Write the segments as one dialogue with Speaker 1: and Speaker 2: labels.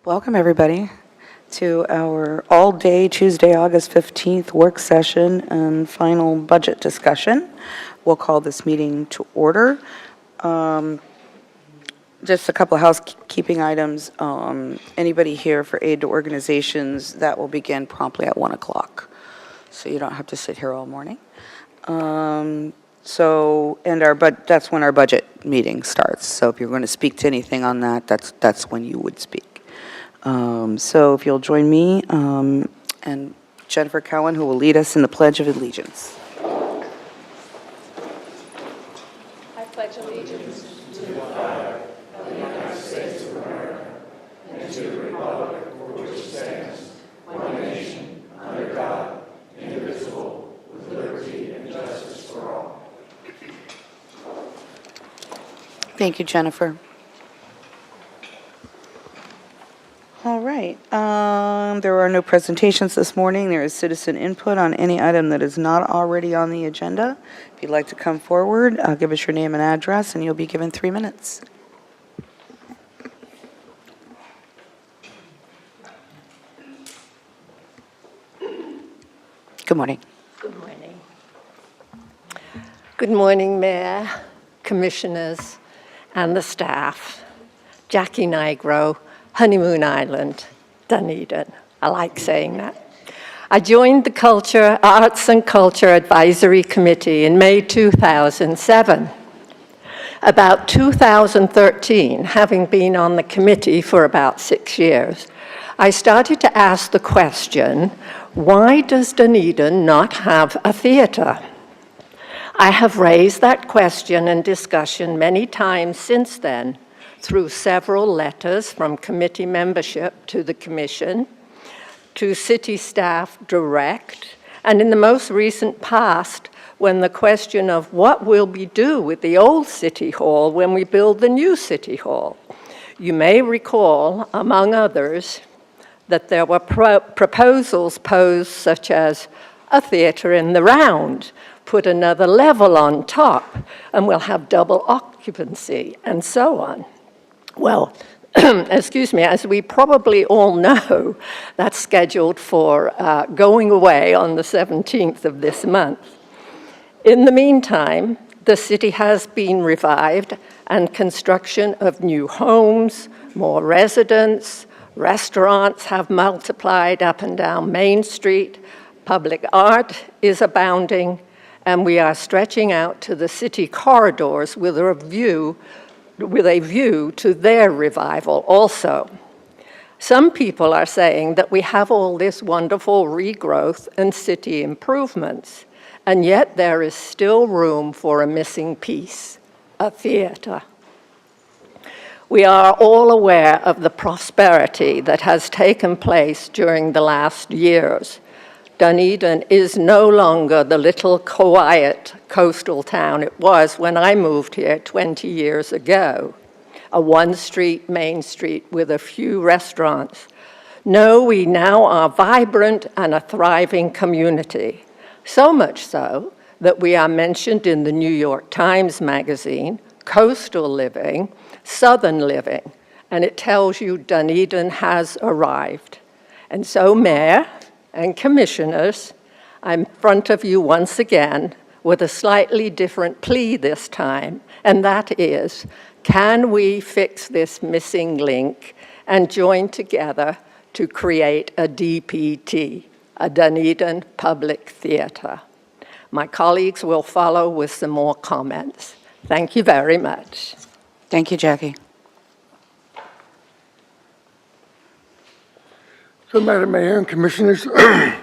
Speaker 1: Welcome, everybody, to our all-day Tuesday, August 15th work session and final budget discussion. We'll call this meeting to order. Just a couple of housekeeping items. Anybody here for aid to organizations, that will begin promptly at 1 o'clock. So you don't have to sit here all morning. That's when our budget meeting starts. So if you're going to speak to anything on that, that's when you would speak. So if you'll join me and Jennifer Cowan, who will lead us in the Pledge of Allegiance.
Speaker 2: I pledge allegiance to the flag of the United States of America and to the republic for which it stands, one nation, under God, indivisible, with liberty and justice for all.
Speaker 1: Thank you, Jennifer. All right. There are no presentations this morning. There is citizen input on any item that is not already on the agenda. If you'd like to come forward, give us your name and address, and you'll be given 3 minutes. Good morning.
Speaker 2: Good morning. Good morning, Mayor, Commissioners, and the staff. Jackie Nigro, Honeymoon Island, Dunedin. I like saying that. I joined the Arts and Culture Advisory Committee in May 2007. About 2013, having been on the committee for about 6 years, I started to ask the question, why does Dunedin not have a theatre? I have raised that question and discussion many times since then, through several letters from committee membership to the Commission, to city staff direct, and in the most recent past, when the question of what will we do with the old City Hall when we build the new City Hall. You may recall, among others, that there were proposals posed such as a theatre in the round, put another level on top, and we'll have double occupancy, and so on. Well, excuse me, as we probably all know, that's scheduled for going away on the 17th of this month. In the meantime, the city has been revived and construction of new homes, more residents, restaurants have multiplied up and down Main Street, public art is abounding, and we are stretching out to the city corridors with a view to their revival also. Some people are saying that we have all this wonderful regrowth and city improvements, and yet there is still room for a missing piece, a theatre. We are all aware of the prosperity that has taken place during the last years. Dunedin is no longer the little quiet coastal town it was when I moved here 20 years ago, a one-street Main Street with a few restaurants. No, we now are vibrant and a thriving community, so much so that we are mentioned in the New York Times magazine, Coastal Living, Southern Living, and it tells you Dunedin has arrived. And so, Mayor and Commissioners, I'm in front of you once again with a slightly different plea this time, and that is, can we fix this missing link and join together to create a DPT, a Dunedin Public Theatre? My colleagues will follow with some more comments. Thank you very much.
Speaker 1: Thank you, Jackie.
Speaker 3: So, Madam Mayor and Commissioners,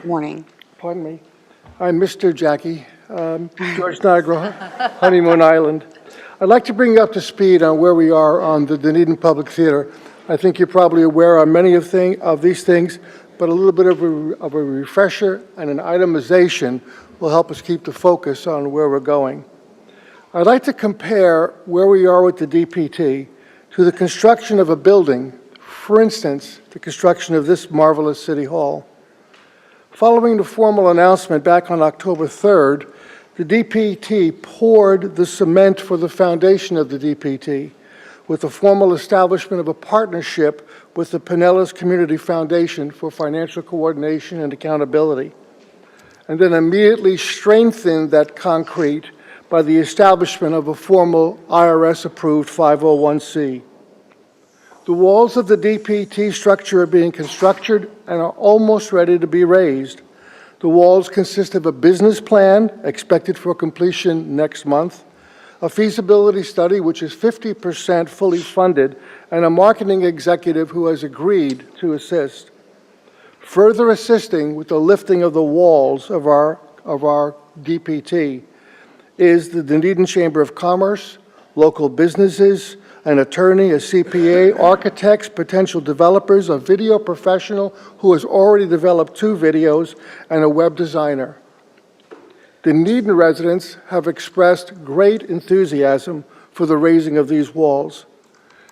Speaker 1: Morning.
Speaker 3: pardon me, I'm Mr. Jackie, George Nigro, Honeymoon Island. I'd like to bring you up to speed on where we are on the Dunedin Public Theatre. I think you're probably aware on many of these things, but a little bit of a refresher and an itemization will help us keep the focus on where we're going. I'd like to compare where we are with the DPT to the construction of a building, for instance, the construction of this marvelous City Hall. Following the formal announcement back on October 3rd, the DPT poured the cement for the foundation of the DPT, with the formal establishment of a partnership with the Pinellas Community Foundation for financial coordination and accountability, and then immediately strengthened that concrete by the establishment of a formal IRS-approved 501c. The walls of the DPT structure are being constructed and are almost ready to be raised. The walls consist of a business plan expected for completion next month, a feasibility study which is 50% fully funded, and a marketing executive who has agreed to assist. Further assisting with the lifting of the walls of our DPT is the Dunedin Chamber of Commerce, local businesses, an attorney, a CPA, architects, potential developers, a video professional who has already developed 2 videos, and a web designer. Dunedin residents have expressed great enthusiasm for the raising of these walls.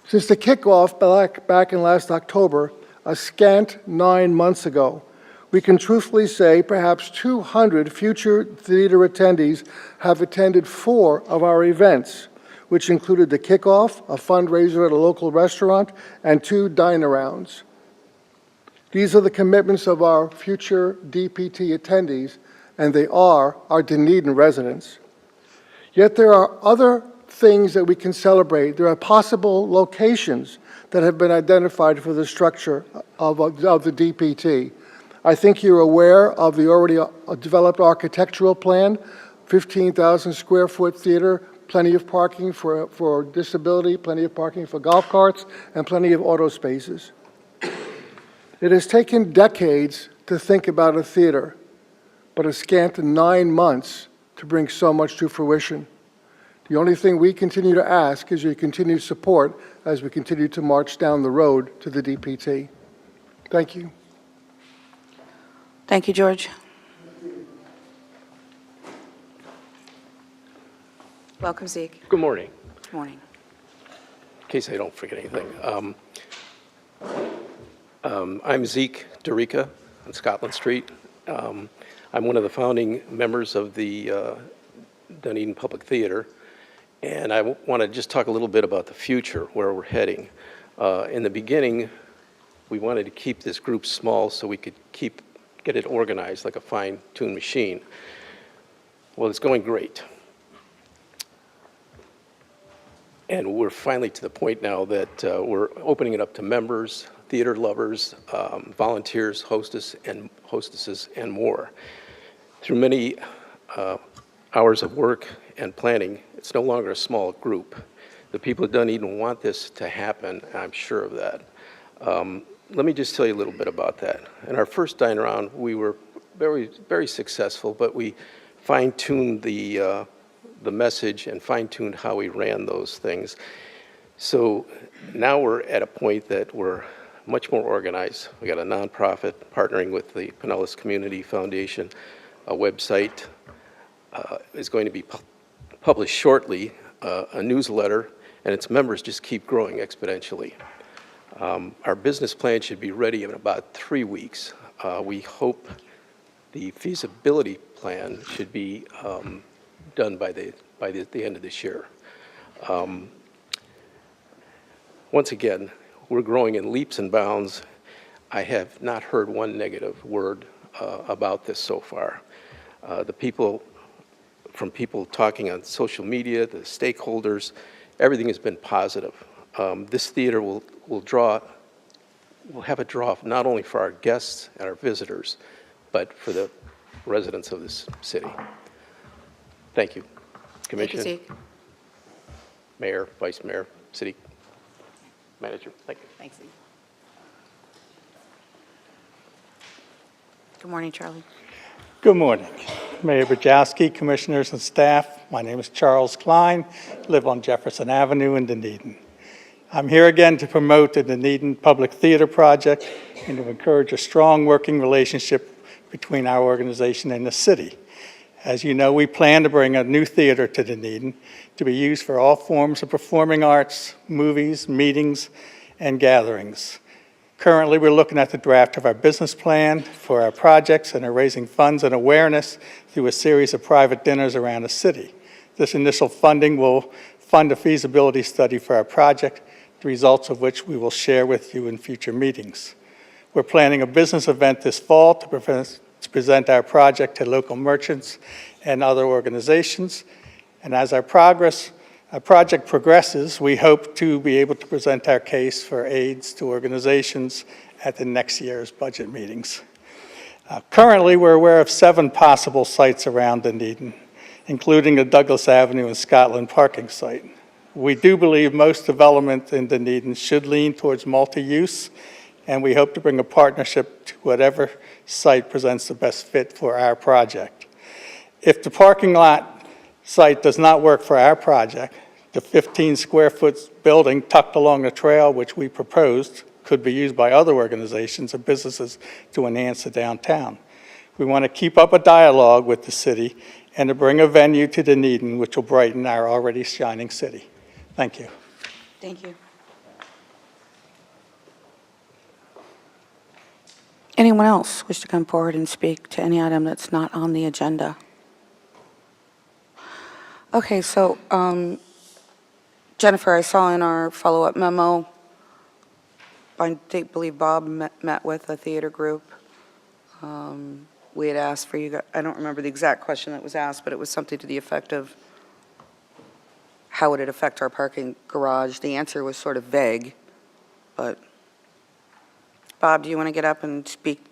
Speaker 3: Since the kickoff back in last October, a scant 9 months ago, we can truthfully say perhaps 200 future theater attendees have attended 4 of our events, which included the kickoff, a fundraiser at a local restaurant, and 2 dine-arounds. These are the commitments of our future DPT attendees, and they are our Dunedin residents. Yet there are other things that we can celebrate. There are possible locations that have been identified for the structure of the DPT. I think you're aware of the already developed architectural plan, 15,000 square foot theater, plenty of parking for disability, plenty of parking for golf carts, and plenty of auto spaces. It has taken decades to think about a theater, but a scant 9 months to bring so much to fruition. The only thing we continue to ask is your continued support as we continue to march down the road to the DPT. Thank you.
Speaker 1: Thank you, George. Welcome, Zeke.
Speaker 4: Good morning.
Speaker 1: Good morning.
Speaker 4: In case I don't forget anything. I'm Zeke Dorica on Scotland Street. I'm one of the founding members of the Dunedin Public Theater, and I want to just talk a little bit about the future, where we're heading. In the beginning, we wanted to keep this group small so we could get it organized like a fine-tuned machine. Well, it's going great. And we're finally to the point now that we're opening it up to members, theater lovers, volunteers, hostesses, and more. Through many hours of work and planning, it's no longer a small group. The people of Dunedin want this to happen, I'm sure of that. Let me just tell you a little bit about that. In our first dine around, we were very, very successful, but we fine-tuned the message and fine-tuned how we ran those things. So now we're at a point that we're much more organized. We got a nonprofit partnering with the Pinellas Community Foundation. A website is going to be published shortly, a newsletter, and its members just keep growing exponentially. Our business plan should be ready in about 3 weeks. We hope the feasibility plan should be done by the end of this year. Once again, we're growing in leaps and bounds. I have not heard one negative word about this so far. From people talking on social media, the stakeholders, everything has been positive. This theater will have a draw not only for our guests and our visitors, but for the residents of this city. Thank you, Commissioner,
Speaker 1: Thank you, Zeke.
Speaker 4: Mayor, Vice Mayor, City Manager. Thank you.
Speaker 1: Thanks, Zeke. Good morning, Charlie.
Speaker 5: Good morning, Mayor Bajowski, commissioners and staff. My name is Charles Klein, live on Jefferson Avenue in Dunedin. I'm here again to promote the Dunedin Public Theater Project and to encourage a strong working relationship between our organization and the city. As you know, we plan to bring a new theater to Dunedin to be used for all forms of performing arts, movies, meetings, and gatherings. Currently, we're looking at the draft of our business plan for our projects and are raising funds and awareness through a series of private dinners around the city. This initial funding will fund a feasibility study for our project, the results of which we will share with you in future meetings. We're planning a business event this fall to present our project to local merchants and other organizations. And as our project progresses, we hope to be able to present our case for aids to organizations at the next year's budget meetings. Currently, we're aware of 7 possible sites around Dunedin, including the Douglas Avenue and Scotland parking site. We do believe most development in Dunedin should lean towards multi-use, and we hope to bring a partnership to whatever site presents the best fit for our project. If the parking lot site does not work for our project, the 15-square-foot building tucked along the trail, which we proposed, could be used by other organizations and businesses to enhance the downtown. We want to keep up a dialogue with the city and to bring a venue to Dunedin which will brighten our already shining city. Thank you.
Speaker 1: Thank you. Anyone else wish to come forward and speak to any item that's not on the agenda? Okay, so Jennifer, I saw in our follow-up memo, I believe Bob met with a theater group. We had asked for you, I don't remember the exact question that was asked, but it was something to the effect of, how would it affect our parking garage? The answer was sort of vague, but Bob, do you want to get up and speak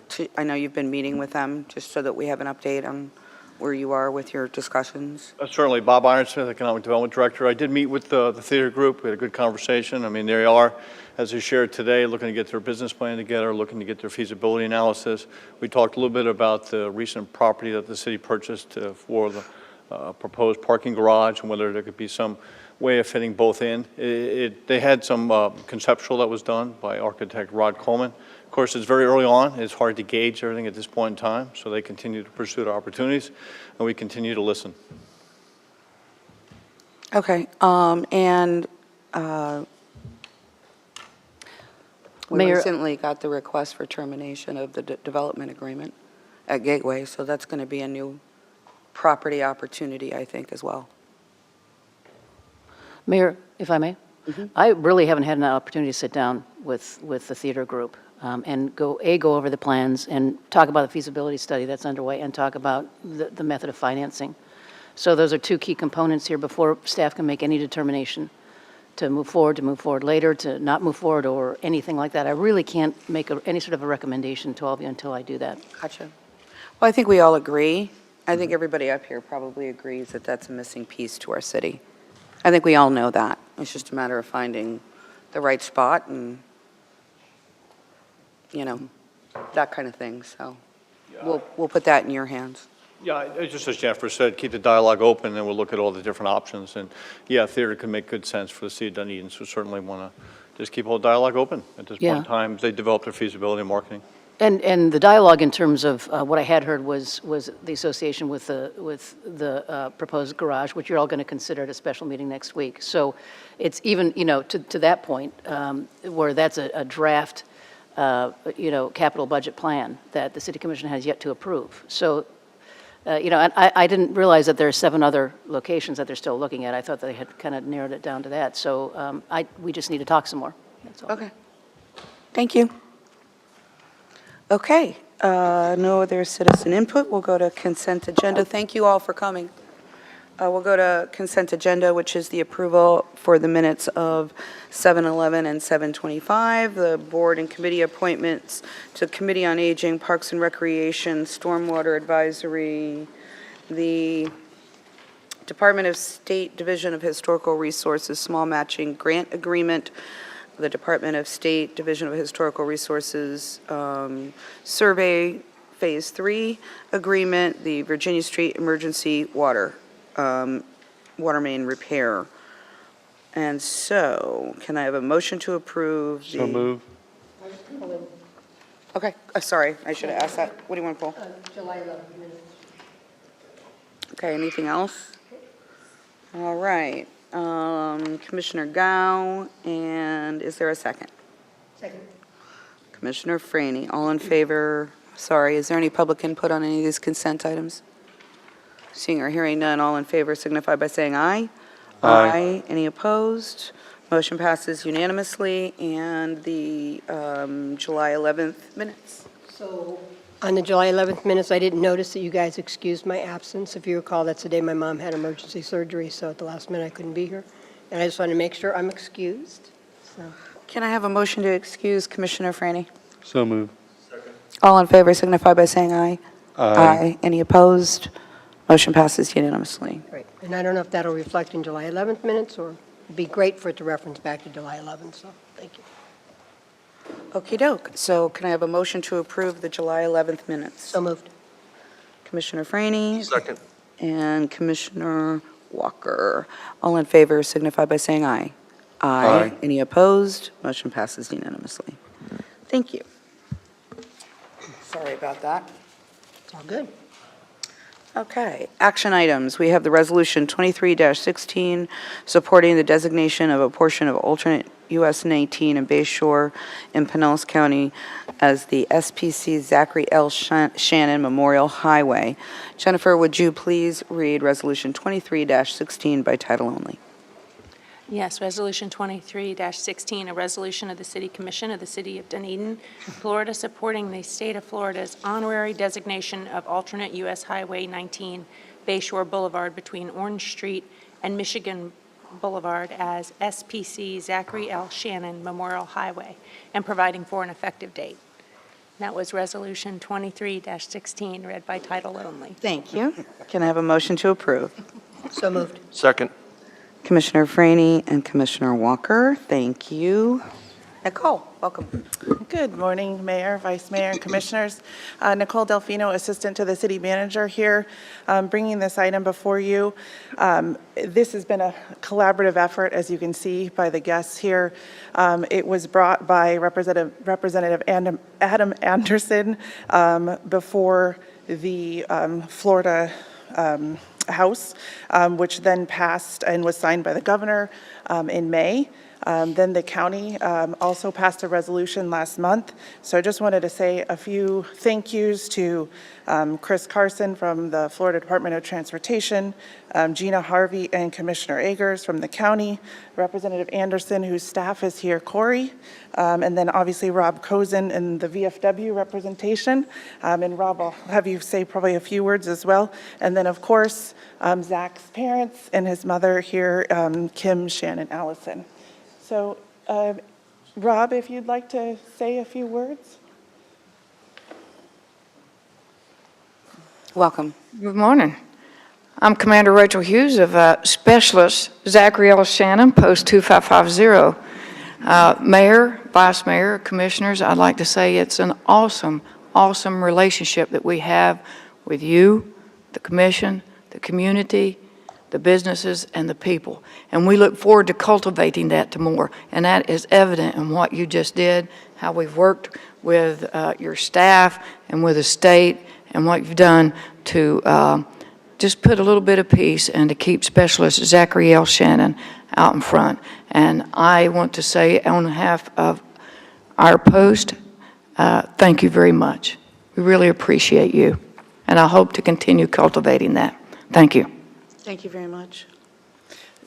Speaker 1: to, I know you've been meeting with them, just so that we have an update on where you are with your discussions?
Speaker 6: Certainly. Bob Ironsmith, Economic Development Director. I did meet with the theater group. We had a good conversation. I mean, they are, as we shared today, looking to get their business plan together, looking to get their feasibility analysis. We talked a little bit about the recent property that the city purchased for the proposed parking garage and whether there could be some way of fitting both in. They had some conceptual that was done by architect Rod Coleman. Of course, it's very early on. It's hard to gauge everything at this point in time, so they continue to pursue the opportunities, and we continue to listen.
Speaker 1: Okay, we
Speaker 7: Mayor-
Speaker 1: recently got the request for termination of the development agreement at Gateway, so that's going to be a new property opportunity, I think, as well.
Speaker 7: Mayor, if I may, I really haven't had an opportunity to sit down with the theater group and go over the plans and talk about the feasibility study that's underway and talk about the method of financing. So those are 2 key components here before staff can make any determination to move forward later, to not move forward, or anything like that. I really can't make any sort of a recommendation to all of you until I do that.
Speaker 1: Gotcha. Well, I think we all agree. I think everybody up here probably agrees that that's a missing piece to our city. I think we all know that. It's just a matter of finding the right spot and, you know, that kind of thing. So we'll put that in your hands.
Speaker 6: Yeah, just as Jennifer said, keep the dialogue open, and we'll look at all the different options. And yeah, theater can make good sense for the city of Dunedin, so certainly want to just keep all dialogue open at this point in time as they develop their feasibility and marketing.
Speaker 7: And the dialogue in terms of what I had heard was the association with the proposed garage, which you're all going to consider at a special meeting next week. So it's even, to that point, where that's a draft, capital budget plan that the city commission has yet to approve. So, and I didn't realize that there are 7 other locations that they're still looking at. I thought they had kind of narrowed it down to that. So we just need to talk some more. That's all.
Speaker 1: Okay. Thank you. Okay, no other citizen input. We'll go to consent agenda. Thank you all for coming. We'll go to consent agenda, which is the approval for the minutes of 7/11 and 7/25, the board and committee appointments to Committee on Aging, Parks and Recreation, Stormwater Advisory, the Department of State Division of Historical Resources Small Matching Grant Agreement, the Department of State Division of Historical Resources Survey Phase 3 Agreement, the Virginia Street Emergency Water main repair. And so, can I have a motion to approve the...
Speaker 6: So move.
Speaker 1: Okay, sorry, I should have asked that. What do you want to pull?
Speaker 2: July 11th minutes.
Speaker 1: Okay, anything else? All right. Commissioner Gao, and is there a second?
Speaker 2: Second.
Speaker 1: Commissioner Franny, all in favor? Sorry, is there any public input on any of these consent items? Seeing or hearing none, all in favor signify by saying aye. Aye. Any opposed? Motion passes unanimously. And the July 11th minutes.
Speaker 8: So, on the July 11th minutes, I didn't notice that you guys excused my absence. If you recall, that's the day my mom had emergency surgery, so at the last minute I couldn't be here. And I just wanted to make sure I'm excused. So,
Speaker 1: Can I have a motion to excuse Commissioner Franny?
Speaker 9: So moved.
Speaker 1: All in favor signify by saying aye. Aye. Any opposed? Motion passes unanimously.
Speaker 8: great. And I don't know if that'll reflect in July 11th minutes, or it'd be great for it to reference back to July 11th, so thank you.
Speaker 1: Okey doke. So can I have a motion to approve the July 11th minutes?
Speaker 8: So moved.
Speaker 1: Commissioner Franny
Speaker 9: Second.
Speaker 1: and Commissioner Walker. All in favor signify by saying aye.
Speaker 9: Aye.
Speaker 1: Any opposed? Motion passes unanimously. Thank you. Sorry about that.
Speaker 8: It's all good.
Speaker 1: Okay, action items. We have the Resolution 23-16, supporting the designation of a portion of alternate US 19 and Bay Shore in Pinellas County as the SPC Zachary L. Shannon Memorial Highway. Jennifer, would you please read Resolution 23-16 by title only?
Speaker 10: Yes, Resolution 23-16, a resolution of the City Commission of the City of Dunedin, Florida, supporting the state of Florida's honorary designation of alternate U.S. Highway 19 Bayshore Boulevard between Orange Street and Michigan Boulevard as SPC Zachary L. Shannon Memorial Highway, and providing for an effective date. That was Resolution 23-16, read by title only.
Speaker 1: Thank you. Can I have a motion to approve?
Speaker 8: So moved.
Speaker 9: Second.
Speaker 1: Commissioner Franny and Commissioner Walker, thank you. Nicole, welcome.
Speaker 11: Good morning, Mayor, Vice Mayor, and Commissioners. Nicole Delfino, Assistant to the City Manager here, bringing this item before you. This has been a collaborative effort, as you can see by the guests here. It was brought by Representative Adam Anderson before the Florida House, which then passed and was signed by the governor in May. Then the county also passed a resolution last month. So I just wanted to say a few thank yous to Chris Carson from the Florida Department of Transportation, Gina Harvey and Commissioner Agers from the county, Representative Anderson, whose staff is here, Corey, and then obviously Rob Cozen in the VFW representation. And Rob, I'll have you say probably a few words as well. And then, of course, Zach's parents and his mother here, Kim, Shannon, Allison. So, Rob, if you'd like to say a few words.
Speaker 1: Welcome.
Speaker 12: Good morning. I'm Commander Rachel Hughes of Specialist Zachary L. Shannon, Post 2550. Mayor, Vice Mayor, Commissioners, I'd like to say it's an awesome, awesome relationship that we have with you, the Commission, the community, the businesses, and the people. And we look forward to cultivating that to more. And that is evident in what you just did, how we've worked with your staff and with the state, and what you've done to just put a little bit of peace and to keep Specialist Zachary L. Shannon out in front. And I want to say on behalf of our post, thank you very much. We really appreciate you. And I hope to continue cultivating that. Thank you.
Speaker 1: Thank you very much.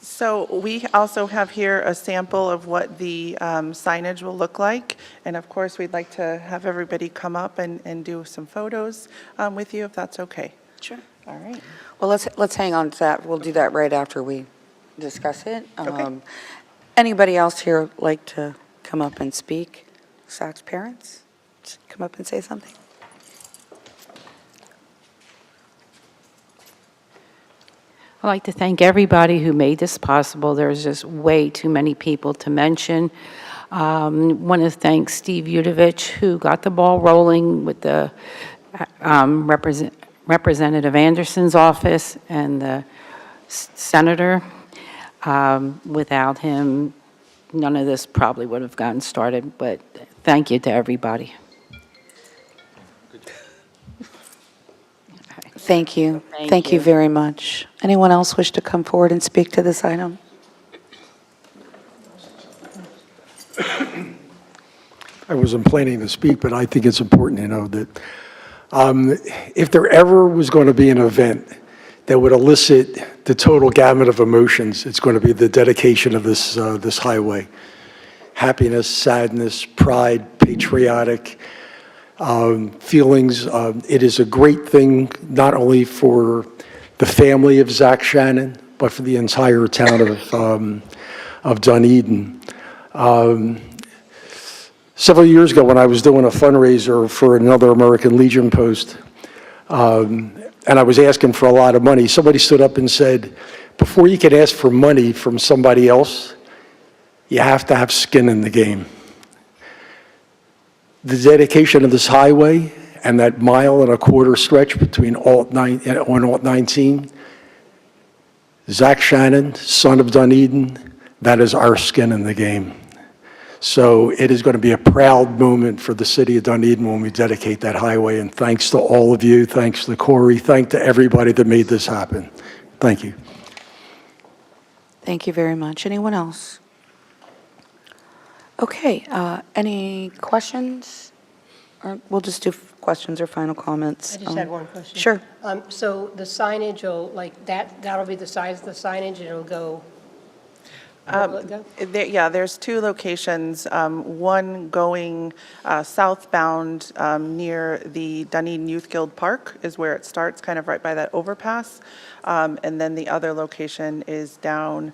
Speaker 11: So we also have here a sample of what the signage will look like. And of course, we'd like to have everybody come up and do some photos with you, if that's okay.
Speaker 1: Sure.
Speaker 11: All right.
Speaker 1: Well, let's hang on to that. We'll do that right after we discuss it.
Speaker 11: Okay.
Speaker 1: Anybody else here like to come up and speak? Zach's parents? Come up and say something?
Speaker 13: I'd like to thank everybody who made this possible. There's just way too many people to mention. Want to thank Steve Udovich, who got the ball rolling with the Representative Anderson's office and the senator. Without him, none of this probably would have gotten started, but thank you to everybody.
Speaker 1: Thank you.
Speaker 13: Thank
Speaker 1: you
Speaker 13: you.
Speaker 1: very much. Anyone else wish to come forward and speak to this item?
Speaker 14: I wasn't planning to speak, but I think it's important to know that if there ever was going to be an event that would elicit the total gamut of emotions. It's going to be the dedication of this highway. Happiness, sadness, pride, patriotic feelings. It is a great thing, not only for the family of Zach Shannon, but for the entire town of Dunedin. Several years ago, when I was doing a fundraiser for another American Legion post, and I was asking for a lot of money, somebody stood up and said, before you can ask for money from somebody else, you have to have skin in the game. The dedication of this highway and that 1.25 mile stretch between Alt 9 and on Alt 19, Zach Shannon, son of Dunedin, that is our skin in the game. So it is going to be a proud moment for the city of Dunedin when we dedicate that highway. And thanks to all of you, thanks to Corey, thanks to everybody that made this happen. Thank you.
Speaker 1: Thank you very much. Anyone else? Okay, any questions? Or we'll just do questions or final comments.
Speaker 8: I just had one question.
Speaker 1: Sure.
Speaker 8: So the signage will, like, that'll be the size of the signage, and it'll go, where will it go?
Speaker 11: Yeah, there's two locations, one going southbound near the Dunedin Youth Guild Park is where it starts, kind of right by that overpass. And then the other location is down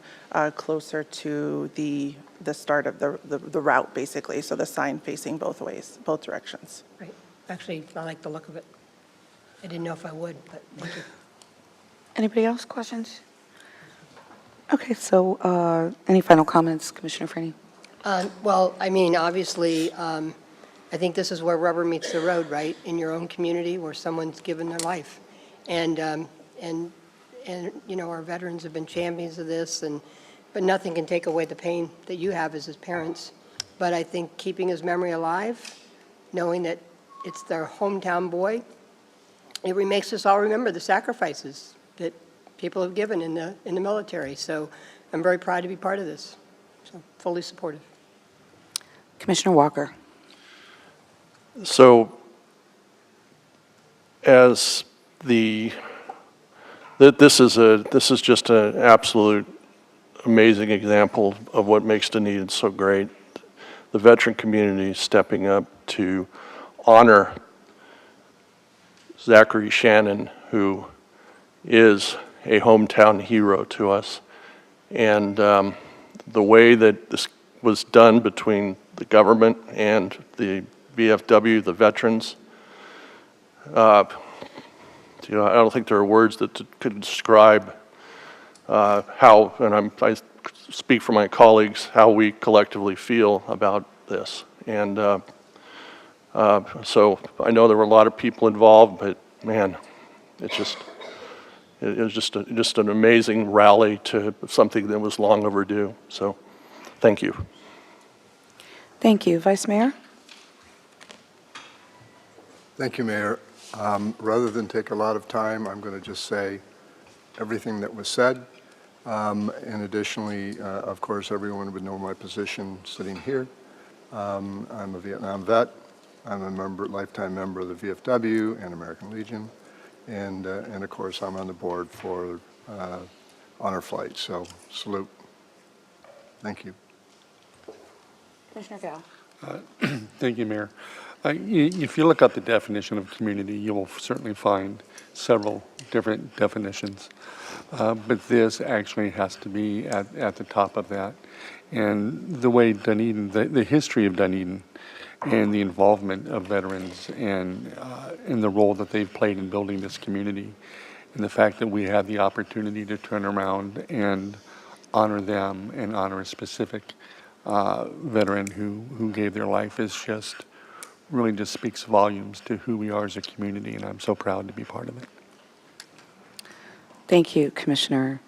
Speaker 11: closer to the start of the route, basically. So the sign facing both ways, both directions.
Speaker 8: Right. Actually, I like the look of it. I didn't know if I would, but thank you.
Speaker 1: Anybody else, questions? Okay, so any final comments, Commissioner Frainie?
Speaker 8: Well, I mean, obviously, I think this is where rubber meets the road, right? In your own community where someone's given their life. And you know, our veterans have been champions of this, but nothing can take away the pain that you have as his parents. But I think keeping his memory alive, knowing that it's their hometown boy, it makes us all remember the sacrifices that people have given in the military. So I'm very proud to be part of this. So fully supportive.
Speaker 1: Commissioner Walker.
Speaker 9: So as this is just an absolute amazing example of what makes Dunedin so great. The veteran community stepping up to honor Zachary Shannon, who is a hometown hero to us. And the way that this was done between the government and the VFW, the veterans, you know, I don't think there are words that could describe how, and I speak for my colleagues, how we collectively feel about this. And so I know there were a lot of people involved, but man, it was just an amazing rally to something that was long overdue. So thank you.
Speaker 1: Thank you. Vice Mayor?
Speaker 15: Thank you, Mayor. Rather than take a lot of time, I'm going to just say everything that was said. And additionally, of course, everyone would know my position sitting here. I'm a Vietnam vet. I'm a lifetime member of the VFW and American Legion. And of course, I'm on the board for Honor Flight. So salute. Thank you.
Speaker 1: Commissioner Gao.
Speaker 16: Thank you, Mayor. If you look up the definition of community, you will certainly find several different definitions. But this actually has to be at the top of that. And the way Dunedin, the history of Dunedin and the involvement of veterans and the role that they've played in building this community, and the fact that we had the opportunity to turn around and honor them and honor a specific veteran who gave their life is really just speaks volumes to who we are as a community, and I'm so proud to be part of it.
Speaker 1: Thank you, Commissioner.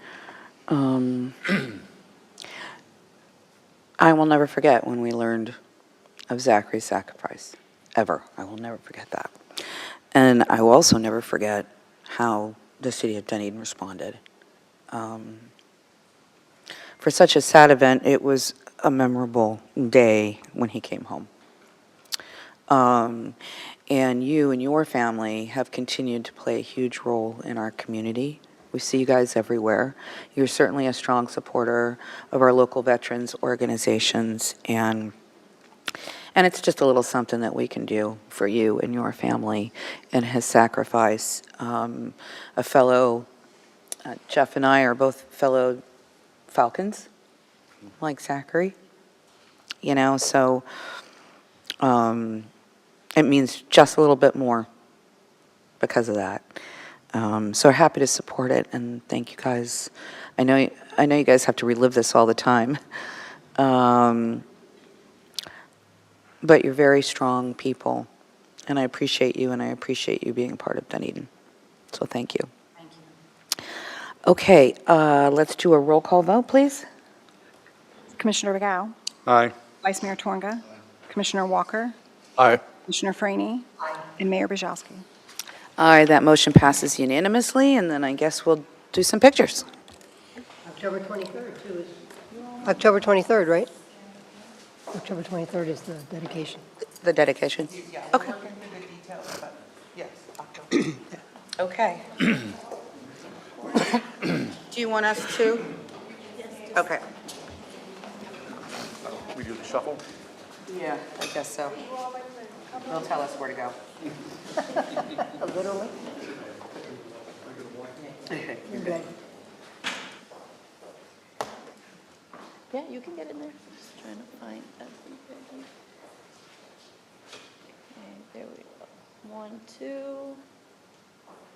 Speaker 1: I will never forget when we learned of Zachary's sacrifice, ever. I will never forget that. And I will also never forget how the city of Dunedin responded. For such a sad event, it was a memorable day when he came home. And you and your family have continued to play a huge role in our community We see you guys everywhere. You're certainly a strong supporter of our local veterans organizations, and it's just a little something that we can do for you and your family and his sacrifice. A fellow, Jeff and I are both fellow Falcons, like Zachary, so it means just a little bit more because of that. So happy to support it, and thank you guys. I know you guys have to relive this all the time. But you're very strong people, and I appreciate you, and I appreciate you being a part of Dunedin. So thank you. Thank you. Okay, let's do a roll call vote, please.
Speaker 17: Commissioner Begau,
Speaker 16: Aye.
Speaker 17: Vice Mayor Twonga, Commissioner Walker,
Speaker 9: Aye.
Speaker 17: Commissioner Franny, and Mayor Bajowski.
Speaker 1: Aye, that motion passes unanimously, and then I guess we'll do some pictures.
Speaker 8: October 23rd, too, is October 23rd, right? October 23rd is the dedication.
Speaker 1: The dedication?
Speaker 11: Yeah,
Speaker 1: Okay.
Speaker 11: we'll get into the details, but yes, October.
Speaker 1: Okay. Do you want us to? Okay.
Speaker 6: We do the shuffle?
Speaker 1: Yeah, I guess so. They'll tell us where to go.
Speaker 8: Literally? You're good.
Speaker 7: Yeah, you can get in there. Just trying to find everything. Okay, there we go. 1, 2.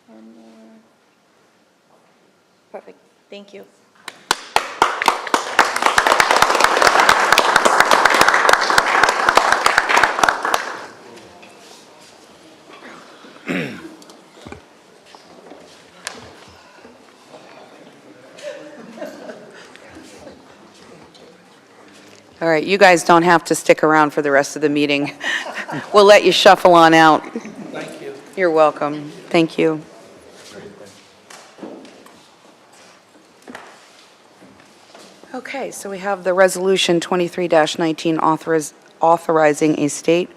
Speaker 7: One more. Perfect. Thank you.
Speaker 1: All right, you guys don't have to stick around for the rest of the meeting. We'll let you shuffle on out.
Speaker 4: Thank you.
Speaker 1: You're welcome. Thank you. Okay, so we have the Resolution 23-19 authorizing a state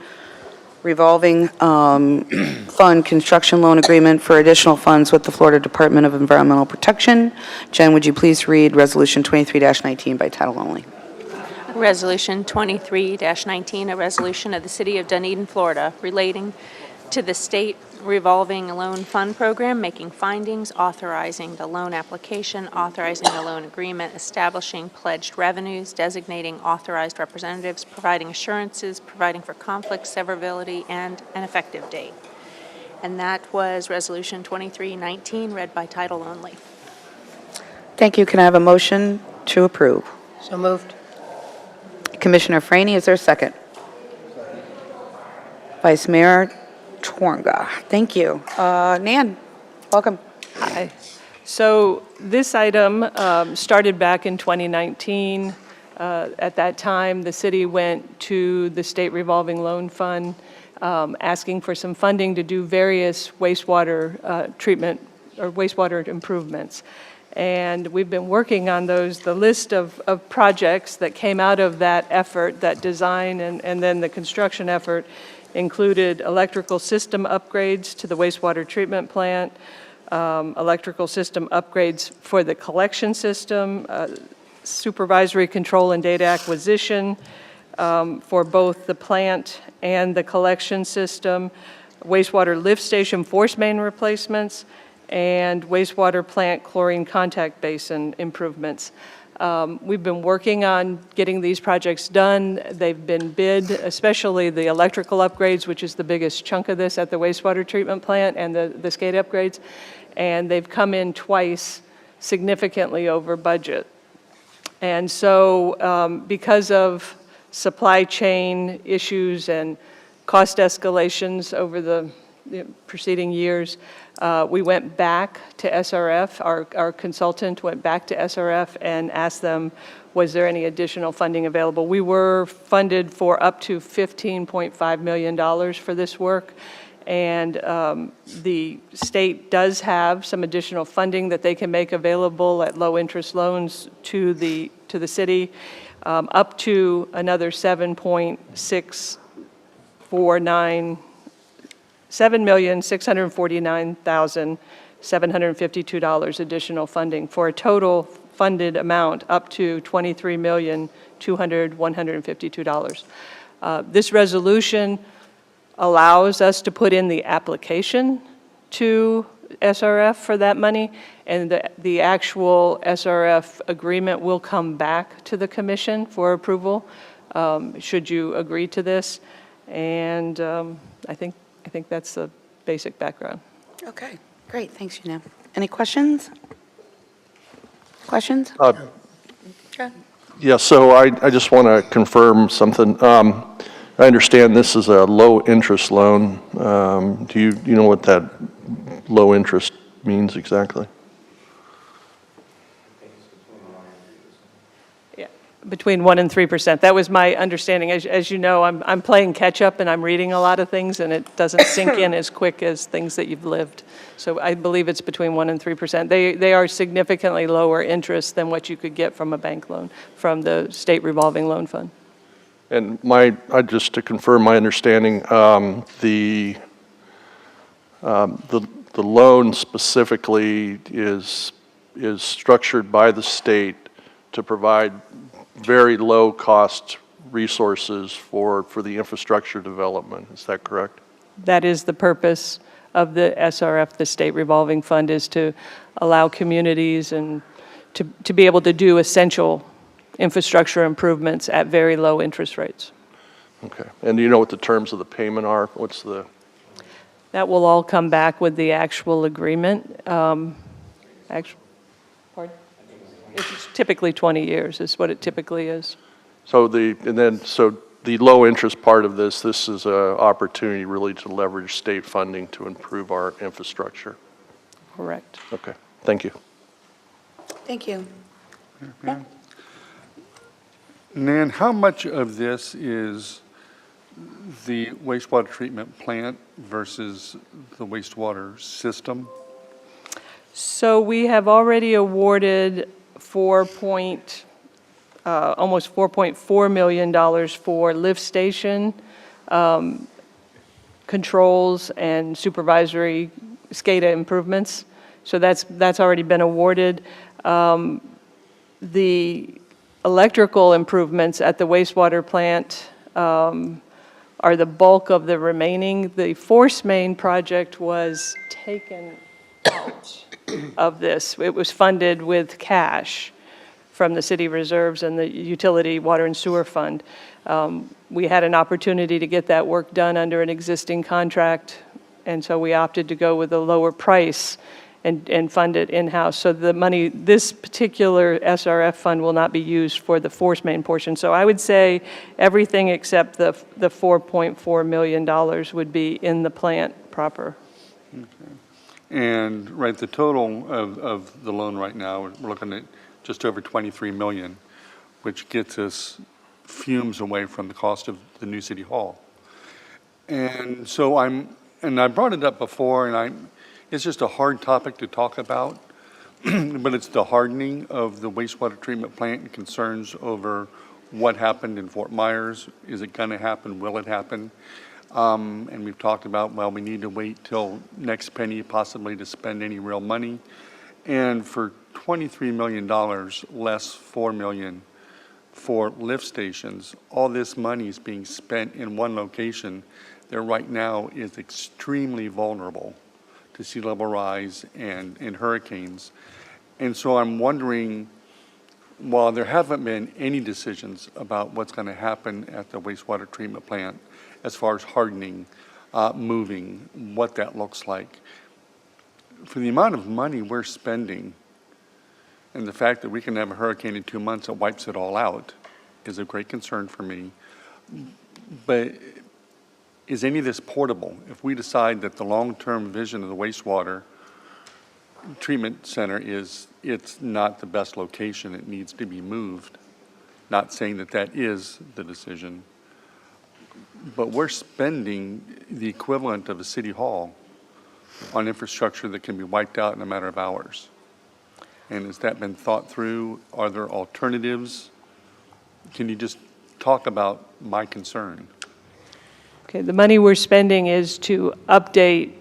Speaker 1: revolving fund construction loan agreement for additional funds with the Florida Department of Environmental Protection. Jen, would you please read Resolution 23-19 by title only?
Speaker 10: Resolution 23-19, a resolution of the City of Dunedin, Florida, relating to the state revolving loan fund program, making findings, authorizing the loan application, authorizing the loan agreement, establishing pledged revenues, designating authorized representatives, providing assurances, providing for conflict, severability, and an effective date. And that was Resolution 23-19, read by title only.
Speaker 1: Thank you. Can I have a motion to approve?
Speaker 8: So moved.
Speaker 1: Commissioner Franny, is there a second? Vice Mayor Twonga. Thank you. Nan, welcome.
Speaker 18: Hi. So this item started back in 2019. At that time, the city went to the State Revolving Loan Fund asking for some funding to do various wastewater treatment or wastewater improvements. And we've been working on those. The list of projects that came out of that effort, that design and then the construction effort, included electrical system upgrades to the wastewater treatment plant, electrical system upgrades for the collection system, supervisory control and data acquisition for both the plant and the collection system, wastewater lift station force main replacements, and wastewater plant chlorine contact basin improvements. We've been working on getting these projects done. They've been bid, especially the electrical upgrades, which is the biggest chunk of this at the wastewater treatment plant, and the skate upgrades. And they've come in twice, significantly over budget. And so because of supply chain issues and cost escalations over the preceding years, we went back to SRF. Our consultant went back to SRF and asked them, was there any additional funding available? We were funded for up to $15.5 million for this work. And the state does have some additional funding that they can make available at low interest loans to the city, up to another $7,649,000 $752 additional funding for a total funded amount up to $23,200,152. This resolution allows us to put in the application to SRF for that money, and the actual SRF agreement will come back to the commission for approval, should you agree to this. And I think that's the basic background.
Speaker 1: Okay, great, thanks, Gina. Any questions? Questions? Okay.
Speaker 9: Yeah, so I just want to confirm something. I understand this is a low-interest loan. Do you know what that low interest means exactly?
Speaker 18: Yeah, between 1% and 3%. That was my understanding. As you know, I'm playing catch-up, and I'm reading a lot of things, and it doesn't sink in as quick as things that you've lived. So I believe it's between 1% and 3%. They are significantly lower interest than what you could get from a bank loan, from the state revolving loan fund.
Speaker 9: And just to confirm my understanding, the loan specifically is structured by the state to provide very low-cost resources for the infrastructure development. Is that correct?
Speaker 18: That is the purpose of the SRF, the State Revolving Fund, is to allow communities and to be able to do essential infrastructure improvements at very low interest rates.
Speaker 9: Okay. And do you know what the terms of the payment are? What's the...
Speaker 18: That will all come back with the actual agreement. Pardon? It's typically 20 years is what it typically is.
Speaker 9: So the low interest part of this is an opportunity really to leverage state funding to improve our infrastructure.
Speaker 18: Correct.
Speaker 9: Okay. Thank you.
Speaker 1: Thank you.
Speaker 16: Nan, how much of this is the wastewater treatment plant versus the wastewater system?
Speaker 18: So we have already awarded almost $4.4 million for lift station controls and supervisory SCADA improvements. So that's already been awarded. The electrical improvements at the wastewater plant are the bulk of the remaining. The force main project was taken out of this. It was funded with cash from the city reserves and the utility water and sewer fund. We had an opportunity to get that work done under an existing contract, and so we opted to go with a lower price and fund it in-house. So the money, this particular SRF fund will not be used for the force main portion. So I would say everything except the $4.4 million would be in the plant proper.
Speaker 16: Okay. And the total of the loan right now, we're looking at just over $23 million, which gets us fumes away from the cost of the new city hall. And so I brought it up before, and it's just a hard topic to talk about, but it's the hardening of the wastewater treatment plant and concerns over what happened in Fort Myers. Is it going to happen? Will it happen? And we've talked about, well, we need to wait till next penny possibly to spend any real money. And for $23 million, less $4 million for lift stations, all this money is being spent in one location that right now is extremely vulnerable to sea level rise and hurricanes. And so I'm wondering, while there haven't been any decisions about what's going to happen at the wastewater treatment plant as far as hardening, moving, what that looks like, for the amount of money we're spending and the fact that we can have a hurricane in 2 months that wipes it all out is a great concern for me. But is any of this portable? If we decide that the long-term vision of the wastewater treatment center is it's not the best location, it needs to be moved, not saying that that is the decision, but we're spending the equivalent of a city hall on infrastructure that can be wiped out in a matter of hours. And has that been thought through? Are there alternatives? Can you just talk about my concern? Okay,
Speaker 18: the money we're spending is to update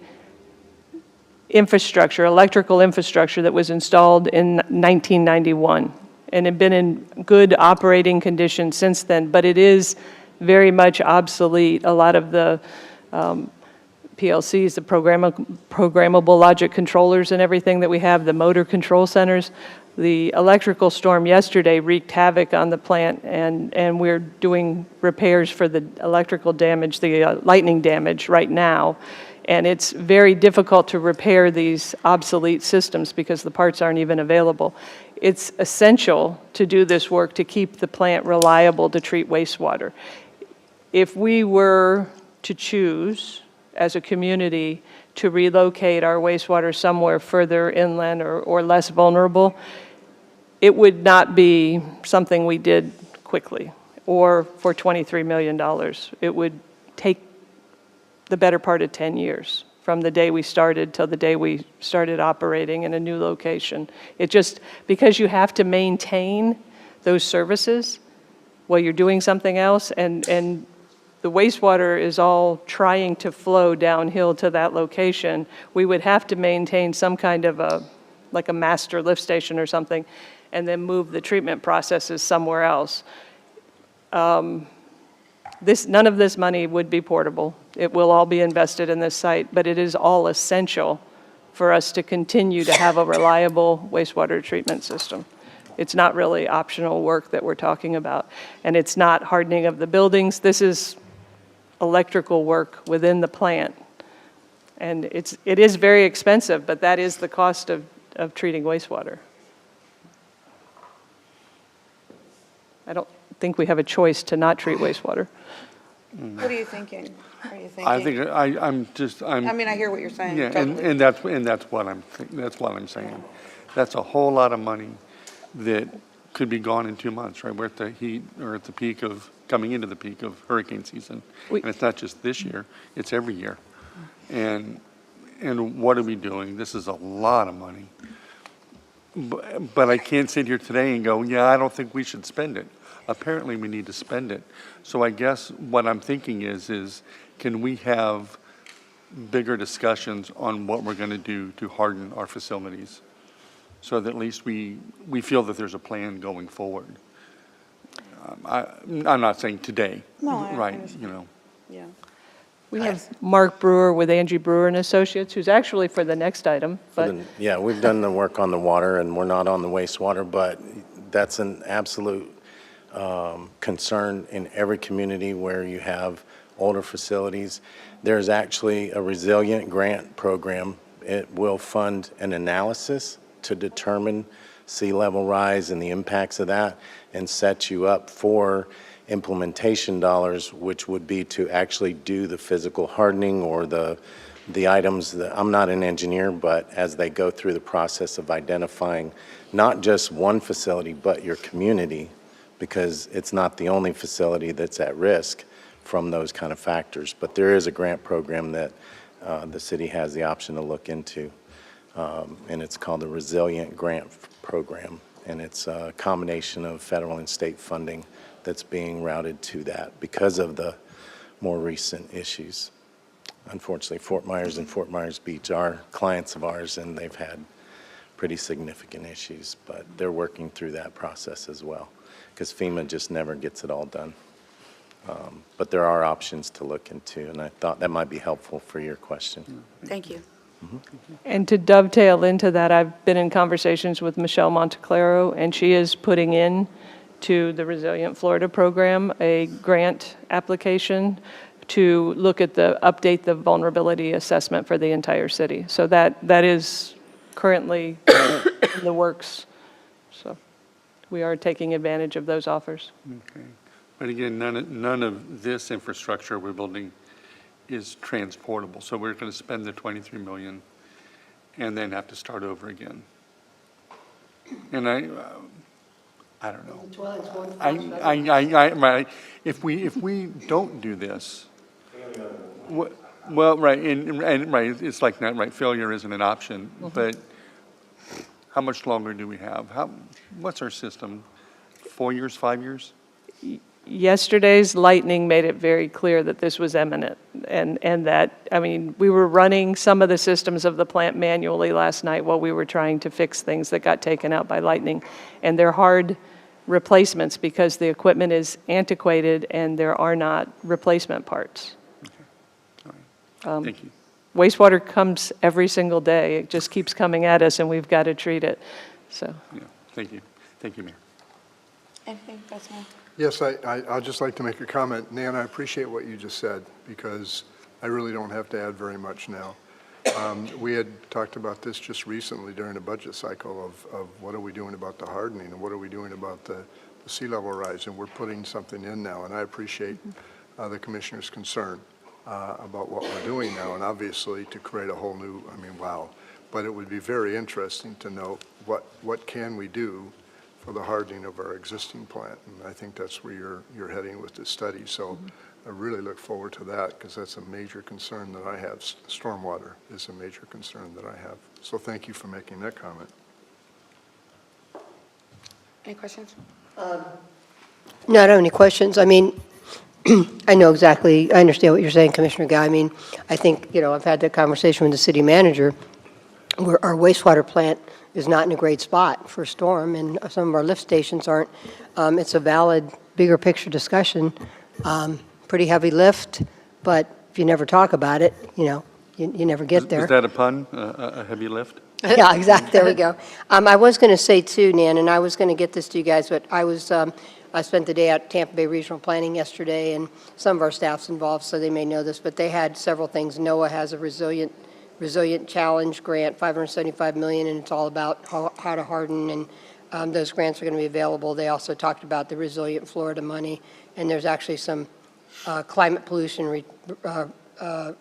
Speaker 18: infrastructure, electrical infrastructure that was installed in 1991 and had been in good operating condition since then, but it is very much obsolete. A lot of the PLCs, the programmable logic controllers and everything that we have, the motor control centers. The electrical storm yesterday wreaked havoc on the plant, and we're doing repairs for the electrical damage, the lightning damage right now. And it's very difficult to repair these obsolete systems because the parts aren't even available. It's essential to do this work to keep the plant reliable to treat wastewater. If we were to choose, as a community, to relocate our wastewater somewhere further inland or less vulnerable, it would not be something we did quickly or for $23 million. It would take the better part of 10 years from the day we started till the day we started operating in a new location. It just, because you have to maintain those services while you're doing something else, and the wastewater is all trying to flow downhill to that location, we would have to maintain some kind of like a master lift station or something, and then move the treatment processes somewhere else. None of this money would be portable. It will all be invested in this site, but it is all essential for us to continue to have a reliable wastewater treatment system. It's not really optional work that we're talking about, and it's not hardening of the buildings. This is electrical work within the plant, and it is very expensive, but that is the cost of treating wastewater. I don't think we have a choice to not treat wastewater.
Speaker 1: What are you thinking? Are you thinking?
Speaker 16: I think
Speaker 1: I mean, I hear what you're saying.
Speaker 16: Yeah,
Speaker 1: totally.
Speaker 16: and that's what I'm saying. That's a whole lot of money that could be gone in 2 months, right? We're at the heat or at the peak of coming into the peak of hurricane season, and it's not just this year; it's every year. And what are we doing? This is a lot of money. But I can't sit here today and go, yeah, I don't think we should spend it. Apparently, we need to spend it. So I guess what I'm thinking is can we have bigger discussions on what we're going to do to harden our facilities so that at least we feel that there's a plan going forward? I'm not saying today,
Speaker 1: No, I
Speaker 16: right?
Speaker 1: understand.
Speaker 16: You know.
Speaker 1: Yeah.
Speaker 18: We have Mark Brewer with Angie Brewer and Associates, who's actually for the next item, but
Speaker 19: Yeah, we've done the work on the water, and we're not on the wastewater, but that's an absolute concern in every community where you have older facilities. There's actually a resilient grant program. It will fund an analysis to determine sea level rise and the impacts of that, and set you up for implementation dollars, which would be to actually do the physical hardening or the items that, I'm not an engineer, but as they go through the process of identifying not just one facility, but your community, because it's not the only facility that's at risk from those kind of factors. But there is a grant program that the city has the option to look into, and it's called the Resilient Grant Program, and it's a combination of federal and state funding that's being routed to that because of the more recent issues. Unfortunately, Fort Myers and Fort Myers Beach are clients of ours, and they've had pretty significant issues, but they're working through that process as well, because FEMA just never gets it all done. But there are options to look into, and I thought that might be helpful for your question.
Speaker 1: Thank you.
Speaker 18: And to dovetail into that, I've been in conversations with Michelle Monteclaro, and she is putting in to the Resilient Florida program a grant application to look at update the vulnerability assessment for the entire city. So that is currently in the works. So we are taking advantage of those offers.
Speaker 16: Okay. But again, none of this infrastructure we're building is transportable. So we're going to spend the $23 million and then have to start over again. And I don't know. Right. If we don't do this, well, right, and right, it's like that, right? Failure isn't an option. But how much longer do we have? What's our system? 4 years, 5 years?
Speaker 18: yesterday's lightning made it very clear that this was imminent, and that, I mean, we were running some of the systems of the plant manually last night while we were trying to fix things that got taken out by lightning, and they're hard replacements because the equipment is antiquated and there are not replacement parts.
Speaker 16: Thank you.
Speaker 18: Wastewater comes every single day. It just keeps coming at us, and we've got to treat it, so.
Speaker 16: Yeah, thank you. Thank you, Mayor.
Speaker 1: Anything, Vice Mayor?
Speaker 15: Yes, I'd just like to make a comment. Nan, I appreciate what you just said, because I really don't have to add very much now. We had talked about this just recently during the budget cycle of what are we doing about the hardening and what are we doing about the sea level rise, and we're putting something in now, and I appreciate the commissioner's concern about what we're doing now, and obviously to create a whole new, I mean, wow. But it would be very interesting to know what can we do for the hardening of our existing plant, and I think that's where you're heading with this study. So I really look forward to that, because that's a major concern that I have. Stormwater is a major concern that I have. So thank you for making that comment.
Speaker 1: Any questions?
Speaker 8: No, I don't have any questions. I mean, I know exactly, I understand what you're saying, Commissioner Guy. I mean, I think, you know, I've had that conversation with the city manager, where our wastewater plant is not in a great spot for storm, and some of our lift stations aren't. It's a valid, bigger picture discussion. Pretty heavy lift, but if you never talk about it, you know, you never get there.
Speaker 16: Is that a pun, a heavy lift?
Speaker 8: Yeah, exactly. There we go. I was going to say too, Nan, and I was going to get this to you guys, but I spent the day at Tampa Bay Regional Planning yesterday, and some of our staff's involved, so they may know this, but they had several things. NOAA has a resilient challenge grant, $575 million, and it's all about how to harden, and those grants are going to be available. They also talked about the Resilient Florida money, and there's actually some climate pollution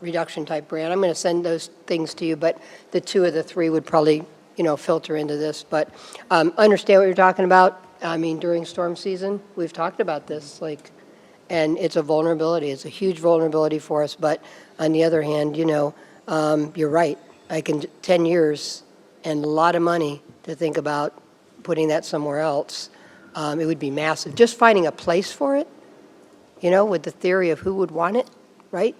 Speaker 8: reduction type grant. I'm going to send those things to you, but the two of the three would probably, you know, filter into this. But understand what you're talking about. I mean, during storm season, we've talked about this, like, and it's a vulnerability. It's a huge vulnerability for us. But on the other hand, you know, you're right. 10 years and a lot of money to think about putting that somewhere else. It would be massive. Just finding a place for it, you know, with the theory of who would want it, right?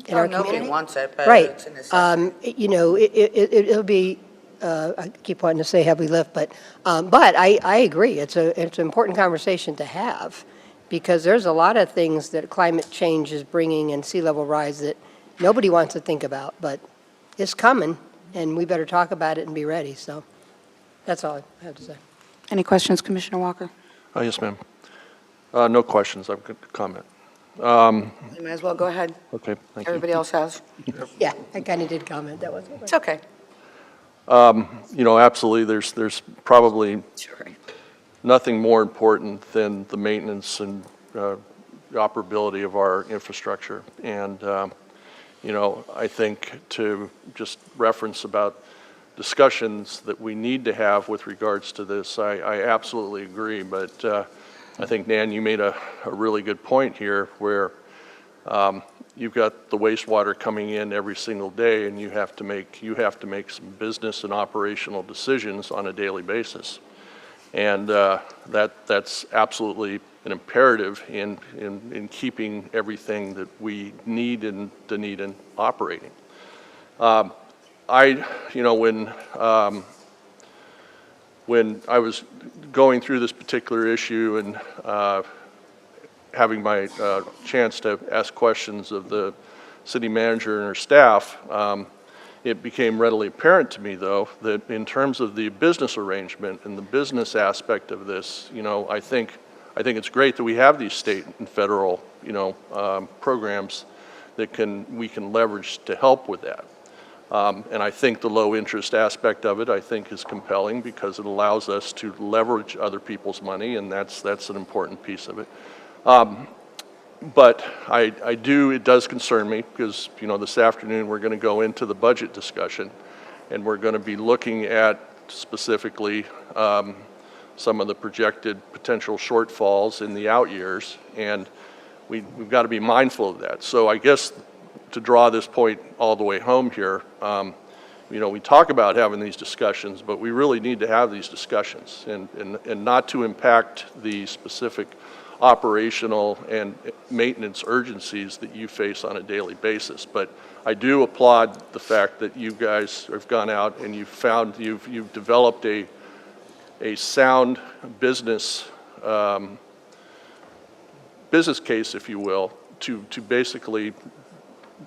Speaker 8: In our
Speaker 1: Nobody
Speaker 8: community.
Speaker 1: wants it, but
Speaker 8: Right.
Speaker 1: it's a necessity.
Speaker 8: You know, it'll be, I keep wanting to say heavy lift, but I agree. It's an important conversation to have, because there's a lot of things that climate change is bringing and sea level rise that nobody wants to think about, but it's coming, and we better talk about it and be ready. So that's all I have to say.
Speaker 1: Any questions, Commissioner Walker?
Speaker 9: Yes, ma'am. No questions. I've got a comment.
Speaker 1: You may as well go ahead.
Speaker 9: Okay, thank you.
Speaker 1: Everybody else has.
Speaker 8: Yeah, I kind of did comment. That was
Speaker 1: It's okay.
Speaker 9: You know, absolutely, there's probably nothing more important than the maintenance and operability of our infrastructure. And, you know, I think to just reference about discussions that we need to have with regards to this, I absolutely agree. But I think, Nan, you made a really good point here where you've got the wastewater coming in every single day, and you have to make some business and operational decisions on a daily basis. And that's absolutely an imperative in keeping everything that we need in Dunedin operating. You know, when I was going through this particular issue and having my chance to ask questions of the city manager and her staff, it became readily apparent to me, though, that in terms of the business arrangement and the business aspect of this, you know, I think it's great that we have these state and federal, you know, programs that we can leverage to help with that. And I think the low interest aspect of it, I think, is compelling because it allows us to leverage other people's money, and that's an important piece of it. But it does concern me because, you know, this afternoon we're going to go into the budget discussion, and we're going to be looking at specifically some of the projected potential shortfalls in the out years, and we've got to be mindful of that. So I guess to draw this point all the way home here, you know, we talk about having these discussions, but we really need to have these discussions and not to impact the specific operational and maintenance urgencies that you face on a daily basis. But I do applaud the fact that you guys have gone out and you've developed a sound business business case, if you will, to basically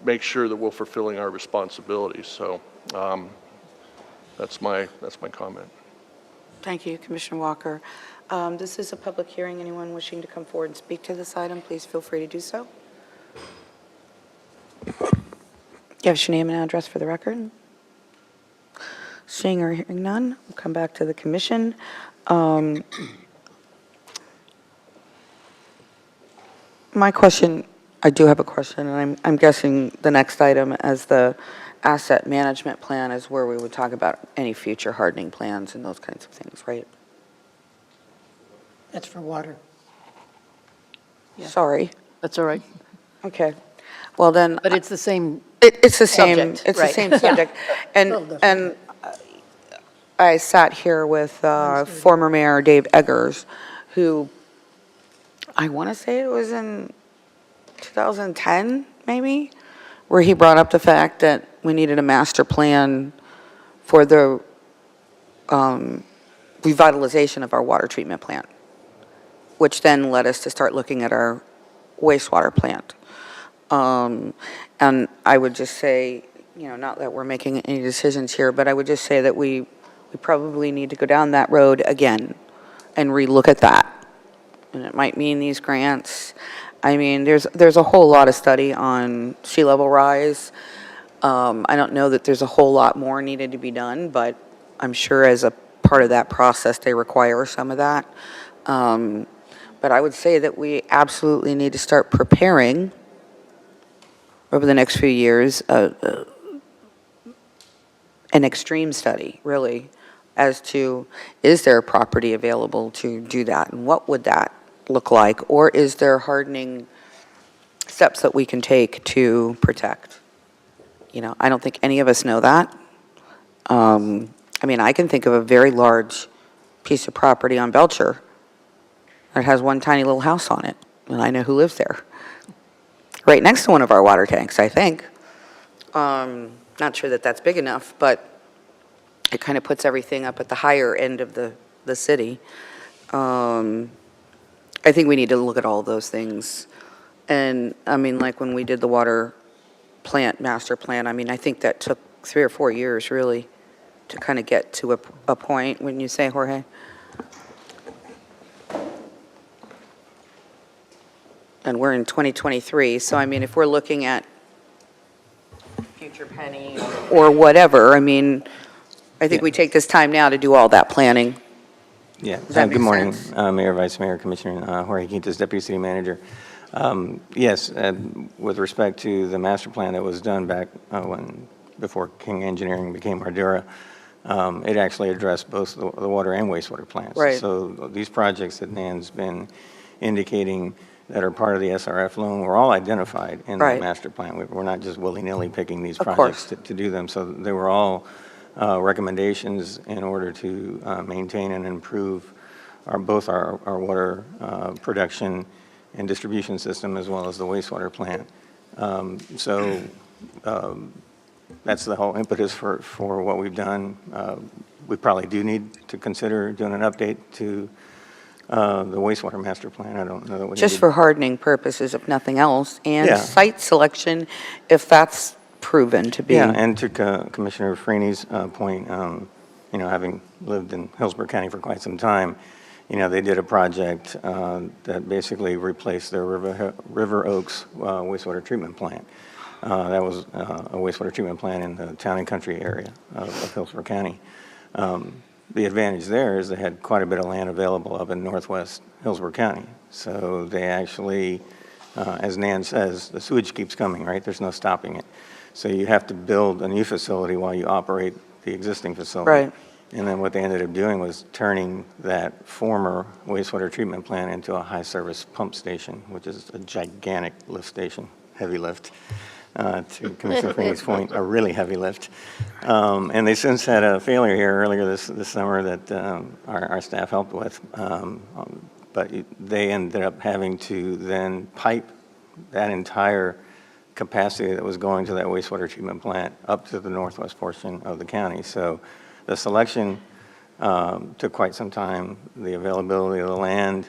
Speaker 9: make sure that we're fulfilling our responsibilities. So that's my comment.
Speaker 1: Thank you, Commissioner Walker. This is a public hearing. Anyone wishing to come forward and speak to this item, please feel free to do so. Give us your name and address for the record. Seeing or hearing none, we'll come back to the commission. My question, I do have a question, and I'm guessing the next item as the asset management plan is where we would talk about any future hardening plans and those kinds of things, right?
Speaker 8: That's for water.
Speaker 1: Sorry.
Speaker 7: That's all right.
Speaker 1: Okay. Well, then.
Speaker 7: But it's the same
Speaker 1: It's the same,
Speaker 7: subject,
Speaker 1: it's the
Speaker 7: right.
Speaker 1: same subject. And I sat here with former Mayor Dave Eggers, who, I want to say it was in 2010, maybe, where he brought up the fact that we needed a master plan for the revitalization of our water treatment plant, which then led us to start looking at our wastewater plant. And I would just say, not that we're making any decisions here, but I would just say that we probably need to go down that road again and relook at that. And it might mean these grants. I mean, there's a whole lot of study on sea level rise. I don't know that there's a whole lot more needed to be done, but I'm sure as a part of that process, they require some of that. But I would say that we absolutely need to start preparing over the next few years an extreme study, really, as to is there property available to do that, and what would that look like, or is there hardening steps that we can take to protect? I don't think any of us know that. I mean, I can think of a very large piece of property on Belcher that has one tiny little house on it, and I know who lives there. Right next to one of our water tanks, I think. Not sure that that's big enough, but it kind of puts everything up at the higher end of the city. I think we need to look at all those things. And, I mean, like when we did the water plant, master plan, I mean, I think that took 3 or 4 years, really, to kind of get to a point, wouldn't you say, Jorge? And we're in 2023, so I mean, if we're looking at future penny or whatever, I mean, I think we take this time now to do all that planning.
Speaker 20: Yeah,
Speaker 1: Does that
Speaker 20: good
Speaker 1: make
Speaker 20: morning,
Speaker 1: sense?
Speaker 20: Mayor, Vice Mayor, Commissioner Jorge Quintas, Deputy City Manager. Yes, with respect to the master plan that was done back before King Engineering became Ardura, it actually addressed both the water and wastewater plants.
Speaker 1: Right.
Speaker 20: So these projects that Nan's been indicating that are part of the SRF loan were all identified in
Speaker 1: Right.
Speaker 20: the master plan. We're not just willy-nilly picking these
Speaker 1: Of
Speaker 20: projects
Speaker 1: course.
Speaker 20: to do them. So they were all recommendations in order to maintain and improve both our water production and distribution system as well as the wastewater plant. That's the whole impetus for what we've done. We probably do need to consider doing an update to the wastewater master plan. I don't know that we
Speaker 1: Just
Speaker 20: need-
Speaker 1: for hardening purposes, if nothing else, and
Speaker 20: Yeah.
Speaker 1: site selection, if that's proven to be.
Speaker 20: Yeah, and to Commissioner Freeney's point, having lived in Hillsborough County for quite some time, they did a project that basically replaced their River Oaks wastewater treatment plant. That was a wastewater treatment plant in the Town and Country area of Hillsborough County. The advantage there is they had quite a bit of land available up in northwest Hillsborough County. So they actually, as Nan says, the sewage keeps coming, right? There's no stopping it. So you have to build a new facility while you operate the existing facility.
Speaker 1: Right.
Speaker 20: And then what they ended up doing was turning that former wastewater treatment plant into a high-service pump station, which is a gigantic lift station, heavy lift. To Commissioner Freeney's point, a really heavy lift. And they since had a failure here earlier this summer that our staff helped with. but they ended up having to then pipe that entire capacity that was going to that wastewater treatment plant up to the northwest portion of the county. So the selection took quite some time. The availability of the land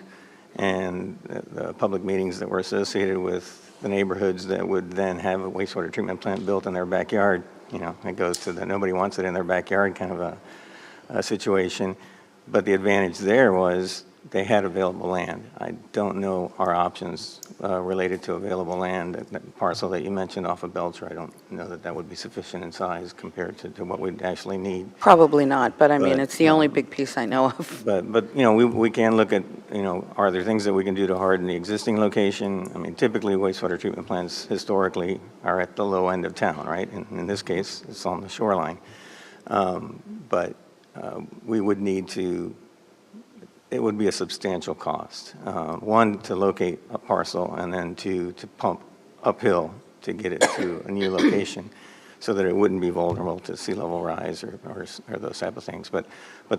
Speaker 20: and the public meetings that were associated with the neighborhoods that would then have a wastewater treatment plant built in their backyard. You know, it goes to the nobody wants it in their backyard kind of a situation. But the advantage there was they had available land. I don't know our options related to available land. That parcel that you mentioned off of Belcher, I don't know that that would be sufficient in size compared to what we'd actually need.
Speaker 1: Probably not, but I mean,
Speaker 20: But,
Speaker 1: it's the only big piece I know of.
Speaker 20: But you know, we can look at, you know, are there things that we can do to harden the existing location? I mean, typically wastewater treatment plants historically are at the low end of town, right? In this case, it's on the shoreline. But we would need to, it would be a substantial cost. One, to locate a parcel, and then two, to pump uphill to get it to a new location so that it wouldn't be vulnerable to sea level rise or those type of things. But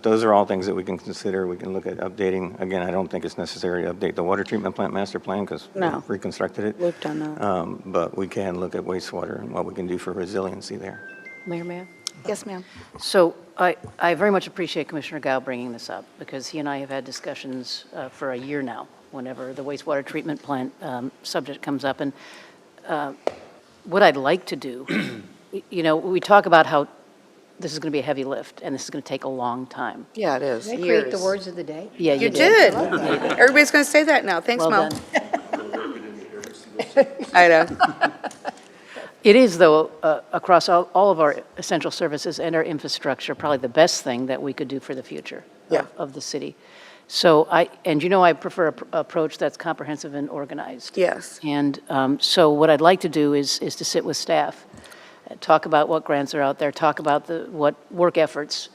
Speaker 20: those are all things that we can consider. We can look at updating. Again, I don't think it's necessary to update the water treatment plant master plan because
Speaker 1: No.
Speaker 20: we've reconstructed it.
Speaker 1: We've done that.
Speaker 20: But we can look at wastewater and what we can do for resiliency there.
Speaker 7: Mayor, may I?
Speaker 1: Yes, ma'am.
Speaker 7: So I very much appreciate Commissioner Gao bringing this up, because he and I have had discussions for a year now, whenever the wastewater treatment plant subject comes up. And what I'd like to do, you know, we talk about how this is going to be a heavy lift, and this is going to take a long time.
Speaker 1: Yeah, it is.
Speaker 8: Did I create the words of the day?
Speaker 7: Yeah,
Speaker 1: You did. Everybody's going to say that now. Thanks,
Speaker 7: Well
Speaker 1: Mo.
Speaker 7: done.
Speaker 1: I know.
Speaker 7: It is, though, across all of our essential services and our infrastructure, probably the best thing that we could do for the future of the city. So and you know, I prefer an approach that's comprehensive and organized.
Speaker 1: Yes.
Speaker 7: And so what I'd like to do is to sit with staff, talk about what grants are out there, talk about what work efforts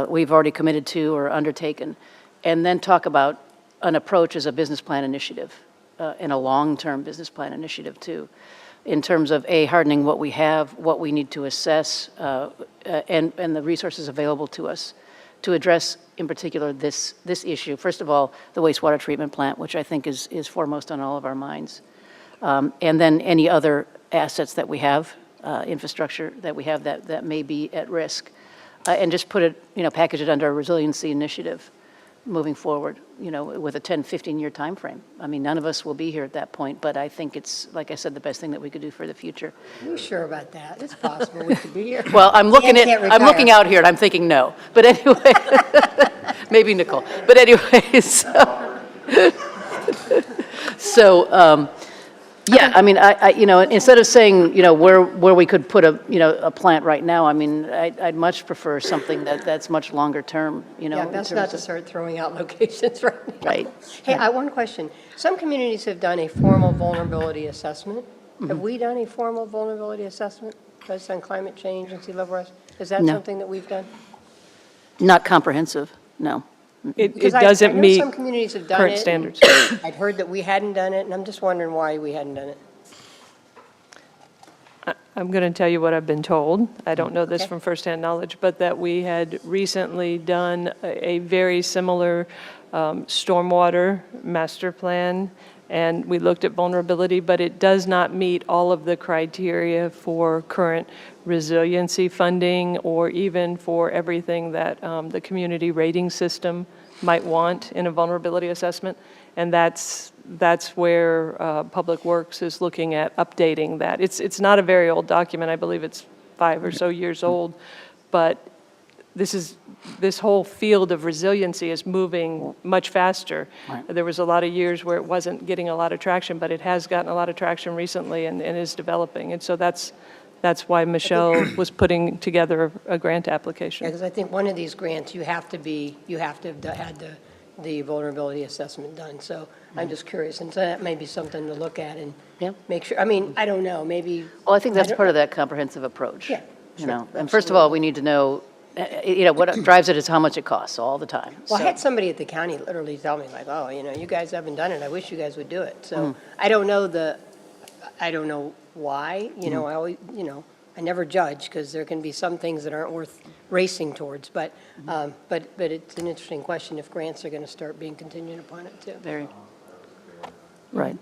Speaker 7: we've already committed to or undertaken, and then talk about an approach as a business plan initiative and a long-term business plan initiative too, in terms of hardening what we have, what we need to assess, and the resources available to us to address, in particular, this issue. First of all, the wastewater treatment plant, which I think is foremost on all of our minds, and then any other assets that we have, infrastructure that we have that may be at risk, and just put it, you know, package it under a resiliency initiative moving forward, you know, with a 10, 15-year time frame. I mean, none of us will be here at that point, but I think it's, like I said, the best thing that we could do for the future.
Speaker 8: Are you sure about that? It's possible we could be here.
Speaker 7: Well, I'm looking
Speaker 8: Can't
Speaker 7: looking out here and I'm thinking no. But anyway, maybe Nicole. But anyway, so yeah, I mean, you know, instead of saying, you know, where we could put a plant right now, I mean, I'd much prefer something that's much longer term, you know.
Speaker 8: Yeah, that's not to start throwing out locations right now.
Speaker 7: Right.
Speaker 8: Hey, I one question. Some communities have done a formal vulnerability assessment. Have we done a formal vulnerability assessment based on climate change and sea level rise? Is that
Speaker 7: No.
Speaker 8: something that we've done?
Speaker 7: Not comprehensive, no.
Speaker 18: It
Speaker 8: Because
Speaker 18: doesn't
Speaker 8: I know
Speaker 18: meet
Speaker 8: some communities have done
Speaker 18: current
Speaker 8: it.
Speaker 18: standards.
Speaker 8: I'd heard that we hadn't done it, and I'm just wondering why we hadn't done it.
Speaker 18: I'm going to tell you what I've been told. I don't know this
Speaker 8: Okay.
Speaker 18: from firsthand knowledge, but that we had recently done a very similar stormwater master plan, and we looked at vulnerability, but it does not meet all of the criteria for current resiliency funding or even for everything that the community rating system might want in a vulnerability assessment. And that's where Public Works is looking at updating that. It's not a very old document. I believe it's 5 or so years old, but this whole field of resiliency is moving much faster.
Speaker 7: Right.
Speaker 18: There was a lot of years where it wasn't getting a lot of traction, but it has gotten a lot of traction recently and is developing. And so that's why Michelle was putting together a grant application.
Speaker 8: Yeah, because I think one of these grants, you have to have had the vulnerability assessment done. So I'm just curious, and so that may be something to look at and make sure. I mean, I don't know, maybe.
Speaker 7: Well, I think that's part of that comprehensive approach.
Speaker 8: Yeah,
Speaker 7: You know, and first of all, we need to know, you know, what drives it is how much it costs all the time.
Speaker 8: Well, I
Speaker 7: So-
Speaker 8: had somebody at the county literally tell me like, oh, you know, you guys haven't done it. I wish you guys would do it. So I don't know why, you know, I always, you know, I never judge, because there can be some things that aren't worth racing towards, but it's an interesting question if grants are going to start being contingent upon it, too.
Speaker 7: Very. Right.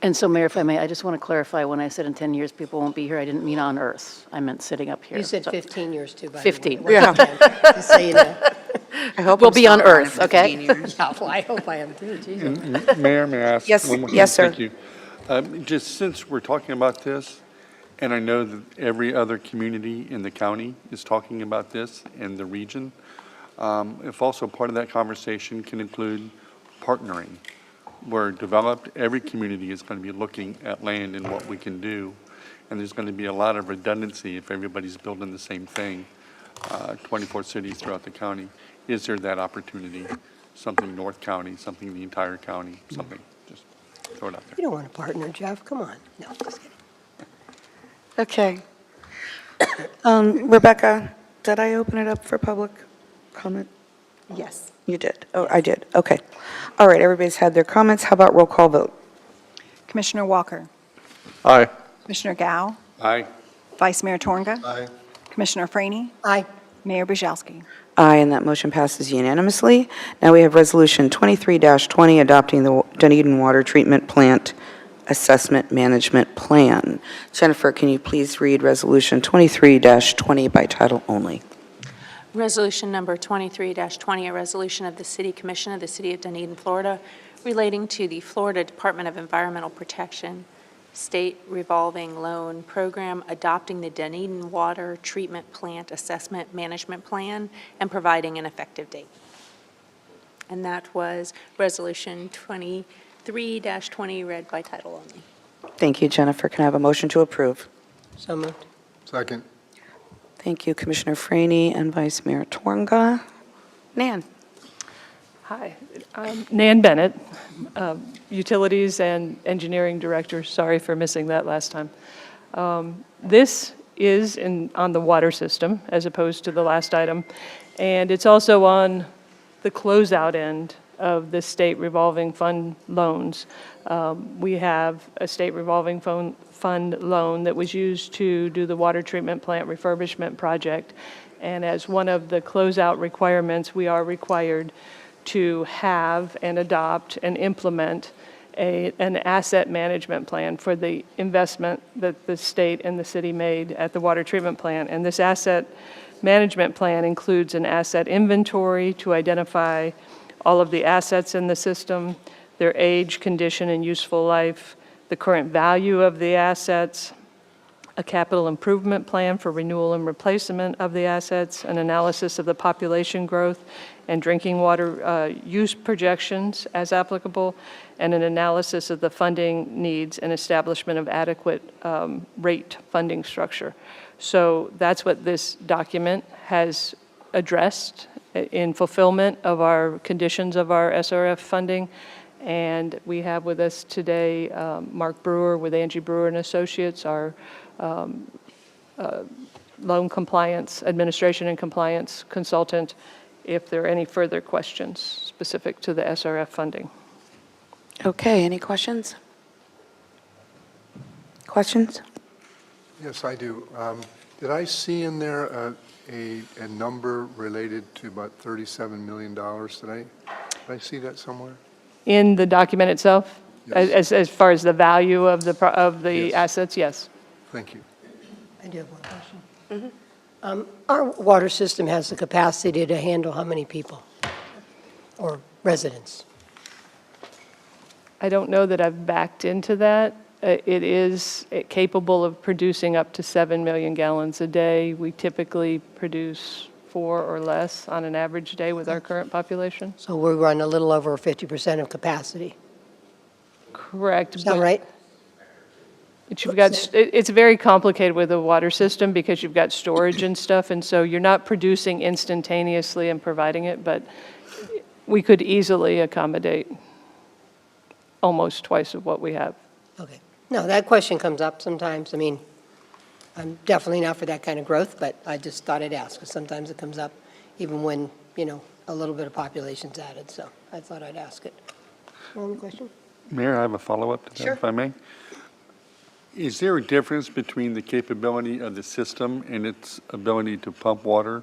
Speaker 7: And so, Mayor, if I may, I just want to clarify, when I said in 10 years people won't be here, I didn't mean on Earth. I meant sitting up here.
Speaker 8: You said
Speaker 7: So-
Speaker 8: 15 years, too, by the way.
Speaker 7: 15.
Speaker 8: It wasn't 10, just so you know.
Speaker 1: I hope
Speaker 7: We'll
Speaker 1: I'm
Speaker 7: be on
Speaker 1: still around in
Speaker 7: Earth, okay?
Speaker 1: 15 years.
Speaker 8: Yeah, well, I hope I am, too, Jesus.
Speaker 16: Mayor, may I ask?
Speaker 1: Yes,
Speaker 16: one more thing?
Speaker 1: yes, sir.
Speaker 16: Thank you. Just since we're talking about this, and I know that every other community in the county is talking about this in the region, if also part of that conversation can include partnering, where developed, every community is going to be looking at land and what we can do, and there's going to be a lot of redundancy if everybody's building the same thing, 24 cities throughout the county. Is there that opportunity? Something North County, something the entire county, something, just throw it out there.
Speaker 8: You don't want a partner, Jeff, come on. No, just kidding.
Speaker 1: Okay. Rebecca, did I open it up for public comment?
Speaker 8: Yes.
Speaker 1: You did? Oh, I did. Okay. All right, everybody's had their comments. How about roll call vote?
Speaker 17: Commissioner Walker,
Speaker 9: Aye.
Speaker 17: Commissioner Gao,
Speaker 16: Aye.
Speaker 17: Vice Mayor Torga,
Speaker 15: Aye.
Speaker 17: Commissioner Franny,
Speaker 8: Aye.
Speaker 17: Mayor Burzowski.
Speaker 1: Aye, and that motion passes unanimously. Now we have Resolution 23-20, adopting the Dunedin Water Treatment Plant Assessment Management Plan. Jennifer, can you please read Resolution 23-20 by title only?
Speaker 10: Resolution number 23-20, a resolution of the City Commission of the City of Dunedin, Florida, relating to the Florida Department of Environmental Protection State Revolving Loan Program, adopting the Dunedin Water Treatment Plant Assessment Management Plan, and providing an effective date. And that was Resolution 23-20, read by title only.
Speaker 1: Thank you, Jennifer. Can I have a motion to approve?
Speaker 8: So moved.
Speaker 15: Second.
Speaker 1: Thank you, Commissioner Franny and Vice Mayor Torga. Nan?
Speaker 18: Hi, I'm Nan Bennett, Utilities and Engineering Director. Sorry for missing that last time. This is on the water system as opposed to the last item, and it's also on the closeout end of the state revolving fund loans. We have a state revolving fund loan that was used to do the water treatment plant refurbishment project, and as one of the closeout requirements, we are required to have and adopt and implement an asset management plan for the investment that the state and the city made at the water treatment plant. And this asset management plan includes an asset inventory to identify all of the assets in the system, their age, condition, and useful life, the current value of the assets, a capital improvement plan for renewal and replacement of the assets, an analysis of the population growth and drinking water use projections as applicable, and an analysis of the funding needs and establishment of adequate rate funding structure. So that's what this document has addressed in fulfillment of our conditions of our SRF funding. And we have with us today Mark Brewer with Angie Brewer and Associates, our loan compliance, administration and compliance consultant, if there are any further questions specific to the SRF funding.
Speaker 1: Okay, any questions? Questions?
Speaker 15: Yes, I do. Did I see in there a number related to about $37 million today? Did I see that somewhere?
Speaker 18: In the document itself,
Speaker 15: Yes.
Speaker 18: as far as the value of the
Speaker 15: Yes.
Speaker 18: assets, yes.
Speaker 15: Thank you.
Speaker 8: I do have one question. Our water system has the capacity to handle how many people or residents?
Speaker 18: I don't know that I've backed into that. It is capable of producing up to 7 million gallons a day. We typically produce 4 or less on an average day with our current population.
Speaker 8: So we run a little over 50% of capacity.
Speaker 18: Correct.
Speaker 8: Sound right?
Speaker 18: But it's very complicated with a water system because you've got storage and stuff, and so you're not producing instantaneously and providing it, but we could easily accommodate almost twice of what we have.
Speaker 8: Okay. No, that question comes up sometimes. I mean, I'm definitely not for that kind of growth, but I just thought I'd ask, because sometimes it comes up even when, a little bit of population's added, so I thought I'd ask it. One question?
Speaker 16: Mayor, I have a follow-up to that,
Speaker 8: Sure.
Speaker 16: if I may. Is there a difference between the capability of the system and its ability to pump water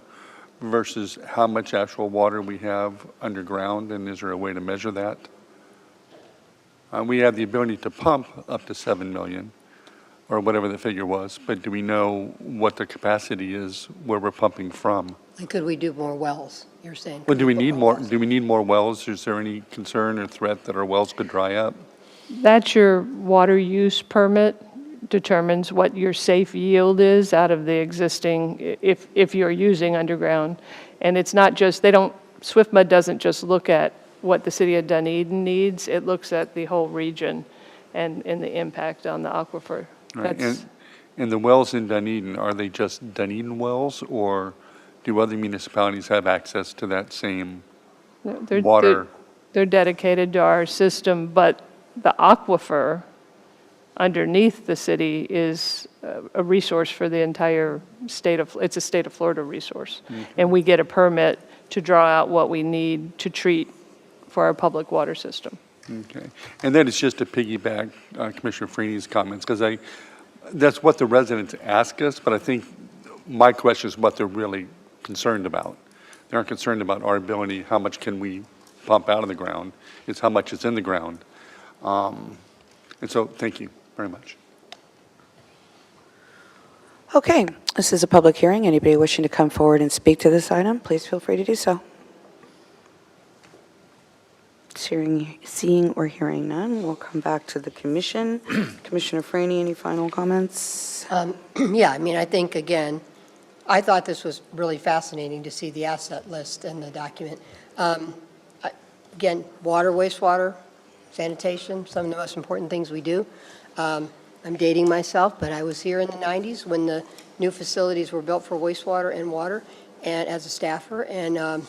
Speaker 16: versus how much actual water we have underground, and is there a way to measure that? We have the ability to pump up to 7 million, or whatever the figure was, but do we know what the capacity is where we're pumping from?
Speaker 8: And could we do more wells, you're saying?
Speaker 16: Well, do we need more wells? Is there any concern or threat that our wells could dry up?
Speaker 18: That's your water use permit determines what your safe yield is out of the existing, if you're using underground. And it's not just, SwiftMud doesn't just look at what the city of Dunedin needs, it looks at the whole region and the impact on the aquifer.
Speaker 16: Right.
Speaker 18: That's-
Speaker 16: And the wells in Dunedin, are they just Dunedin wells, or do other municipalities have access to that same water?
Speaker 18: They're dedicated to our system, but the aquifer underneath the city is a resource for the entire state of, it's a state of Florida resource. And we get a permit to draw out what we need to treat for our public water system.
Speaker 16: Okay. And that is just to piggyback Commissioner Freeney's comments, because that's what the residents ask us, but I think my question is what they're really concerned about. They aren't concerned about our ability, how much can we pump out of the ground, it's how much is in the ground. And so, thank you very much.
Speaker 1: Okay, this is a public hearing. Anybody wishing to come forward and speak to this item, please feel free to do so. Seeing or hearing none, we'll come back to the commission. Commissioner Franey, any final comments?
Speaker 8: Yeah, I mean, I think, again, I thought this was really fascinating to see the asset list and the document. Again, water, wastewater, sanitation, some of the most important things we do. I'm dating myself, but I was here in the 90s when the new facilities were built for wastewater and water, and as a staffer, and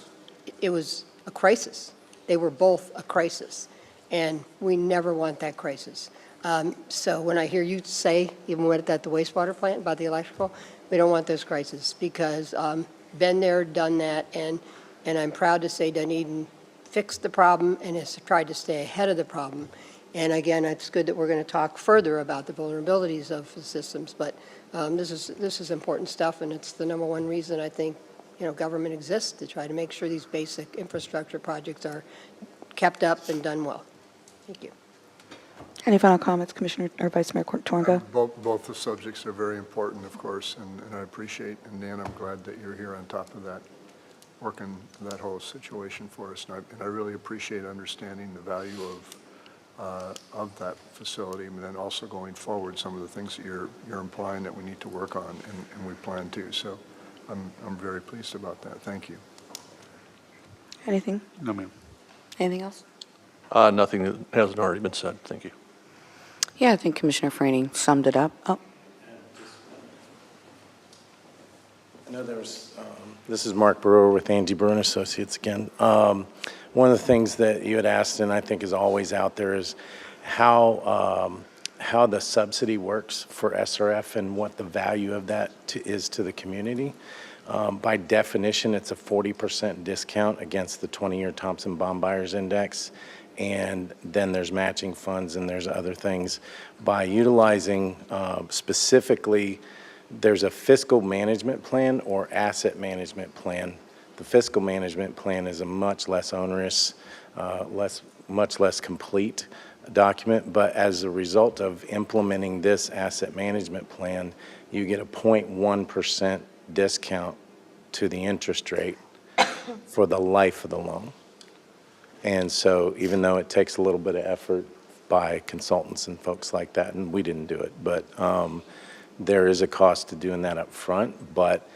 Speaker 8: it was a crisis. They were both a crisis, and we never want that crisis. So when I hear you say, even at the wastewater plant about the electrical, we don't want those crises, because been there, done that, and I'm proud to say Dunedin fixed the problem and has tried to stay ahead of the problem. And again, it's good that we're going to talk further about the vulnerabilities of the systems, but this is important stuff, and it's the number one reason I think government exists, to try to make sure these basic infrastructure projects are kept up and done well. Thank you.
Speaker 1: Any final comments, Commissioner or Vice Mayor Tornga?
Speaker 15: Both the subjects are very important, of course, and I appreciate, and Dan, I'm glad that you're here on top of that, working that whole situation for us. And I really appreciate understanding the value of that facility, and then also going forward, some of the things that you're implying that we need to work on, and we plan to. So I'm very pleased about that. Thank you.
Speaker 1: Anything?
Speaker 16: No, ma'am.
Speaker 1: Anything else?
Speaker 9: Nothing that hasn't already been said. Thank you.
Speaker 1: Yeah, I think Commissioner Franey summed it up. Oh,
Speaker 19: I know this is Mark Brewer with Angie Brewer and Associates again. One of the things that you had asked, and I think is always out there, is how the subsidy works for SRF and what the value of that is to the community. By definition, it's a 40% discount against the 20-year Thompson Bond Buyers Index, and then there's matching funds and there's other things. By utilizing specifically, there's a fiscal management plan or asset management plan. The fiscal management plan is a much less onerous, much less complete document, but as a result of implementing this asset management plan, you get a 0.1% discount to the interest rate for the life of the loan. And so even though it takes a little bit of effort by consultants and folks like that, and we didn't do it, but there is a cost to doing that up front, but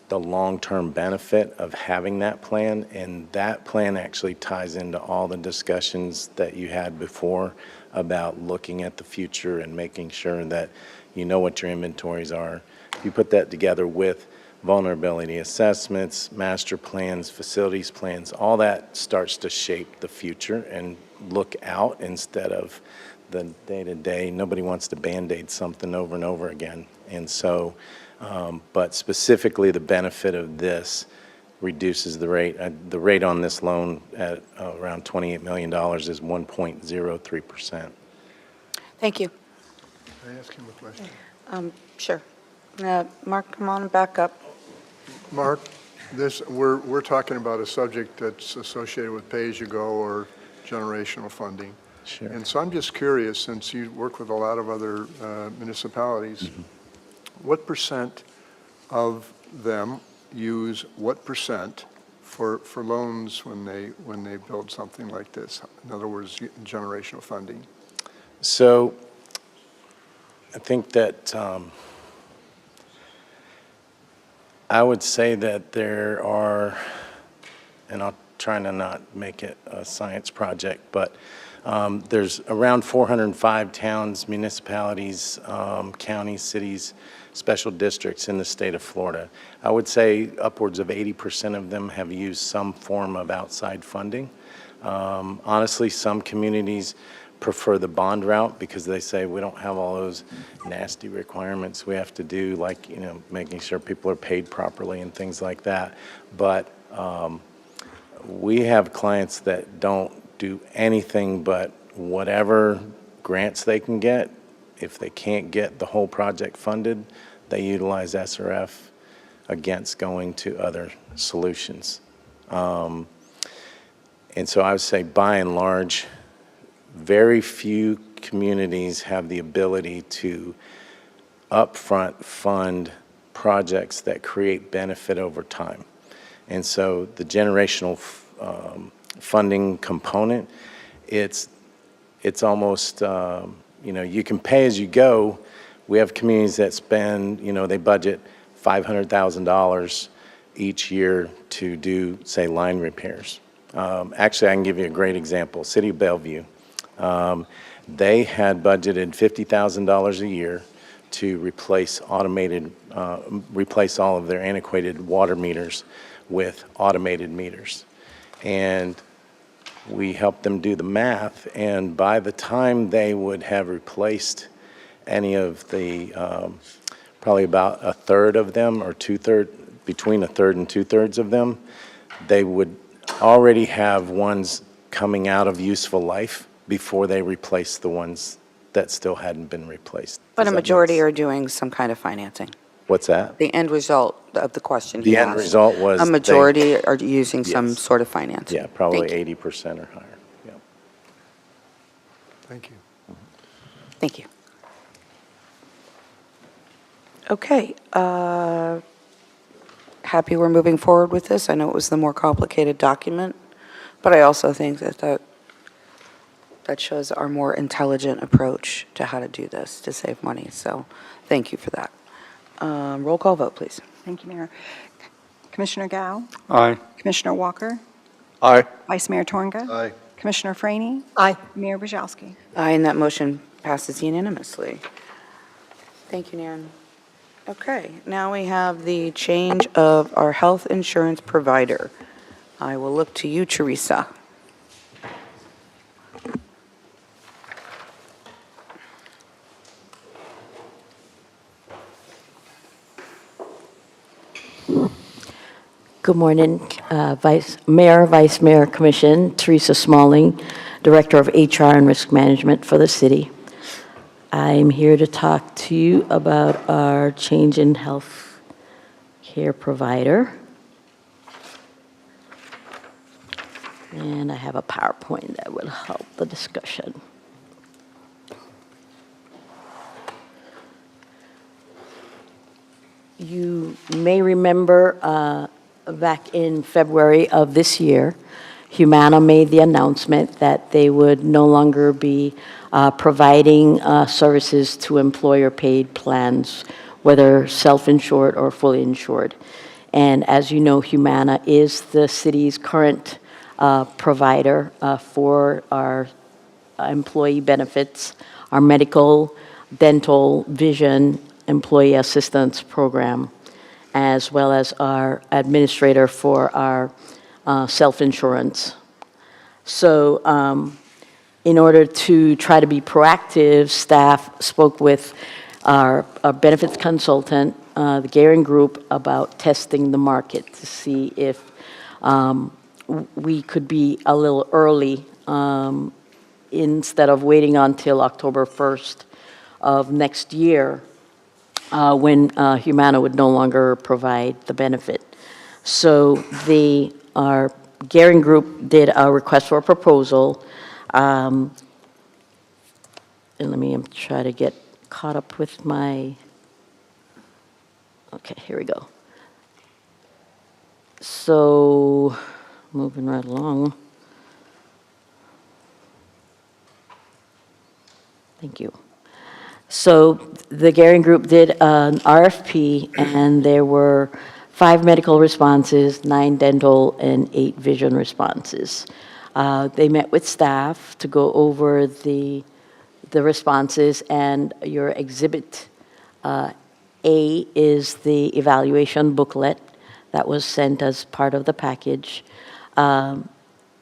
Speaker 19: the long-term benefit of having that plan, and that plan actually ties into all the discussions that you had before about looking at the future and making sure that you know what your inventories are. You put that together with vulnerability assessments, master plans, facilities plans, all that starts to shape the future and look out instead of the day-to-day. Nobody wants to Band-Aid something over and over again. And so, but specifically the benefit of this reduces the rate. The rate on this loan at around $28 million is 1.03%.
Speaker 1: thank you.
Speaker 15: Can I ask him a question?
Speaker 1: Sure. Mark, come on back up.
Speaker 15: Mark, we're talking about a subject that's associated with pay-as-you-go or generational funding.
Speaker 19: Sure.
Speaker 15: And so I'm just curious, since you work with a lot of other municipalities, what percent of them use what percent for loans when they build something like this? In other words, generational funding.
Speaker 19: So I think that I would say that there are, and I'll try to not make it a science project, but there's around 405 towns, municipalities, counties, cities, special districts in the state of Florida. I would say upwards of 80% of them have used some form of outside funding. Honestly, some communities prefer the bond route because they say we don't have all those nasty requirements we have to do, like, making sure people are paid properly and things like that. But we have clients that don't do anything but whatever grants they can get. If they can't get the whole project funded, they utilize SRF against going to other solutions. And so I would say, by and large, very few communities have the ability to upfront fund projects that create benefit over time. And so the generational funding component, it's almost, you can pay as you go. We have communities that spend, they budget $500,000 each year to do, say, line repairs. Actually, I can give you a great example. City of Bellevue, they had budgeted $50,000 a year to replace replace all of their antiquated water meters with automated meters. And we helped them do the math, and by the time they would have replaced any of the, probably about a third of them, or between a third and two-thirds of them, they would already have ones coming out of useful life before they replace the ones that still hadn't been replaced.
Speaker 1: But
Speaker 19: Does
Speaker 1: a
Speaker 19: that make
Speaker 1: majority
Speaker 19: sense?
Speaker 1: are doing some kind of financing.
Speaker 19: What's that?
Speaker 1: The end result of the question he
Speaker 19: The end
Speaker 1: asked.
Speaker 19: result was
Speaker 1: A
Speaker 19: they-
Speaker 1: majority are using some
Speaker 19: Yes.
Speaker 1: sort of financing.
Speaker 19: Yeah, probably
Speaker 1: Thank you.
Speaker 19: 80% or higher. Yeah.
Speaker 15: Thank you.
Speaker 1: Thank you. Okay. Happy we're moving forward with this. I know it was the more complicated document, but I also think that shows our more intelligent approach to how to do this to save money. So thank you for that. Roll call vote, please.
Speaker 17: Thank you, Mayor. Commissioner Gao?
Speaker 16: Aye.
Speaker 17: Commissioner Walker?
Speaker 9: Aye.
Speaker 17: Vice Mayor Tornga?
Speaker 15: Aye.
Speaker 17: Commissioner Franny?
Speaker 8: Aye.
Speaker 17: Mayor Brzezowski?
Speaker 1: Aye, and that motion passes unanimously. Thank you, Nan. Okay, now we have the change of our health insurance provider. I will look to you, Teresa.
Speaker 21: Good morning, Vice Mayor, Commission, Teresa Smalling, Director of HR and Risk Management for the city. I'm here to talk to you about our change in health care provider. And I have a PowerPoint that will help the discussion. You may remember back in February of this year, Humana made the announcement that they would no longer be providing services to employer-paid plans, whether self-insured or fully insured. And as you know, Humana is the city's current provider for our employee benefits, our medical, dental, vision, employee assistance program, as well as our administrator for our self-insurance. So in order to try to be proactive, staff spoke with our benefits consultant, the Gehring Group, about testing the market to see if we could be a little early instead of waiting until October 1st of next year, when Humana would no longer provide the benefit. So our Garing Group did a request for a proposal. And let me try to get caught up with my, okay, here we go. So, moving right along. Thank you. So the Garing Group did an RFP, and there were 5 medical responses, 9 dental, and 8 vision responses. They met with staff to go over the responses, and your Exhibit A is the evaluation booklet that was sent as part of the package.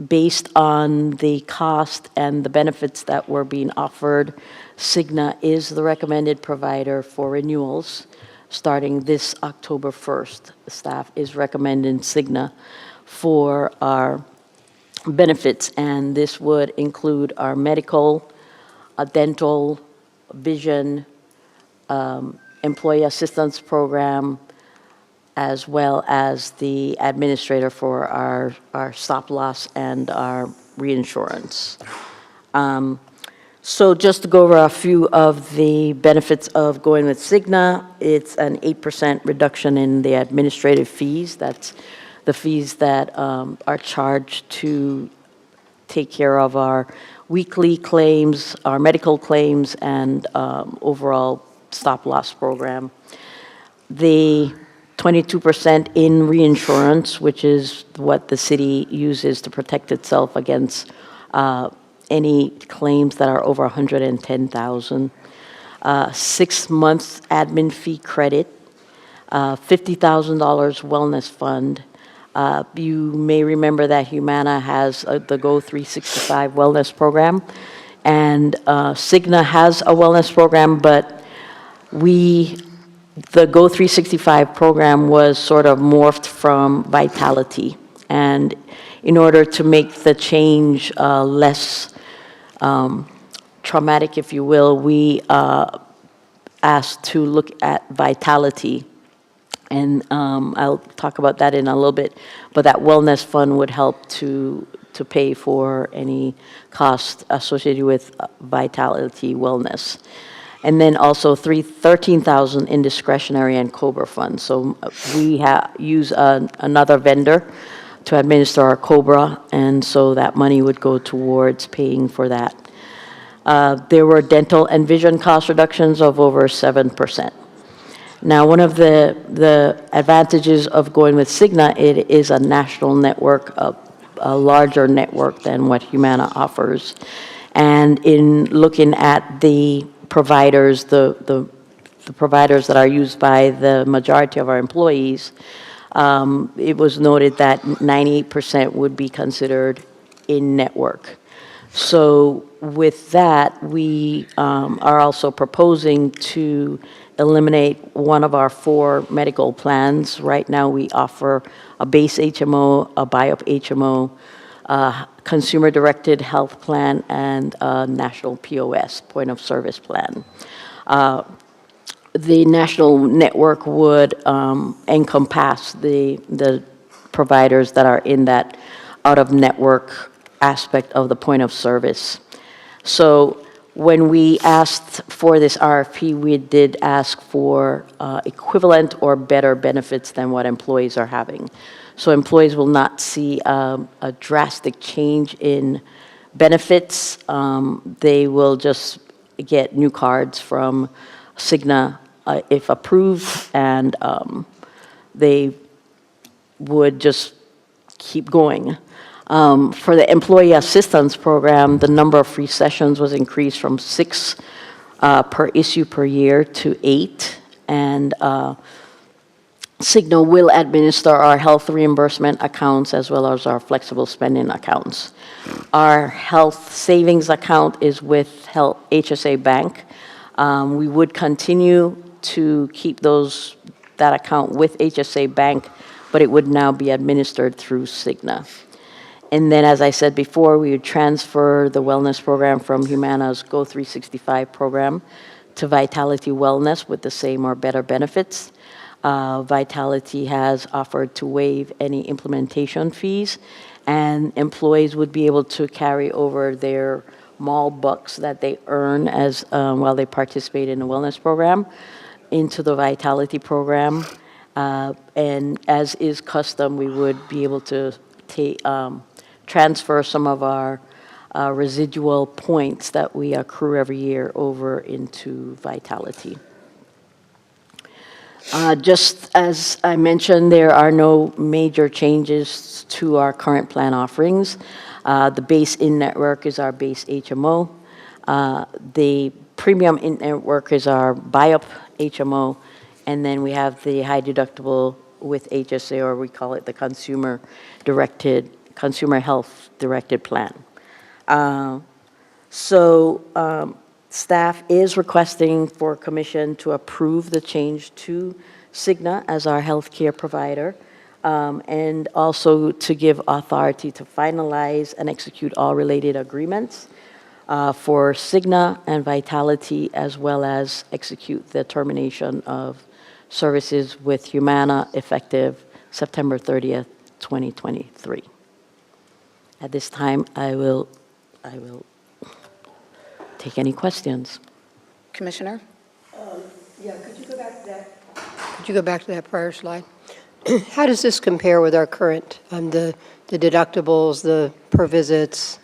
Speaker 21: Based on the cost and the benefits that were being offered, Cigna is the recommended provider for renewals starting this October 1st. The staff is recommending Cigna for our benefits, and this would include our medical, dental, vision, employee assistance program, as well as the administrator for our stop loss and our reinsurance. So just to go over a few of the benefits of going with Cigna, it's an 8% reduction in the administrative fees. That's the fees that are charged to take care of our weekly claims, our medical claims, and overall stop loss program. The 22% in reinsurance, which is what the city uses to protect itself against any claims that are over $110,000. 6 months admin fee credit, $50,000 wellness fund. You may remember that Humana has the Go 365 wellness program, and Cigna has a wellness program, but the Go 365 program was sort of morphed from Vitality. And in order to make the change less traumatic, if you will, we asked to look at Vitality. And I'll talk about that in a little bit. But that wellness fund would help to pay for any costs associated with Vitality Wellness. And then also $13,000 in discretionary and COBRA funds. So we use another vendor to administer our COBRA, and so that money would go towards paying for that. There were dental and vision cost reductions of over 7%. Now, one of the advantages of going with Cigna, it is a national network, a larger network than what Humana offers. And in looking at the providers, the providers that are used by the majority of our employees, it was noted that 98% would be considered in-network. So with that, we are also proposing to eliminate one of our 4 medical plans. Right now, we offer a base HMO, a BIOP HMO, consumer-directed health plan, and a national POS, point of service plan. The national network would encompass the providers that are in that out-of-network aspect of the point of service. So when we asked for this RFP, we did ask for equivalent or better benefits than what employees are having. So employees will not see a drastic change in benefits. They will just get new cards from Cigna if approved, and they would just keep going. For the employee assistance program, the number of free sessions was increased from 6 per issue per year to 8, and Cigna will administer our health reimbursement accounts as well as our flexible spending accounts. Our health savings account is with HSA Bank. We would continue to keep that account with HSA Bank, but it would now be administered through Cigna. And then, as I said before, we would transfer the wellness program from Humana's Go 365 program to Vitality Wellness with the same or better benefits. Vitality has offered to waive any implementation fees, and employees would be able to carry over their mall bucks that they earn as while they participate in the wellness program into the Vitality program. And as is custom, we would be able to transfer some of our residual points that we accrue every year over into Vitality. Just as I mentioned, there are no major changes to our current plan offerings. The base in-network is our base HMO. The premium in-network is our buy-up HMO. And then we have the high deductible with HSA, or we call it the consumer health directed plan. Staff is requesting for commission to approve the change to Cigna as our healthcare provider, and also to give authority to finalize and execute all related agreements for Cigna and Vitality, as well as execute the termination of services with Humana effective September 30th, 2023. At this time, I will take any questions.
Speaker 1: Commissioner?
Speaker 8: Yeah, could you go back to that? Could you go back to that prior slide? How does this compare with our current, the deductibles, the per visits?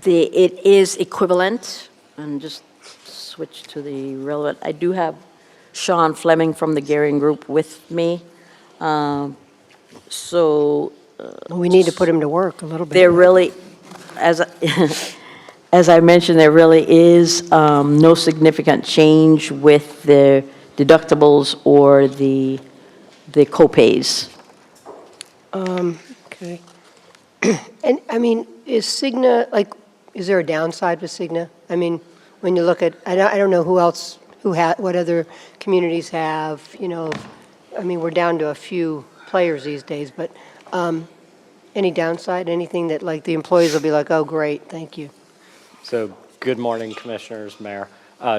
Speaker 21: It is equivalent, and just switch to the relevant. I do have Sean Fleming from the Gehring Group with me.
Speaker 8: We need to put him to work a little bit.
Speaker 21: There really, as I mentioned, there really is no significant change with the deductibles or the co-pays.
Speaker 8: Okay. And, I mean, is Cigna, like, is there a downside with Cigna? I mean, when you look at, I don't know who else, what other communities have, you know, I mean, we're down to a few players these days, but any downside, anything that, like, the employees will be like, oh, great, thank you?
Speaker 3: So, good morning, Commissioners, Mayor.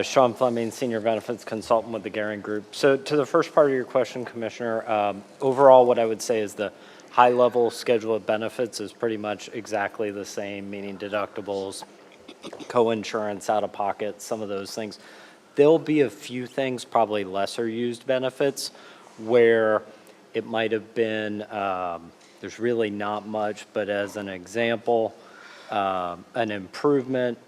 Speaker 3: Sean Fleming, Senior Benefits Consultant with the Gehring Group. So, to the first part of your question, Commissioner, overall, what I would say is the high-level schedule of benefits is pretty much exactly the same, meaning deductibles, co-insurance, out-of-pocket, some of those things. There'll be a few things, probably lesser-used benefits, where it might have been, there's really not much, but as an example, an improvement,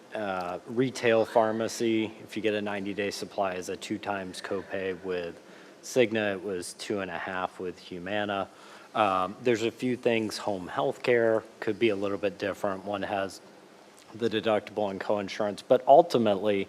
Speaker 3: retail pharmacy, if you get a 90-day supply, is a 2 times copay. With Cigna, it was 2.5 with Humana. There's a few things, home health care could be a little bit different. One has the deductible and co-insurance, but ultimately,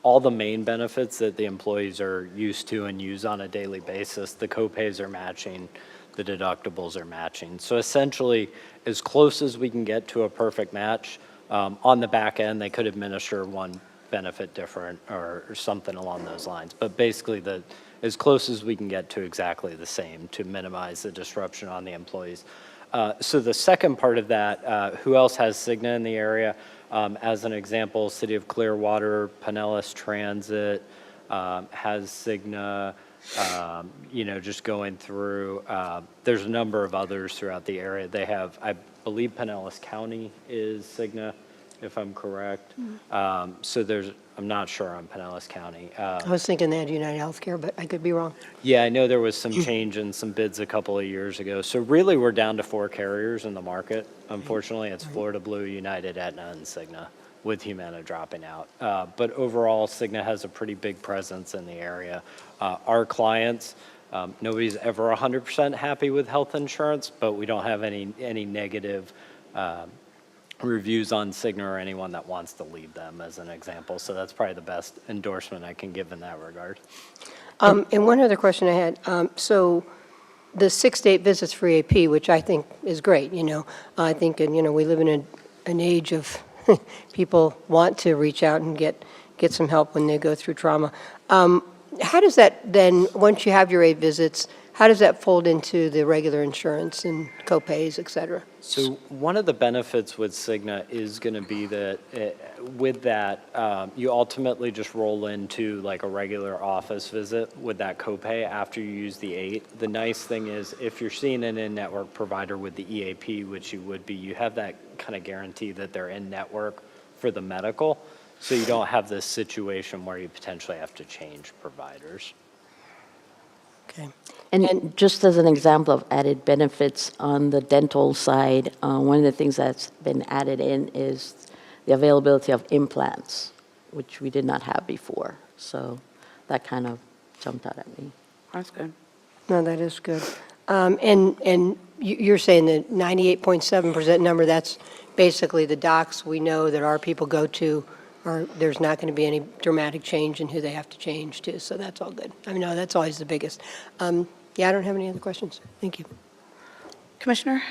Speaker 3: all the main benefits that the employees are used to and use on a daily basis, the copays are matching, the deductibles are matching. So essentially, as close as we can get to a perfect match, on the back end, they could administer one benefit different or something along those lines. But basically, as close as we can get to exactly the same to minimize the disruption on the employees. So the second part of that, who else has Cigna in the area? As an example, City of Clearwater, Pinellas Transit has Cigna. Just going through, there's a number of others throughout the area. They have, I believe Pinellas County is Cigna, if I'm correct. So I'm not sure on Pinellas County.
Speaker 8: I was thinking they had United Healthcare, but I could be wrong.
Speaker 3: Yeah, I know there was some change in some bids a couple of years ago. So really, we're down to 4 carriers in the market. Unfortunately, it's Florida Blue, United, Aetna, and Cigna, with Humana dropping out. But overall, Cigna has a pretty big presence in the area. Our clients, nobody's ever 100% happy with health insurance, but we don't have any negative reviews on Cigna or anyone that wants to leave them, as an example. So that's probably the best endorsement I can give in that regard.
Speaker 8: And one other question I had. So the 6 to 8 visits for AP, which I think is great, I think, and, we live in an age of people want to reach out and get some help when they go through trauma. How does that then, once you have your 8 visits, how does that fold into the regular insurance and copays, et cetera?
Speaker 3: So one of the benefits with Cigna is going to be that with that, you ultimately just roll into like a regular office visit with that copay after you use the 8. The nice thing is if you're seeing an in-network provider with the EAP, which you would be, you have that kind of guarantee that they're in-network for the medical. So you don't have this situation where you potentially have to change providers.
Speaker 8: Okay.
Speaker 21: And just as an example of added benefits on the dental side, one of the things that's been added in is the availability of implants, which we did not have before. So that kind of jumped out at me.
Speaker 1: That's good.
Speaker 8: No, that is good. And you're saying the 98.7% number, that's basically the docs we know that our people go to, or there's not going to be any dramatic change in who they have to change to, so that's all good. I mean, no, that's always the biggest. Yeah, I don't have any other questions. Thank you.
Speaker 1: Commissioner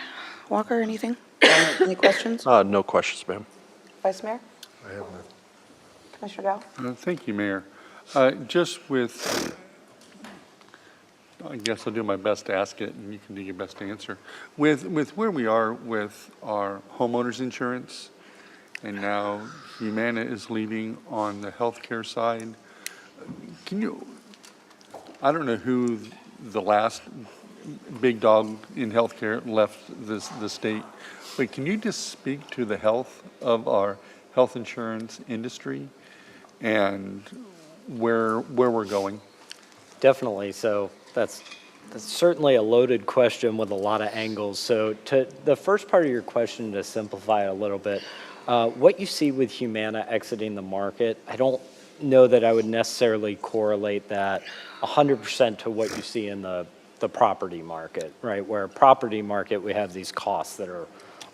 Speaker 1: Walker, anything? Any questions?
Speaker 9: No questions, ma'am.
Speaker 1: Vice Mayor?
Speaker 15: I have nothing.
Speaker 1: Commissioner Dow?
Speaker 16: Thank you, Mayor. Just with, I guess I'll do my best to ask it, and you can do your best to answer. With where we are with our homeowners insurance, and now Humana is leading on the healthcare side, can you, I don't know who the last big dog in healthcare left the state, but can you just speak to the health of our health insurance industry and where we're going?
Speaker 3: Definitely. So that's certainly a loaded question with a lot of angles. So to the first part of your question, to simplify it a little bit, what you see with Humana exiting the market, I don't know that I would necessarily correlate that 100% to what you see in the property market, right? Where property market, we have these costs that are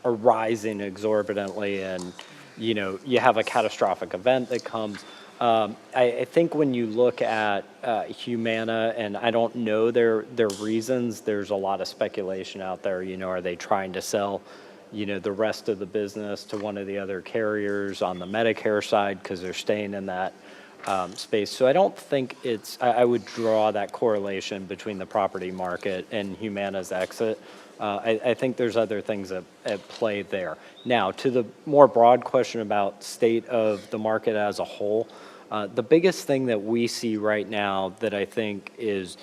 Speaker 3: rising exorbitantly, and you have a catastrophic event that comes. I think when you look at Humana, and I don't know their reasons, there's a lot of speculation out there. Are they trying to sell, the rest of the business to one of the other carriers on the Medicare side because they're staying in that space? So I don't think I would draw that correlation between the property market and Humana's exit. I think there's other things at play there. Now, to the more broad question about state of the market as a whole, the biggest thing that we see right now that I think is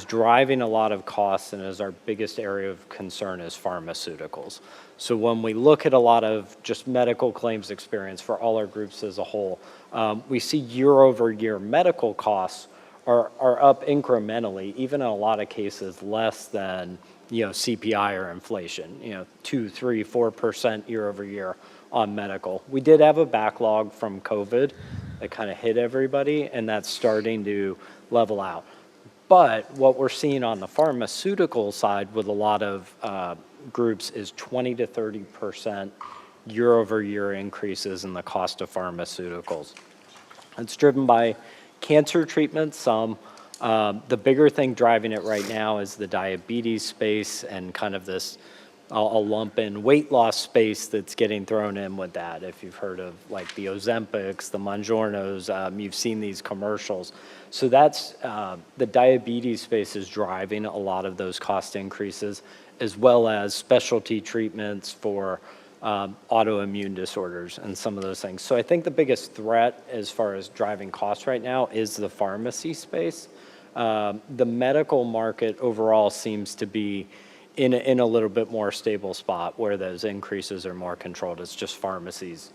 Speaker 3: driving a lot of costs and is our biggest area of concern is pharmaceuticals. So when we look at a lot of just medical claims experience for all our groups as a whole, we see year-over-year medical costs are up incrementally, even in a lot of cases less than CPI or inflation, 2, 3, 4% year over year on medical. We did have a backlog from COVID that kind of hit everybody, and that's starting to level out. But what we're seeing on the pharmaceutical side with a lot of groups is 20 to 30% year over year increases in the cost of pharmaceuticals. It's driven by cancer treatments, some. The bigger thing driving it right now is the diabetes space and kind of this, I'll lump in weight loss space that's getting thrown in with that. If you've heard of like the Ozempics, the Mounjaros, you've seen these commercials. So that's, the diabetes space is driving a lot of those cost increases, as well as specialty treatments for autoimmune disorders and some of those things. So I think the biggest threat as far as driving costs right now is the pharmacy space. The medical market overall seems to be in a little bit more stable spot where those increases are more controlled. It's just pharmacies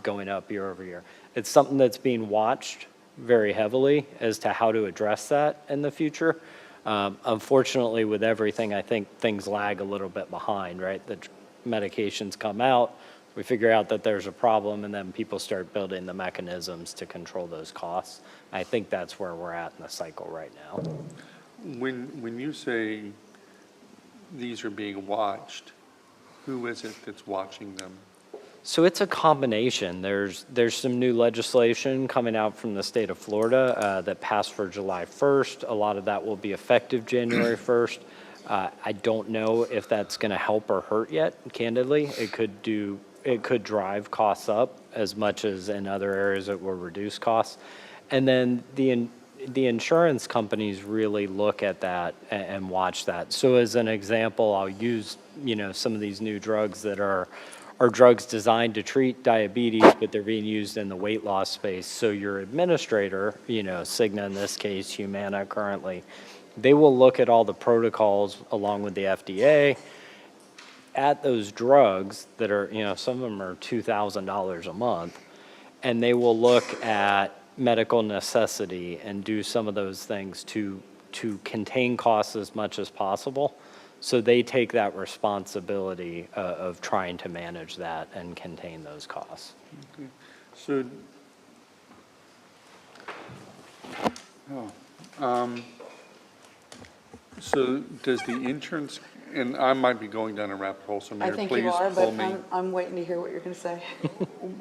Speaker 3: going up year over year. It's something that's being watched very heavily as to how to address that in the future. Unfortunately, with everything, I think things lag a little bit behind, right? The medications come out, we figure out that there's a problem, and then people start building the mechanisms to control those costs. I think that's where we're at in the cycle right now.
Speaker 16: When you say these are being watched, who is it that's watching them?
Speaker 3: So it's a combination. There's some new legislation coming out from the state of Florida that passed for July 1st. A lot of that will be effective January 1st. I don't know if that's going to help or hurt yet, candidly. It could drive costs up as much as in other areas it will reduce costs. And then the insurance companies really look at that and watch that. So as an example, I'll use some of these new drugs that are are drugs designed to treat diabetes, but they're being used in the weight loss space. So your administrator, Cigna in this case, Humana currently, they will look at all the protocols along with the FDA at those drugs that are, some of them are $2,000 a month, and they will look at medical necessity and do some of those things to contain costs as much as possible. So they take that responsibility of trying to manage that and contain those costs.
Speaker 16: Okay. So, so does the insurance, and I might be going down a rabbit hole, so Mayor, please pull me.
Speaker 1: I'm waiting to hear what you're going to say.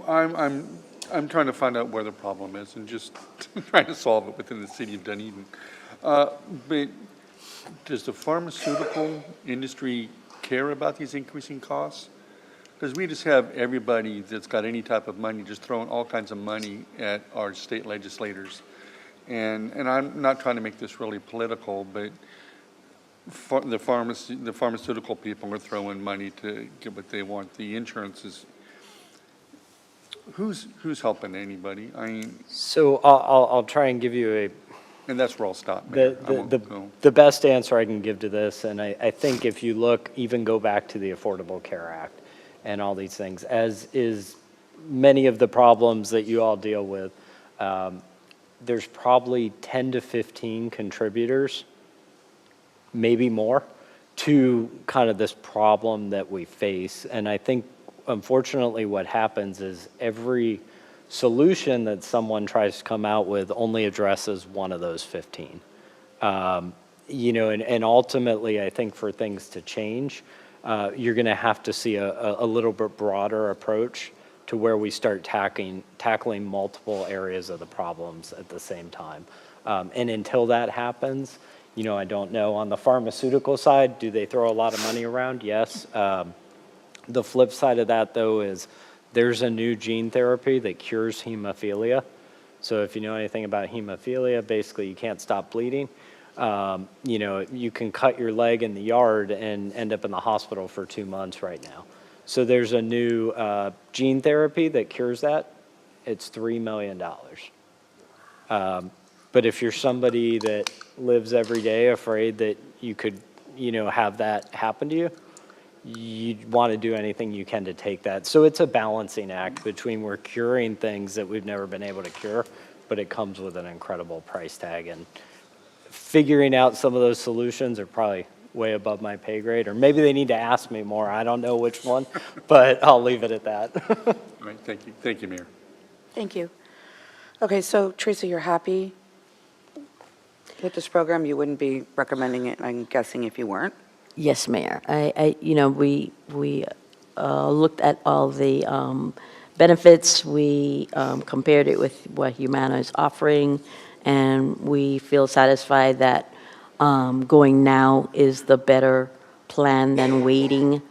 Speaker 16: I'm trying to find out where the problem is and just trying to solve it within the city of Dunedin. But does the pharmaceutical industry care about these increasing costs? Because we just have everybody that's got any type of money just throwing all kinds of money at our state legislators. And I'm not trying to make this really political, but the pharmaceutical people are throwing money to get what they want. The insurance is, who's helping anybody? I mean,
Speaker 3: So I'll try and give you
Speaker 16: and that's where I'll stop, Mayor. I won't go.
Speaker 3: the best answer I can give to this, and I think if you look, even go back to the Affordable Care Act and all these things, as is many of the problems that you all deal with, there's probably 10 to 15 contributors, maybe more, to kind of this problem that we face. And I think, unfortunately, what happens is every solution that someone tries to come out with only addresses one of those 15. And ultimately, I think for things to change, you're going to have to see a little bit broader approach to where we start tackling multiple areas of the problems at the same time. And until that happens, I don't know. On the pharmaceutical side, do they throw a lot of money around? Yes. The flip side of that, though, is there's a new gene therapy that cures hemophilia. So if you know anything about hemophilia, basically you can't stop bleeding. You can cut your leg in the yard and end up in the hospital for 2 months right now. So there's a new gene therapy that cures that. It's $3 million. But if you're somebody that lives every day afraid that you could, have that happen to you, you'd want to do anything you can to take that. So it's a balancing act between we're curing things that we've never been able to cure, but it comes with an incredible price tag. And figuring out some of those solutions are probably way above my pay grade, or maybe they need to ask me more. I don't know which one, but I'll leave it at that.
Speaker 16: All right, thank you. Thank you, Mayor.
Speaker 1: Thank you. Okay, so Teresa, you're happy with this program? You wouldn't be recommending it, I'm guessing, if you weren't?
Speaker 21: Yes, Mayor. We looked at all the benefits. We compared it with what Humana is offering, and we feel satisfied that going now is the better plan than waiting,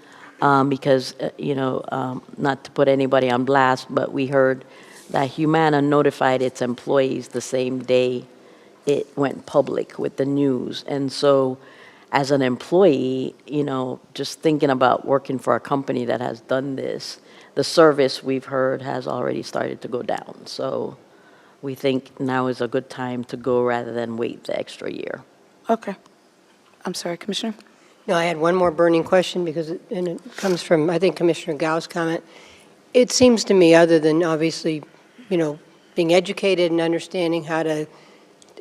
Speaker 21: because, not to put anybody on blast, but we heard that Humana notified its employees the same day it went public with the news. And so as an employee, just thinking about working for a company that has done this, the service we've heard has already started to go down. So we think now is a good time to go rather than wait the extra year.
Speaker 1: Okay. I'm sorry, Commissioner?
Speaker 8: No, I had one more burning question because it comes from, I think, Commissioner Gao's comment. It seems to me, other than obviously, being educated and understanding how to,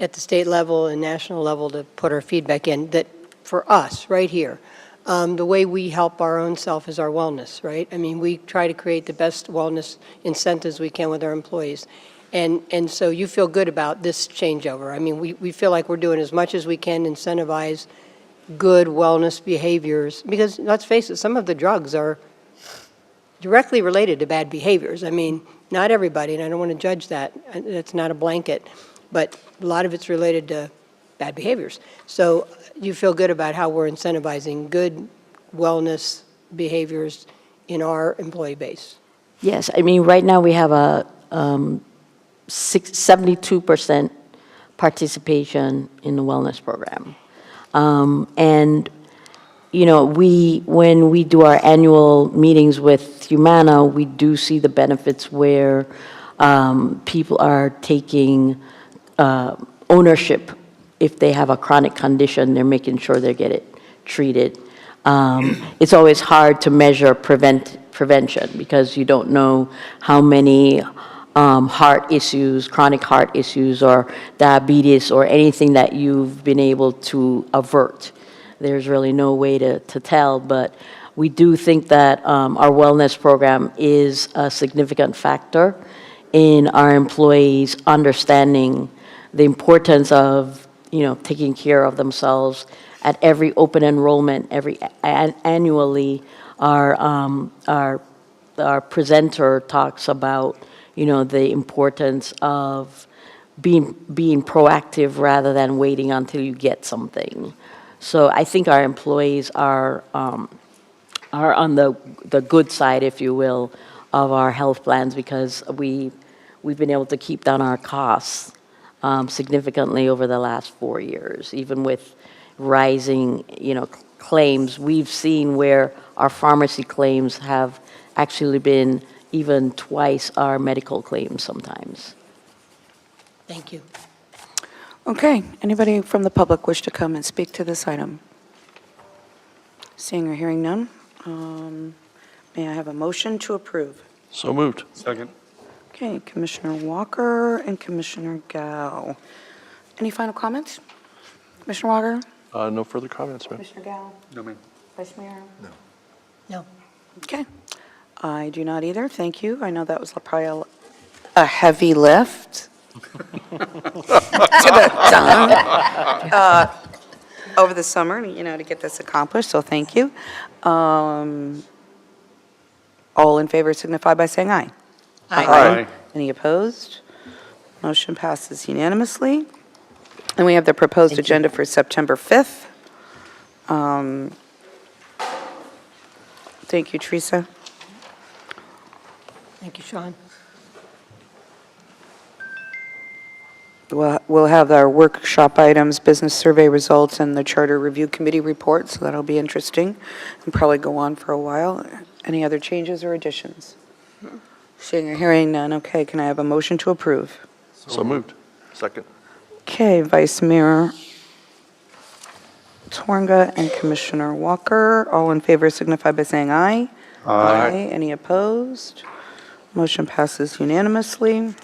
Speaker 8: at the state level and national level, to put our feedback in, that for us, right here, the way we help our own self is our wellness, right? I mean, we try to create the best wellness incentives we can with our employees. And so you feel good about this changeover. I mean, we feel like we're doing as much as we can to incentivize good wellness behaviors, because let's face it, some of the drugs are directly related to bad behaviors. I mean, not everybody, and I don't want to judge that. It's not a blanket, but a lot of it's related to bad behaviors. So you feel good about how we're incentivizing good wellness behaviors in our employee base?
Speaker 21: Yes, I mean, right now we have a 72% participation in the wellness program. And, when we do our annual meetings with Humana, we do see the benefits where people are taking ownership. If they have a chronic condition, they're making sure they get it treated. It's always hard to measure prevention because you don't know how many heart issues, chronic heart issues, or diabetes, or anything that you've been able to avert. There's really no way to tell, but we do think that our wellness program is a significant factor in our employees understanding the importance of, taking care of themselves. At every open enrollment, annually, our presenter talks about, the importance of being proactive rather than waiting until you get something. So I think our employees are on the good side, if you will, of our health plans because we've been able to keep down our costs significantly over the last 4 years, even with rising, claims. We've seen where our pharmacy claims have actually been even twice our medical claims sometimes.
Speaker 8: Thank you.
Speaker 1: Okay, anybody from the public wish to come and speak to this item? Seeing or hearing none, may I have a motion to approve?
Speaker 9: So moved.
Speaker 16: Second.
Speaker 1: Okay, Commissioner Walker and Commissioner Gao. Any final comments? Commissioner Walker?
Speaker 9: No further comments, ma'am.
Speaker 1: Commissioner Gao?
Speaker 16: No, ma'am.
Speaker 1: Vice Mayor?
Speaker 8: No.
Speaker 1: Okay. I do not either, thank you. I know that was probably a heavy lift. To the done over the summer, to get this accomplished, so thank you. All in favor signify by saying aye.
Speaker 16: Aye.
Speaker 1: Any opposed? Motion passes unanimously. And we have the proposed agenda for September 5th. Thank you, Teresa.
Speaker 8: Thank you, Sean.
Speaker 1: We'll have our workshop items, business survey results, and the charter review committee report, so that'll be interesting and probably go on for a while. Any other changes or additions? Seeing or hearing none, okay, can I have a motion to approve?
Speaker 9: So moved. Second.
Speaker 1: Okay, Vice Mayor Torga and Commissioner Walker, all in favor signify by saying aye.
Speaker 16: Aye.
Speaker 1: Any opposed? Motion passes unanimously.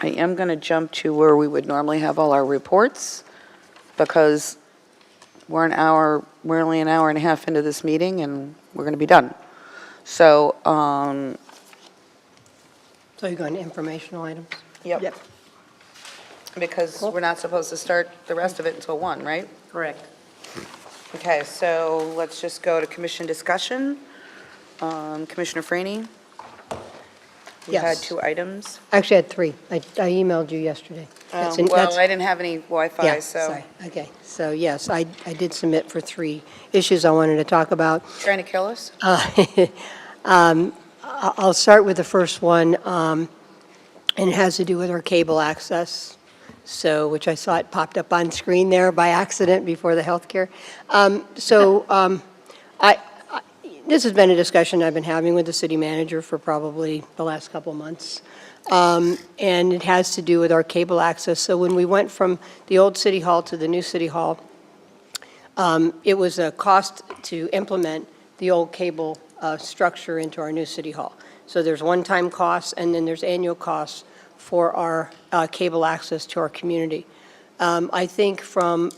Speaker 1: I am going to jump to where we would normally have all our reports because we're only an hour and a half into this meeting and we're going to be done. So,
Speaker 8: So you're going to informational items?
Speaker 1: Yep. Because we're not supposed to start the rest of it until 1, right?
Speaker 8: Correct.
Speaker 1: Okay, so let's just go to commission discussion. Commissioner Franny? We had
Speaker 8: Yes.
Speaker 1: 2 items.
Speaker 8: Actually, I had 3. I emailed you yesterday. That's in-
Speaker 1: Well,
Speaker 8: that's-
Speaker 1: I didn't have any Wi-Fi,
Speaker 8: Yeah,
Speaker 1: so
Speaker 8: sorry. Okay, so yes, I did submit for 3 issues I wanted to talk about.
Speaker 1: trying to kill us?
Speaker 8: I'll start with the first one, and it has to do with our cable access, which I saw it popped up on screen there by accident before the healthcare. This has been a discussion I've been having with the city manager for probably the last couple months, and it has to do with our cable access. So when we went from the old city hall to the new city hall, it was a cost to implement the old cable structure into our new city hall. So there's one-time costs, and then there's annual costs for our cable access to our community. I think from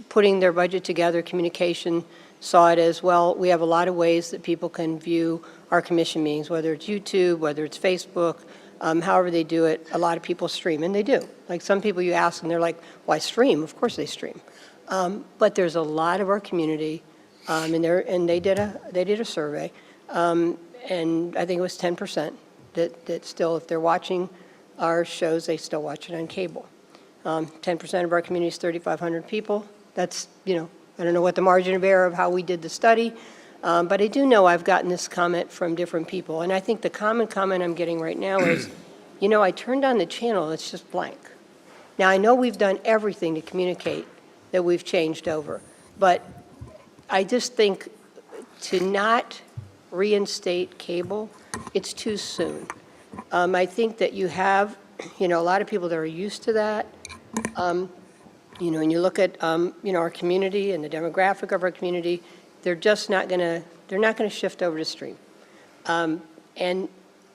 Speaker 8: putting their budget together, communication saw it as well. We have a lot of ways that people can view our commission meetings, whether it's YouTube, whether it's Facebook, however they do it. A lot of people stream, and they do. Like some people you ask, and they're like, why stream? Of course they stream. But there's a lot of our community, and they did a survey, and I think it was 10% that still, if they're watching our shows, they still watch it on cable. 10% of our community is 3,500 people. That's, I don't know what the margin of error of how we did the study, but I do know I've gotten this comment from different people. And I think the common comment I'm getting right now is, I turned on the channel, it's just blank. Now, I know we've done everything to communicate that we've changed over, but I just think to not reinstate cable, it's too soon. I think that you have, a lot of people that are used to that. And you look at, our community and the demographic of our community, they're just not going to, they're not going to shift over to stream. And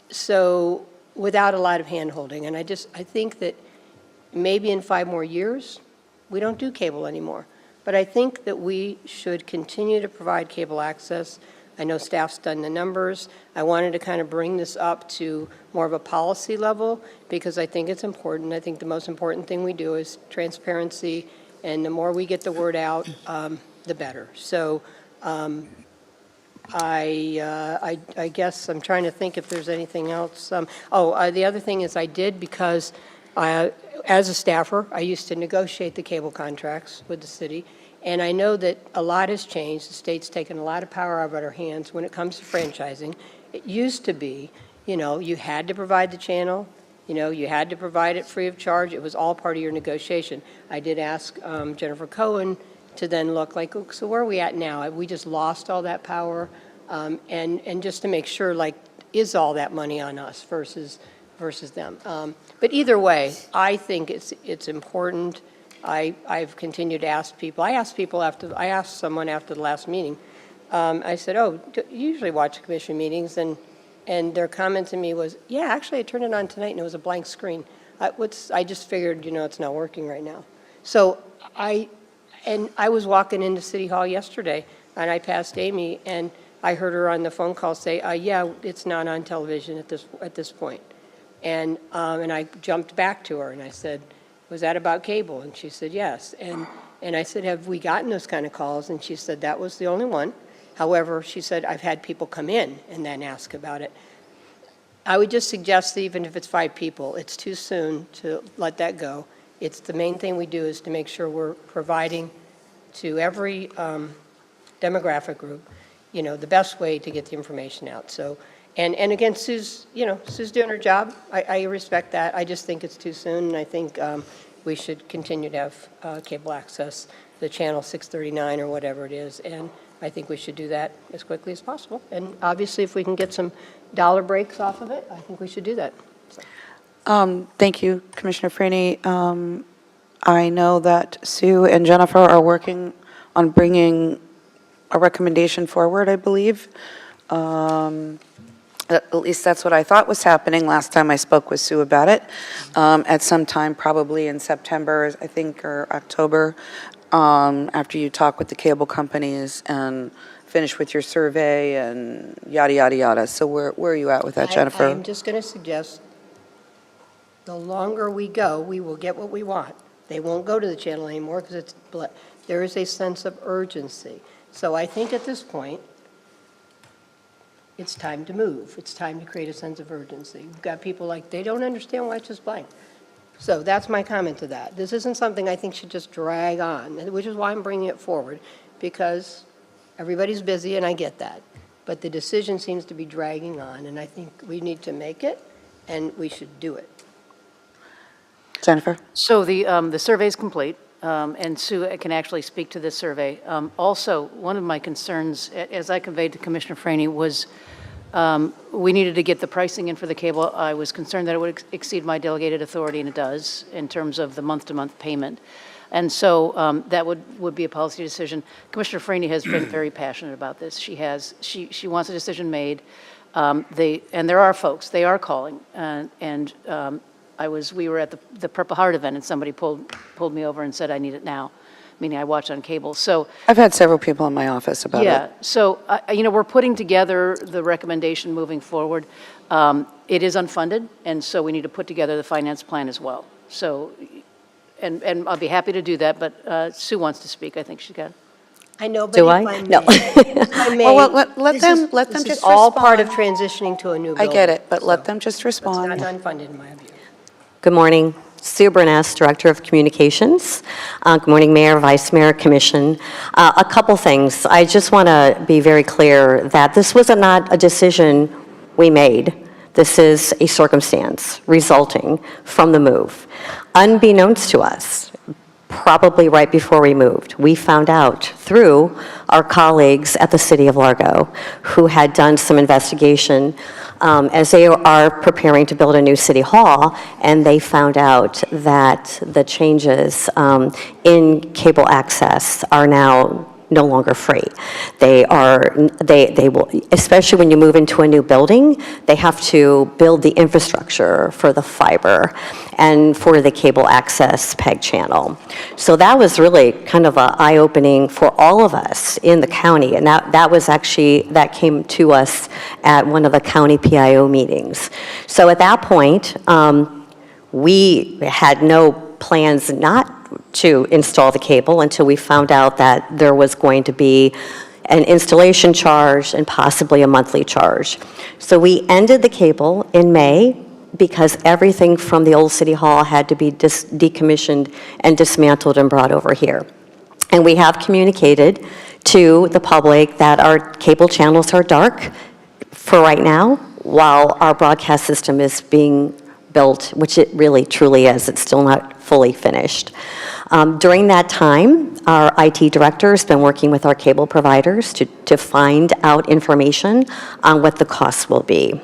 Speaker 8: so without a lot of hand-holding. And I think that maybe in 5 more years, we don't do cable anymore. But I think that we should continue to provide cable access. I know staff's done the numbers. I wanted to kind of bring this up to more of a policy level because I think it's important. I think the most important thing we do is transparency, and the more we get the word out, the better. So I guess I'm trying to think if there's anything else. The other thing is I did because as a staffer, I used to negotiate the cable contracts with the city. And I know that a lot has changed. The state's taken a lot of power out of our hands when it comes to franchising. It used to be, you had to provide the channel, you had to provide it free of charge. It was all part of your negotiation. I did ask Jennifer Cohen to then look like, so where are we at now? Have we just lost all that power? And just to make sure, is all that money on us versus them? But either way, I think it's important. I've continued to ask people. I asked someone after the last meeting. I said, "Oh, do you usually watch commission meetings?" And their comment to me was, "Yeah, actually, I turned it on tonight and it was a blank screen. I just figured, it's not working right now." So I was walking into City Hall yesterday and I passed Amy and I heard her on the phone call say, "Yeah, it's not on television at this point." And I jumped back to her and I said, "Was that about cable?" And she said, "Yes." And I said, "Have we gotten those kind of calls?" And she said, "That was the only one." However, she said, "I've had people come in and then ask about it." I would just suggest that even if it's 5 people, it's too soon to let that go. It's the main thing we do is to make sure we're providing to every demographic group, the best way to get the information out. So, and again, Sue's doing her job. I respect that. I just think it's too soon, and I think we should continue to have cable access, the channel 639 or whatever it is, and I think we should do that as quickly as possible. And obviously, if we can get some dollar breaks off of it, I think we should do that. So.
Speaker 1: Thank you, Commissioner Freeney. I know that Sue and Jennifer are working on bringing a recommendation forward, I believe. At least that's what I thought was happening last time I spoke with Sue about it, at some time probably in September, I think, or October, after you talk with the cable companies and finish with your survey and yada, yada, yada. So where are you at with that, Jennifer?
Speaker 8: I'm just going to suggest the longer we go, we will get what we want. They won't go to the channel anymore because there is a sense of urgency. So I think at this point, it's time to move. It's time to create a sense of urgency. We've got people they don't understand why it's just blank. So that's my comment to that. This isn't something I think should just drag on, which is why I'm bringing it forward, because everybody's busy, and I get that. But the decision seems to be dragging on, and I think we need to make it, and we should do it.
Speaker 1: Jennifer?
Speaker 7: So the survey is complete, and Sue can actually speak to this survey. Also, one of my concerns, as I conveyed to Commissioner Freeney, was we needed to get the pricing in for the cable. I was concerned that it would exceed my delegated authority, and it does, in terms of the month-to-month payment. And so that would be a policy decision. Commissioner Freeney has been very passionate about this. She wants a decision made. And there are folks, they are calling, we were at the Purple Heart event and somebody pulled me over and said, "I need it now," meaning I watch on cable. So
Speaker 1: I've had several people in my office about it.
Speaker 7: yeah, so we're putting together the recommendation moving forward. It is unfunded, and so we need to put together the finance plan as well. So, and I'll be happy to do that, but Sue wants to speak. I think she got.
Speaker 8: I know, but
Speaker 21: Do
Speaker 8: if
Speaker 21: I?
Speaker 8: I
Speaker 21: No.
Speaker 8: may,
Speaker 1: Well, let them
Speaker 8: this
Speaker 1: just
Speaker 8: is all part of
Speaker 1: respond.
Speaker 8: transitioning to a new
Speaker 1: I
Speaker 8: building.
Speaker 1: get it, but
Speaker 8: so
Speaker 1: let them just respond.
Speaker 8: It's not unfunded in my view.
Speaker 5: Good morning. Sue Burness, Director of Communications. Good morning, Mayor, Vice Mayor, Commission. A couple things. I just want to be very clear that this was not a decision we made. This is a circumstance resulting from the move. Unbeknownst to us, probably right before we moved. We found out through our colleagues at the City of Largo, who had done some investigation as they are preparing to build a new city hall, and they found out that the changes in cable access are now no longer free. They will, especially when you move into a new building, they have to build the infrastructure for the fiber and for the cable access PEG channel. So that was really kind of an eye-opening for all of us in the county, and that came to us at one of the county PIO meetings. So at that point, we had no plans not to install the cable until we found out that there was going to be an installation charge and possibly a monthly charge. So we ended the cable in May because everything from the old City Hall had to be decommissioned and dismantled and brought over here. And we have communicated to the public that our cable channels are dark for right now, while our broadcast system is being built, which it really truly is. It's still not fully finished. During that time, our IT director has been working with our cable providers to find out information on what the costs will be.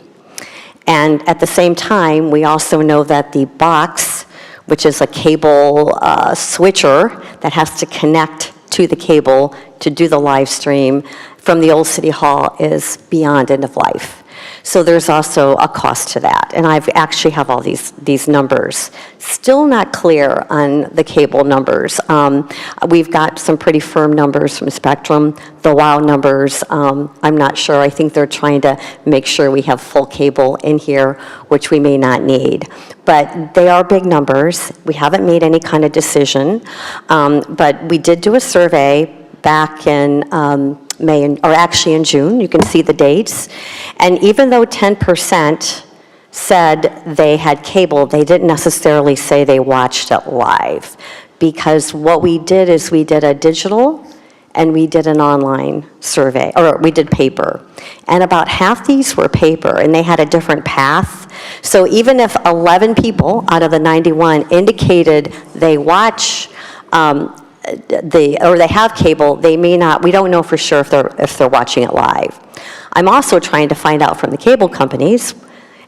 Speaker 5: And at the same time, we also know that the box, which is a cable switcher that has to connect to the cable to do the live stream from the old City Hall, is beyond end of life. So there's also a cost to that. And I've actually have all these numbers. Still not clear on the cable numbers. We've got some pretty firm numbers from Spectrum. The WOW numbers, I'm not sure. I think they're trying to make sure we have full cable in here, which we may not need. But they are big numbers. We haven't made any kind of decision. But we did do a survey back in May, or actually in June. You can see the dates. And even though 10% said they had cable, they didn't necessarily say they watched it live. Because what we did is we did a digital and we did an online survey, or we did paper. And about half these were paper, and they had a different path. So even if 11 people out of the 91 indicated they watch or they have cable, they may not, we don't know for sure if they're watching it live. I'm also trying to find out from the cable companies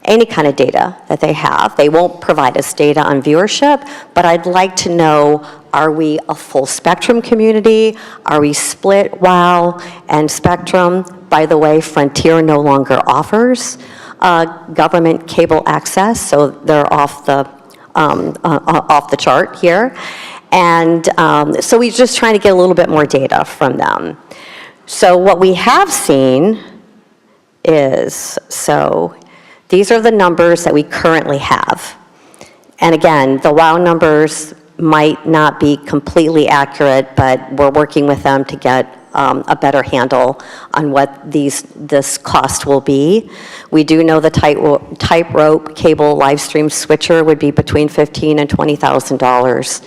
Speaker 5: any kind of data that they have. They won't provide us data on viewership, but I'd like to know, are we a full Spectrum community? Are we split WOW and Spectrum? By the way, Frontier no longer offers government cable access, so they're off the chart here. And so we're just trying to get a little bit more data from them. So what we have seen is, so these are the numbers that we currently have. And again, the WOW numbers might not be completely accurate, but we're working with them to get a better handle on what this cost will be. We do know the tightrope cable live stream switcher would be between $15,000 and $20,000.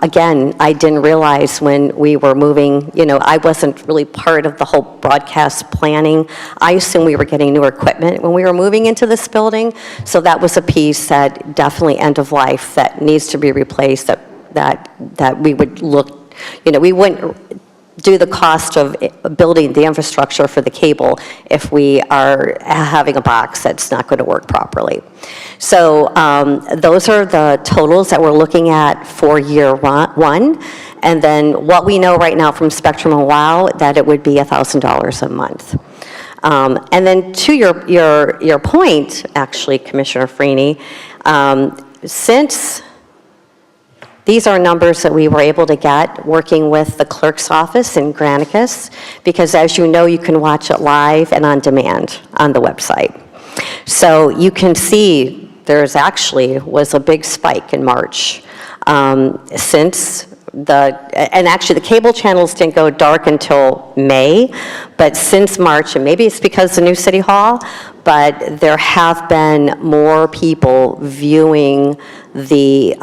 Speaker 5: Again, I didn't realize when we were moving, I wasn't really part of the whole broadcast planning. I assumed we were getting new equipment when we were moving into this building. So that was a piece that definitely end of life that needs to be replaced, that we would look, we wouldn't do the cost of building the infrastructure for the cable if we are having a box that's not going to work properly. So those are the totals that we're looking at for year one. And then what we know right now from Spectrum and WOW, that it would be $1,000 a month. And then to your point, actually, Commissioner Freeney, since these are numbers that we were able to get working with the clerk's office in Granicus, because as you know, you can watch it live and on demand on the website. So you can see there's actually was a big spike in March since and actually the cable channels didn't go dark until May, but since March, and maybe it's because the new City Hall, but there have been more people viewing the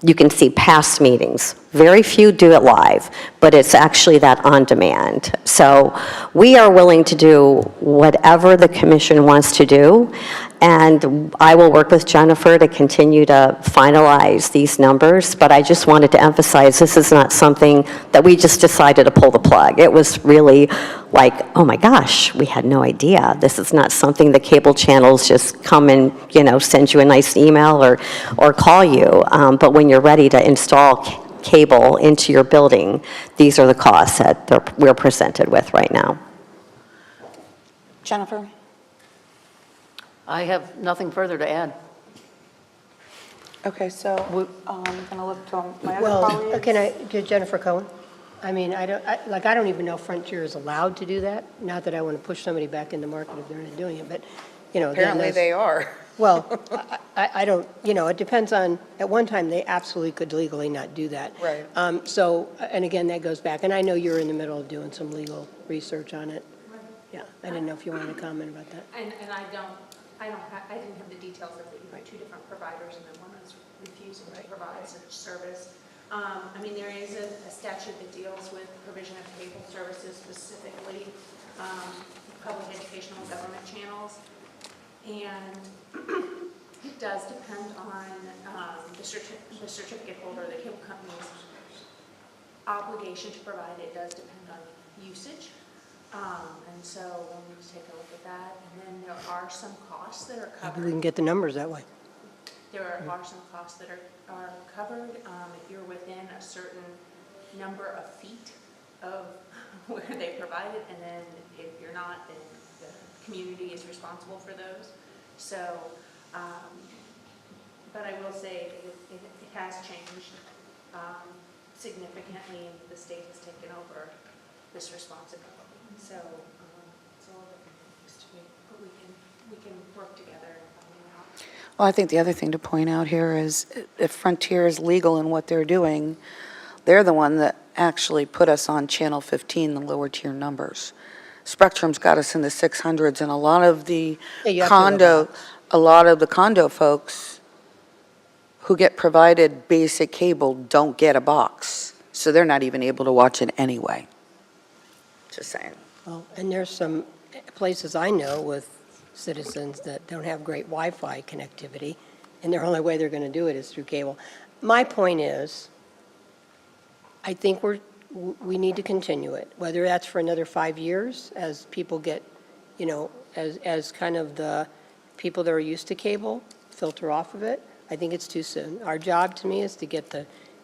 Speaker 5: you can see past meetings. Very few do it live, but it's actually that on demand. So we are willing to do whatever the commission wants to do. And I will work with Jennifer to continue to finalize these numbers, but I just wanted to emphasize this is not something that we just decided to pull the plug. It was really like, oh my gosh, we had no idea. This is not something the cable channels just come and, send you a nice email or call you. But when you're ready to install cable into your building, these are the costs that we're presented with right now.
Speaker 1: Jennifer?
Speaker 7: I have nothing further to add.
Speaker 1: Okay, so I'm going to look to my other
Speaker 8: Well,
Speaker 1: colleagues.
Speaker 8: can I get Jennifer Cohen? I mean, I don't even know Frontier is allowed to do that. Not that I want to push somebody back in the market if they're not doing it, but, again,
Speaker 1: Apparently they are.
Speaker 8: Well, I don't, it depends on, at one time, they absolutely could legally not do that.
Speaker 1: Right.
Speaker 8: So, and again, that goes back, and I know you're in the middle of doing some legal research on it. Yeah, I didn't know if you wanted to comment about that.
Speaker 10: And I didn't have the details of it. You have two different providers, and then one is refusing to provide such service. I mean, there is a statute that deals with provision of cable services, specifically public educational and government channels, and it does depend on the certificate holder, the cable company's obligation to provide. It does depend on usage. And so we'll need to take a look at that. And then there are some costs that are covered.
Speaker 8: Maybe we can get the numbers that way.
Speaker 10: There are some costs that are covered if you're within a certain number of feet of where they provide it. And then if you're not, then the community is responsible for those. So, but I will say it has changed significantly, and the state has taken over this responsibility. So it's all different things to me, but we can work together and find it out.
Speaker 1: Well, I think the other thing to point out here is if Frontier is legal in what they're doing, they're the one that actually put us on Channel 15, the lower tier numbers. Spectrum's got us in the 600s, and a lot of the condo folks who get provided basic cable don't get a box, so they're not even able to watch it anyway. Just saying.
Speaker 8: Well, and there's some places I know with citizens that don't have great Wi-Fi connectivity, and the only way they're going to do it is through cable. My point is, I think we need to continue it, whether that's for another 5 years as people get, as kind of the people that are used to cable filter off of it. I think it's too soon. Our job, to me, is to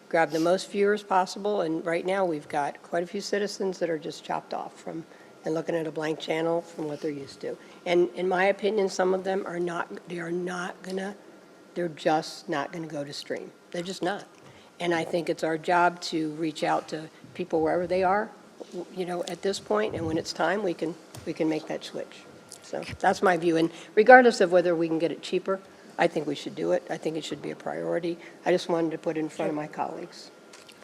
Speaker 8: grab the most viewers possible, and right now we've got quite a few citizens that are just chopped off from and looking at a blank channel from what they're used to. And in my opinion, some of them they're just not gonna go to stream. They're just not. And I think it's our job to reach out to people wherever they are, at this point, and when it's time, we can make that switch. So that's my view, and regardless of whether we can get it cheaper, I think we should do it. I think it should be a priority. I just wanted to put it in front of my colleagues.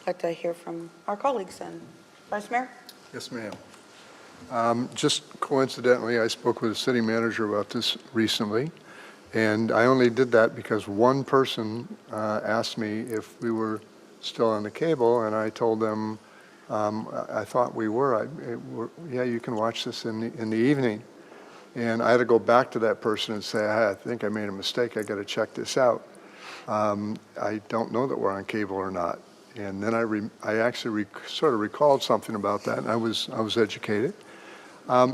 Speaker 1: I'd like to hear from our colleagues then. Vice Mayor?
Speaker 15: Yes, ma'am. Just coincidentally, I spoke with the city manager about this recently, and I only did that because one person asked me if we were still on the cable, and I told them I thought we were. Yeah, you can watch this in the evening. And I had to go back to that person and say, I think I made a mistake. I got to check this out. I don't know that we're on cable or not. And then I actually sort of recalled something about that, and I was educated.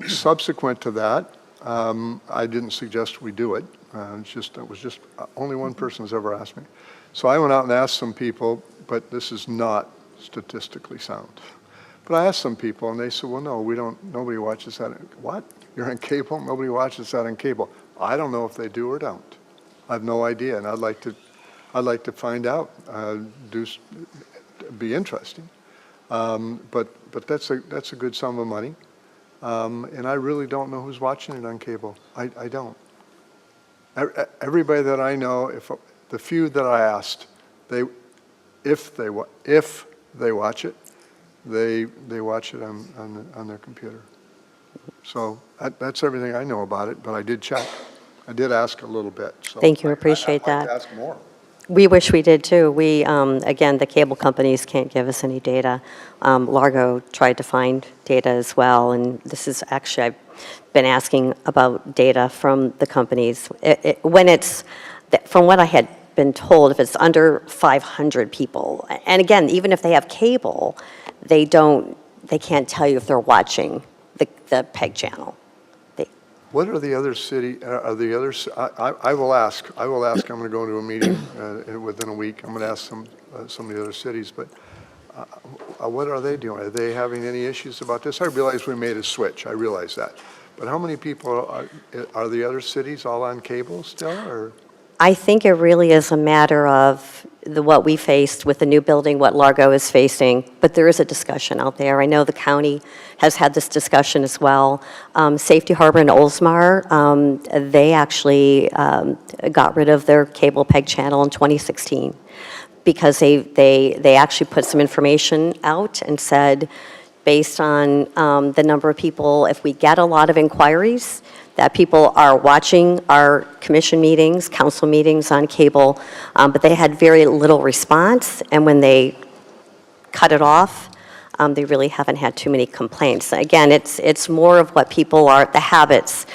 Speaker 15: Subsequent to that, I didn't suggest we do it. It was just only one person has ever asked me. So I went out and asked some people, but this is not statistically sound. But I asked some people, and they said, well, no, nobody watches that. What? You're on cable? Nobody watches that on cable. I don't know if they do or don't. I have no idea, and I'd like to find out. Be interesting. But that's a good sum of money. And I really don't know who's watching it on cable. I don't. Everybody that I know, the few that I asked, if they watch it, they watch it on their computer. So that's everything I know about it, but I did check. I did ask a little bit. So
Speaker 5: Thank you, appreciate
Speaker 15: I'd like
Speaker 5: that.
Speaker 15: to ask more.
Speaker 5: We wish we did too. Again, the cable companies can't give us any data. Largo tried to find data as well, and this is actually, been asking about data from the companies. When it's, from what I had been told, if it's under 500 people, and again, even if they have cable, they can't tell you if they're watching the PEG channel.
Speaker 15: What are the other are the others, I will ask, I'm going to go to a meeting within a week. I'm going to ask some of the other cities, but what are they doing? Are they having any issues about this? I realize we made a switch, I realize that. But how many people, are the other cities all on cable still, or?
Speaker 5: I think it really is a matter of what we faced with the new building, what Largo is facing, but there is a discussion out there. I know the county has had this discussion as well. Safety Harbor and Oldsmar, they actually got rid of their cable PEG channel in 2016 because they actually put some information out and said, based on the number of people, if we get a lot of inquiries, that people are watching our commission meetings, council meetings on cable, but they had very little response, and when they cut it off, they really haven't had too many complaints. Again, it's more of what people are, the habits.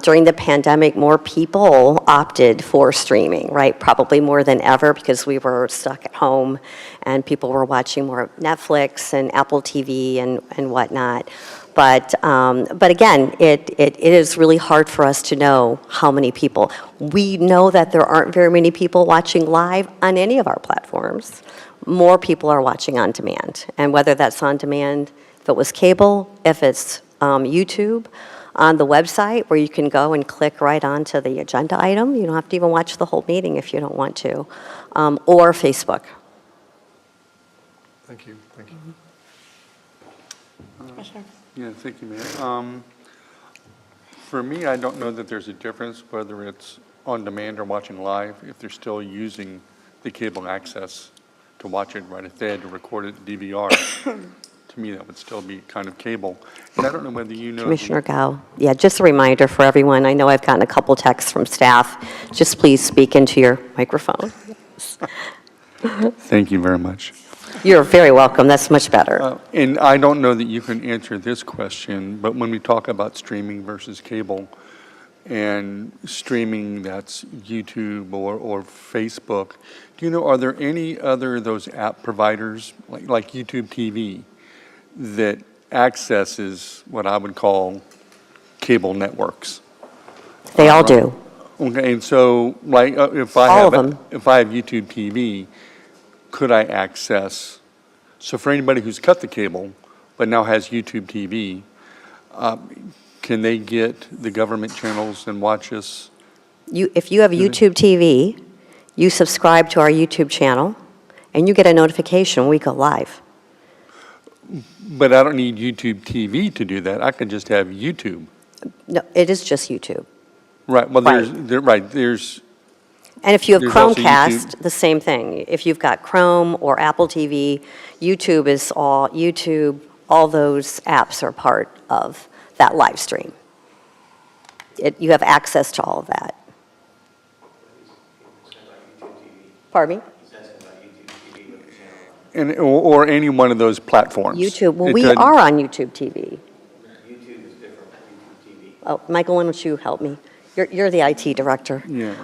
Speaker 5: During the pandemic, more people opted for streaming, right? Probably more than ever because we were stuck at home and people were watching more Netflix and Apple TV and whatnot. But again, it is really hard for us to know how many people. We know that there aren't very many people watching live on any of our platforms. More people are watching on demand. And whether that's on demand, if it was cable, if it's YouTube, on the website where you can go and click right onto the agenda item. You don't have to even watch the whole meeting if you don't want to. Or Facebook.
Speaker 15: Thank you, thank you.
Speaker 16: Yeah, thank you, Mayor. For me, I don't know that there's a difference whether it's on demand or watching live, if they're still using the cable access to watch it, right? If they had to record it DVR, to me, that would still be kind of cable. And I don't know whether you know.
Speaker 5: Commissioner Gao. Yeah, just a reminder for everyone. I know I've gotten a couple texts from staff. Just please speak into your microphone.
Speaker 16: Thank you very much.
Speaker 5: You're very welcome. That's much better.
Speaker 16: And I don't know that you can answer this question, but when we talk about streaming versus cable, and streaming that's YouTube or Facebook, do you know, are there any other those app providers, like YouTube TV, that accesses what I would call cable networks?
Speaker 5: They all do.
Speaker 16: Okay, and so, like, if I
Speaker 5: All
Speaker 16: have
Speaker 5: of them.
Speaker 16: if I have YouTube TV, could I access? So for anybody who's cut the cable but now has YouTube TV, can they get the government channels and watch us?
Speaker 5: If you have YouTube TV, you subscribe to our YouTube channel, and you get a notification when we go live.
Speaker 16: But I don't need YouTube TV to do that. I can just have YouTube.
Speaker 5: No, it is just YouTube.
Speaker 16: Right. Well,
Speaker 5: Right.
Speaker 16: there's.
Speaker 5: And if you have
Speaker 16: There's also
Speaker 5: Chromecast, the same thing. If you've got Chrome or Apple TV, YouTube is all those apps are part of that live stream. You have access to all of that. Pardon me?
Speaker 16: And, or any one of those platforms.
Speaker 5: YouTube, well,
Speaker 16: It
Speaker 5: we
Speaker 16: doesn't-
Speaker 5: are on YouTube TV. YouTube is different from YouTube TV. Oh, Michael, why don't you help me? You're the IT director.
Speaker 16: Yeah.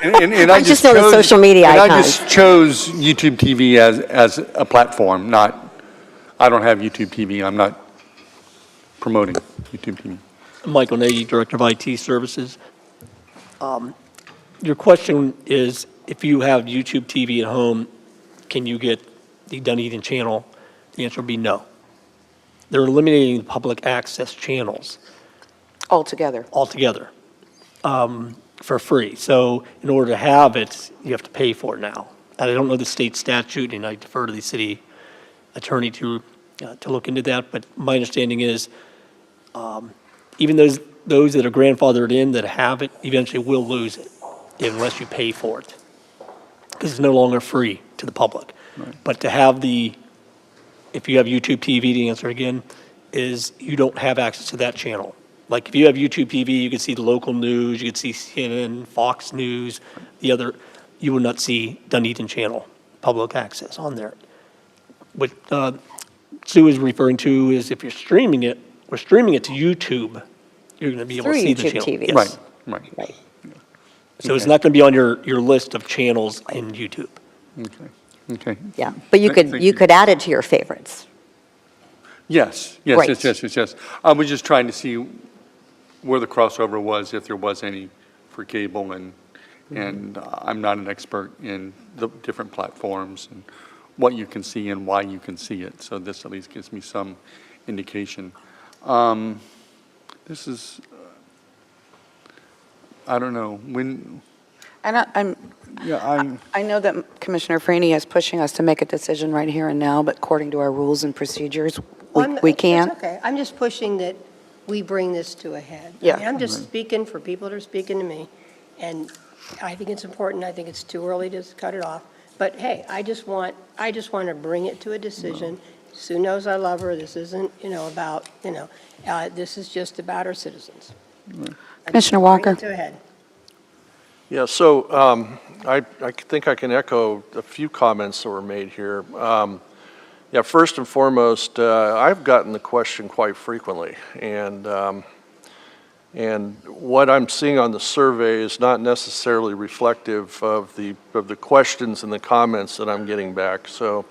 Speaker 16: And
Speaker 5: I just know the social media
Speaker 16: and I
Speaker 5: icons.
Speaker 16: just chose YouTube TV as a platform, I don't have YouTube TV. I'm not promoting YouTube TV.
Speaker 2: Michael Nagy, Director of IT Services. Your question is, if you have YouTube TV at home, can you get the Dunedin channel? The answer would be no. They're eliminating the public access channels
Speaker 1: Altogether.
Speaker 2: For free. So in order to have it, you have to pay for it now. And I don't know the state statute, and I defer to the city attorney to look into that. But my understanding is, even those that are grandfathered in that have it eventually will lose it unless you pay for it, because it's no longer free to the public.
Speaker 16: Right.
Speaker 2: But to have if you have YouTube TV, the answer again is you don't have access to that channel. Like if you have YouTube TV, you can see the local news, you can see CNN, Fox News, you will not see Dunedin channel, public access on there. What Sue is referring to is if you're streaming it, we're streaming it to YouTube, you're going to be able to
Speaker 5: Through
Speaker 2: see the
Speaker 5: YouTube
Speaker 2: channel.
Speaker 5: TV.
Speaker 2: Yes.
Speaker 16: Right.
Speaker 2: So it's not going to be on your list of channels in YouTube.
Speaker 16: Okay.
Speaker 5: Yeah, but you
Speaker 16: Thank
Speaker 5: you could add it to your favorites.
Speaker 16: Yes,
Speaker 5: Great.
Speaker 16: yes. I was just trying to see where the crossover was, if there was any for cable, and I'm not an expert in the different platforms and what you can see and why you can see it, so this at least gives me some indication. This is, I don't know, when,
Speaker 1: And I know that Commissioner Franny is pushing us to make a decision right here and now, but according to our rules and procedures, we can't.
Speaker 8: It's okay. I'm just pushing that we bring this to a head.
Speaker 1: Yeah.
Speaker 8: I mean, I'm just speaking for people that are speaking to me, and I think it's important. I think it's too early to cut it off. But hey, I just want to bring it to a decision. Sue knows I love her. This isn't, about, this is just about our citizens.
Speaker 1: Commissioner Walker.
Speaker 8: Bring it to a head.
Speaker 9: Yeah, so I think I can echo a few comments that were made here. Yeah, first and foremost, I've gotten the question quite frequently, and what I'm seeing on the survey is not necessarily reflective of the questions and the comments that I'm getting back. So,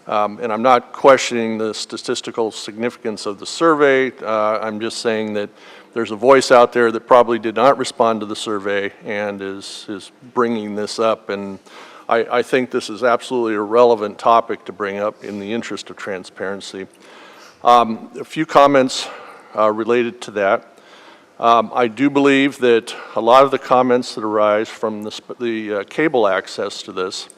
Speaker 9: and I'm not questioning the statistical significance of the survey. I'm just saying that there's a voice out there that probably did not respond to the survey and is bringing this up, and I think this is absolutely a relevant topic to bring up in the interest of transparency. A few comments related to that. I do believe that a lot of the comments that arise from the cable access to this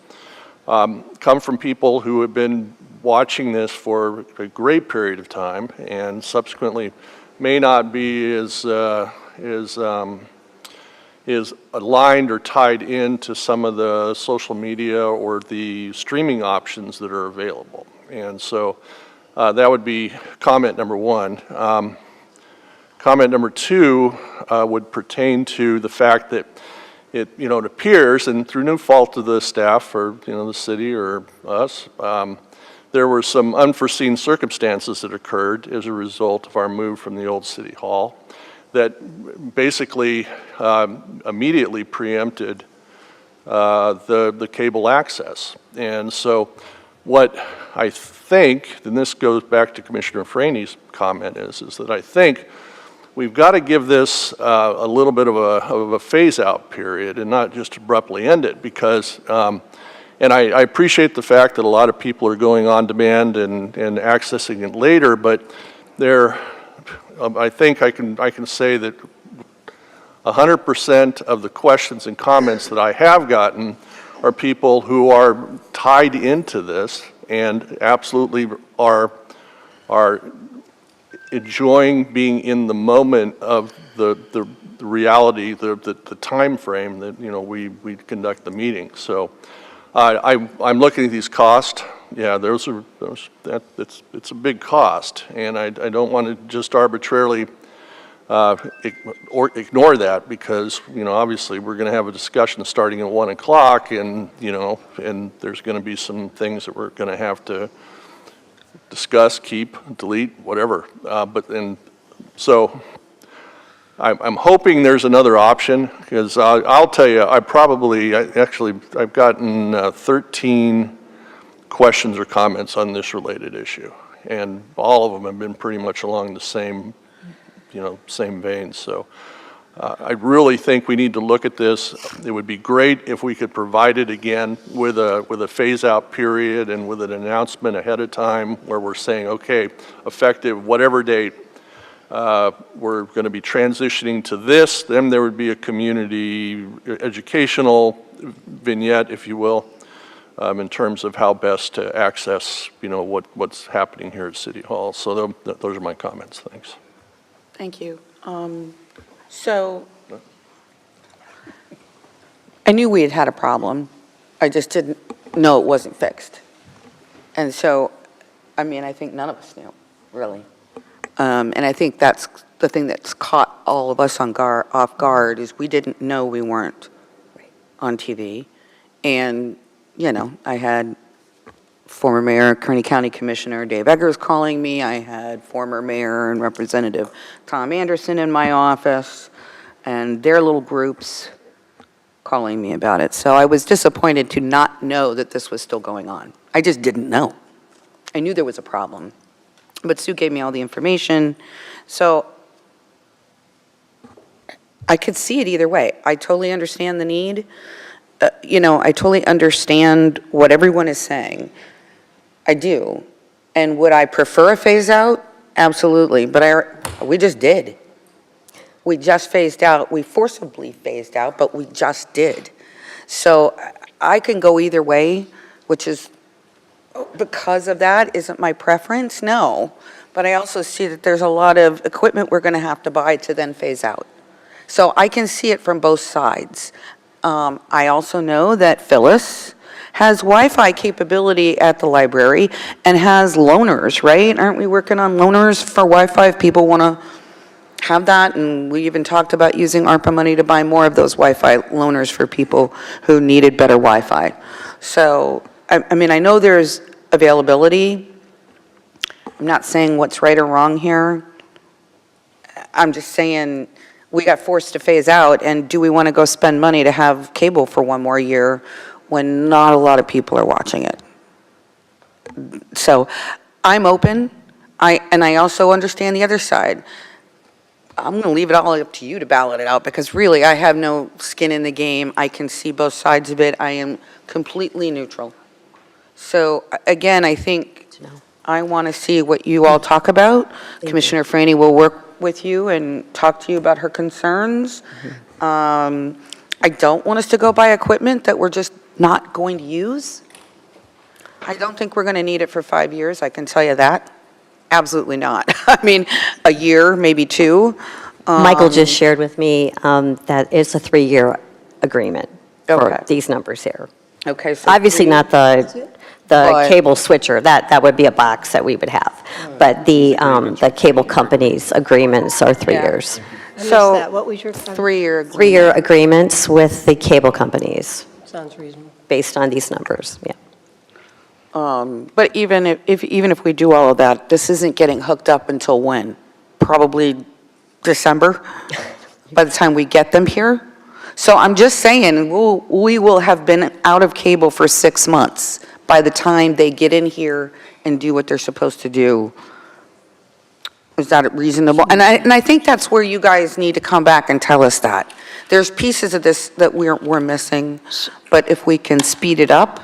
Speaker 9: come from people who have been watching this for a great period of time and subsequently may not be as aligned or tied into some of the social media or the streaming options that are available. And so that would be comment number one. Comment number two would pertain to the fact that it appears, and through no fault of the staff or the city or us, there were some unforeseen circumstances that occurred as a result of our move from the old city hall that basically immediately preempted the cable access. And so what I think, and this goes back to Commissioner Franny's comment, is that I think we've got to give this a little bit of a phase-out period and not just abruptly end it, because, and I appreciate the fact that a lot of people are going on demand and accessing it later, but I think I can say that 100% of the questions and comments that I have gotten are people who are tied into this and absolutely are enjoying being in the moment of the reality, the time frame that we conduct the meeting. So I'm looking at these costs. Yeah, it's a big cost, and I don't want to just arbitrarily ignore that, because obviously we're going to have a discussion starting at 1 o'clock, and and there's going to be some things that we're going to have to discuss, keep, delete, whatever. So I'm hoping there's another option, because I'll tell you, I've gotten 13 questions or comments on this related issue, and all of them have been pretty much along the same vein. So I really think we need to look at this. It would be great if we could provide it again with a phase-out period and with an announcement ahead of time where we're saying, okay, effective whatever date, we're going to be transitioning to this. Then there would be a community educational vignette, if you will, in terms of how best to access, what's happening here at City Hall. So those are my comments. Thanks.
Speaker 1: Thank you. So I knew we had a problem. I just didn't know it wasn't fixed. And so, I think none of us knew, really. And I think that's the thing that's caught all of us off guard, is we didn't know we weren't on TV. And, I had former Mayor, Kearney County Commissioner Dave Eggers calling me. I had former Mayor and Representative Tom Anderson in my office, and their little groups calling me about it. So I was disappointed to not know that this was still going on. I just didn't know. I knew there was a problem, but Sue gave me all the information. So I could see it either way. I totally understand the need. I totally understand what everyone is saying. I do. And would I prefer a phase out? Absolutely. But we just did. We just phased out. We forcibly phased out, but we just did. So I can go either way, which is because of that. Isn't my preference? No. But I also see that there's a lot of equipment we're going to have to buy to then phase out. So I can see it from both sides. I also know that Phyllis has Wi-Fi capability at the library and has loaners, right? Aren't we working on loaners for Wi-Fi if people want to have that? And we even talked about using ARPA money to buy more of those Wi-Fi loaners for people who needed better Wi-Fi. So, I mean, I know there's availability. I'm not saying what's right or wrong here. I'm just saying we got forced to phase out, and do we want to go spend money to have cable for one more year when not a lot of people are watching it? So I'm open, and I also understand the other side. I'm going to leave it all up to you to ballot it out, because really I have no skin in the game. I can see both sides of it. I am completely neutral. So again, I think I want to see what you all talk about. Commissioner Franny will work with you and talk to you about her concerns. I don't want us to go buy equipment that we're just not going to use. I don't think we're going to need it for 5 years, I can tell you that. Absolutely not. I mean, a year, maybe 2.
Speaker 5: Michael just shared with me that it's a 3-year agreement for
Speaker 1: Okay.
Speaker 5: these numbers here.
Speaker 1: Okay, so
Speaker 5: Obviously
Speaker 1: 3
Speaker 5: not the
Speaker 1: But-
Speaker 5: cable switcher, that would be a box that we would have. But the cable companies' agreements are 3
Speaker 1: Yeah.
Speaker 5: years.
Speaker 8: I missed
Speaker 1: So,
Speaker 8: that. What was your?
Speaker 1: 3-year agreement.
Speaker 5: 3-year agreements with the cable companies,
Speaker 8: Sounds reasonable.
Speaker 5: based on these numbers, yeah.
Speaker 1: But even if we do all of that, this isn't getting hooked up until when? Probably December, by the time we get them here. So I'm just saying, we will have been out of cable for 6 months by the time they get in here and do what they're supposed to do. Is that reasonable? And I think that's where you guys need to come back and tell us that. There's pieces of this that we're missing, but if we can speed it up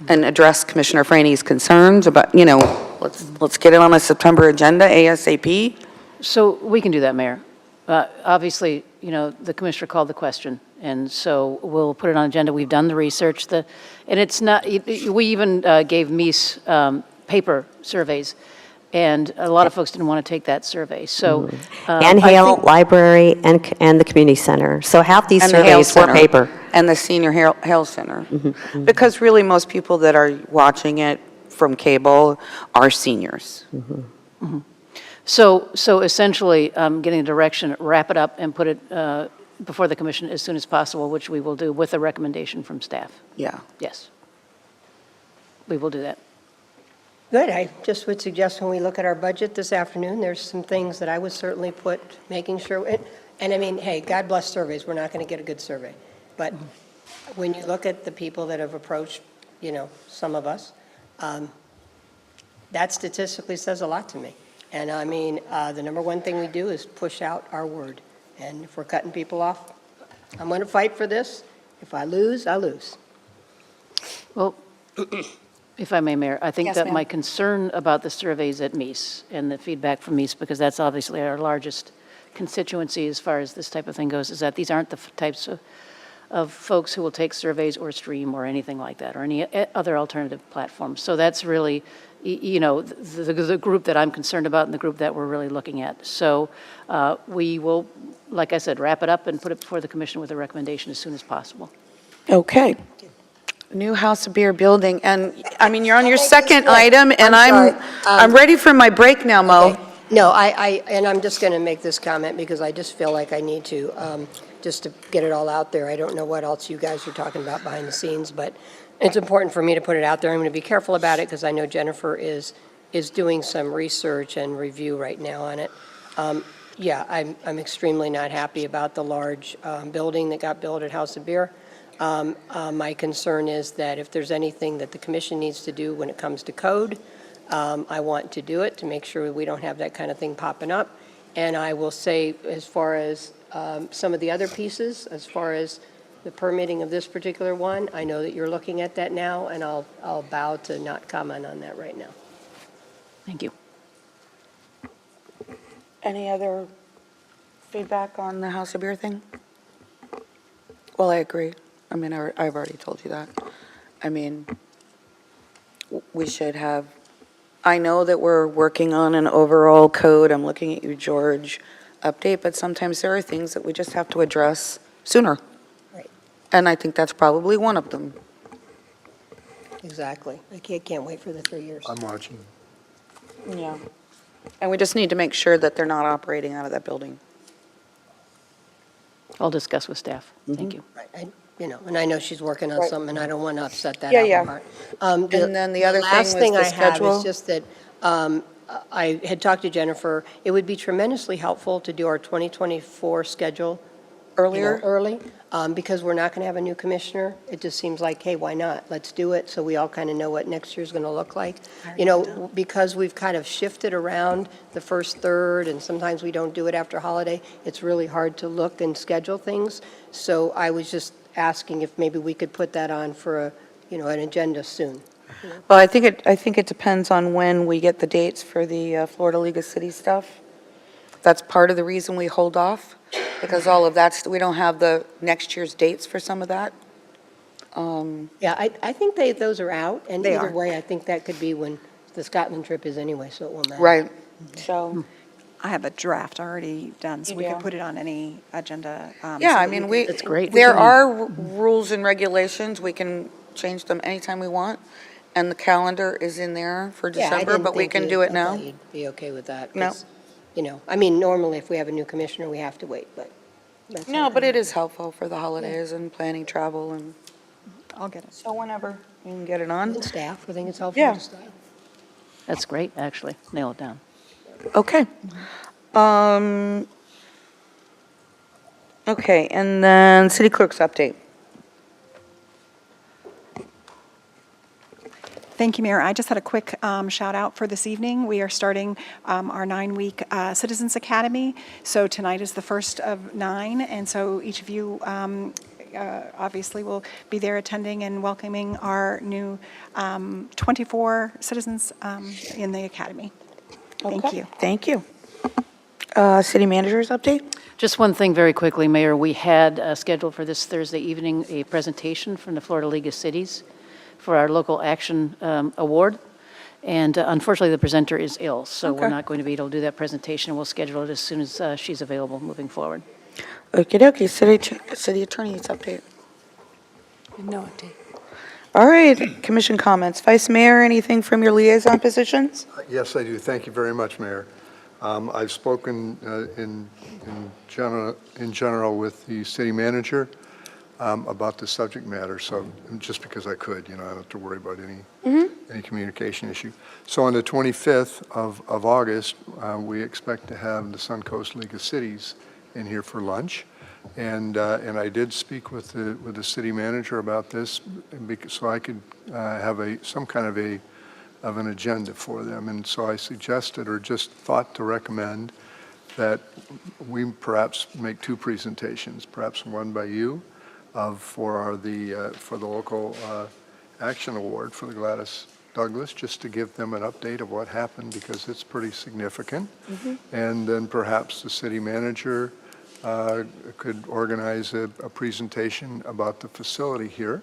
Speaker 1: and address Commissioner Franny's concerns about, let's get it on a September agenda ASAP.
Speaker 7: So we can do that, Mayor. Obviously, the commissioner called the question, and so we'll put it on agenda. We've done the research, and it's not, we even gave Mies paper surveys, and a lot of folks didn't want to take that survey, so.
Speaker 5: And
Speaker 7: I
Speaker 5: Hale
Speaker 7: think-
Speaker 5: Library and the community center. So half these
Speaker 1: And the Hale
Speaker 5: surveys were
Speaker 1: Center.
Speaker 5: paper.
Speaker 1: And the Senior Hale Center. Because really, most people that are watching it from cable are seniors.
Speaker 7: So essentially, getting a direction, wrap it up and put it before the commission as soon as possible, which we will do with a recommendation from staff.
Speaker 1: Yeah.
Speaker 7: Yes. We will do that.
Speaker 8: Good. I just would suggest when we look at our budget this afternoon, there's some things that I would certainly put, making sure, and I mean, hey, God bless surveys, we're not going to get a good survey. But when you look at the people that have approached, some of us, that statistically says a lot to me. And I mean, the number one thing we do is push out our word. And if we're cutting people off, I'm going to fight for this. If I lose, I lose.
Speaker 7: Well, if I may, Mayor, I think
Speaker 1: Yes,
Speaker 7: that
Speaker 1: ma'am.
Speaker 7: my concern about the surveys at Mies and the feedback from Mies, because that's obviously our largest constituency as far as this type of thing goes, is that these aren't the types of folks who will take surveys or stream or anything like that, or any other alternative platforms. So that's really, the group that I'm concerned about and the group that we're really looking at. So we will, like I said, wrap it up and put it before the commission with a recommendation as soon as possible.
Speaker 1: Okay. New House of Beer building, and, I mean, you're on your
Speaker 8: think
Speaker 1: second
Speaker 8: this-
Speaker 1: item, and
Speaker 8: I'm sorry.
Speaker 1: I'm ready for my break now, Mo.
Speaker 8: Okay. No, and I'm just going to make this comment because I just feel like I need to. just to get it all out there. I don't know what else you guys are talking about behind the scenes, but it's important for me to put it out there. I'm going to be careful about it because I know Jennifer is doing some research and review right now on it. Yeah, I'm extremely not happy about the large building that got built at House of Beer. My concern is that if there's anything that the commission needs to do when it comes to code, I want to do it to make sure we don't have that kind of thing popping up. And I will say, as far as some of the other pieces, as far as the permitting of this particular one, I know that you're looking at that now, and I'll bow to not comment on that right now.
Speaker 7: Thank you.
Speaker 1: Any other feedback on the House of Beer thing? Well, I agree. I mean, I've already told you that. I mean, we should have, I know that we're working on an overall code, I'm looking at you, George, update, but sometimes there are things that we just have to address sooner.
Speaker 8: Right.
Speaker 1: And I think that's probably one of them.
Speaker 8: Exactly. I can't wait for the 3 years.
Speaker 15: I'm watching.
Speaker 1: Yeah. And we just need to make sure that they're not operating out of that building.
Speaker 7: I'll discuss with staff. Thank you.
Speaker 8: Right. And I know she's working on
Speaker 1: Right.
Speaker 8: something, and I don't want to upset that
Speaker 1: Yeah,
Speaker 8: apple
Speaker 1: yeah.
Speaker 8: cart.
Speaker 1: And then the other thing
Speaker 8: last
Speaker 1: was
Speaker 8: thing
Speaker 1: the
Speaker 8: I have
Speaker 1: schedule.
Speaker 8: is just that I had talked to Jennifer. It would be tremendously helpful to do our 2024 schedule
Speaker 1: Earlier?
Speaker 8: early, because we're not going to have a new commissioner. It just seems like, hey, why not? Let's do it so we all kind of know what next year's going to look like. Because we've kind of shifted around the first third, and sometimes we don't do it after holiday, it's really hard to look and schedule things. So I was just asking if maybe we could put that on for an agenda soon.
Speaker 1: Well, I think it depends on when we get the dates for the Florida League of Cities stuff. That's part of the reason we hold off, because all of that, we don't have the next year's dates for some of that.
Speaker 8: Yeah, I think those are out, and
Speaker 17: They
Speaker 8: either
Speaker 17: are.
Speaker 8: way, I think that could be when the Scotland trip is anyway, so it won't matter.
Speaker 1: Right. So,
Speaker 17: I have a draft already done, so
Speaker 1: You
Speaker 17: we
Speaker 1: do?
Speaker 17: could put it on any agenda.
Speaker 1: yeah,
Speaker 17: so
Speaker 1: I
Speaker 17: that you
Speaker 1: mean,
Speaker 17: can-
Speaker 7: That's great.
Speaker 1: there are rules and regulations. We can change them anytime we want. And the calendar is in there for
Speaker 8: Yeah, I
Speaker 1: December,
Speaker 8: didn't
Speaker 1: but we
Speaker 8: think
Speaker 1: can
Speaker 8: you-
Speaker 1: do it
Speaker 8: I
Speaker 1: now.
Speaker 8: thought you'd be okay with that.
Speaker 1: No.
Speaker 8: 'cause, I mean, normally if we have a new commissioner, we have to wait, but. that's
Speaker 1: No,
Speaker 8: not
Speaker 1: but
Speaker 8: gonna
Speaker 1: it is helpful for the holidays and planning travel, and
Speaker 17: I'll get it.
Speaker 1: so whenever you can get it
Speaker 8: happen.
Speaker 1: on.
Speaker 8: And staff, I think it's helpful
Speaker 1: Yeah.
Speaker 8: to staff.
Speaker 7: That's great, actually. Nail it down.
Speaker 1: Okay. Okay, and then city clerk's update.
Speaker 17: Thank you, Mayor. I just had a quick shout out for this evening. We are starting our 9-week Citizens Academy. So tonight is the first of 9, and so each of you obviously will be there attending and welcoming our new 24 citizens in the academy. Thank
Speaker 1: Okay,
Speaker 17: you.
Speaker 1: Thank you. City manager's update?
Speaker 7: Just one thing very quickly, Mayor. We had scheduled for this Thursday evening a presentation from the Florida League of Cities for our local action award. And unfortunately, the presenter is ill, so we're
Speaker 1: Okay.
Speaker 7: not going to be able to do that presentation. We'll schedule it as soon as she's available moving forward.
Speaker 1: Okey dokey, city attorney's update.
Speaker 10: No update.
Speaker 1: All right, commission comments. Vice Mayor, anything from your liaison positions?
Speaker 15: Yes, I do. Thank you very much, Mayor. I've spoken in general with the city manager about the subject matter, so just because I could, I don't have to worry about any communication issue. So on the 25th of August, we expect to have the Suncoast League of Cities in here for lunch, and I did speak with the city manager about this, so I could have some kind of an agenda for them. And so I suggested, or just thought to recommend, that we perhaps make 2 presentations, perhaps one by you for the local action award for the Gladys Douglas, just to give them an update of what happened, because it's pretty significant. And then perhaps the city manager could organize a presentation about the facility here.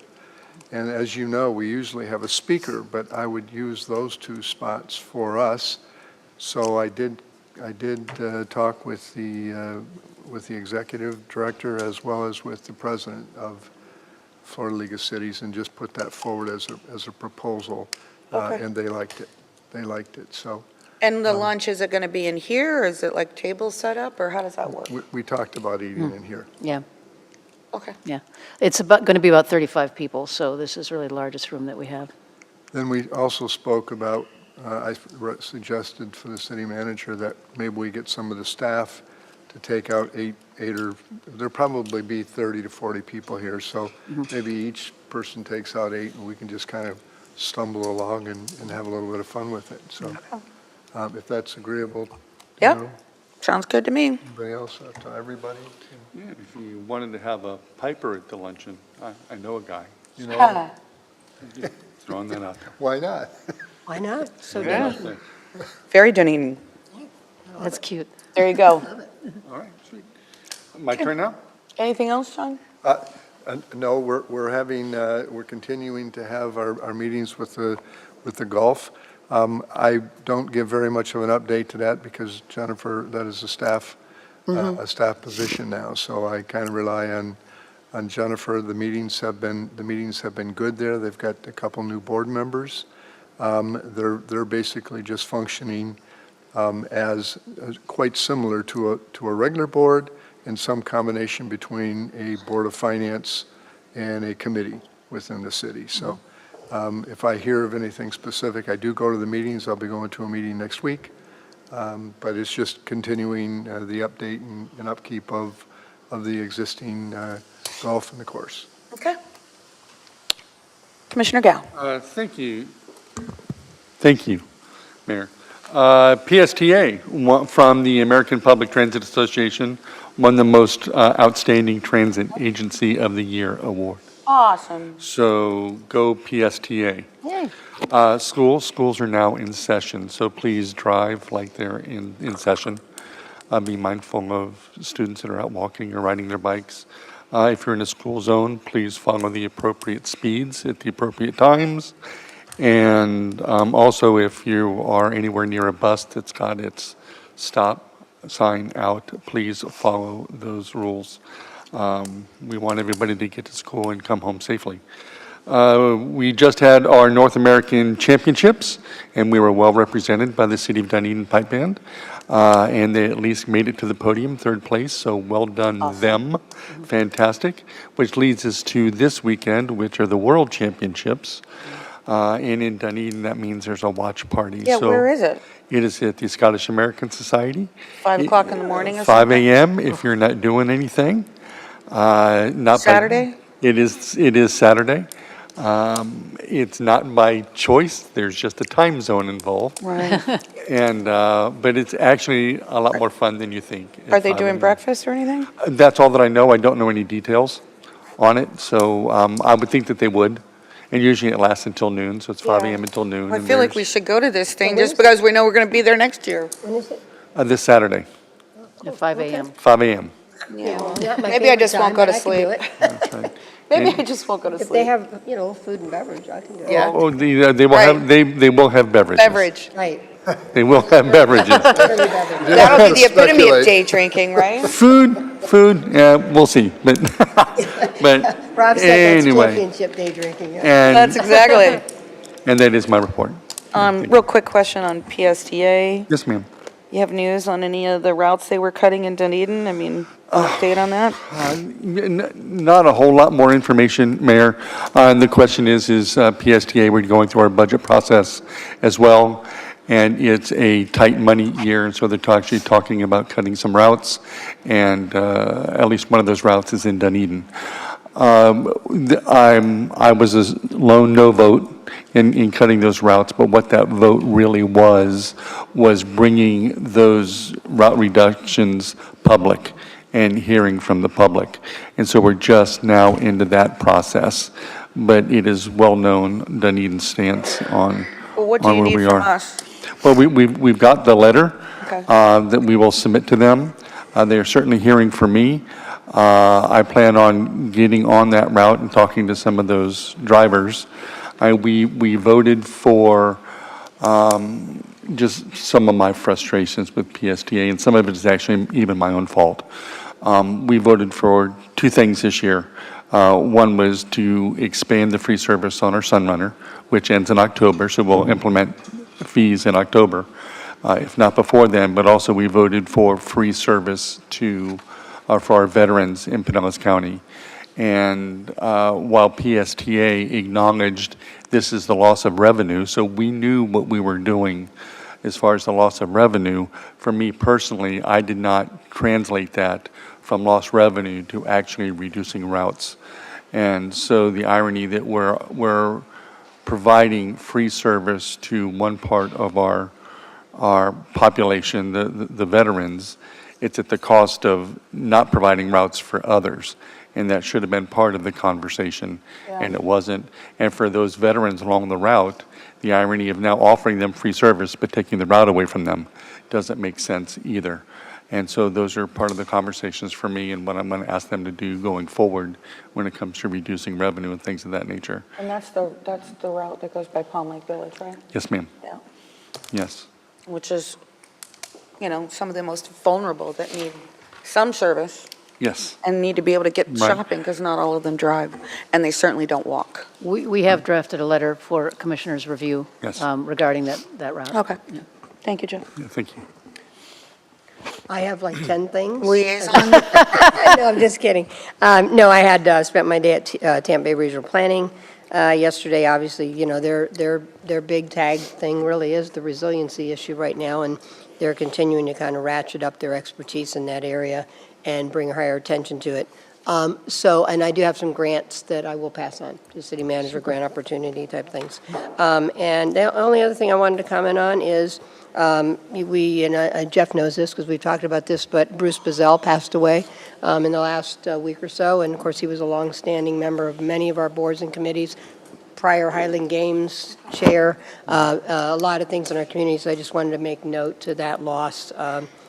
Speaker 15: And as you know, we usually have a speaker, but I would use those 2 spots for us. So I did talk with the executive director as well as with the president of Florida League of Cities, and just put that forward as a proposal.
Speaker 1: Okay.
Speaker 15: And they liked it. So
Speaker 1: And the lunch, is it going to be in here, or is it like tables set up, or how does that work?
Speaker 15: we talked about eating in here.
Speaker 7: Yeah.
Speaker 1: Okay.
Speaker 7: Yeah. It's going to be about 35 people, so this is really the largest room that we have.
Speaker 15: Then we also spoke about, suggested for the city manager that maybe we get some of the staff to take out eight or, there'll probably be 30 to 40 people here, so maybe each person takes out 8 and we can just kind of stumble along and have a little bit of fun with it. So if that's agreeable.
Speaker 1: Yep. Sounds good to me.
Speaker 15: Anybody else, to everybody?
Speaker 16: Yeah, if you wanted to have a piper at the luncheon, I know a guy.
Speaker 15: You know,
Speaker 16: Throwing that out there.
Speaker 15: why not?
Speaker 8: Why not? So
Speaker 1: Yeah.
Speaker 8: Dunedin.
Speaker 1: Very Dunedin.
Speaker 7: That's cute.
Speaker 1: There you go.
Speaker 16: All right, sweet. My turn now?
Speaker 1: Anything else, John?
Speaker 15: No, we're continuing to have our meetings with the golf. I don't give very much of an update to that because Jennifer, that is a staff position now. So I kind of rely on Jennifer. The meetings have been good there. They've got a couple new board members. They're basically just functioning as quite similar to a regular board, and some combination between a board of finance and a committee within the city. So if I hear of anything specific, I do go to the meetings. I'll be going to a meeting next week. But it's just continuing the update and upkeep of the existing golf in the course.
Speaker 1: Okay. Commissioner Gao.
Speaker 16: Thank you. Thank you, Mayor. PSTA from the American Public Transit Association won the most outstanding transit agency of the year award.
Speaker 1: Awesome.
Speaker 16: So go PSTA.
Speaker 1: Yay.
Speaker 16: Schools are now in session, so please drive like they're in session. Be mindful of students that are out walking or riding their bikes. If you're in a school zone, please follow the appropriate speeds at the appropriate times. And also, if you are anywhere near a bus that's got its stop sign out, please follow those rules. We want everybody to get to school and come home safely. We just had our North American Championships, and we were well represented by the City of Dunedin Pipe Band. And they at least made it to the podium, 3rd place, so well done them. Fantastic. Which leads us to this weekend, which are the World Championships. And in Dunedin, that means there's a watch party.
Speaker 1: Yeah,
Speaker 16: So
Speaker 1: where is it?
Speaker 16: it is at the Scottish American Society.
Speaker 1: 5 o'clock in the morning or
Speaker 16: 5
Speaker 1: something?
Speaker 16: a.m. if you're not doing anything. Not
Speaker 1: Saturday?
Speaker 16: It is Saturday. It's not by choice. There's just a time zone involved.
Speaker 1: Right.
Speaker 16: And, but it's actually a lot more fun than you think.
Speaker 1: Are
Speaker 16: at
Speaker 1: they
Speaker 16: 5
Speaker 1: doing
Speaker 16: a.m.
Speaker 1: breakfast or anything?
Speaker 16: That's all that I know. I don't know any details on it. So I would think that they would. And usually it lasts until noon, so it's 5 a.m. until noon.
Speaker 1: I
Speaker 16: and
Speaker 1: feel like we
Speaker 16: there's-
Speaker 1: should go to this thing just because we know we're going to be there next year.
Speaker 8: When is it?
Speaker 16: This Saturday,
Speaker 7: At 5 a.m.
Speaker 16: 5 a.m.
Speaker 1: Yeah.
Speaker 8: Well, not my
Speaker 1: Maybe I
Speaker 8: favorite
Speaker 1: just won't
Speaker 8: time,
Speaker 1: go
Speaker 8: but
Speaker 1: to
Speaker 8: I can do
Speaker 1: sleep.
Speaker 8: it.
Speaker 16: That's right.
Speaker 1: Maybe
Speaker 16: And-
Speaker 1: I just won't go to
Speaker 8: If they
Speaker 1: sleep.
Speaker 8: have, food and beverage, I can do it.
Speaker 1: Yeah.
Speaker 16: Oh, they will
Speaker 1: Right.
Speaker 16: have, they will have beverages.
Speaker 1: Beverage.
Speaker 8: Right.
Speaker 16: They will have beverages.
Speaker 8: Literally beverage.
Speaker 1: That'll be the epitome of
Speaker 15: Speculate.
Speaker 1: day drinking, right?
Speaker 16: Food, yeah, we'll see. But
Speaker 8: Rob said that's
Speaker 16: anyway,
Speaker 8: championship day drinking. Yeah.
Speaker 16: and,
Speaker 1: That's exactly.
Speaker 16: and that is my report.
Speaker 1: Real quick question on PSTA.
Speaker 16: Yes, ma'am.
Speaker 1: You have news on any of the routes they were cutting in Dunedin? I mean, update on that?
Speaker 16: Not a whole lot more information, Mayor. And the question is PSTA, we're going through our budget process as well, and it's a tight money year, and so they're actually talking about cutting some routes, and at least one of those routes is in Dunedin. I was a lone no vote in cutting those routes, but what that vote really was bringing those route reductions public and hearing from the public. And so we're just now into that process, but it is well-known Dunedin's stance on
Speaker 1: Well, what do you
Speaker 16: where
Speaker 1: need
Speaker 16: we
Speaker 1: from
Speaker 16: are.
Speaker 1: us?
Speaker 16: Well, we've got the letter
Speaker 1: Okay.
Speaker 16: that we will submit to them. They are certainly hearing from me. I plan on getting on that route and talking to some of those drivers. We voted for just some of my frustrations with PSTA, and some of it is actually even my own fault. We voted for 2 things this year. One was to expand the free service on our Sunrunner, which ends in October, so we'll implement fees in October, if not before then. But also we voted for free service for our veterans in Pinellas County. And while PSTA acknowledged this is the loss of revenue, so we knew what we were doing as far as the loss of revenue. For me personally, I did not translate that from lost revenue to actually reducing routes. And so the irony that we're providing free service to one part of our population, the veterans, it's at the cost of not providing routes for others. And that should have been part of the conversation, and it wasn't. And for those veterans along the route, the irony of now offering them free service but taking the route away from them doesn't make sense either. And so those are part of the conversations for me and what I'm going to ask them to do going forward when it comes to reducing revenue and things of that nature.
Speaker 1: And that's the route that goes by Palm Lake Village, right?
Speaker 16: Yes, ma'am.
Speaker 1: Yeah.
Speaker 16: Yes.
Speaker 1: Which is, some of the most vulnerable that need some service
Speaker 16: Yes.
Speaker 1: and need to be able to get
Speaker 16: Right.
Speaker 1: shopping, because not all of them drive, and they certainly don't walk.
Speaker 7: We have drafted a letter for Commissioner's review
Speaker 16: Yes.
Speaker 7: regarding that route.
Speaker 1: Okay. Thank you, Joe.
Speaker 16: Yeah, thank you.
Speaker 8: I have like 10 things.
Speaker 1: Liaison?
Speaker 8: No, I'm just kidding. No, I had spent my day at Tampa Bay Regional Planning yesterday. Obviously, their big tag thing really is the resiliency issue right now, and they're continuing to kind of ratchet up their expertise in that area and bring higher attention to it. And I do have some grants that I will pass on to city manager, grant opportunity type things. And the only other thing I wanted to comment on is Jeff knows this because we've talked about this, but Bruce Bazell passed away in the last week or so. And of course, he was a longstanding member of many of our boards and committees, prior Highland Games chair, a lot of things in our community. So I just wanted to make note to that loss.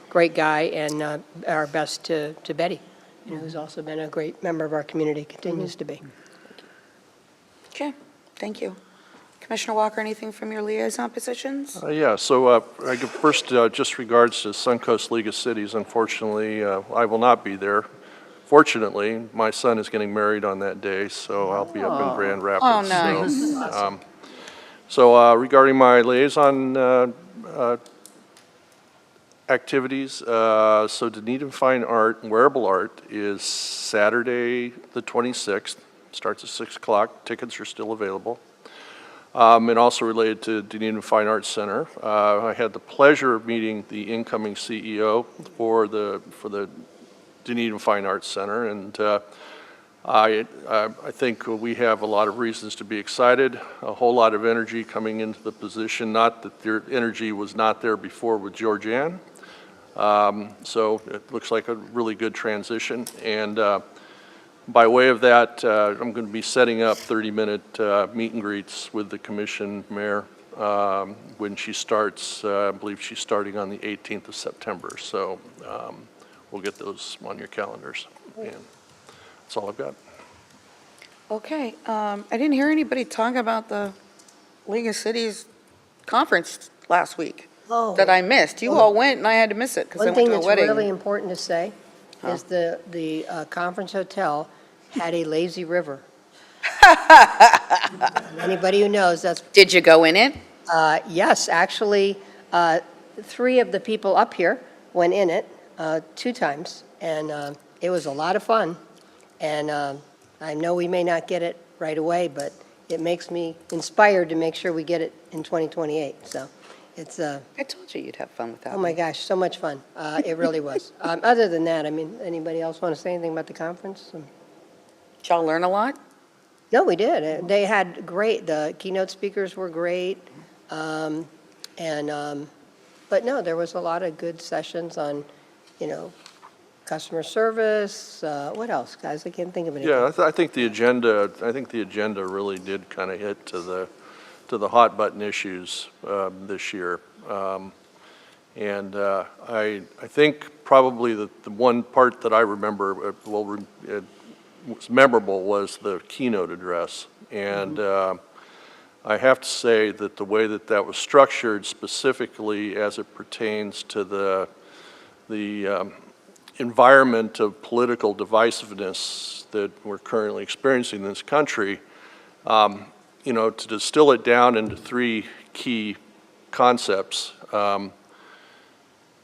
Speaker 8: Great guy, and our best to Betty, who's also been a great member of our community, continues to be.
Speaker 1: Okay, thank you. Commissioner Walker, anything from your liaison positions?
Speaker 9: Yeah, so I give first, just regards to Suncoast League of Cities, unfortunately, I will not be there. Fortunately, my son is getting married on that day, so I'll be up in Grand Rapids.
Speaker 1: Oh, nice.
Speaker 9: So regarding my liaison activities, so Dunedin Fine Art and Wearable Art is Saturday the 26th, starts at 6 o'clock. Tickets are still available. And also related to Dunedin Fine Arts Center, I had the pleasure of meeting the incoming CEO for the Dunedin Fine Arts Center, and I think we have a lot of reasons to be excited, a whole lot of energy coming into the position, not that their energy was not there before with Georgianne. So it looks like a really good transition, and by way of that, I'm going to be setting up 30-minute meet and greets with the commission mayor when she starts. I believe she's starting on the 18th of September. So we'll get those on your calendars. And that's all I've got.
Speaker 1: Okay, I didn't hear anybody talk about the League of Cities conference last week that I missed. You all went, and I had to miss it because I
Speaker 8: One
Speaker 1: went
Speaker 8: thing
Speaker 1: to a
Speaker 8: that's
Speaker 1: wedding.
Speaker 8: really important to say is the conference hotel had a lazy river. Anybody who knows, that's...
Speaker 1: Did you go in it?
Speaker 8: Yes, actually, 3 of the people up here went in it 2 times, and it was a lot of fun. And I know we may not get it right away, but it makes me inspired to make sure we get it in 2028. So it's...
Speaker 1: I told you you'd have fun with that.
Speaker 8: Oh my gosh, so much fun. It really was. Other than that, I mean, anybody else want to say anything about the conference?
Speaker 1: Did y'all learn a lot?
Speaker 8: No, we did. They had the keynote speakers were great. But no, there was a lot of good sessions on, customer service. What else, guys? I can't think of anything.
Speaker 9: Yeah, I think the agenda really did kind of hit to the hot button issues this year. I think probably the one part that I remember was memorable was the keynote address. And I have to say that the way that was structured, specifically as it pertains to the environment of political divisiveness that we're currently experiencing in this country, to distill it down into 3 key concepts.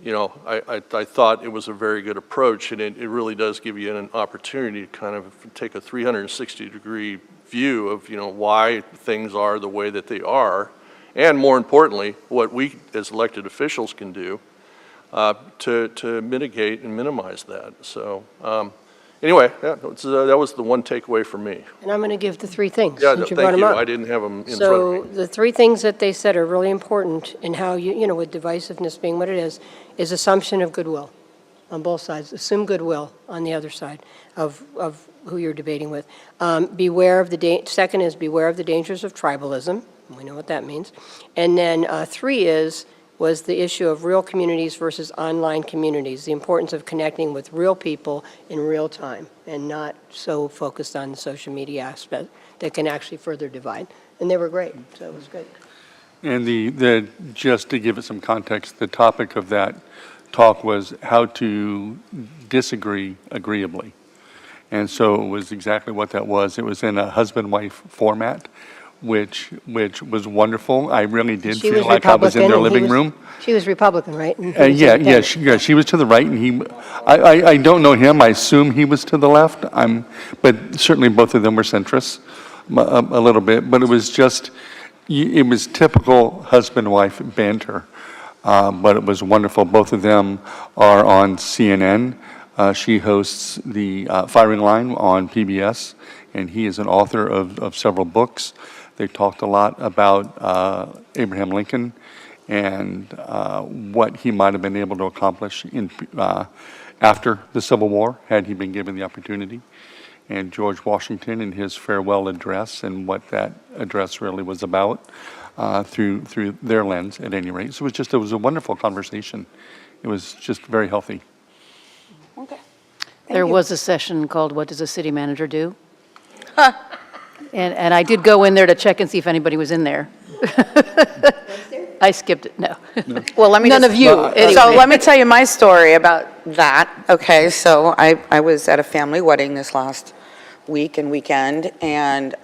Speaker 9: I thought it was a very good approach, and it really does give you an opportunity to kind of take a 360-degree view of, why things are the way that they are, and more importantly, what we as elected officials can do to mitigate and minimize that. So anyway, that was the one takeaway for me.
Speaker 8: And I'm going to give the three things,
Speaker 9: Yeah,
Speaker 8: since you
Speaker 9: thank
Speaker 8: brought them
Speaker 9: you.
Speaker 8: up.
Speaker 9: I didn't have them in front
Speaker 8: So
Speaker 9: of me.
Speaker 8: the three things that they said are really important in how with divisiveness being what it is assumption of goodwill on both sides. Assume goodwill on the other side of who you're debating with. Second is beware of the dangers of tribalism. We know what that means. And then three was the issue of real communities versus online communities, the importance of connecting with real people in real time and not so focused on the social media aspect that can actually further divide. And they were great, so it was good.
Speaker 16: And just to give it some context, the topic of that talk was how to disagree agreeably. And so it was exactly what that was. It was in a husband-wife format, which was wonderful. I really did
Speaker 8: She
Speaker 16: feel
Speaker 8: was
Speaker 16: like I was in their
Speaker 8: Republican, and he
Speaker 16: living
Speaker 8: was-
Speaker 16: room.
Speaker 8: She was Republican, right? And he was
Speaker 16: Yeah,
Speaker 8: independent.
Speaker 16: she was to the right, and I don't know him. I assume he was to the left. But certainly both of them were centrists a little bit. But it was just, it was typical husband-wife banter. But it was wonderful. Both of them are on CNN. She hosts the Firing Line on PBS, and he is an author of several books. They talked a lot about Abraham Lincoln and what he might have been able to accomplish after the Civil War, had he been given the opportunity, and George Washington and his farewell address and what that address really was about through their lens, at any rate. So it was a wonderful conversation. It was just very healthy.
Speaker 7: There was a session called What Does a City Manager Do? And I did go in there to check and see if anybody was in there. I skipped it, no.
Speaker 1: Well, let me
Speaker 7: None
Speaker 1: just-
Speaker 7: of you,
Speaker 1: So
Speaker 7: anyway.
Speaker 1: let me tell you my story about that. Okay, so I was at a family wedding this last week and weekend, and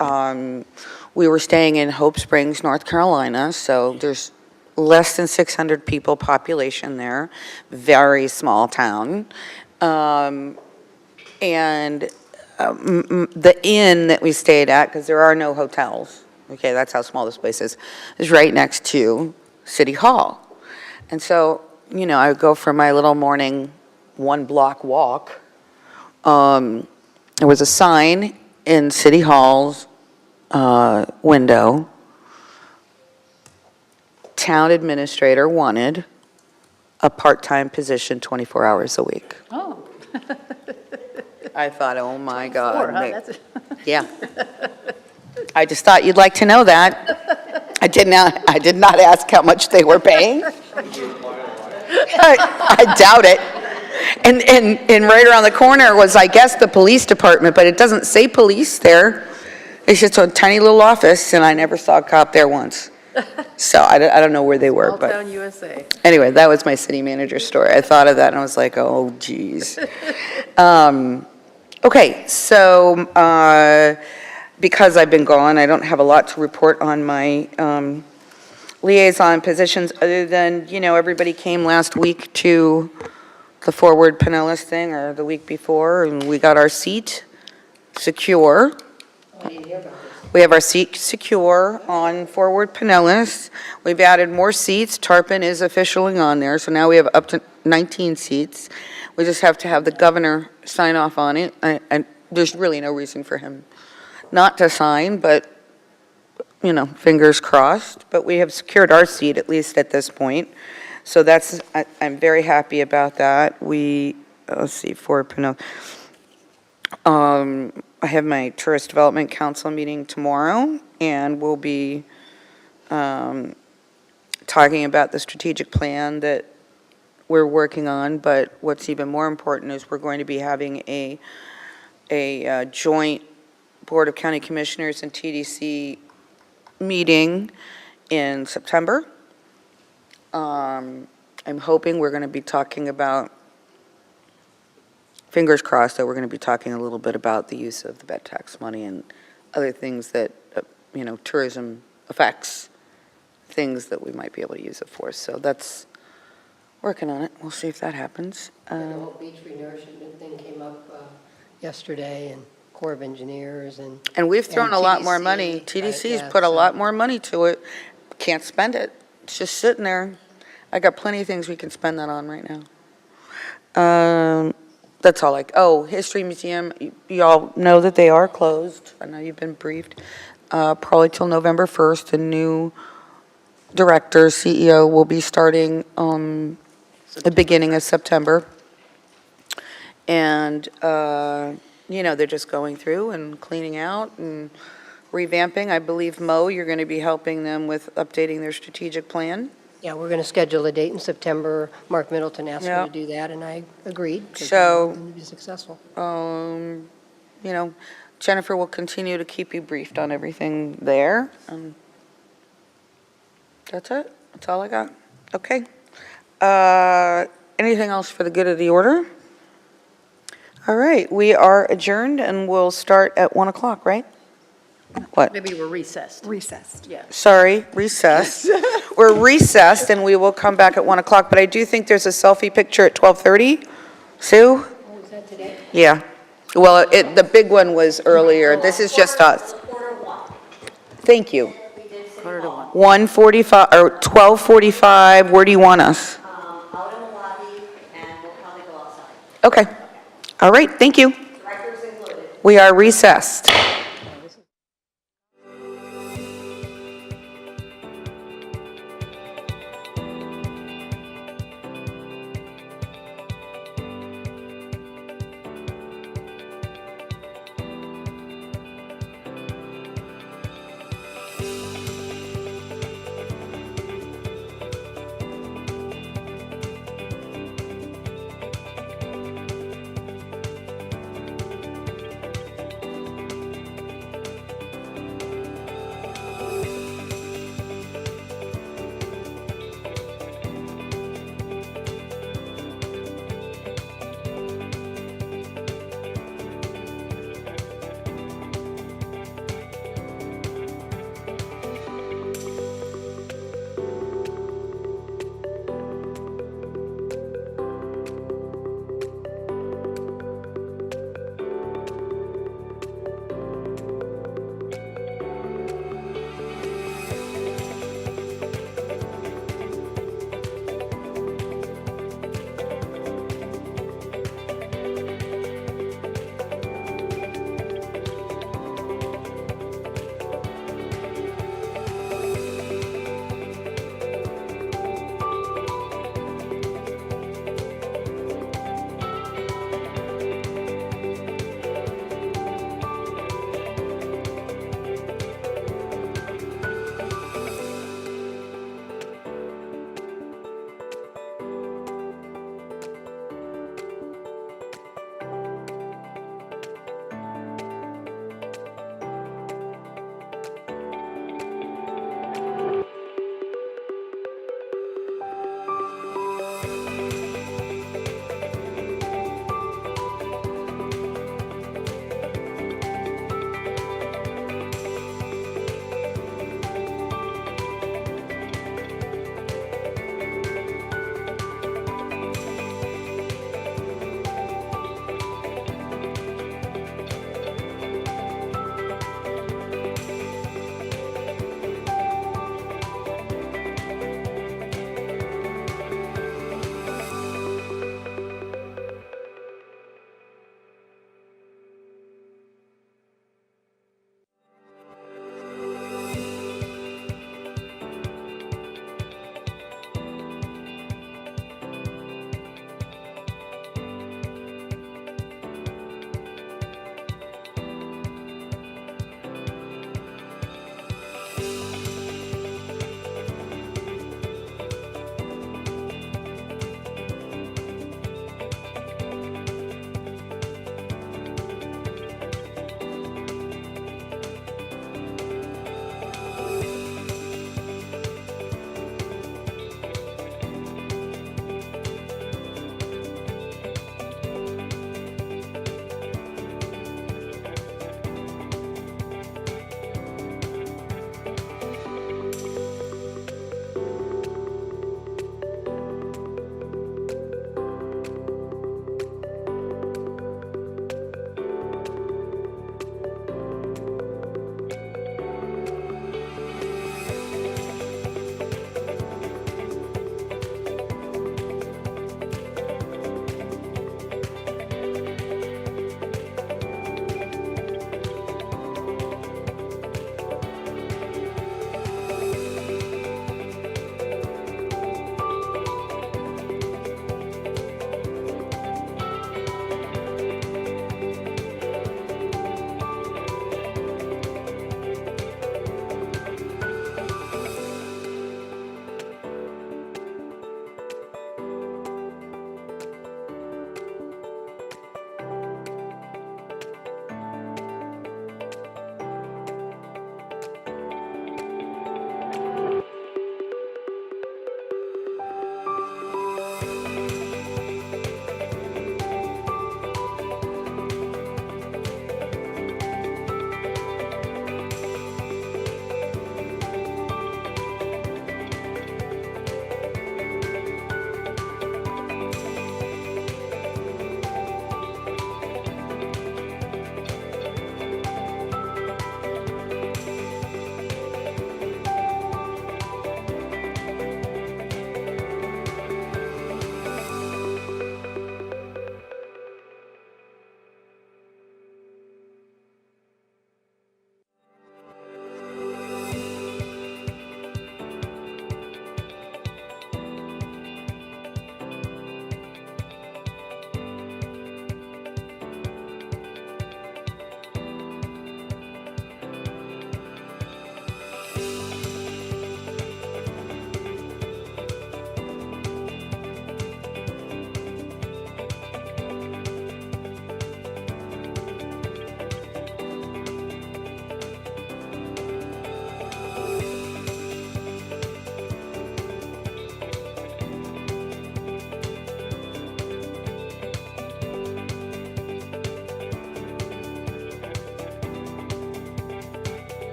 Speaker 1: we were staying in Hope Springs, North Carolina, so there's less than 600 people population there, very small town. And the inn that we stayed at, because there are no hotels, okay, that's how small this place is right next to City Hall. And so, I would go for my little morning 1-block walk. There was a sign in City Hall's window, town administrator wanted a part-time position 24 hours a week.
Speaker 7: Oh.
Speaker 1: I thought, oh my God.
Speaker 7: Four, huh? That's
Speaker 1: Yeah. I just thought you'd like to know that. I did not ask how much they were paying. I doubt it. And right around the corner was, I guess, the police department, but it doesn't say police there. It's just a tiny little office, and I never saw a cop there once. So I don't know where they were, but
Speaker 7: Small town USA.
Speaker 1: anyway, that was my city manager story. I thought of that, and I was like, oh, geez. Okay, so because I've been gone, I don't have a lot to report on my liaison positions, other than, everybody came last week to the Forward Pinellas thing, or the week before, and we got our seat secure. We have our seat secure on Forward Pinellas. We've added more seats. Tarpon is officially on there, so now we have up to 19 seats. We just have to have the governor sign off on it. And there's really no reason for him not to sign, but, fingers crossed. But we have secured our seat, at least at this point. So I'm very happy about that. Let's see, Forward Pinellas. I have my Tourist Development Council meeting tomorrow, and we'll be talking about the strategic plan that we're working on. But what's even more important is we're going to be having a joint Board of County Commissioners and TDC meeting in September. I'm hoping we're going to be talking about, fingers crossed, that we're going to be talking a little bit about the use of the bed tax money and other things that, tourism affects, things that we might be able to use it for. So that's Working on it. We'll see if that happens.
Speaker 8: And the whole beach renourishment thing came up yesterday, and Corps of Engineers
Speaker 1: And we've thrown a lot more
Speaker 8: TDC,
Speaker 1: money. TDC's
Speaker 8: yeah,
Speaker 1: put a
Speaker 8: so-
Speaker 1: lot more money to it. Can't spend it. It's just sitting there. I got plenty of things we can spend that on right now. That's all History Museum, y'all know that they are closed. I know you've been briefed. Probably till November 1st. The new director, CEO, will be starting the beginning of September. And, they're just going through and cleaning out and revamping. I believe, Mo, you're going to be helping them with updating their strategic plan.
Speaker 8: Yeah, we're going to schedule a date in September. Mark Middleton asked me
Speaker 1: Yeah.
Speaker 8: to do that, and I agreed. 'cause
Speaker 1: So-
Speaker 8: we want them to be successful.
Speaker 1: Jennifer will continue to keep you briefed on everything there. That's it. That's all I got. Okay. Anything else for the good of the order? All right, we are adjourned, and we'll start at 1 o'clock, right? What?
Speaker 7: Maybe we're recessed.
Speaker 17: Recessed.
Speaker 7: Yeah.
Speaker 1: Sorry, recessed. We're recessed, and we will come back at 1 o'clock, but I do think there's a selfie picture at 12:30. Sue?
Speaker 8: Oh, is that today?
Speaker 1: Yeah. Well, the big one was earlier. This is just us. Thank you. 1:45, or 12:45, where do you want us?
Speaker 5: Out in the lobby, and we'll probably go outside.
Speaker 1: Okay. All right, thank you.
Speaker 5: Directors included.
Speaker 1: We are recessed.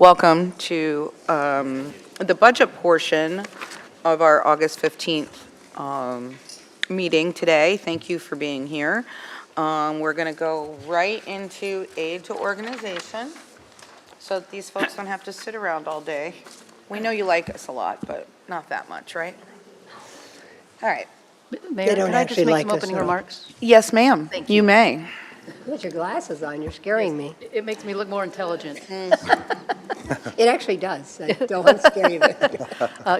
Speaker 1: welcome to the budget portion of our August 15th meeting today. Thank you for being here. We're going to go right into aid to organization, so that these folks don't have to sit around all day. We know you like us a lot, but not that much, right? All right.
Speaker 7: Mayor,
Speaker 8: don't
Speaker 7: can I just
Speaker 8: actually
Speaker 7: make
Speaker 8: like
Speaker 7: some
Speaker 8: us
Speaker 7: opening
Speaker 8: at all.
Speaker 7: remarks?
Speaker 1: Yes, ma'am.
Speaker 7: Thank
Speaker 1: You may.
Speaker 8: Put your glasses on, you're scaring me.
Speaker 7: It makes me look more intelligent.
Speaker 8: It actually does. I don't want to scare you.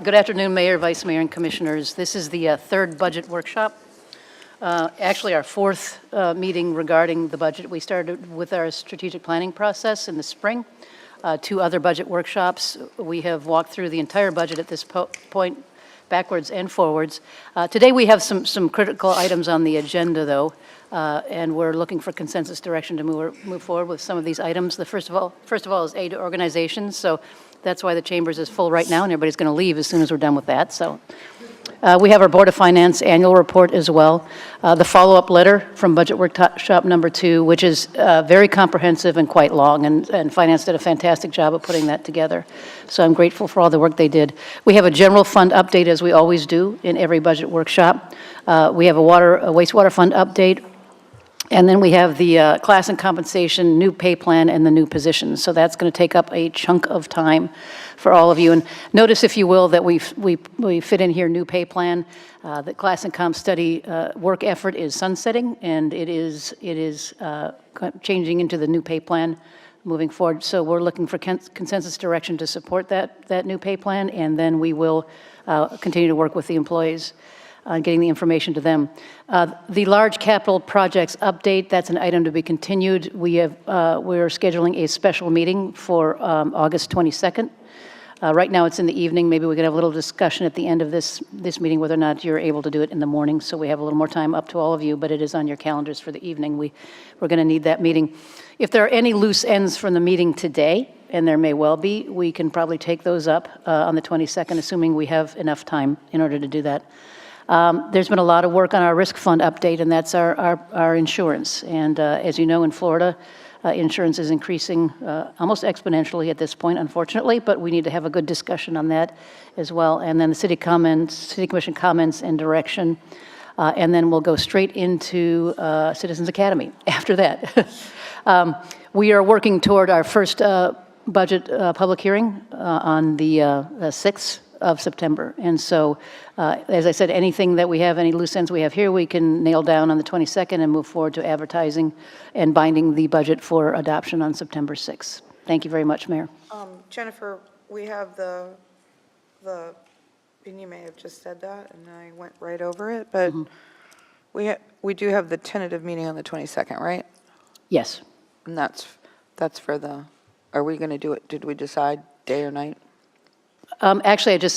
Speaker 7: Good afternoon, Mayor, Vice Mayor, and Commissioners. This is the third budget workshop. Actually, our fourth meeting regarding the budget. We started with our strategic planning process in the spring. 2 other budget workshops. We have walked through the entire budget at this point, backwards and forwards. Today, we have some critical items on the agenda, though, and we're looking for consensus direction to move forward with some of these items. The first of all is aid to organizations, so that's why the chambers is full right now, and everybody's going to leave as soon as we're done with that. So we have our Board of Finance annual report as well. The follow-up letter from Budget Workshop number 2, which is very comprehensive and quite long, and Finance did a fantastic job of putting that together. So I'm grateful for all the work they did. We have a general fund update, as we always do in every budget workshop. We have a wastewater fund update. And then we have the class and compensation, new pay plan, and the new positions. So that's going to take up a chunk of time for all of you. And notice, if you will, that we fit in here new pay plan. The class and comp study work effort is sunsetting, and it is changing into the new pay plan moving forward. So we're looking for consensus direction to support that new pay plan, and then we will continue to work with the employees on getting the information to them. The large capital projects update, that's an item to be continued. We're scheduling a special meeting for August 22nd. Right now it's in the evening. Maybe we could have a little discussion at the end of this meeting whether or not you're able to do it in the morning, so we have a little more time, up to all of you, but it is on your calendars for the evening. We're going to need that meeting. If there are any loose ends from the meeting today, and there may well be, we can probably take those up on the 22nd, assuming we have enough time in order to do that. There's been a lot of work on our risk fund update, and that's our insurance. And as you know, in Florida, insurance is increasing almost exponentially at this point, unfortunately, but we need to have a good discussion on that as well. And then the City Commission comments and direction, and then we'll go straight into Citizens Academy after that. We are working toward our first budget public hearing on the 6th of September. And so, as I said, anything that we have, any loose ends we have here, we can nail down on the 22nd and move forward to advertising and binding the budget for adoption on September 6th. Thank you very much, Mayor.
Speaker 1: Jennifer, we have the, and you may have just said that, and I went right over it, but we do have the tentative meeting on the 22nd, right?
Speaker 7: Yes.
Speaker 1: And that's for the, are we going to do it, did we decide day or night?
Speaker 7: Actually, Did
Speaker 1: Did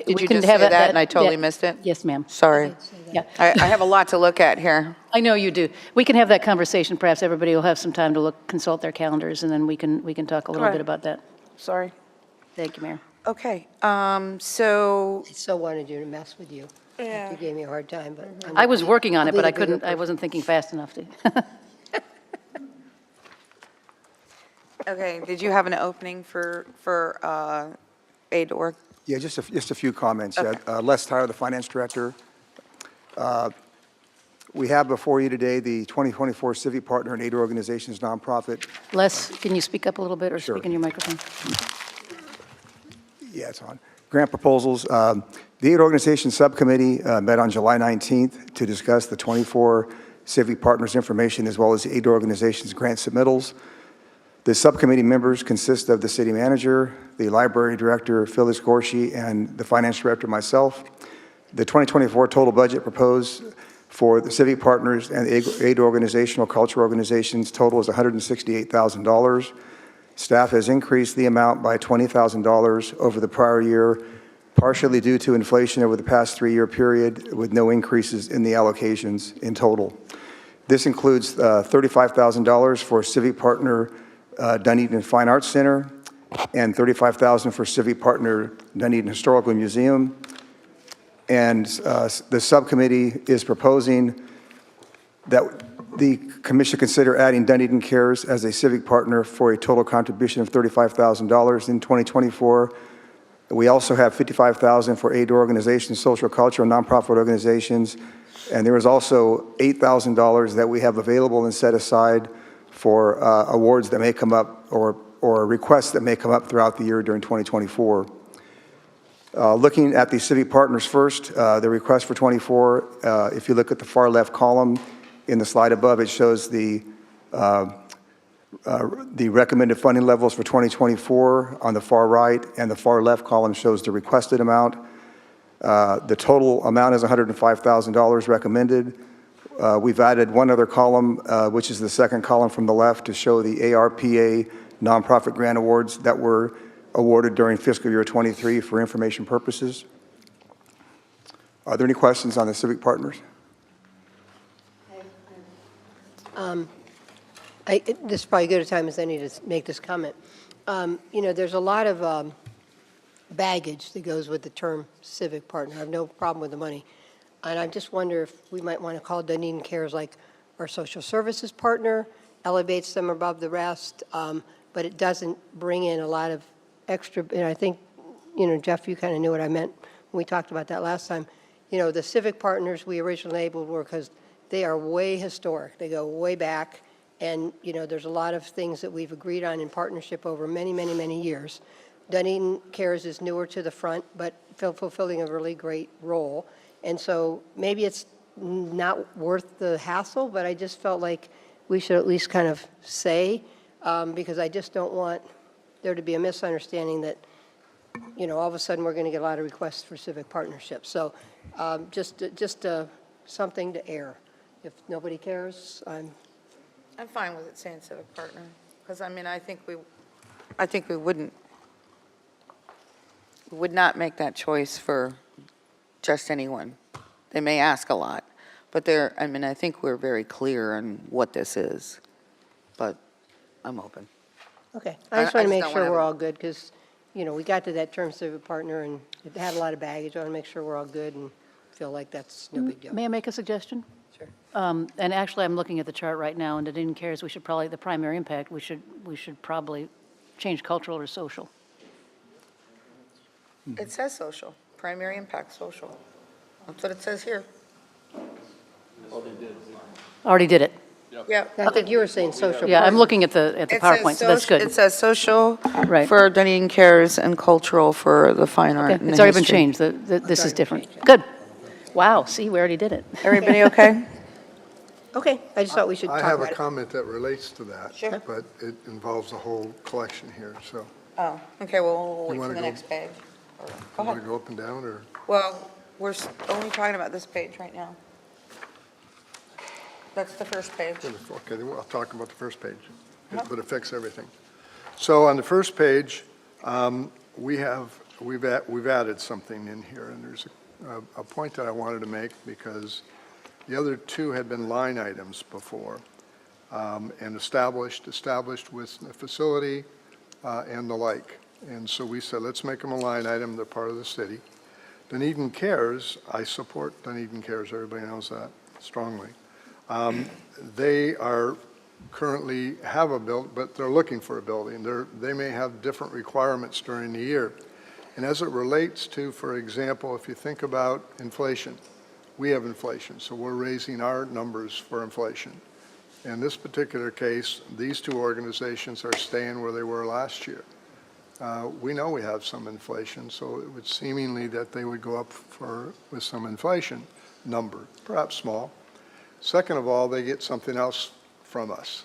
Speaker 1: you just say that and I totally missed it?
Speaker 7: Yes, ma'am.
Speaker 1: Sorry.
Speaker 7: Yeah.
Speaker 1: I have a lot to look at here.
Speaker 7: I know you do. We can have that conversation. Perhaps everybody will have some time to consult their calendars, and then we can talk a little bit about that.
Speaker 1: Sorry.
Speaker 7: Thank you, Mayor.
Speaker 1: Okay, so.
Speaker 8: I so wanted you to mess with you. You gave me a hard time, but.
Speaker 7: I was working on it, but I
Speaker 8: bigger
Speaker 7: couldn't, I wasn't thinking fast enough to.
Speaker 1: Okay, did you have an opening for aid to org?
Speaker 12: Yeah, just a few comments.
Speaker 1: Okay.
Speaker 12: Les Tyler, the Finance Director. We have before you today the 2024 Civic Partner and Aid Organizations Nonprofit.
Speaker 7: Les, can you speak up a little bit or
Speaker 12: Sure.
Speaker 7: speak in your microphone?
Speaker 12: Yeah, it's on. Grant proposals. The Aid Organization Subcommittee met on July 19th to discuss the 24 Civic Partners information as well as the Aid Organizations grant submittals. The subcommittee members consist of the city manager, the library director, Phyllis Gorshey, and the finance director, myself. The 2024 total budget proposed for the civic partners and the aid organizational culture organizations total is $168,000. Staff has increased the amount by $20,000 over the prior year, partially due to inflation over the past 3-year period, with no increases in the allocations in total. This includes $35,000 for civic partner Dunedin Fine Arts Center, and $35,000 for civic partner Dunedin Historical Museum. And the subcommittee is proposing that The commission consider adding Dunedin Cares as a civic partner for a total contribution of $35,000 in 2024. We also have $55,000 for aid organizations, social, cultural, nonprofit organizations, and there is also $8,000 that we have available and set aside for awards that may come up or requests that may come up throughout the year during 2024. Looking at the civic partners first, the request for 24, if you look at the far left column in the slide above, it shows the recommended funding levels for 2024 on the far right, and the far left column shows the requested amount. The total amount is $105,000 recommended. We've added one other column, which is the second column from the left, to show the ARPA nonprofit grant awards that were awarded during fiscal year 23 for information purposes. Are there any questions on the civic partners?
Speaker 8: This is probably as good a time as any to make this comment. You know, there's a lot of baggage that goes with the term civic partner. I have no problem with the money. And I just wonder if we might want to call Dunedin Cares like our social services partner, elevates them above the rest, but it doesn't bring in a lot of extra, and I think, you know, Jeff, you kind of knew what I meant when we talked about that last time. You know, the civic partners we originally labeled were because they are way historic. They go way back, and, you know, there's a lot of things that we've agreed on in partnership over many, many, many years. Dunedin Cares is newer to the front, but fulfilling a really great role. And so maybe it's not worth the hassle, but I just felt like we should at least kind of say, because I just don't want there to be a misunderstanding that, you know, all of a sudden we're going to get a lot of requests for civic partnerships. So just something to air. If nobody cares,
Speaker 1: I'm fine with it saying civic partner, because I mean, I think we would not make that choice for just anyone. They may ask a lot, but I mean, I think we're very clear on what this is, but I'm open.
Speaker 8: Okay. I just want to make
Speaker 1: don't
Speaker 8: sure
Speaker 1: wanna
Speaker 8: we're
Speaker 1: have
Speaker 8: all good, because, you know, we got to that term civic partner, and it had a lot of baggage. I want to make sure we're all good and feel like that's no big deal.
Speaker 7: May I make a suggestion?
Speaker 8: Sure.
Speaker 7: And actually, I'm looking at the chart right now, and Dunedin Cares, we should probably, the primary impact, we should probably change cultural to social.
Speaker 1: It says social, primary impact social. That's what it says here.
Speaker 7: Already did it.
Speaker 1: Yeah.
Speaker 8: I think you were saying social.
Speaker 7: Yeah, I'm looking at the
Speaker 1: It says
Speaker 7: PowerPoint, so that's good.
Speaker 1: It says social
Speaker 7: Right.
Speaker 1: for Dunedin Cares and cultural for the fine art
Speaker 7: Okay,
Speaker 1: and the
Speaker 7: it's already been
Speaker 1: history.
Speaker 7: changed. This is different. Good. Wow, see, we already did it.
Speaker 1: Everybody okay?
Speaker 8: Okay, I just thought we should talk
Speaker 15: I have
Speaker 8: about
Speaker 15: a
Speaker 8: it.
Speaker 15: comment that relates to that.
Speaker 1: Sure.
Speaker 15: But it involves the whole collection here, so.
Speaker 1: Oh, okay, well, we'll
Speaker 15: You
Speaker 1: wait for
Speaker 15: wanna
Speaker 1: the
Speaker 15: go-
Speaker 1: next page. Go
Speaker 15: You want
Speaker 1: ahead.
Speaker 15: to go up and down, or?
Speaker 1: Well, we're only talking about this page right now. That's the first page.
Speaker 15: Okay, then I'll talk about the first page,
Speaker 1: Uh-huh.
Speaker 15: but it affects everything. So on the first page, we've added something in here, and there's a point that I wanted to make, because the other two had been line items before, and established with the facility and the like. And so we said, let's make them a line item, they're part of the city. Dunedin Cares, I support Dunedin Cares, everybody knows that strongly. They are currently have a build, but they're looking for a building. They may have different requirements during the year. And as it relates to, for example, if you think about inflation, we have inflation, so we're raising our numbers for inflation. In this particular case, these two organizations are staying where they were last year. We know we have some inflation, so it would seemingly that they would go up with some inflation number, perhaps small. Second of all, they get something else from us,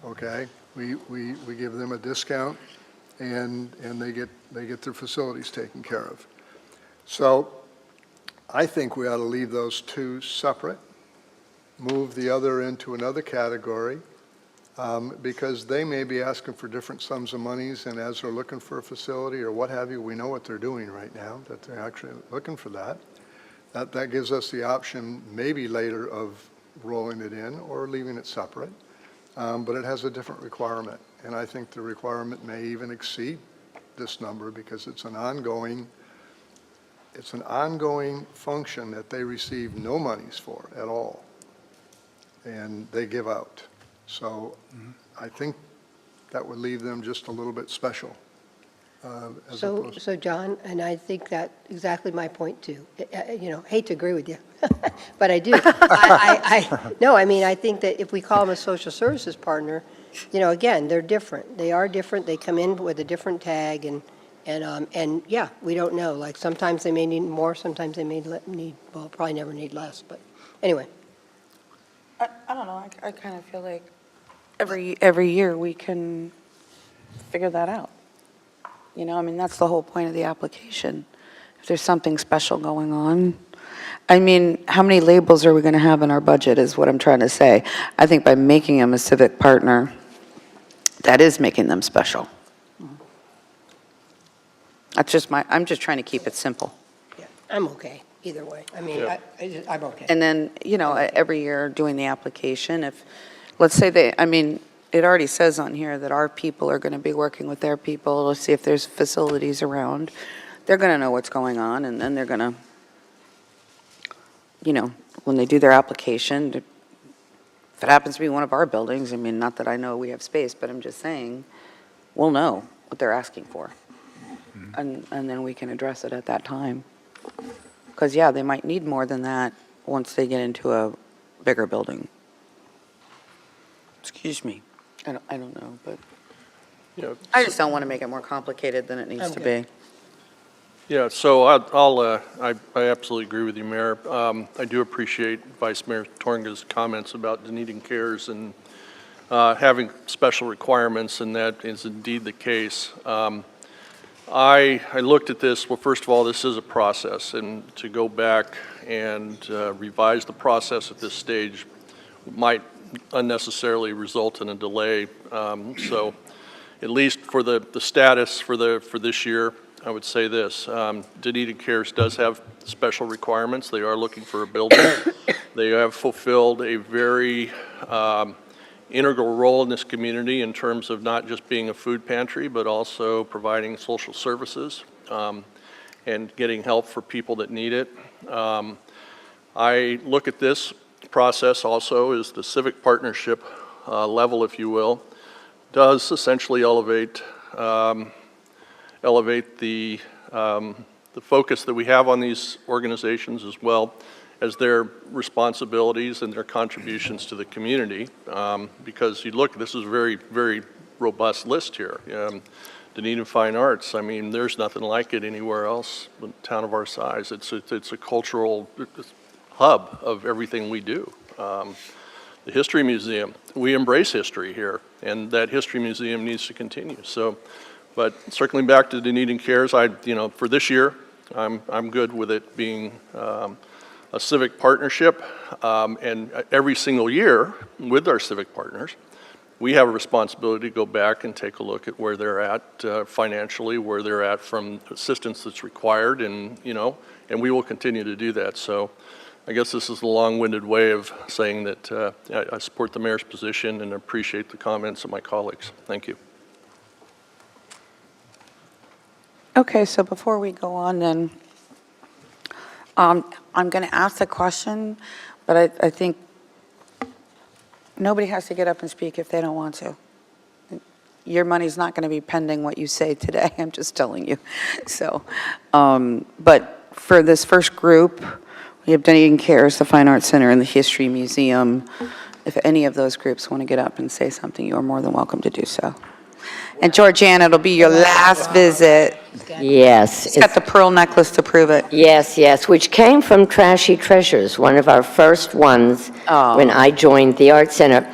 Speaker 15: okay? We give them a discount, and they get their facilities taken care of. So I think we ought to leave those two separate, move the other into another category, because they may be asking for different sums of monies, and as they're looking for a facility or what have you, we know what they're doing right now, that they're actually looking for that. That gives us the option maybe later of rolling it in or leaving it separate, but it has a different requirement, and I think the requirement may even exceed this number, because it's an ongoing function that they receive no monies for at all. and they give out. So I think that would leave them just a little bit special. As opposed
Speaker 8: So John, and I think that exactly my point too. Hate to agree with you, but I do. No, I mean, I think that if we call them a social services partner, again, they're different. They are different. They come in with a different tag and yeah, we don't know. Like sometimes they may need more, sometimes they may need, well, probably never need less, but anyway.
Speaker 1: I don't know, I kind of feel like every year we can figure that out. I mean, that's the whole point of the application. If there's something special going on. I mean, how many labels are we going to have in our budget is what I'm trying to say. I think by making them a civic partner, that is making them special. That's just I'm just trying to keep it simple.
Speaker 8: Yeah, I'm okay either way. I mean,
Speaker 9: Yeah.
Speaker 8: I'm okay.
Speaker 1: And then, every year doing the application, if, let's say it already says on here that our people are going to be working with their people to see if there's facilities around. They're going to know what's going on, and then they're going to, when they do their application, if it happens to be one of our buildings, I mean, not that I know we have space, but I'm just saying, we'll know what they're asking for. And then we can address it at that time. Because, yeah, they might need more than that once they get into a bigger building. Excuse me. I don't know, but I just don't want to make it more complicated than it needs to be.
Speaker 9: Yeah, so I absolutely agree with you, Mayor. I do appreciate Vice Mayor Tornga's comments about Dunedin Cares and having special requirements, and that is indeed the case. I looked at this, well, first of all, this is a process, and to go back and revise the process at this stage might unnecessarily result in a delay. So at least for the status for this year, I would say this. Dunedin Cares does have special requirements. They are looking for a building. They have fulfilled a very integral role in this community in terms of not just being a food pantry, but also providing social services and getting help for people that need it. I look at this process also as the civic partnership level, if you will, does essentially elevate the focus that we have on these organizations, as well as their responsibilities and their contributions to the community. Because you look, this is a very, very robust list here. Dunedin Fine Arts, I mean, there's nothing like it anywhere else in a town of our size. It's a cultural hub of everything we do. The History Museum, we embrace history here, and that History Museum needs to continue. So, but circling back to Dunedin Cares, for this year, I'm good with it being a civic partnership, and every single year with our civic partners, we have a responsibility to go back and take a look at where they're at financially, where they're at from assistance that's required, and we will continue to do that. So I guess this is a long-winded way of saying that I support the mayor's position and appreciate the comments of my colleagues. Thank you.
Speaker 1: Okay, so before we go on then, I'm going to ask the question, but I think nobody has to get up and speak if they don't want to. Your money's not going to be pending what you say today, I'm just telling you. So, but for this first group, we have Dunedin Cares, the Fine Arts Center, and the History Museum. If any of those groups want to get up and say something, you are more than welcome to do so. And Georgiana, it'll be your last visit.
Speaker 13: Yes.
Speaker 1: She's got the pearl necklace to prove it.
Speaker 13: Yes, which came from Trashy Treasures, one of our first ones when I joined the Art Center.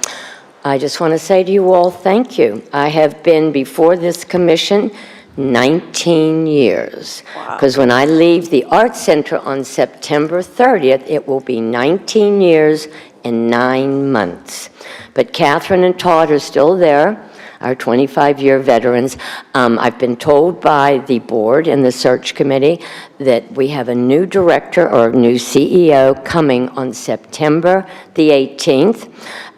Speaker 13: I just want to say to you all, thank you. I have been before this commission 19 years. Because when I leave the Art Center on September 30th, it will be 19 years and 9 months. But Catherine and Todd are still there, our 25-year veterans. I've been told by the board and the search committee that we have a new director or a new CEO coming on September the 18th.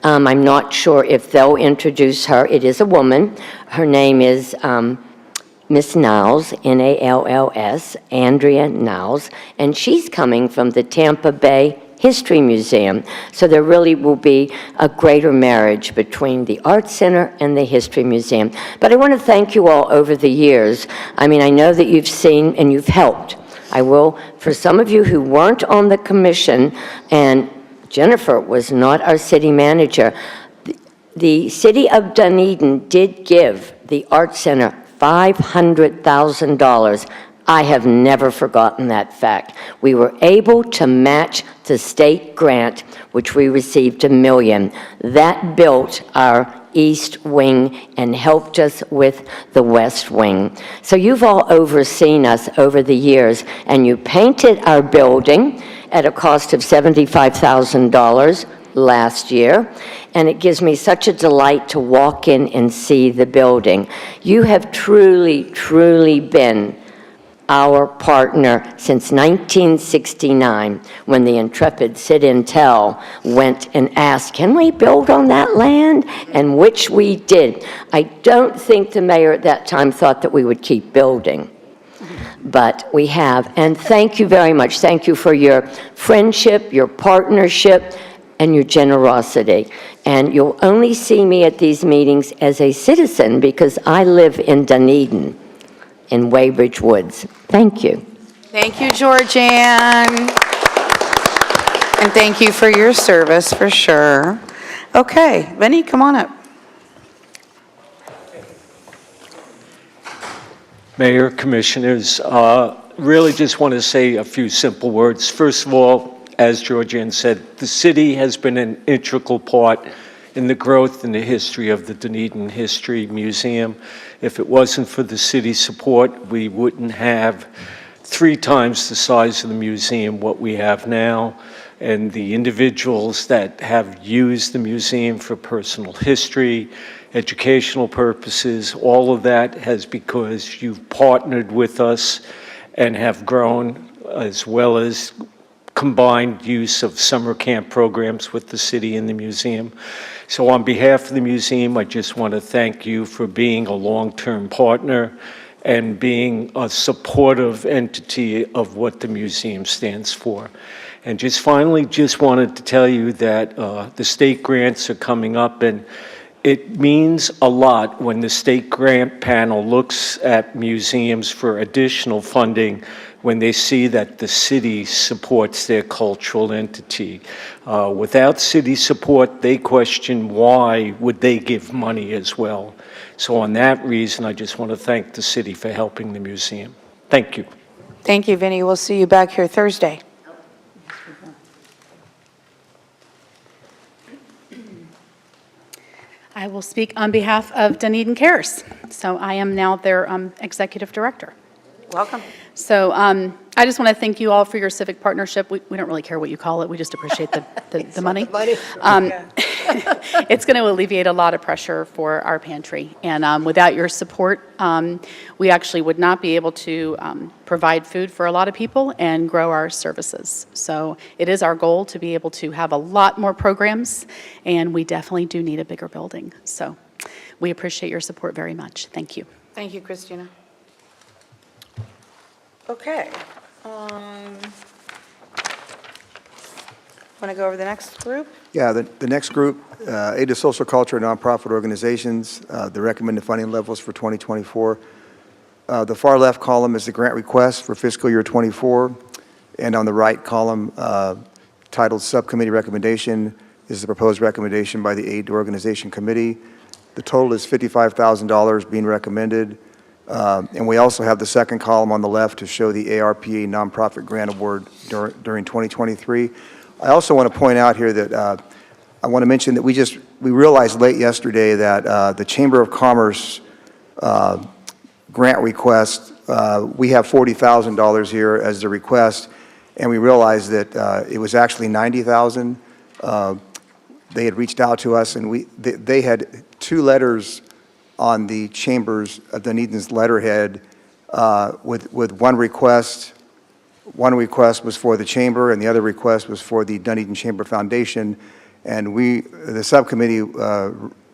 Speaker 13: I'm not sure if they'll introduce her. It is a woman. Her name is Miss Niles, N-A-L-L-S, Andrea Niles, and she's coming from the Tampa Bay History Museum. So there really will be a greater marriage between the Art Center and the History Museum. But I want to thank you all over the years. I mean, I know that you've seen and you've helped. I will, for some of you who weren't on the commission, and Jennifer was not our city manager, the city of Dunedin did give the Art Center $500,000. I have never forgotten that fact. We were able to match the state grant, which we received $1 million. That built our East Wing and helped us with the West Wing. So you've all overseen us over the years, and you painted our building at a cost of $75,000 last year, and it gives me such a delight to walk in and see the building. You have truly, truly been our partner since 1969, when the intrepid Sid Intel went and asked, can we build on that land? And which we did. I don't think the mayor at that time thought that we would keep building, but we have. And thank you very much. Thank you for your friendship, your partnership, and your generosity. And you'll only see me at these meetings as a citizen because I live in Dunedin, in Weybridge Woods. Thank you.
Speaker 1: Thank you, Georgianne. And thank you for your service, for sure. Okay, Vinny, come on up.
Speaker 14: Mayor, Commissioners, really just want to say a few simple words. First of all, as Georgianne said, the city has been an integral part in the growth and the history of the Dunedin History Museum. If it wasn't for the city's support, we wouldn't have 3 times the size of the museum what we have now. And the individuals that have used the museum for personal history, educational purposes, all of that has because you've partnered with us and have grown, as well as combined use of summer camp programs with the city and the museum. So on behalf of the museum, I just want to thank you for being a long-term partner and being a supportive entity of what the museum stands for. And just finally, just wanted to tell you that the state grants are coming up, and it means a lot when the state grant panel looks at museums for additional funding when they see that the city supports their cultural entity. Without city support, they question why would they give money as well. So on that reason, I just want to thank the city for helping the museum. Thank you.
Speaker 1: Thank you, Vinny. We'll see you back here Thursday.
Speaker 22: I will speak on behalf of Dunedin Cares. So I am now their executive director.
Speaker 1: Welcome.
Speaker 22: So I just want to thank you all for your civic partnership. We don't really care what you call it. We just appreciate the money. It's going to alleviate a lot of pressure for our pantry. And without your support, we actually would not be able to provide food for a lot of people and grow our services. So it is our goal to be able to have a lot more programs, and we definitely do need a bigger building. So we appreciate your support very much. Thank you.
Speaker 1: Thank you, Christina. Okay. Want to go over the next group?
Speaker 12: Yeah, the next group, Aid to Social Culture and Nonprofit Organizations, the recommended funding levels for 2024. The far left column is the grant request for fiscal year 24, and on the right column, titled Subcommittee Recommendation, is the proposed recommendation by the Aid to Organization Committee. The total is $55,000 being recommended. And we also have the second column on the left to show the ARPA nonprofit grant award during 2023. I also want to point out here that I want to mention that we realized late yesterday that the Chamber of Commerce grant request, we have $40,000 here as the request, and we realized that it was actually $90,000. They had reached out to us, and they had 2 letters on the Chamber's, Dunedin's letterhead with one request. One request was for the Chamber, and the other request was for the Dunedin Chamber Foundation. And the subcommittee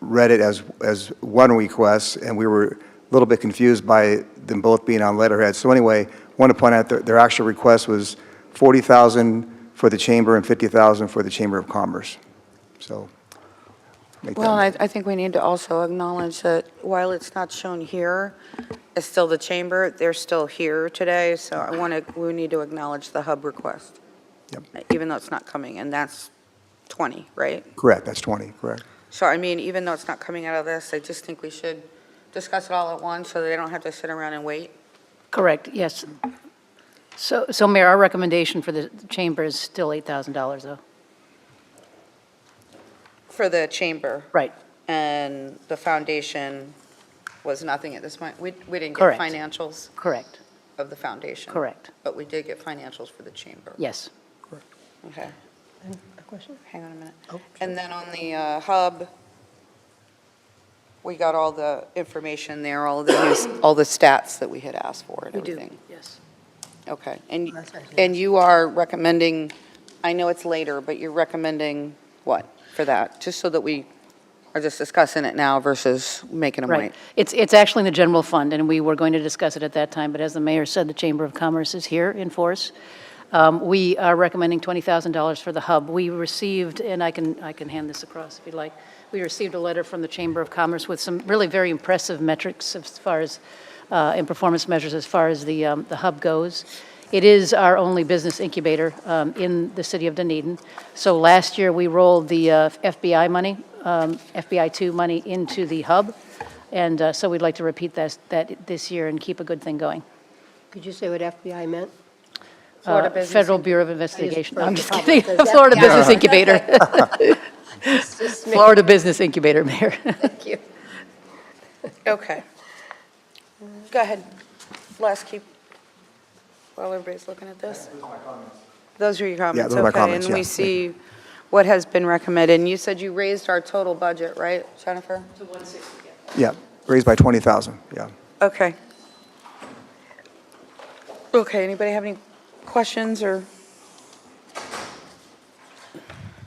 Speaker 12: read it as one request, and we were a little bit confused by them both being on letterhead. So anyway, I want to point out that their actual request was $40,000 for the Chamber and 50,000 for the Chamber of Commerce. So, make that.
Speaker 1: Well, I think we need to also acknowledge that while it's not shown here, it's still the chamber, they're still here today, so we need to acknowledge the hub request.
Speaker 12: Yep.
Speaker 1: Even though it's not coming, and that's 20, right?
Speaker 12: Correct, that's 20, correct.
Speaker 1: So, I mean, even though it's not coming out of this, I just think we should discuss it all at once so they don't have to sit around and wait.
Speaker 7: Correct, yes. So Mayor, our recommendation for the chamber is still $8,000, though.
Speaker 1: For the chamber.
Speaker 7: Right.
Speaker 1: And the foundation was nothing at this point. We didn't get
Speaker 7: Correct.
Speaker 1: financials
Speaker 7: Correct,
Speaker 1: of the foundation.
Speaker 7: correct,
Speaker 1: But we did get financials for the chamber.
Speaker 7: yes.
Speaker 1: Okay.
Speaker 8: And a question?
Speaker 1: Hang on a minute.
Speaker 8: Oh,
Speaker 1: And then on the hub, we got all the information there, all the stats that we had asked for and
Speaker 7: We do,
Speaker 1: everything.
Speaker 7: yes.
Speaker 1: Okay.
Speaker 8: That's actually-
Speaker 1: And you are recommending, I know it's later, but you're recommending what for that? Just so that we are just discussing it now versus making them
Speaker 7: Right.
Speaker 1: wait.
Speaker 7: It's actually in the general fund, and we were going to discuss it at that time, but as the mayor said, the Chamber of Commerce is here in force. We are recommending $20,000 for the hub. We received, and I can hand this across if you'd like, we received a letter from the Chamber of Commerce with some really very impressive metrics as far as, and performance measures as far as the hub goes. It is our only business incubator in the city of Dunedin. So last year, we rolled the FBI money, FBI2 money into the hub, and so we'd like to repeat that this year and keep a good thing going.
Speaker 8: Could you say what FBI meant?
Speaker 1: Florida Business
Speaker 7: Federal Bureau of Investigation.
Speaker 8: I
Speaker 7: I'm
Speaker 8: just
Speaker 7: just
Speaker 8: heard the
Speaker 7: kidding.
Speaker 8: public says
Speaker 7: Florida
Speaker 8: FBI.
Speaker 7: Business Incubator.
Speaker 8: Just make-
Speaker 7: Florida Business Incubator, Mayor.
Speaker 8: Thank you.
Speaker 1: Okay. Go ahead. Les, keep, while everybody's looking at this. Those are your comments?
Speaker 12: those are my
Speaker 1: Okay,
Speaker 12: comments,
Speaker 1: and we
Speaker 12: yeah.
Speaker 1: see what has been recommended. And you said you raised our total budget, right, Jennifer?
Speaker 7: To 160.
Speaker 12: Yeah, raised by 20,000, yeah.
Speaker 1: Okay. Okay, anybody have any questions or?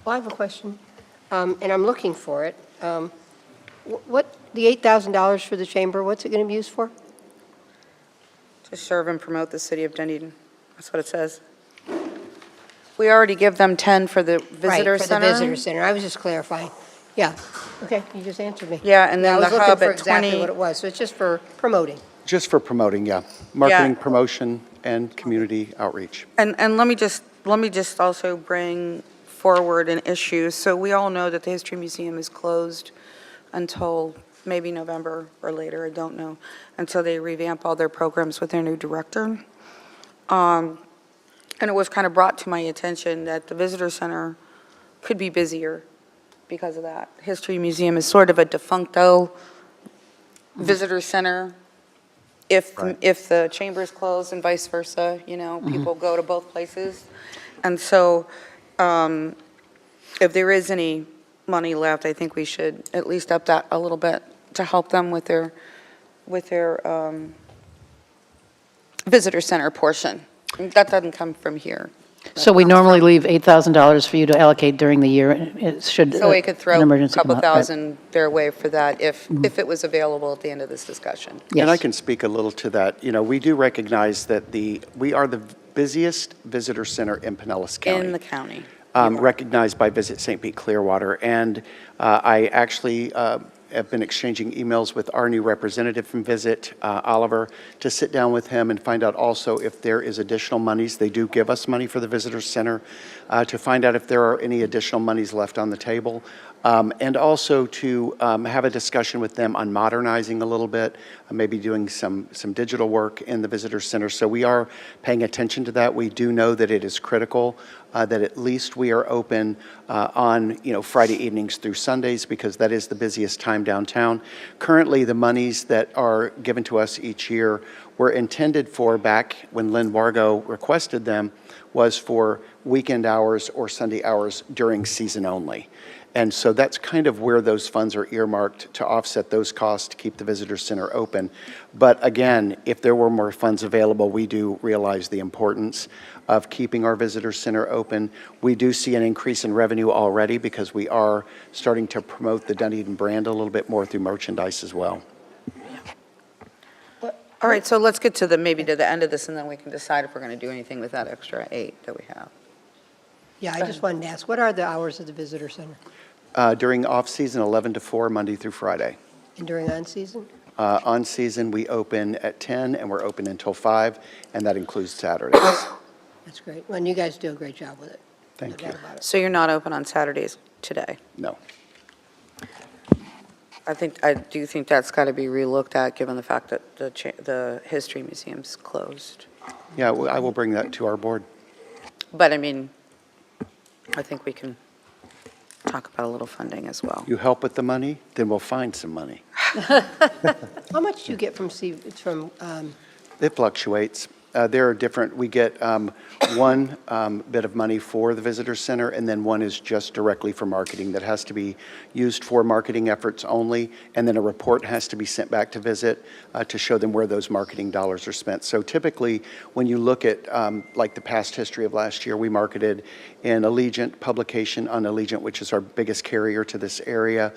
Speaker 8: Well, I have a question, and I'm looking for it. What, the $8,000 for the chamber, what's it going to be used for?
Speaker 1: To serve and promote the city of Dunedin. That's what it says. We already give them 10 for the visitor
Speaker 8: Right, for the
Speaker 1: center.
Speaker 8: visitor center. I was just clarifying. Yeah, okay, you just answered me.
Speaker 1: Yeah, and then
Speaker 8: I was
Speaker 1: the
Speaker 8: looking
Speaker 1: hub
Speaker 8: for
Speaker 1: at
Speaker 8: exactly
Speaker 1: 20.
Speaker 8: what it was, so it's just for promoting.
Speaker 6: Just for promoting, yeah. Marketing, promotion, and community outreach.
Speaker 1: And let me just also bring forward an issue. So we all know that the History Museum is closed until maybe November or later, I don't know, until they revamp all their programs with their new director. And it was kind of brought to my attention that the visitor center could be busier because of that. History Museum is sort of a defuncto visitor center. If the chamber is closed and vice versa, people go to both places. And so if there is any money left, I think we should at least up that a little bit to help them with their visitor center portion. That doesn't come from here.
Speaker 7: So we normally leave $8,000 for you to allocate during the year, should
Speaker 1: So we could throw
Speaker 7: an
Speaker 1: a
Speaker 7: emergency
Speaker 1: couple
Speaker 7: come up, right?
Speaker 1: thousand their way for that if it was available at the end of this discussion.
Speaker 6: And I
Speaker 7: Yes.
Speaker 6: can speak a little to that. You know, we do recognize that we are the busiest visitor center in Pinellas County.
Speaker 1: In the county.
Speaker 6: Recognized by Visit St. Pete Clearwater. And I actually have been exchanging emails with our new representative from Visit, Oliver, to sit down with him and find out also if there is additional monies. They do give us money for the visitor center, to find out if there are any additional monies left on the table. And also to have a discussion with them on modernizing a little bit, maybe doing some digital work in the visitor center. So we are paying attention to that. We do know that it is critical that at least we are open on Friday evenings through Sundays, because that is the busiest time downtown. Currently, the monies that are given to us each year were intended for, back when Lynn Wargo requested them, was for weekend hours or Sunday hours during season only. And so that's kind of where those funds are earmarked, to offset those costs to keep the visitor center open. But again, if there were more funds available, we do realize the importance of keeping our visitor center open. We do see an increase in revenue already because we are starting to promote the Dunedin brand a little bit more through merchandise as well.
Speaker 1: All right, so let's get to maybe to the end of this, and then we can decide if we're going to do anything with that extra 8 that we have.
Speaker 8: Yeah, I just wanted to ask, what are the hours of the visitor center?
Speaker 6: During off-season, 11 to 4, Monday through Friday.
Speaker 8: And during on-season?
Speaker 6: On season, we open at 10 and we're open until 5, and that includes Saturdays.
Speaker 8: That's great. Well, and you guys do a great job with it.
Speaker 6: Thank
Speaker 8: No
Speaker 6: you.
Speaker 8: doubt about it.
Speaker 1: So you're not open on Saturdays today?
Speaker 6: No.
Speaker 1: I do think that's got to be relooked at, given the fact that the History Museum's closed.
Speaker 6: Yeah, I will bring that to our board.
Speaker 1: But I mean, I think we can talk about a little funding as well.
Speaker 6: You help with the money, then we'll find some money.
Speaker 8: How much do you get from
Speaker 6: It fluctuates. There are different, we get one bit of money for the visitor center, and then one is just directly for marketing that has to be used for marketing efforts only, and then a report has to be sent back to Visit to show them where those marketing dollars are spent. So typically, when you look at like the past history of last year, we marketed in Allegiant publication on Allegiant, which is our biggest carrier to this area.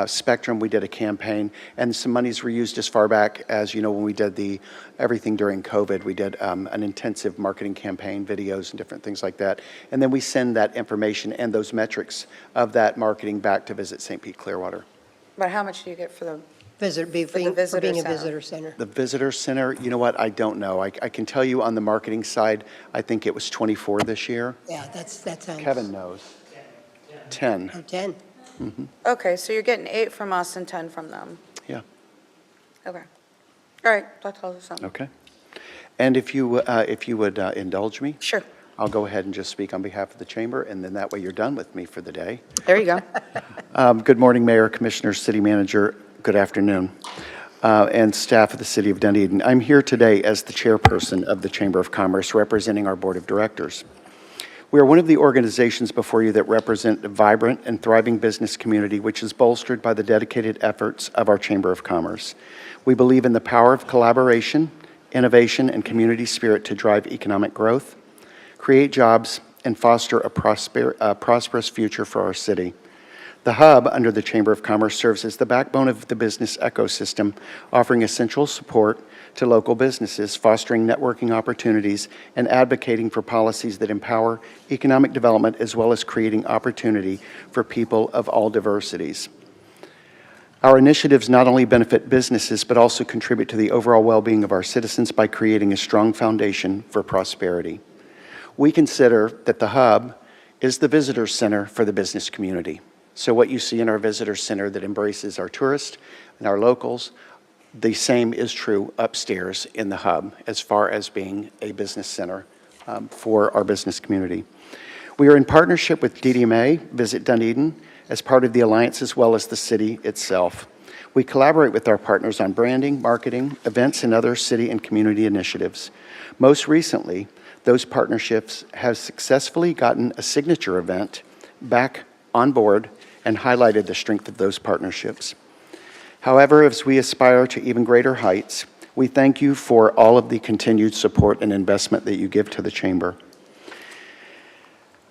Speaker 6: Spectrum, we did a campaign, and some monies were used as far back as, you know, when we did everything during COVID, we did an intensive marketing campaign, videos and different things like that. And then we send that information and those metrics of that marketing back to Visit St. Pete Clearwater.
Speaker 1: But how much do you get for the
Speaker 8: for being a visitor center?
Speaker 6: The visitor center, you know what, I don't know. I can tell you on the marketing side, I think it was 24 this year.
Speaker 8: Yeah, that sounds.
Speaker 6: Kevin knows. 10.
Speaker 8: Oh, 10.
Speaker 1: Okay, so you're getting 8 from us and 10 from them.
Speaker 6: Yeah.
Speaker 1: Okay. All right, that tells us something.
Speaker 6: Okay. And if you would indulge me?
Speaker 1: Sure.
Speaker 6: I'll go ahead and just speak on behalf of the chamber, and then that way you're done with me for the day.
Speaker 1: There you go.
Speaker 6: Good morning, Mayor, Commissioners, City Manager. Good afternoon. And staff of the City of Dunedin. I'm here today as the chairperson of the Chamber of Commerce, representing our Board of Directors. We are one of the organizations before you that represent a vibrant and thriving business community, which is bolstered by the dedicated efforts of our Chamber of Commerce. We believe in the power of collaboration, innovation, and community spirit to drive economic growth, create jobs, and foster a prosperous future for our city. The hub under the Chamber of Commerce serves as the backbone of the business ecosystem, offering essential support to local businesses, fostering networking opportunities, and advocating for policies that empower economic development as well as creating opportunity for people of all diversities. Our initiatives not only benefit businesses, but also contribute to the overall well-being of our citizens by creating a strong foundation for prosperity. We consider that the hub is the visitor center for the business community. So what you see in our visitor center that embraces our tourists and our locals, the same is true upstairs in the hub as far as being a business center for our business community. We are in partnership with DDMA, Visit Dunedin, as part of the alliance as well as the city itself. We collaborate with our partners on branding, marketing, events, and other city and community initiatives. Most recently, those partnerships have successfully gotten a signature event back on board and highlighted the strength of those partnerships. However, as we aspire to even greater heights, we thank you for all of the continued support and investment that you give to the Chamber.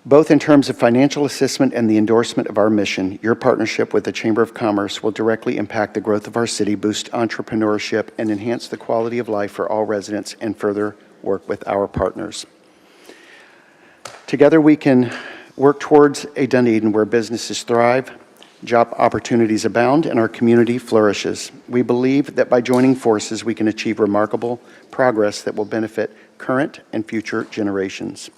Speaker 6: Both in terms of financial assistance and the endorsement of our mission, your partnership with the Chamber of Commerce will directly impact the growth of our city, boost entrepreneurship, and enhance the quality of life for all residents, and further work with our partners. Together we can work towards a Dunedin where businesses thrive, job opportunities abound, and our community flourishes. We believe that by joining forces, we can achieve remarkable progress that will benefit current and future generations.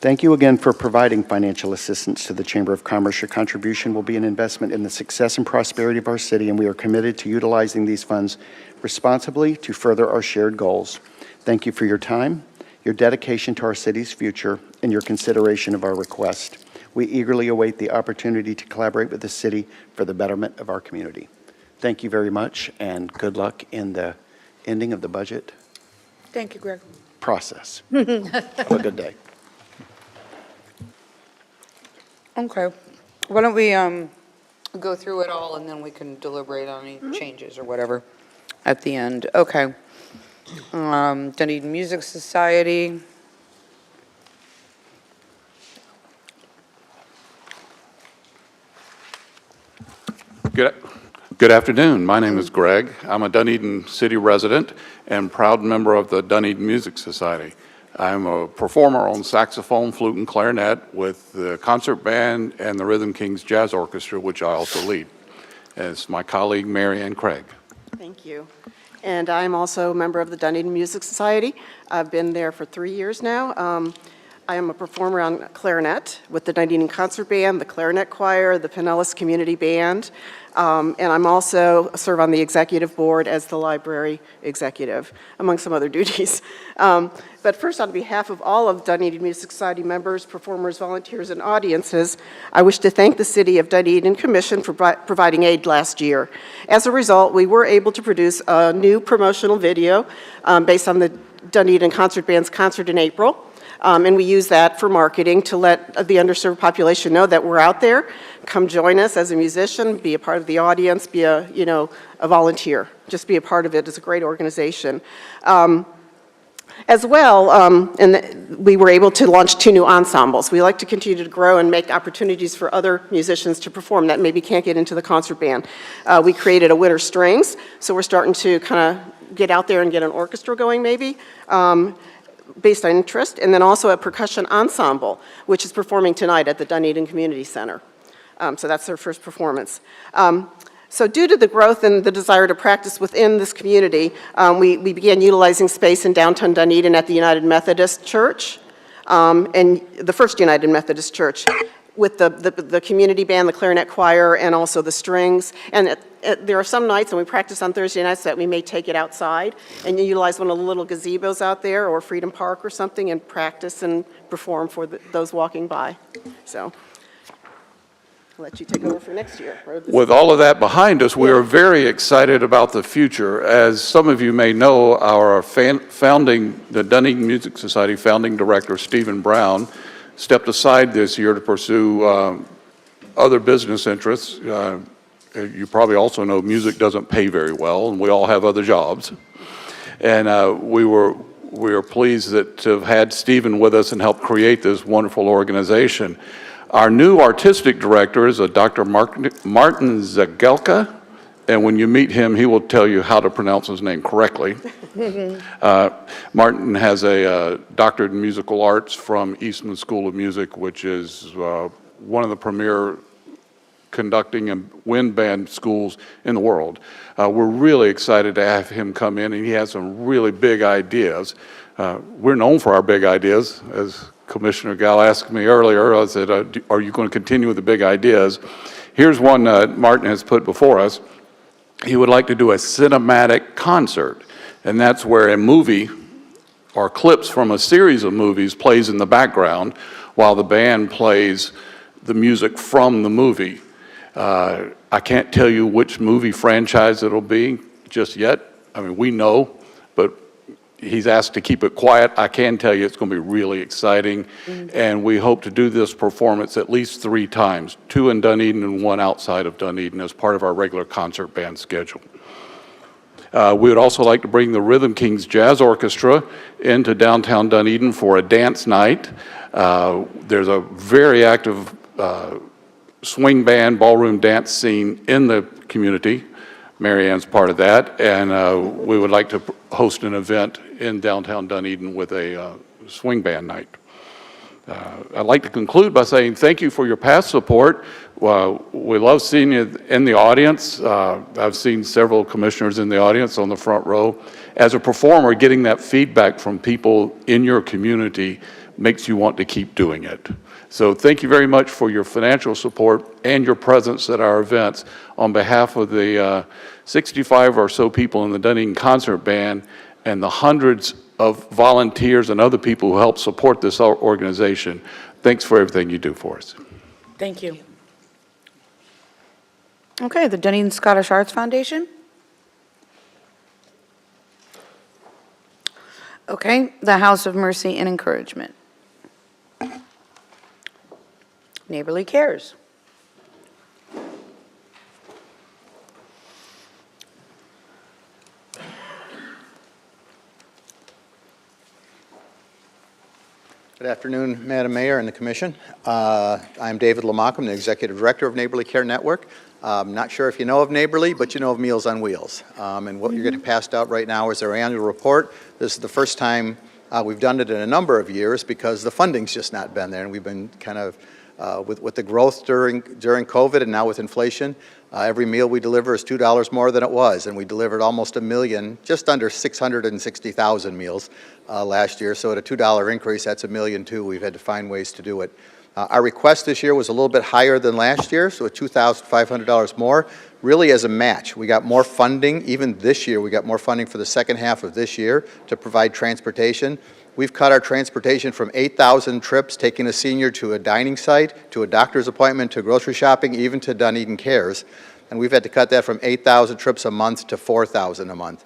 Speaker 6: Thank you again for providing financial assistance to the Chamber of Commerce. Your contribution will be an investment in the success and prosperity of our city, and we are committed to utilizing these funds responsibly to further our shared goals. Thank you for your time, your dedication to our city's future, and your consideration of our request. We eagerly await the opportunity to collaborate with the city for the betterment of our community. Thank you very much, and good luck in the ending of the budget
Speaker 1: Thank you, Greg.
Speaker 6: process. Have a good day.
Speaker 1: Okay. Why don't we go through it all, and then we can deliberate on any changes or whatever at the end. Okay. Dunedin Music Society.
Speaker 4: Good afternoon. My name is Greg. I'm a Dunedin city resident and proud member of the Dunedin Music Society. I'm a performer on saxophone, flute, and clarinet with the concert band and the Rhythm Kings Jazz Orchestra, which I also lead. And it's my colleague, Mary Ann Craig.
Speaker 11: Thank you. And I'm also a member of the Dunedin Music Society. I've been there for 3 years now. I am a performer on clarinet with the Dunedin Concert Band, the Clarinet Choir, the Pinellas Community Band, and I'm also serve on the executive board as the library executive, among some other duties. But first, on behalf of all of Dunedin Music Society members, performers, volunteers, and audiences, I wish to thank the City of Dunedin Commission for providing aid last year. As a result, we were able to produce a new promotional video based on the Dunedin Concert Band's concert in April. And we use that for marketing to let the underserved population know that we're out there. Come join us as a musician, be a part of the audience, be a volunteer. Just be a part of it. It's a great organization. As well, we were able to launch 2 new ensembles. We like to continue to grow and make opportunities for other musicians to perform that maybe can't get into the concert band. We created a Winter Strings, so we're starting to kind of get out there and get an orchestra going maybe. Based on interest, and then also a percussion ensemble, which is performing tonight at the Dunedin Community Center. So that's their first performance. So due to the growth and the desire to practice within this community, we began utilizing space in downtown Dunedin at the United Methodist Church, and the First United Methodist Church, with the community band, the clarinet choir, and also the strings. And there are some nights, and we practice on Thursday nights, that we may take it outside and utilize one of the little gazebos out there or Freedom Park or something and practice and perform for those walking by. So I'll let you take over for next year.
Speaker 4: With all of that behind us, we are very excited about the future. As some of you may know, our the Dunedin Music Society founding director, Stephen Brown, stepped aside this year to pursue other business interests. You probably also know music doesn't pay very well, and we all have other jobs. And we are pleased to have had Stephen with us and help create this wonderful organization. Our new artistic director is a Dr. Martin Zagelka, and when you meet him, he will tell you how to pronounce his name correctly. Martin has a doctorate in musical arts from Eastman School of Music, which is one of the premier conducting and wind band schools in the world. We're really excited to have him come in, and he has some really big ideas. We're known for our big ideas. As Commissioner Gall asked me earlier, I said, are you going to continue with the big ideas? Here's one Martin has put before us. He would like to do a cinematic concert, and that's where a movie or clips from a series of movies plays in the background while the band plays the music from the movie. I can't tell you which movie franchise it'll be just yet. I mean, we know, but he's asked to keep it quiet. I can tell you it's going to be really exciting, and we hope to do this performance at least 3 times, 2 in Dunedin and 1 outside of Dunedin as part of our regular concert band schedule. We would also like to bring the Rhythm Kings Jazz Orchestra into downtown Dunedin for a dance night. There's a very active swing band, ballroom dance scene in the community. Mary Ann's part of that, and we would like to host an event in downtown Dunedin with a swing band night. I'd like to conclude by saying thank you for your past support. We love seeing you in the audience. I've seen several commissioners in the audience on the front row. As a performer, getting that feedback from people in your community makes you want to keep doing it. So thank you very much for your financial support and your presence at our events. On behalf of the 65 or so people in the Dunedin Concert Band and the hundreds of volunteers and other people who help support this organization, thanks for everything you do for us.
Speaker 1: Thank you. Okay, the Dunedin Scottish Arts Foundation. Okay, the House of Mercy and Encouragement. Neighborly Cares.
Speaker 20: Good afternoon, Madam Mayor and the Commission. I'm David Lamach. I'm the Executive Director of Neighborly Care Network. I'm not sure if you know of Neighborly, but you know of Meals on Wheels. And what you're getting passed out right now is our annual report. This is the first time We've done it in a number of years because the funding's just not been there, and we've been kind of, with the growth during COVID and now with inflation, every meal we deliver is $2 more than it was, and we delivered almost 1 million, just under 660,000 meals last year. So at a $2 increase, that's 1 million too. We've had to find ways to do it. Our request this year was a little bit higher than last year, so at $2,500 more, really as a match. We got more funding, even this year, we got more funding for the second half of this year to provide transportation. We've cut our transportation from 8,000 trips, taking a senior to a dining site, to a doctor's appointment, to grocery shopping, even to Dunedin Cares. And we've had to cut that from 8,000 trips a month to 4,000 a month,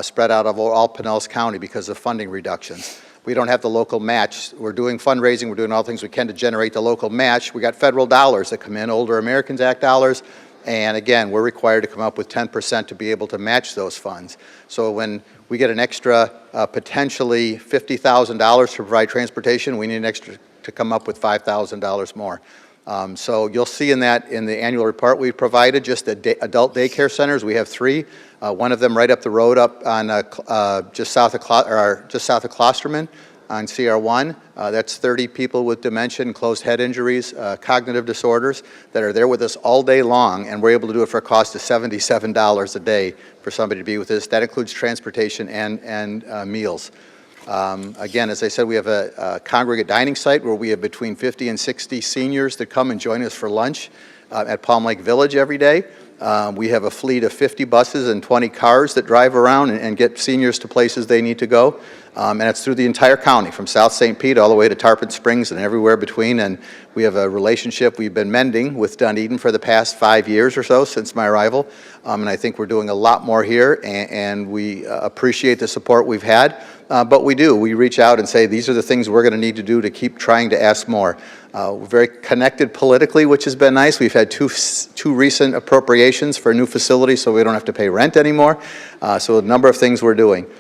Speaker 20: spread out of all Pinellas County because of funding reductions. We don't have the local match. We're doing fundraising, we're doing all the things we can to generate the local match. We got federal dollars that come in, Older Americans Act dollars, and again, we're required to come up with 10% to be able to match those funds. So when we get an extra potentially $50,000 to provide transportation, we need an extra to come up with $5,000 more. So you'll see in that, in the annual report we provided, just the adult daycare centers, we have 3. One of them right up the road up on just south of Klosterman on CR1. That's 30 people with dementia and closed head injuries, cognitive disorders that are there with us all day long, and we're able to do it for a cost of $77 a day for somebody to be with us. That includes transportation and meals. Again, as I said, we have a congregate dining site where we have between 50 and 60 seniors that come and join us for lunch at Palm Lake Village every day. We have a fleet of 50 buses and 20 cars that drive around and get seniors to places they need to go. And it's through the entire county, from South St. Pete all the way to Tarpon Springs and everywhere between. And we have a relationship we've been mending with Dunedin for the past 5 years or so since my arrival. And I think we're doing a lot more here, and we appreciate the support we've had. But we reach out and say, these are the things we're going to need to do to keep trying to ask more. We're very connected politically, which has been nice. We've had two recent appropriations for a new facility, so we don't have to pay rent anymore. So a number of things we're doing.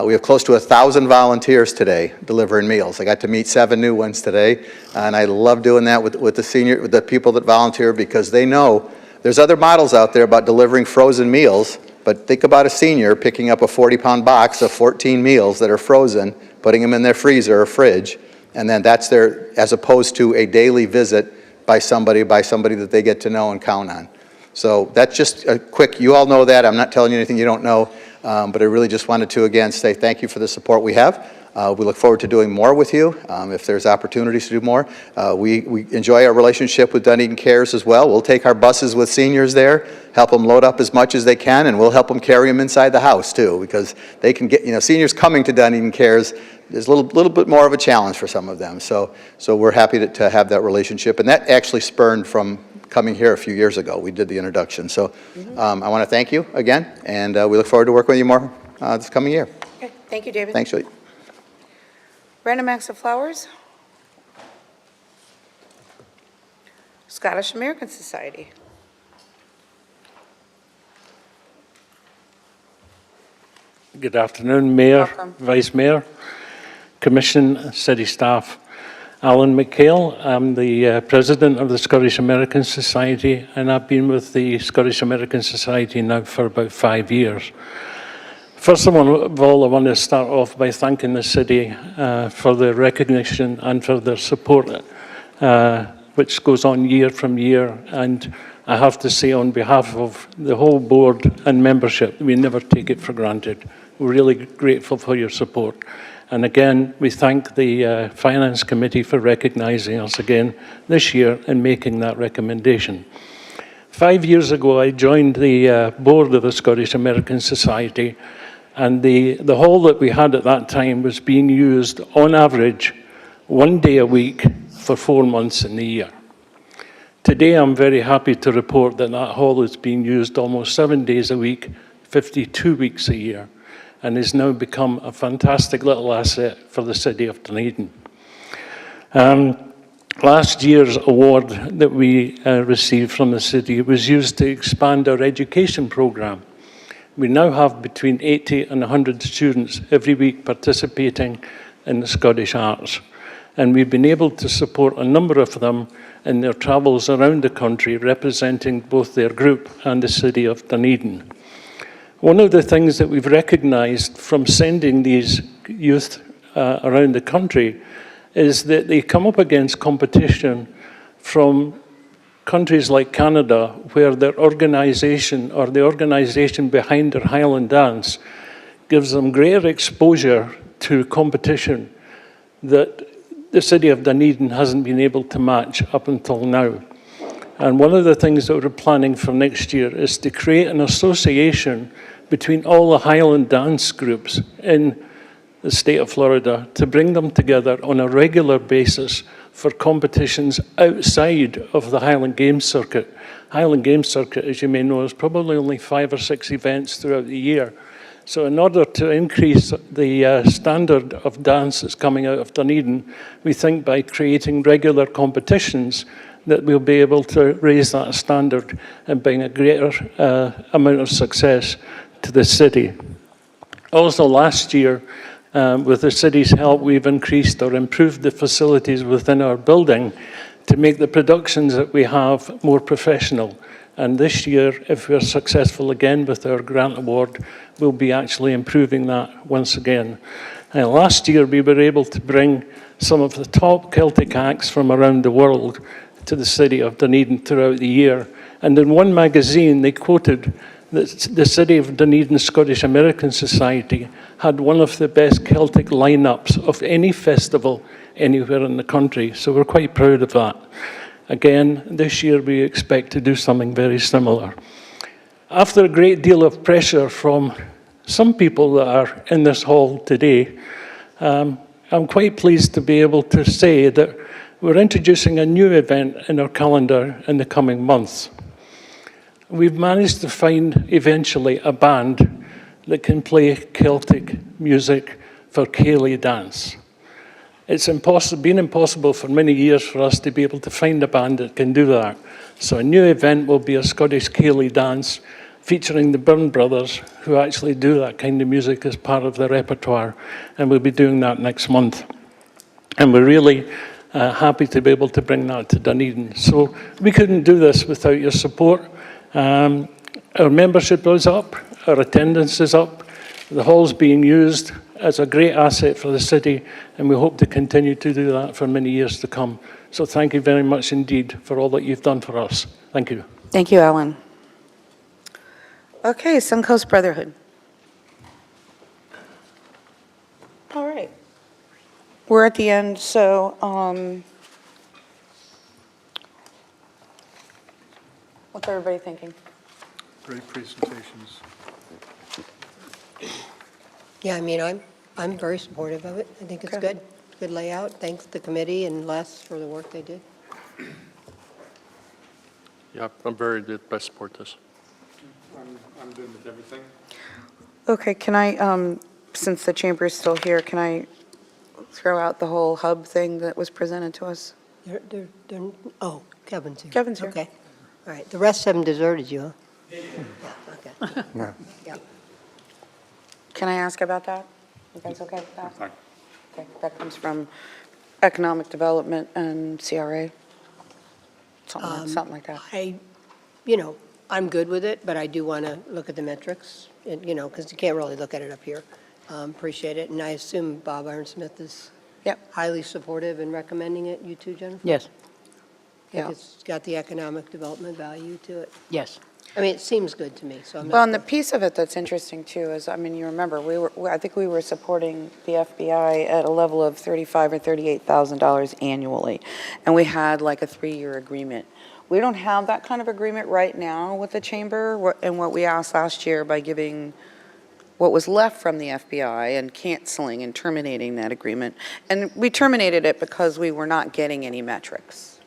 Speaker 20: We have close to 1,000 volunteers today delivering meals. I got to meet 7 new ones today, and I love doing that with the people that volunteer, because they know there's other models out there about delivering frozen meals, but think about a senior picking up a 40-pound box of 14 meals that are frozen, putting them in their freezer or fridge, and then that's their, as opposed to a daily visit by somebody that they get to know and count on. So that's just a quick, you all know that, I'm not telling you anything you don't know, but I really just wanted to again say thank you for the support we have. We look forward to doing more with you if there's opportunities to do more. We enjoy our relationship with Dunedin Cares as well. We'll take our buses with seniors there, help them load up as much as they can, and we'll help them carry them inside the house too, because they can get, seniors coming to Dunedin Cares is a little bit more of a challenge for some of them. So we're happy to have that relationship, and that actually spurned from coming here a few years ago. We did the introduction. So I want to thank you again, and we look forward to working with you more this coming year.
Speaker 1: Okay, thank you, David.
Speaker 20: Thanks, Julie.
Speaker 1: Random acts of flowers. Scottish American Society.
Speaker 18: Good afternoon, Mayor,
Speaker 1: Welcome.
Speaker 18: Vice Mayor, Commission, City staff. Alan McHale, I'm the President of the Scottish American Society, and I've been with the Scottish American Society now for about 5 years. First of all, I want to start off by thanking the city for their recognition and for their support, which goes on year from year. And I have to say, on behalf of the whole board and membership, we never take it for granted. We're really grateful for your support. And again, we thank the Finance Committee for recognizing us again this year and making that recommendation. 5 years ago, I joined the board of the Scottish American Society, and the hall that we had at that time was being used on average 1 day a week for 4 months in the year. Today, I'm very happy to report that that hall is being used almost 7 days a week, 52 weeks a year, and has now become a fantastic little asset for the city of Dunedin. Last year's award that we received from the city was used to expand our education program. We now have between 80 and 100 students every week participating in the Scottish arts. And we've been able to support a number of them in their travels around the country, representing both their group and the city of Dunedin. One of the things that we've recognized from sending these youth around the country, is that they come up against competition from countries like Canada, where their organization or the organization behind their Highland dance gives them greater exposure to competition that the city of Dunedin hasn't been able to match up until now. And one of the things that we're planning for next year is to create an association between all the Highland dance groups in the state of Florida to bring them together on a regular basis for competitions outside of the Highland Games Circuit. Highland Games Circuit, as you may know, is probably only 5 or 6 events throughout the year. So in order to increase the standard of dance that's coming out of Dunedin, we think by creating regular competitions that we'll be able to raise that standard and bring a greater amount of success to the city. Also last year, with the city's help, we've increased or improved the facilities within our building to make the productions that we have more professional. And this year, if we're successful again with our grant award, we'll be actually improving that once again. Last year, we were able to bring some of the top Celtic acts from around the world to the city of Dunedin throughout the year. And in one magazine, they quoted that the city of Dunedin Scottish American Society had one of the best Celtic lineups of any festival anywhere in the country. So we're quite proud of that. Again, this year we expect to do something very similar. After a great deal of pressure from some people that are in this hall today, I'm quite pleased to be able to say that we're introducing a new event in our calendar in the coming months. We've managed to find eventually a band that can play Celtic music for Ceilidh dance. It's been impossible for many years for us to be able to find a band that can do that. So a new event will be a Scottish Ceilidh dance featuring the Byrne brothers, who actually do that kind of music as part of their repertoire, and we'll be doing that next month. And we're really happy to be able to bring that to Dunedin. So we couldn't do this without your support. Our membership is up, our attendance is up, the hall's being used as a great asset for the city, and we hope to continue to do that for many years to come. So thank you very much indeed for all that you've done for us. Thank you.
Speaker 1: Thank you, Alan. Okay, Suncoast Brotherhood. All right. We're at the end, so what's everybody thinking?
Speaker 15: Great presentations.
Speaker 8: Yeah, I mean, I'm very supportive of it. I think it's good. Good layout. Thanks to the committee and Les for the work they did.
Speaker 9: Yeah, I support this.
Speaker 16: I'm good with everything.
Speaker 1: Okay, can I, since the chamber is still here, can I throw out the whole hub thing that was presented to us?
Speaker 8: Oh, Kevin's here.
Speaker 1: Kevin's here.
Speaker 8: Okay. All right. The rest haven't deserted you, huh? Yeah, okay.
Speaker 12: Yeah.
Speaker 8: Yeah.
Speaker 1: Can I ask about that? You guys okay with that?
Speaker 16: Fine.
Speaker 1: Okay, that comes from Economic Development and CRA. Something like that.
Speaker 8: I'm good with it, but I do want to look at the metrics, because you can't really look at it up here. Appreciate it. And I assume Bob Ironsmith is highly supportive in recommending it. You too, Jennifer?
Speaker 7: Yes.
Speaker 1: Yeah.
Speaker 8: It's got the economic development value to it.
Speaker 7: Yes.
Speaker 8: I mean, it seems good to me, so I'm not.
Speaker 1: Well, and the piece of it that's interesting too is, I mean, you remember, I think we were supporting the FBI at a level of $35,000 or $38,000 annually, and we had like a 3-year agreement. We don't have that kind of agreement right now with the chamber, and what we asked last year by giving what was left from the FBI and canceling and terminating that agreement. And we terminated it because we were not getting any metrics.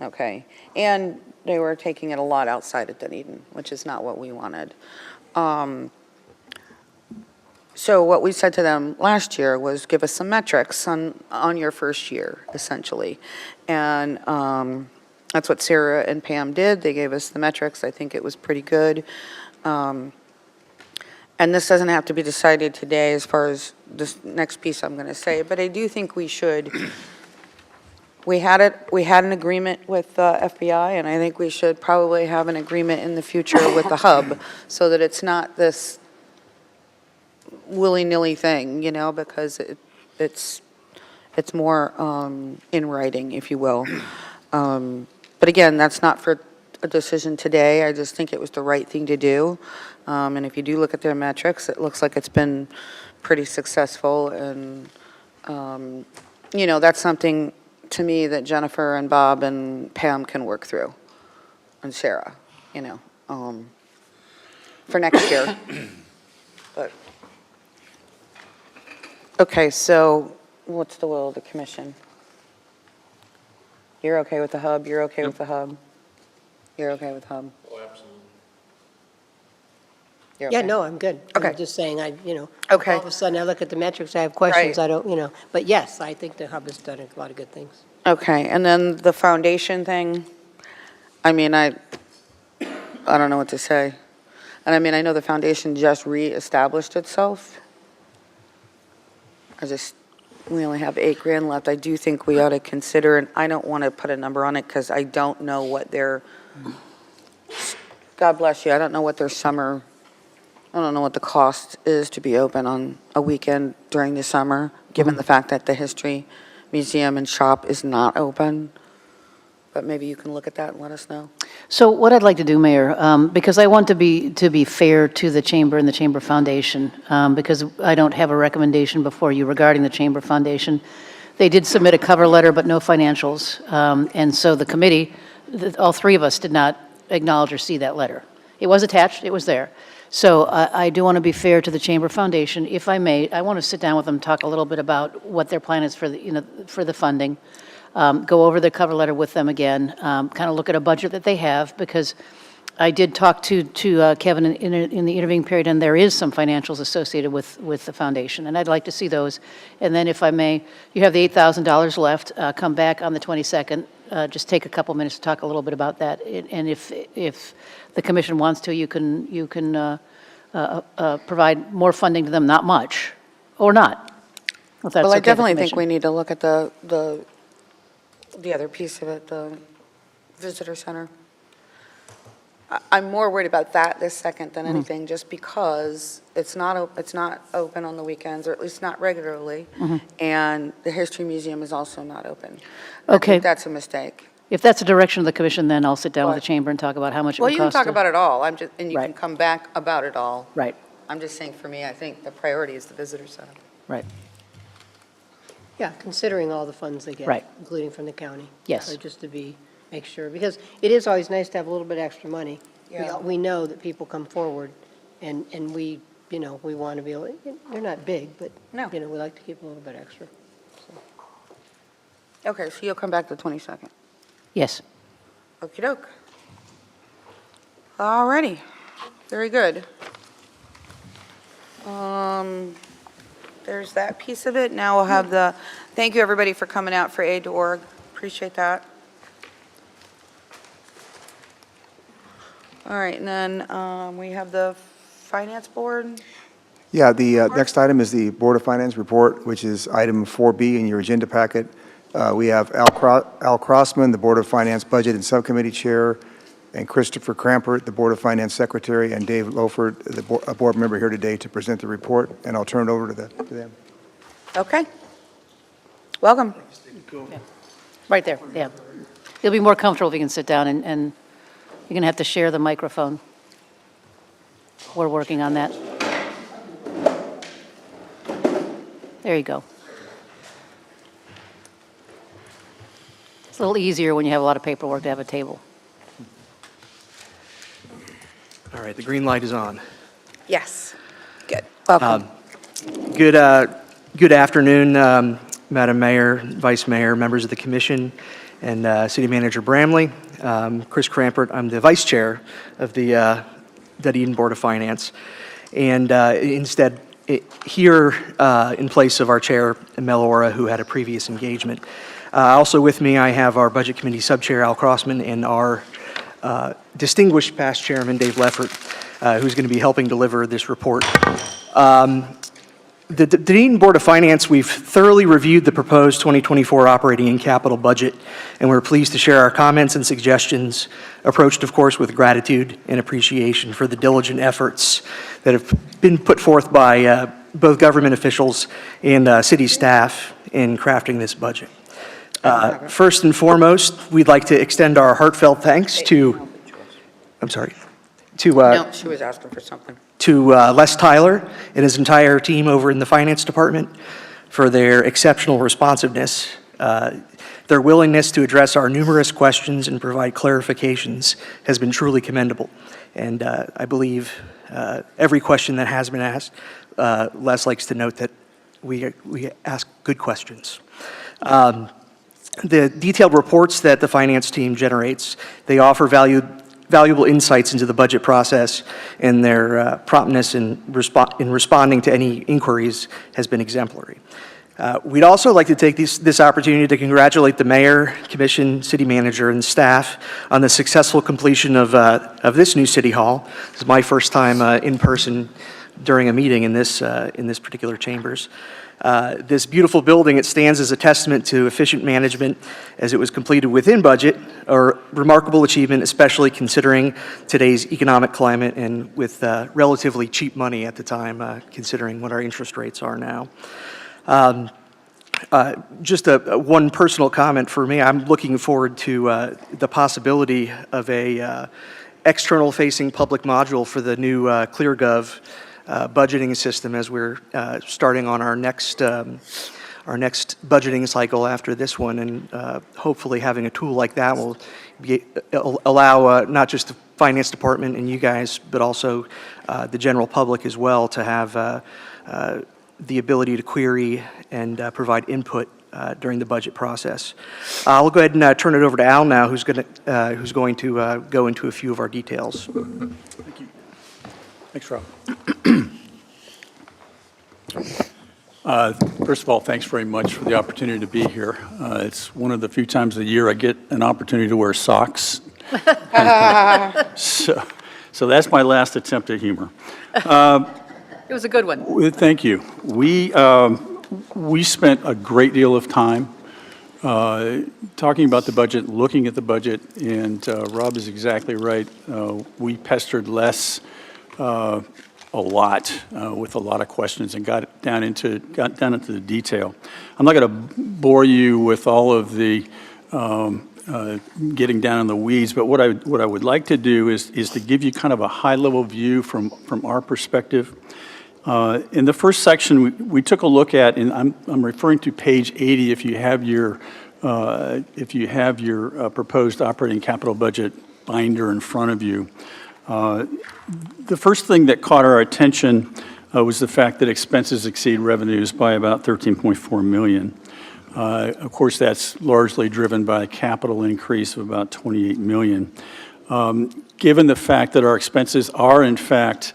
Speaker 1: Okay, and they were taking it a lot outside of Dunedin, which is not what we wanted. So what we said to them last year was give us some metrics on your first year, essentially. And that's what Sarah and Pam did. They gave us the metrics. I think it was pretty good. And this doesn't have to be decided today as far as this next piece I'm going to say, but I do think we should. We had an agreement with the FBI, and I think we should probably have an agreement in the future with the hub, so that it's not this willy-nilly thing, because it's more in writing, if you will. But again, that's not for a decision today. I just think it was the right thing to do. And if you do look at their metrics, it looks like it's been pretty successful. And, that's something to me that Jennifer and Bob and Pam can work through, and Sarah, for next year. But, okay, so what's the will of the commission? You're okay with the hub? You're okay with the hub? You're okay with hub?
Speaker 9: Oh, absolutely.
Speaker 1: You're
Speaker 8: Yeah,
Speaker 1: okay?
Speaker 8: no, I'm good.
Speaker 1: Okay.
Speaker 8: I'm just saying,
Speaker 1: Okay.
Speaker 8: all of a sudden I look at the metrics, I have questions,
Speaker 1: Right.
Speaker 8: I don't, but yes, I think the hub has done a lot of good things.
Speaker 1: Okay, and then the foundation thing, I don't know what to say. And I know the foundation just reestablished itself. We only have $8,000 left. I do think we ought to consider, and I don't want to put a number on it because I don't know what God bless you, I don't know what their summer, I don't know what the cost is to be open on a weekend during the summer, given the fact that the History Museum and shop is not open. But maybe you can look at that and let us know.
Speaker 7: So what I'd like to do, Mayor, because I want to be fair to the Chamber and the Chamber Foundation, because I don't have a recommendation before you regarding the Chamber Foundation. They did submit a cover letter, but no financials. And so the committee, all three of us did not acknowledge or see that letter. It was attached, it was there. So I do want to be fair to the Chamber Foundation. If I may, I want to sit down with them, talk a little bit about what their plan is for the funding. Go over the cover letter with them again, kind of look at a budget that they have, because I did talk to Kevin in the intervening period, and there is some financials associated with the foundation, and I'd like to see those. And then if I may, you have the $8,000 left, come back on the 22nd, just take a couple minutes to talk a little bit about that. And if the commission wants to, you can provide more funding to them, not much, or not. If that's
Speaker 1: Well,
Speaker 7: okay
Speaker 1: I
Speaker 7: with the
Speaker 1: definitely think
Speaker 7: commission.
Speaker 1: we need to look at the other piece of it, the visitor center. I'm more worried about that this second than anything, just because it's not open on the weekends, or at least not regularly, and the History Museum is also not open. I
Speaker 7: Okay.
Speaker 1: think that's a mistake.
Speaker 7: If that's the direction of the commission, then I'll sit down with
Speaker 1: What?
Speaker 7: the chamber and talk about how much it
Speaker 1: Well,
Speaker 7: would
Speaker 1: you can
Speaker 7: cost.
Speaker 1: talk
Speaker 7: to-
Speaker 1: about it all, and you
Speaker 7: Right.
Speaker 1: can come back about it all.
Speaker 7: Right,
Speaker 1: I'm just saying, for me, I think the priority is the visitor center.
Speaker 7: right.
Speaker 8: Yeah, considering all the funds they get.
Speaker 7: Right.
Speaker 8: Including from the county.
Speaker 7: Yes.
Speaker 8: So just to make sure, because it is always nice to have a little bit extra money.
Speaker 1: Yeah.
Speaker 8: We know that people come forward, and we, we want to be able, they're not big, but,
Speaker 1: No.
Speaker 8: we like to keep a little bit extra.
Speaker 1: Okay, so you'll come back the 22nd.
Speaker 7: Yes.
Speaker 1: Okey doke. All righty, very good. There's that piece of it. Now we'll have thank you, everybody, for coming out for Aid.org. Appreciate that. All right, and then we have the Finance Board.
Speaker 12: Yeah, the next item is the Board of Finance report, which is item 4B in your agenda packet. We have Al Crossman, the Board of Finance Budget and Subcommittee Chair, and Christopher Crampert, the Board of Finance Secretary, and Dave Loford, a board member here today to present the report, and I'll turn it over to them.
Speaker 1: Okay. Welcome.
Speaker 7: Right there, yeah. You'll be more comfortable if you can sit down, and you're going to have to share the microphone. We're working on that. There you go. It's a little easier when you have a lot of paperwork to have a table.
Speaker 3: All right, the green light is on.
Speaker 1: Yes. Good. Welcome.
Speaker 3: Good afternoon, Madam Mayor, Vice Mayor, members of the Commission, and City Manager Bramley. Chris Crampert, I'm the Vice Chair of the Dunedin Board of Finance. And here, in place of our Chair, Mel Ora, who had a previous engagement. Also with me, I have our Budget Committee Sub-Chair, Al Crossman, and our distinguished past Chairman, Dave Leffert, who's going to be helping deliver this report. The Dunedin Board of Finance, we've thoroughly reviewed the proposed 2024 operating and capital budget, and we're pleased to share our comments and suggestions, approached, of course, with gratitude and appreciation for the diligent efforts that have been put forth by both government officials and city staff in crafting this budget. First and foremost, we'd like to extend our heartfelt thanks to, I'm sorry,
Speaker 1: No, she was asking for something.
Speaker 3: to Les Tyler and his entire team over in the Finance Department for their exceptional responsiveness. Their willingness to address our numerous questions and provide clarifications has been truly commendable. And I believe every question that has been asked, Les likes to note that we ask good questions. The detailed reports that the finance team generates, they offer valuable insights into the budget process, and their promptness in responding to any inquiries has been exemplary. We'd also like to take this opportunity to congratulate the mayor, commission, city manager, and staff on the successful completion of this new city hall. This is my first time in person during a meeting in this particular chambers. This beautiful building, it stands as a testament to efficient management as it was completed within budget, a remarkable achievement, especially considering today's economic climate and with relatively cheap money at the time, considering what our interest rates are now. Just one personal comment for me, I'm looking forward to the possibility of a external-facing public module for the new ClearGov budgeting system as we're starting on our next budgeting cycle after this one, and hopefully having a tool like that will allow not just the finance department and you guys, but also the general public as well to have the ability to query and provide input during the budget process. I'll go ahead and turn it over to Al now, who's going to go into a few of our details.
Speaker 19: Thank you. Thanks, Rob. First of all, thanks very much for the opportunity to be here. It's one of the few times a year I get an opportunity to wear socks. So that's my last attempt at humor.
Speaker 7: It was a good one.
Speaker 19: Thank you. We spent a great deal of time talking about the budget, looking at the budget, and Rob is exactly right. We pestered Les a lot with a lot of questions and got down into the detail. I'm not going to bore you with all of the getting down in the weeds, but what I would like to do is to give you kind of a high-level view from our perspective. In the first section, we took a look at, and I'm referring to page 80 if you have your proposed operating capital budget binder in front of you. The first thing that caught our attention was the fact that expenses exceed revenues by about $13.4 million. Of course, that's largely driven by a capital increase of about $28 million. Given the fact that our expenses are, in fact,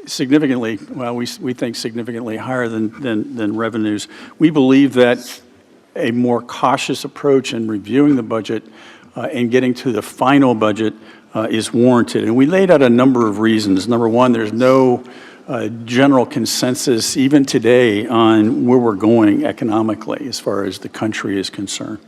Speaker 19: significantly, well, we think significantly higher than revenues, we believe that a more cautious approach in reviewing the budget and getting to the final budget is warranted. And we laid out a number of reasons. Number one, there's no general consensus, even today, on where we're going economically as far as the country is concerned.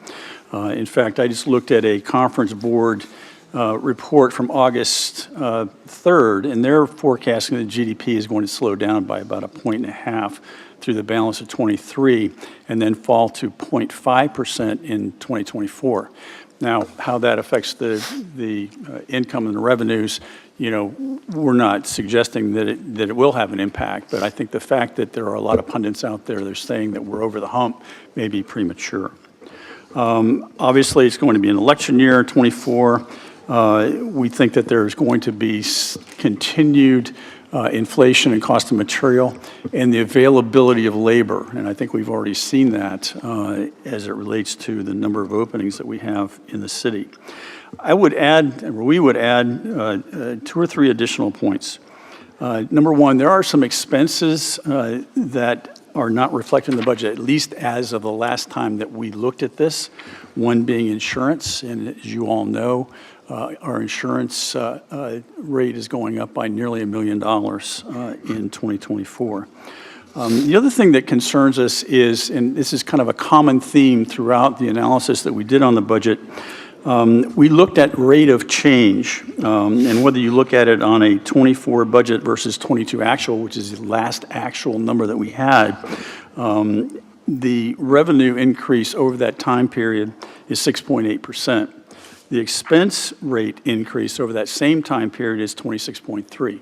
Speaker 19: In fact, I just looked at a conference board report from August 3rd, and they're forecasting that GDP is going to slow down by about 1.5 points through the balance of 23, and then fall to 0.5% in 2024. Now, how that affects the income and the revenues, you know, we're not suggesting that it will have an impact, but I think the fact that there are a lot of pundits out there that are saying that we're over the hump may be premature. Obviously, it's going to be an election year, 24. We think that there's going to be continued inflation and cost of material and the availability of labor. And I think we've already seen that as it relates to the number of openings that we have in the city. I would add, or we would add 2 or 3 additional points. Number one, there are some expenses that are not reflected in the budget, at least as of the last time that we looked at this, one being insurance. And as you all know, our insurance rate is going up by nearly $1 million in 2024. The other thing that concerns us is, and this is kind of a common theme throughout the analysis that we did on the budget, We looked at rate of change, and whether you look at it on a 24 budget versus 22 actual, which is the last actual number that we had, the revenue increase over that time period is 6.8%. The expense rate increase over that same time period is 26.3.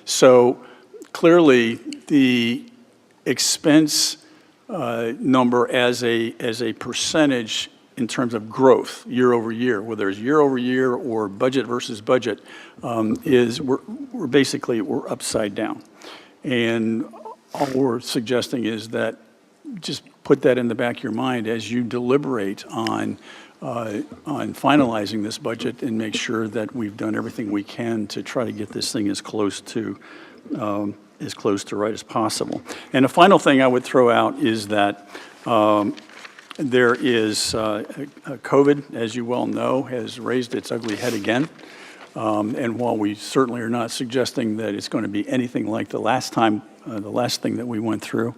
Speaker 19: So clearly, the expense number as a percentage in terms of growth year over year, whether it's year over year or budget versus budget, is we're basically upside down. And all we're suggesting is that just put that in the back of your mind as you deliberate on finalizing this budget and make sure that we've done everything we can to try to get this thing as close to right as possible. And the final thing I would throw out is that there is COVID, as you well know, has raised its ugly head again. And while we certainly are not suggesting that it's going to be anything like the last time, the last thing that we went through,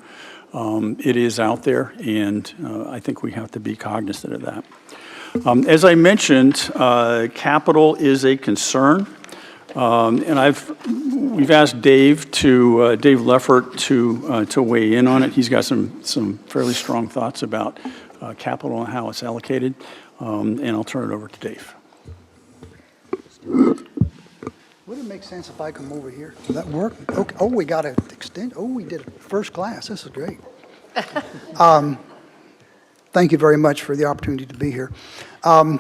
Speaker 19: it is out there, and I think we have to be cognizant of that. As I mentioned, capital is a concern, and we've asked Dave Leffert to weigh in on it. He's got some fairly strong thoughts about capital and how it's allocated, and I'll turn it over to Dave.
Speaker 2: Would it make sense if I come over here? Will that work? Okay. Oh, we got to extend. Oh, we did it first class. This is great. Thank you very much for the opportunity to be here.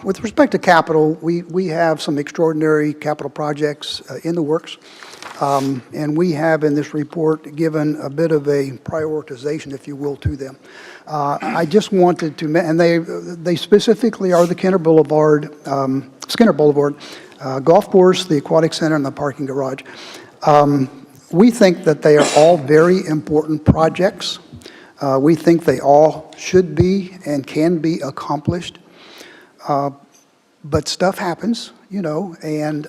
Speaker 2: With respect to capital, we have some extraordinary capital projects in the works. And we have in this report given a bit of a prioritization, if you will, to them. I just wanted to, and they specifically are the Skinner Boulevard, golf course, the aquatic center, and the parking garage. We think that they are all very important projects. We think they all should be and can be accomplished. But stuff happens, you know, and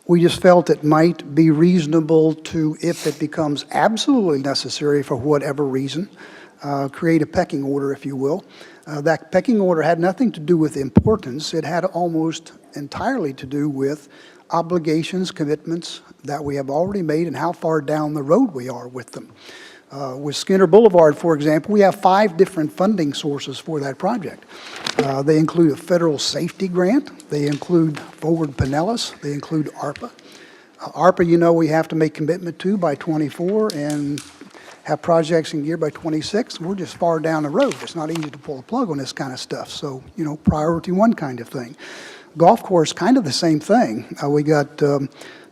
Speaker 2: we just felt it might be reasonable to, if it becomes absolutely necessary for whatever reason, create a pecking order, if you will. That pecking order had nothing to do with importance. It had almost entirely to do with obligations, commitments that we have already made and how far down the road we are with them. With Skinner Boulevard, for example, we have 5 different funding sources for that project. They include a federal safety grant. They include Forward Pinellas. They include ARPA. ARPA, you know, we have to make commitment to by 24 and have projects in gear by 26. We're just far down the road. It's not easy to pull a plug on this kind of stuff. So, you know, priority 1 kind of thing. Golf course, kind of the same thing. We got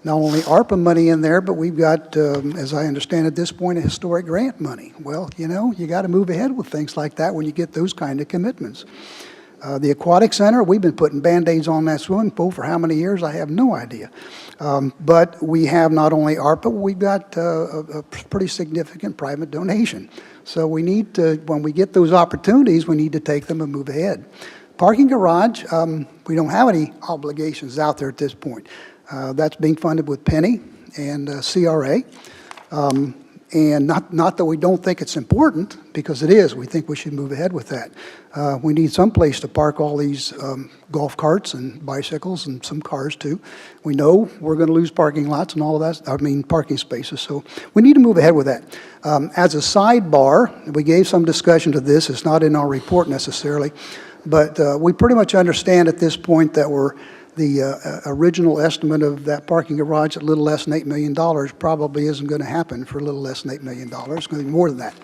Speaker 2: not only ARPA money in there, but we've got, as I understand at this point, a historic grant money. Well, you know, you got to move ahead with things like that when you get those kind of commitments. The aquatic center, we've been putting Band-Aids on that swimming pool for how many years, I have no idea. But we have not only ARPA, we've got a pretty significant private donation. So we need to, when we get those opportunities, we need to take them and move ahead. Parking garage, we don't have any obligations out there at this point. That's being funded with Penny and CRA. And not that we don't think it's important, because it is. We think we should move ahead with that. We need some place to park all these golf carts and bicycles and some cars too. We know we're going to lose parking lots and all of that, parking spaces. So we need to move ahead with that. As a sidebar, we gave some discussion to this. It's not in our report necessarily, but we pretty much understand at this point that the original estimate of that parking garage at a little less than $8 million probably isn't going to happen for a little less than $8 million. It's going to be more than that.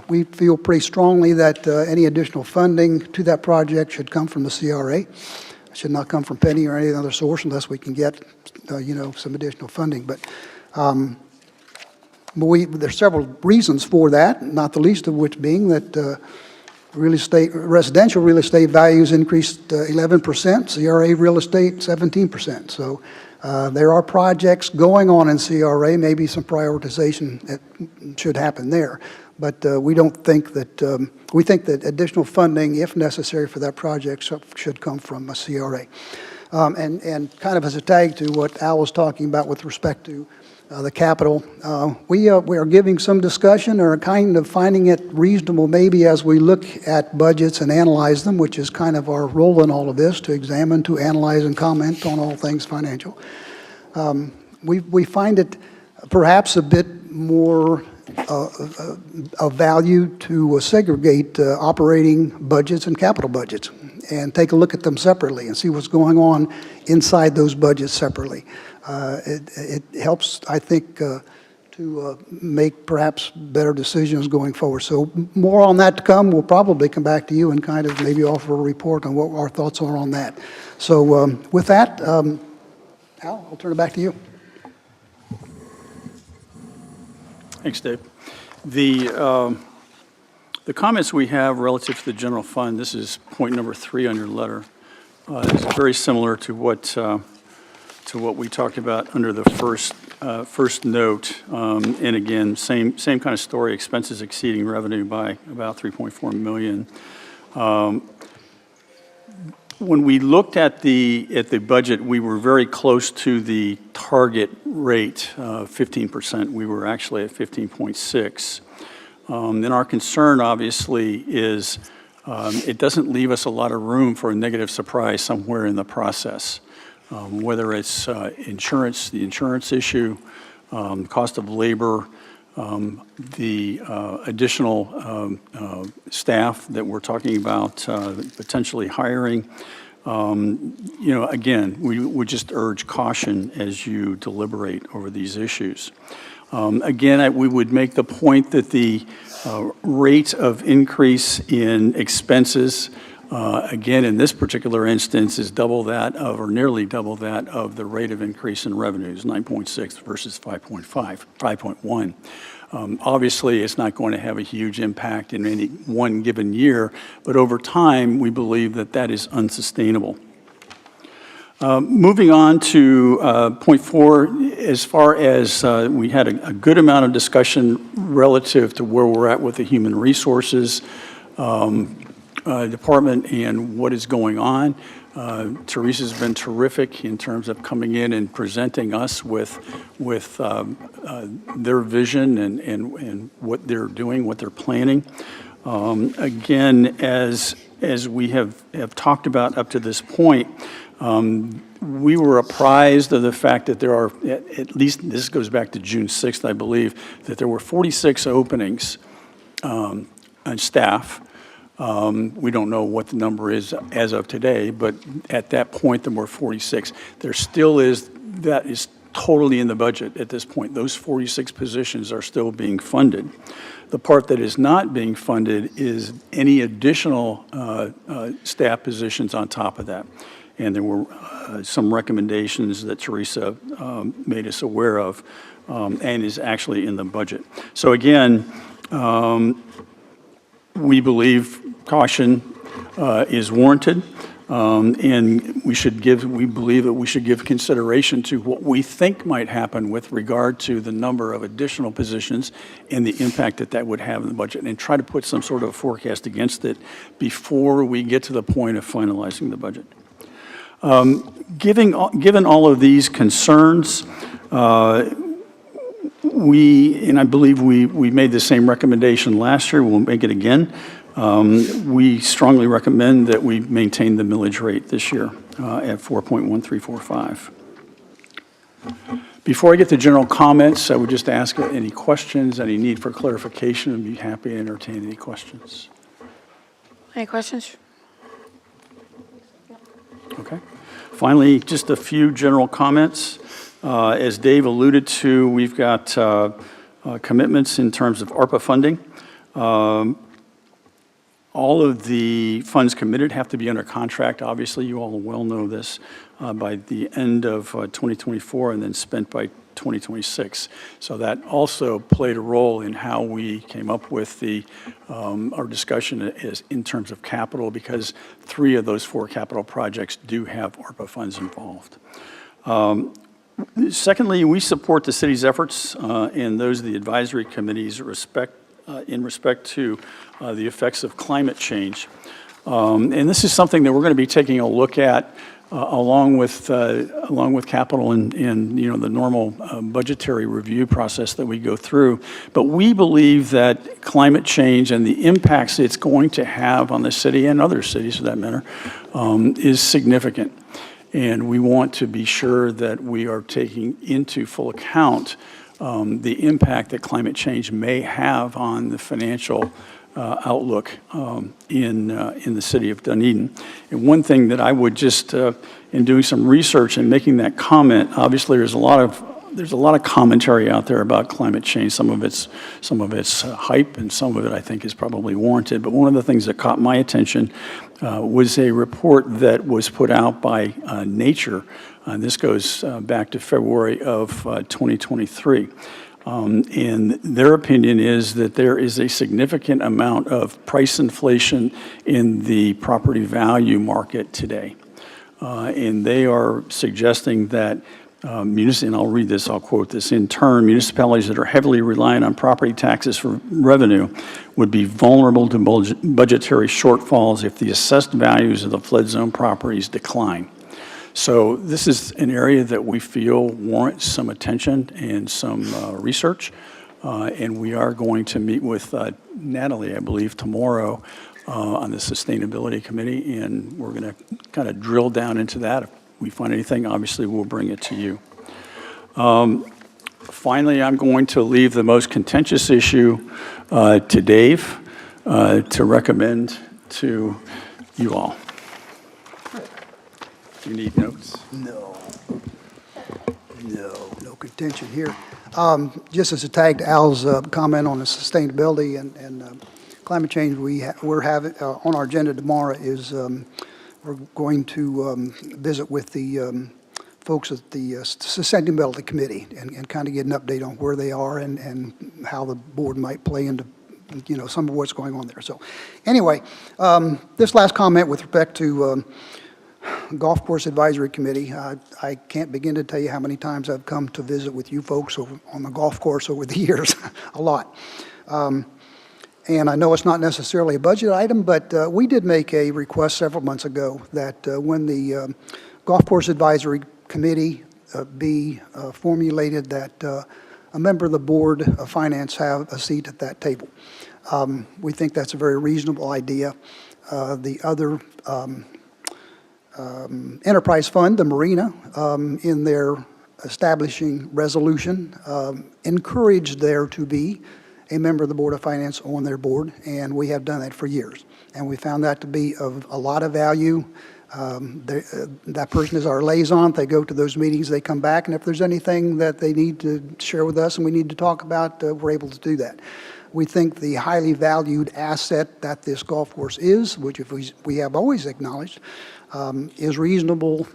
Speaker 2: We feel pretty strongly that any additional funding to that project should come from the CRA. It should not come from Penny or any other source unless we can get, some additional funding. But there's several reasons for that, not the least of which being that residential real estate values increased 11%, CRA real estate 17%. So there are projects going on in CRA, maybe some prioritization that should happen there. But we don't think that, we think that additional funding, if necessary for that project, should come from a CRA. And kind of as a tag to what Al was talking about with respect to the Capitol. We are giving some discussion or kind of finding it reasonable maybe as we look at budgets and analyze them, which is kind of our role in all of this, to examine, to analyze, and comment on all things financial. We find it perhaps a bit more of value to segregate operating budgets and capital budgets and take a look at them separately and see what's going on inside those budgets separately. It helps, I think, to make perhaps better decisions going forward. So more on that to come. We'll probably come back to you and kind of maybe offer a report on what our thoughts are on that. So with that, Al, I'll turn it back to you.
Speaker 19: Thanks, Dave. The comments we have relative to the general fund, this is point number 3 on your letter, is very similar to what we talked about under the first note. And again, same kind of story, expenses exceeding revenue by about $3.4 million. When we looked at the budget, we were very close to the target rate, 15%. We were actually at 15.6. And our concern, obviously, is it doesn't leave us a lot of room for a negative surprise somewhere in the process, whether it's insurance, the insurance issue, cost of labor, the additional staff that we're talking about potentially hiring. Again, we would just urge caution as you deliberate over these issues. Again, we would make the point that the rate of increase in expenses, again, in this particular instance, is double that of, or nearly double that of the rate of increase in revenues, 9.6 versus 5.1. Obviously, it's not going to have a huge impact in any one given year, but over time, we believe that that is unsustainable. Moving on to point 4, as far as we had a good amount of discussion relative to where we're at with the human resources department and what is going on. Teresa's been terrific in terms of coming in and presenting us with their vision and what they're doing, what they're planning. Again, as we have talked about up to this point, we were apprised of the fact that there are, at least this goes back to June 6th, I believe, that there were 46 openings on staff. We don't know what the number is as of today, but at that point, there were 46. There still is, that is totally in the budget at this point. Those 46 positions are still being funded. The part that is not being funded is any additional staff positions on top of that. And there were some recommendations that Teresa made us aware of and is actually in the budget. So again, we believe caution is warranted, and we believe that we should give consideration to what we think might happen with regard to the number of additional positions and the impact that that would have in the budget, and try to put some sort of forecast against it before we get to the point of finalizing the budget. Given all of these concerns, and I believe we made the same recommendation last year, we'll make it again. We strongly recommend that we maintain the millage rate this year at 4.1345. Before I get to general comments, I would just ask any questions, any need for clarification, and be happy to entertain any questions.
Speaker 10: Any questions?
Speaker 19: Okay. Finally, just a few general comments. As Dave alluded to, we've got commitments in terms of ARPA funding. All of the funds committed have to be under contract. Obviously, you all well know this by the end of 2024 and then spent by 2026. So that also played a role in how we came up with our discussion is in terms of capital, because 3 of those 4 capital projects do have ARPA funds involved. Secondly, we support the city's efforts and those of the advisory committees in respect to the effects of climate change. And this is something that we're going to be taking a look at along with capital and the normal budgetary review process that we go through. But we believe that climate change and the impacts it's going to have on the city and other cities for that matter is significant. And we want to be sure that we are taking into full account the impact that climate change may have on the financial outlook in the city of Dunedin. And one thing that I would just, in doing some research and making that comment, obviously there's a lot of commentary out there about climate change. Some of it's hype, and some of it I think is probably warranted. But one of the things that caught my attention was a report that was put out by Nature. This goes back to February of 2023. And their opinion is that there is a significant amount of price inflation in the property value market today. And they are suggesting that and I'll read this, I'll quote this, in turn, municipalities that are heavily reliant on property taxes for revenue would be vulnerable to budgetary shortfalls if the assessed values of the flood zone properties decline. So this is an area that we feel warrants some attention and some research, and we are going to meet with Natalie, I believe, tomorrow on the Sustainability Committee, and we're going to kind of drill down into that. If we find anything, obviously, we'll bring it to you. Finally, I'm going to leave the most contentious issue to Dave to recommend to you all. Do you need notes?
Speaker 2: No contention here. Just as a tag to Al's comment on the sustainability and climate change, we're having on our agenda tomorrow is we're going to visit with the folks at the Sustainability Committee and kind of get an update on where they are and how the board might play into some of what's going on there. So anyway, this last comment with respect to Golf Course Advisory Committee, I can't begin to tell you how many times I've come to visit with you folks on the golf course over the years, a lot. And I know it's not necessarily a budget item, but we did make a request several months ago that when the Golf Course Advisory Committee be formulated, that a member of the Board of Finance have a seat at that table. We think that's a very reasonable idea. The other enterprise fund, the Marina, in their establishing resolution, encouraged there to be a member of the Board of Finance on their board, and we have done that for years. And we found that to be of a lot of value. That person is our liaison. They go to those meetings, they come back, and if there's anything that they need to share with us and we need to talk about, we're able to do that. We think the highly valued asset that this golf course is, which if we have always acknowledged, is reasonable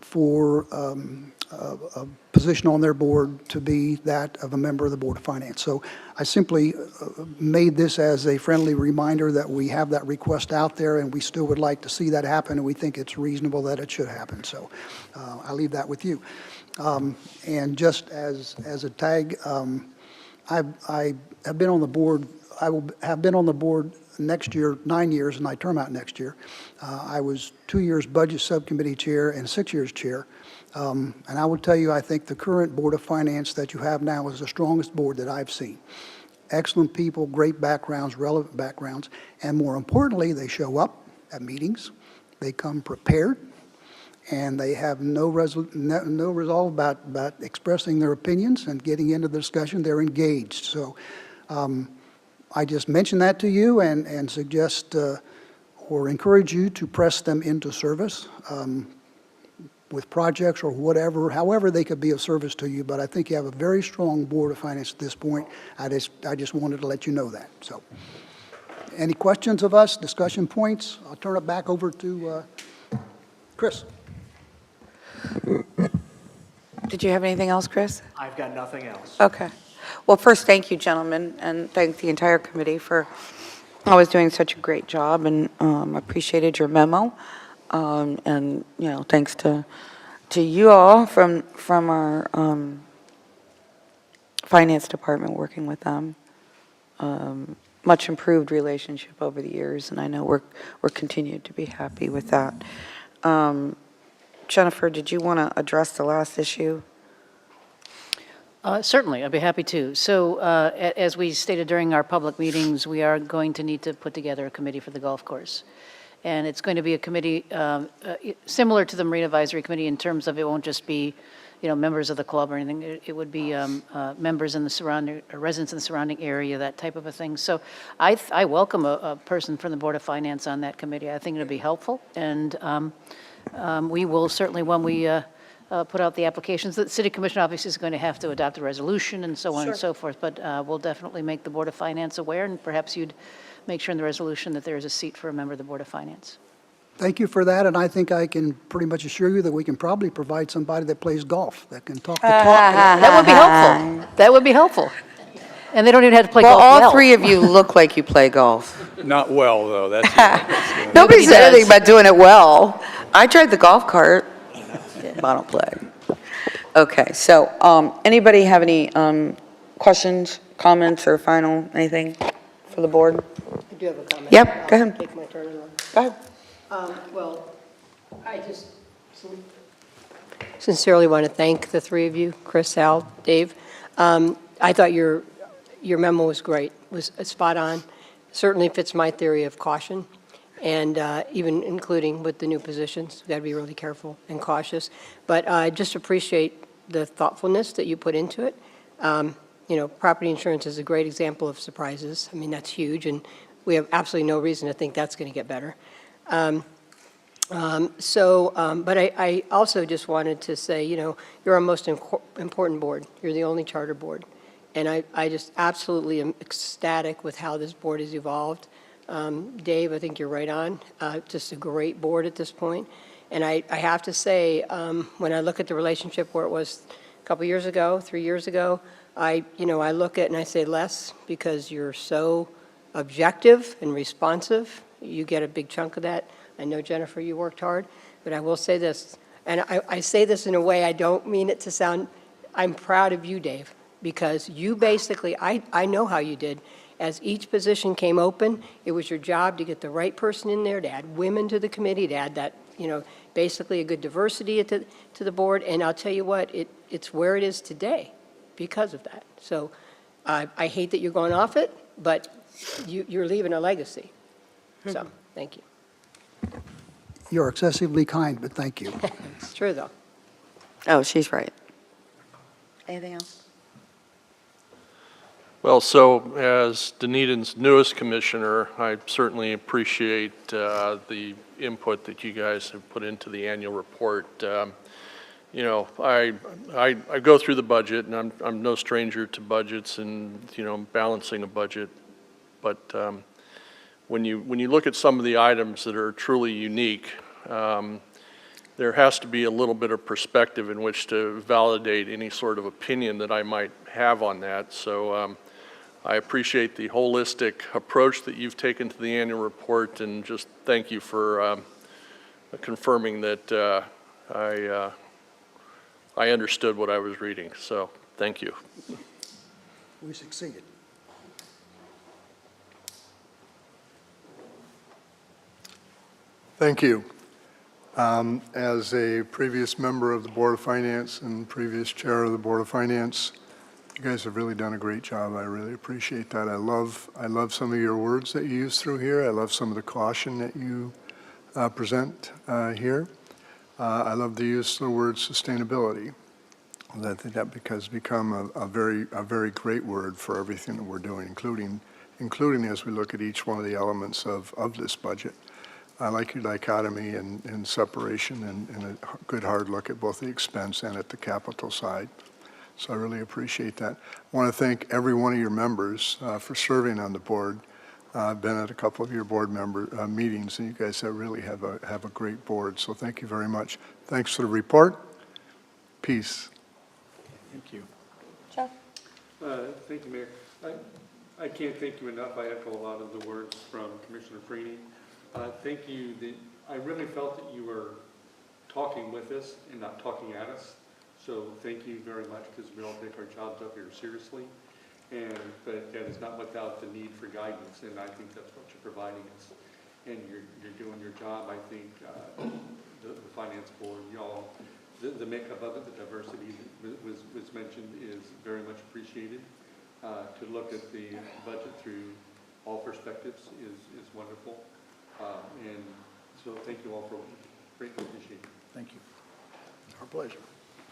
Speaker 2: for a position on their board to be that of a member of the Board of Finance. So I simply made this as a friendly reminder that we have that request out there and we still would like to see that happen, and we think it's reasonable that it should happen. So I'll leave that with you. And just as a tag, I have been on the board, I will have been on the board next year, 9 years, and I term out next year. I was 2 years Budget Subcommittee Chair and 6 years Chair. And I will tell you, I think the current Board of Finance that you have now is the strongest board that I've seen. Excellent people, great backgrounds, relevant backgrounds, and more importantly, they show up at meetings, they come prepared, and they have no resolve about expressing their opinions and getting into the discussion. They're engaged. So I just mention that to you and suggest or encourage you to press them into service with projects or whatever, however they could be of service to you. But I think you have a very strong Board of Finance at this point. I just wanted to let you know that. So any questions of us, discussion points? I'll turn it back over to Chris.
Speaker 10: Did you have anything else, Chris?
Speaker 3: I've got nothing else.
Speaker 10: Okay. Well, first, thank you, gentlemen, and thank the entire committee for always doing such a great job, and appreciated your memo. And, thanks to you all from our finance department working with them. Much improved relationship over the years, and I know we're continued to be happy with that. Jennifer, did you want to address the last issue?
Speaker 7: Certainly, I'd be happy to. So as we stated during our public meetings, we are going to need to put together a committee for the golf course. And it's going to be a committee similar to the Marine Advisory Committee in terms of it won't just be, members of the club or anything. It would be members in the surrounding, or residents in the surrounding area, that type of a thing. So I welcome a person from the Board of Finance on that committee. I think it'll be helpful. And we will certainly, when we put out the applications, the City Commission obviously is going to have to adopt a resolution and so on and so forth, but we'll definitely make the Board of Finance aware, and perhaps you'd make sure in the resolution that there is a seat for a member of the Board of Finance.
Speaker 2: Thank you for that, and I think I can pretty much assure you that we can probably provide somebody that plays golf that can talk the talk.
Speaker 7: That would be helpful. That would be helpful. And they don't even have to play golf
Speaker 10: Well,
Speaker 7: well.
Speaker 10: all three of you look like you play golf.
Speaker 19: Not well, though, that's.
Speaker 10: Nobody said anything about doing it well. I tried the golf cart. I don't play. Okay, so anybody have any questions, comments, or final anything for the board?
Speaker 8: I do have a comment.
Speaker 10: Yep, go ahead.
Speaker 8: Take my turn along.
Speaker 10: Go ahead.
Speaker 8: Well, I just sincerely want to thank the three of you, Chris, Al, Dave. I thought your memo was great, was spot on. Certainly fits my theory of caution, and even including with the new positions, we've got to be really careful and cautious. But I just appreciate the thoughtfulness that you put into it. Property insurance is a great example of surprises. I mean, that's huge, and we have absolutely no reason to think that's going to get better. But I also just wanted to say, you're our most important board. You're the only charter board. And I just absolutely am ecstatic with how this board has evolved. Dave, I think you're right on. Just a great board at this point. And I have to say, when I look at the relationship where it was a couple years ago, 3 years ago, I look at it and I say less, because you're so objective and responsive. You get a big chunk of that. I know, Jennifer, you worked hard, but I will say this, and I say this in a way I don't mean it to sound, I'm proud of you, Dave, because you basically, I know how you did. As each position came open, it was your job to get the right person in there, to add women to the committee, to add that, basically a good diversity to the board, and I'll tell you what, it's where it is today because of that. So I hate that you're going off it, but you're leaving a legacy. So, thank you.
Speaker 2: You're excessively kind, but thank you.
Speaker 8: It's true, though.
Speaker 10: Oh, she's right. Anything else?
Speaker 9: Well, so as Dunedin's newest commissioner, I certainly appreciate the input that you guys have put into the annual report. I go through the budget, and I'm no stranger to budgets and, balancing a budget. But when you look at some of the items that are truly unique, there has to be a little bit of perspective in which to validate any sort of opinion that I might have on that. So I appreciate the holistic approach that you've taken to the annual report, and just thank you for confirming that I understood what I was reading. So thank you.
Speaker 2: We succeeded.
Speaker 15: Thank you. As a previous member of the Board of Finance and previous chair of the Board of Finance, you guys have really done a great job. I really appreciate that. I love some of your words that you use through here. I love some of the caution that you present here. I love the use of the word sustainability. I think that has become a very great word for everything that we're doing, including as we look at each one of the elements of this budget. I like your dichotomy and separation and a good hard look at both the expense and at the capital side. So I really appreciate that. I want to thank every one of your members for serving on the board. I've been at a couple of your board member meetings, and you guys really have a great board. So thank you very much. Thanks for the report. Peace.
Speaker 19: Thank you.
Speaker 10: Jeff?
Speaker 16: Thank you, Mayor. I can't thank you enough. I echo a lot of the words from Commissioner Freeney. Thank you. I really felt that you were talking with us and not talking at us. So thank you very much, because we all take our jobs up here seriously. But that is not without the need for guidance, and I think that's what you're providing us. And you're doing your job. I think the Finance Board, y'all the makeup of it, the diversity that was mentioned is very much appreciated. To look at the budget through all perspectives is wonderful. And so thank you all for greatly appreciate it.
Speaker 19: Thank you.
Speaker 6: Our pleasure.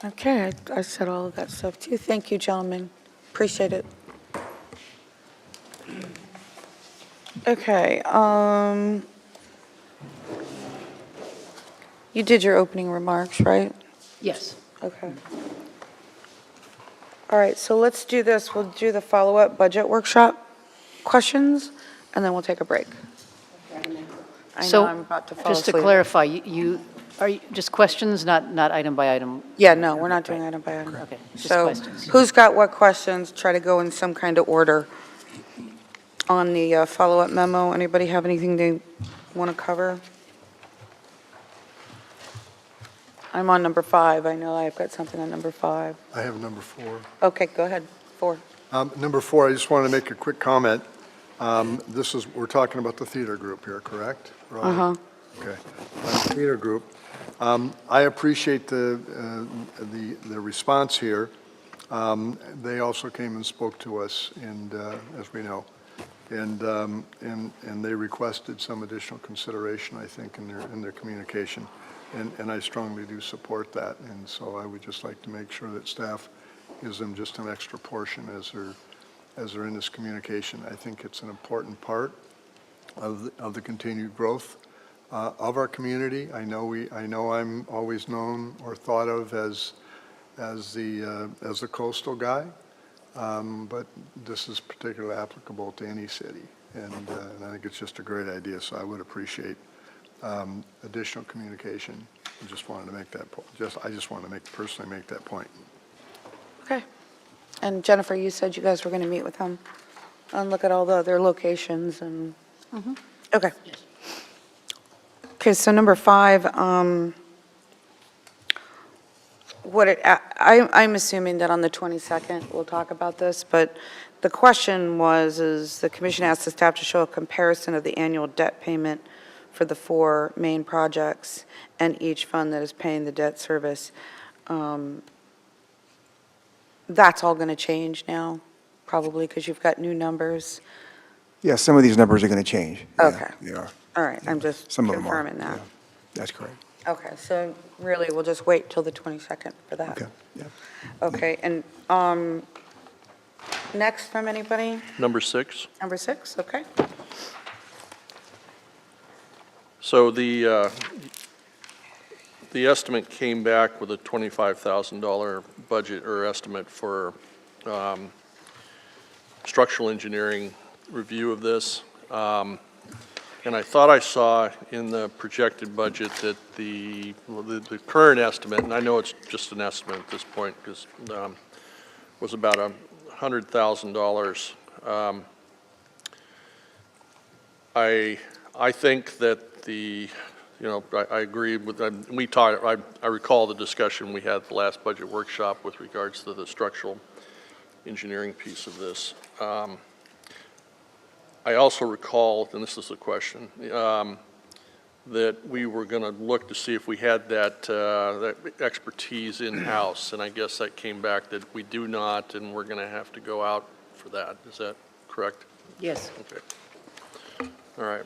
Speaker 10: Okay, I said all of that stuff too. Thank you, gentlemen. Appreciate it. Okay, you did your opening remarks, right?
Speaker 7: Yes.
Speaker 10: Okay. All right, so let's do this. We'll do the follow-up budget workshop questions, and then we'll take a break. I know
Speaker 7: So,
Speaker 10: I'm about to fall
Speaker 7: just to
Speaker 10: asleep.
Speaker 7: clarify, you, are you, just questions, not item by item?
Speaker 10: Yeah, no, we're not doing item by item.
Speaker 7: Okay, just
Speaker 10: So
Speaker 7: questions.
Speaker 10: who's got what questions? Try to go in some kind of order. On the follow-up memo, anybody have anything they want to cover? I'm on number 5. I know I've got something on number 5.
Speaker 15: I have number 4.
Speaker 10: Okay, go ahead. 4.
Speaker 15: Number 4, I just want to make a quick comment. We're talking about the theater group here, correct? Right.
Speaker 10: Uh-huh.
Speaker 15: Okay. Theater group. I appreciate the response here. They also came and spoke to us, and as we know, and they requested some additional consideration, I think, in their communication, and I strongly do support that. And so I would just like to make sure that staff gives them just an extra portion as they're in this communication. I think it's an important part of the continued growth of our community. I know I'm always known or thought of as the coastal guy, but this is particularly applicable to any city, and I think it's just a great idea. So I would appreciate additional communication. I just wanted to make that point. I just wanted to personally make that point.
Speaker 10: Okay. And Jennifer, you said you guys were going to meet with them and look at all the other locations and, okay. Okay, so number 5, I'm assuming that on the 22nd, we'll talk about this, but the question is the commission asked the staff to show a comparison of the annual debt payment for the 4 main projects and each fund that is paying the debt service. That's all going to change now, probably, because you've got new numbers.
Speaker 12: Yeah, some of these numbers are going to change. Yeah,
Speaker 10: Okay.
Speaker 12: they are.
Speaker 10: All right, I'm just
Speaker 12: Some of them are.
Speaker 10: confirming that.
Speaker 12: Yeah, that's correct.
Speaker 10: Okay, so really, we'll just wait till the 22nd for that.
Speaker 12: Okay, yeah.
Speaker 10: Okay, and next from anybody?
Speaker 9: Number 6.
Speaker 10: Number 6, okay.
Speaker 9: So the estimate came back with a $25,000 budget or estimate for structural engineering review of this. And I thought I saw in the projected budget that the current estimate, and I know it's just an estimate at this point, because was about $100,000. I think that I agree with, we talked, I recall the discussion we had at the last budget workshop with regards to the structural engineering piece of this. I also recall, and this is the question, that we were going to look to see if we had that expertise in-house, and I guess that came back that we do not, and we're going to have to go out for that. Is that correct?
Speaker 7: Yes.
Speaker 9: Okay. All right.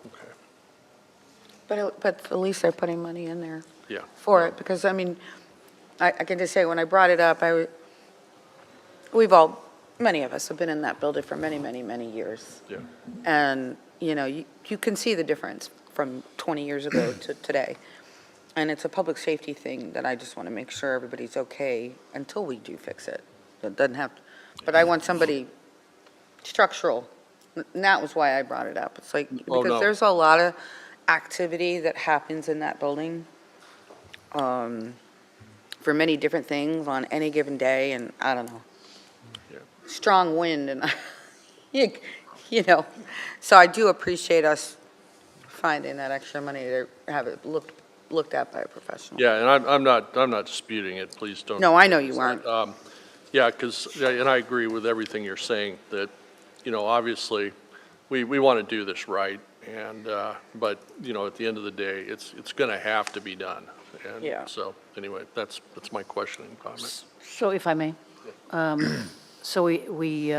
Speaker 9: Okay.
Speaker 10: But at least they're putting money in there
Speaker 9: Yeah.
Speaker 10: for it, because, I mean, I can just say, when I brought it up, many of us have been in that building for many, many, many years.
Speaker 9: Yeah.
Speaker 10: And, you can see the difference from 20 years ago to today. And it's a public safety thing that I just want to make sure everybody's okay until we do fix it. It doesn't have, but I want somebody structural. And that was why I brought it up. It's like,
Speaker 9: Oh,
Speaker 10: because
Speaker 9: no.
Speaker 10: there's a lot of activity that happens in that building for many different things on any given day, and I don't know.
Speaker 9: Yeah.
Speaker 10: Strong wind, and so I do appreciate us finding that extra money to have it looked at by a professional.
Speaker 9: Yeah, and I'm not disputing it. Please don't.
Speaker 10: No, I know you aren't.
Speaker 9: Yeah, and I agree with everything you're saying, that, obviously, we want to do this right, And, but, at the end of the day, it's going to have to be done. And
Speaker 7: Yeah.
Speaker 9: so, anyway, that's my question and comment.
Speaker 7: So if I may, so we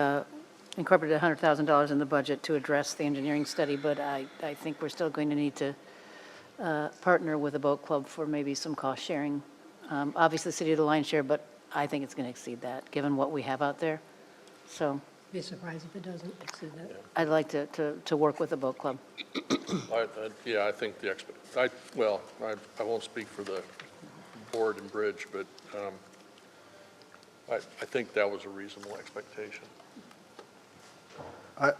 Speaker 7: incorporated $100,000 in the budget to address the engineering study, but I think we're still going to need to partner with the boat club for maybe some cost sharing. Obviously, the city of the lion's share, but I think it's going to exceed that, given what we have out there. So
Speaker 8: Be surprised if it doesn't exceed that.
Speaker 7: I'd like to work with the boat club.
Speaker 9: I think I won't speak for the board and bridge, but I think that was a reasonable expectation.
Speaker 15: I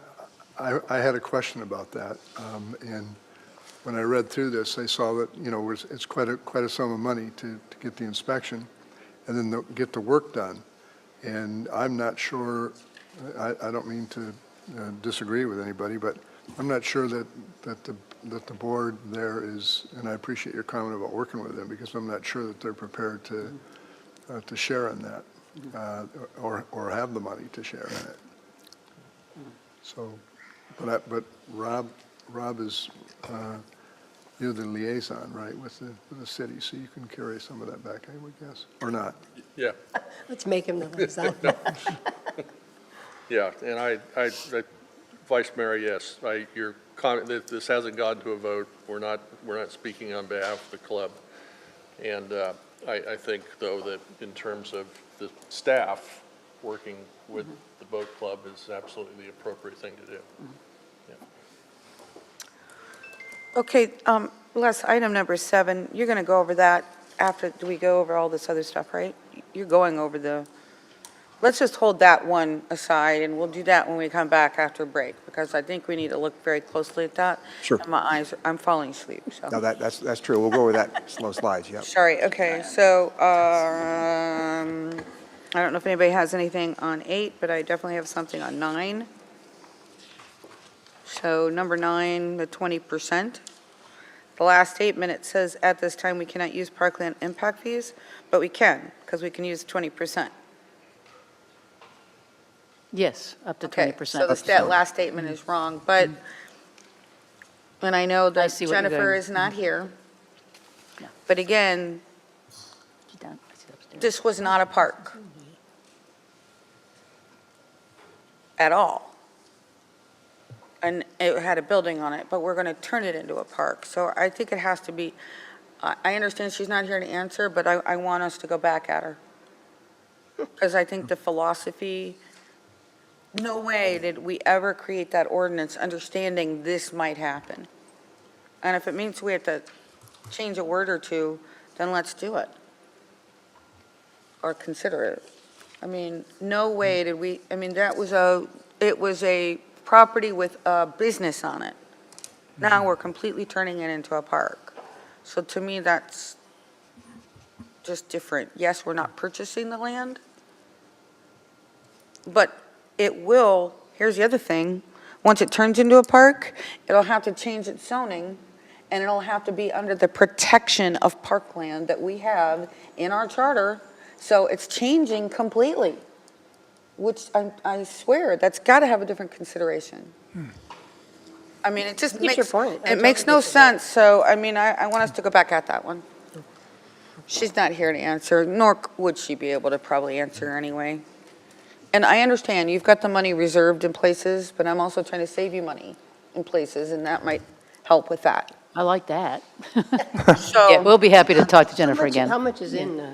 Speaker 15: had a question about that, and when I read through this, I saw that, it's quite a sum of money to get the inspection and then get the work done. And I'm not sure, I don't mean to disagree with anybody, but I'm not sure that the board there is, and I appreciate your comment about working with them, because I'm not sure that they're prepared to share in that, or have the money to share in it. So, but Rob is, you're the liaison, right, with the city, so you can carry some of that back, I would guess, or not?
Speaker 9: Yeah.
Speaker 8: Let's make him the liaison.
Speaker 9: Yeah, and Vice Mayor, yes, your comment that this hasn't gone to a vote. We're not speaking on behalf of the club. And I think, though, that in terms of the staff working with the boat club is absolutely the appropriate thing to do. Yeah.
Speaker 10: Okay, Les, item number 7, you're going to go over that after we go over all this other stuff, right? You're going over let's just hold that one aside, and we'll do that when we come back after break, because I think we need to look very closely at that.
Speaker 12: Sure.
Speaker 10: And I'm falling asleep, so.
Speaker 12: No, that's true. We'll go over that slow slides, yep.
Speaker 10: Sorry, okay, so, I don't know if anybody has anything on 8, but I definitely have something on 9. So number 9, the 20%. The last statement, it says, at this time, we cannot use parkland impact fees, but we can, because we can use 20%.
Speaker 7: Yes, up to 20%.
Speaker 10: Okay, so the last statement is wrong, but, and I know that
Speaker 7: see what you're
Speaker 10: Jennifer
Speaker 7: doing.
Speaker 10: is not here,
Speaker 7: Yeah.
Speaker 10: but again,
Speaker 7: She's down- she's upstairs.
Speaker 10: this was not a park at all. And it had a building on it, but we're going to turn it into a park. So I think it has to be, I understand she's not here to answer, but I want us to go back at her. Because I think the philosophy, no way did we ever create that ordinance understanding this might happen. And if it means we have to change a word or two, then let's do it. Or consider it. I mean, no way did we, I mean, it was a property with a business on it. Now we're completely turning it into a park. So to me, that's just different. Yes, we're not purchasing the land, but it will, here's the other thing, once it turns into a park, it'll have to change its zoning, and it'll have to be under the protection of parkland that we have in our charter. So it's changing completely, which I swear, that's got to have a different consideration. I mean, it just
Speaker 8: I get your point. I
Speaker 10: it makes
Speaker 8: totally
Speaker 10: no
Speaker 8: get your point.
Speaker 10: sense, so, I mean, I want us to go back at that one. She's not here to answer, nor would she be able to probably answer anyway. And I understand, you've got the money reserved in places, but I'm also trying to save you money in places, and that might help with that.
Speaker 7: I like that.
Speaker 10: So.
Speaker 7: Yeah, we'll be happy to talk to Jennifer
Speaker 8: How much-
Speaker 7: again.
Speaker 8: How much is in the?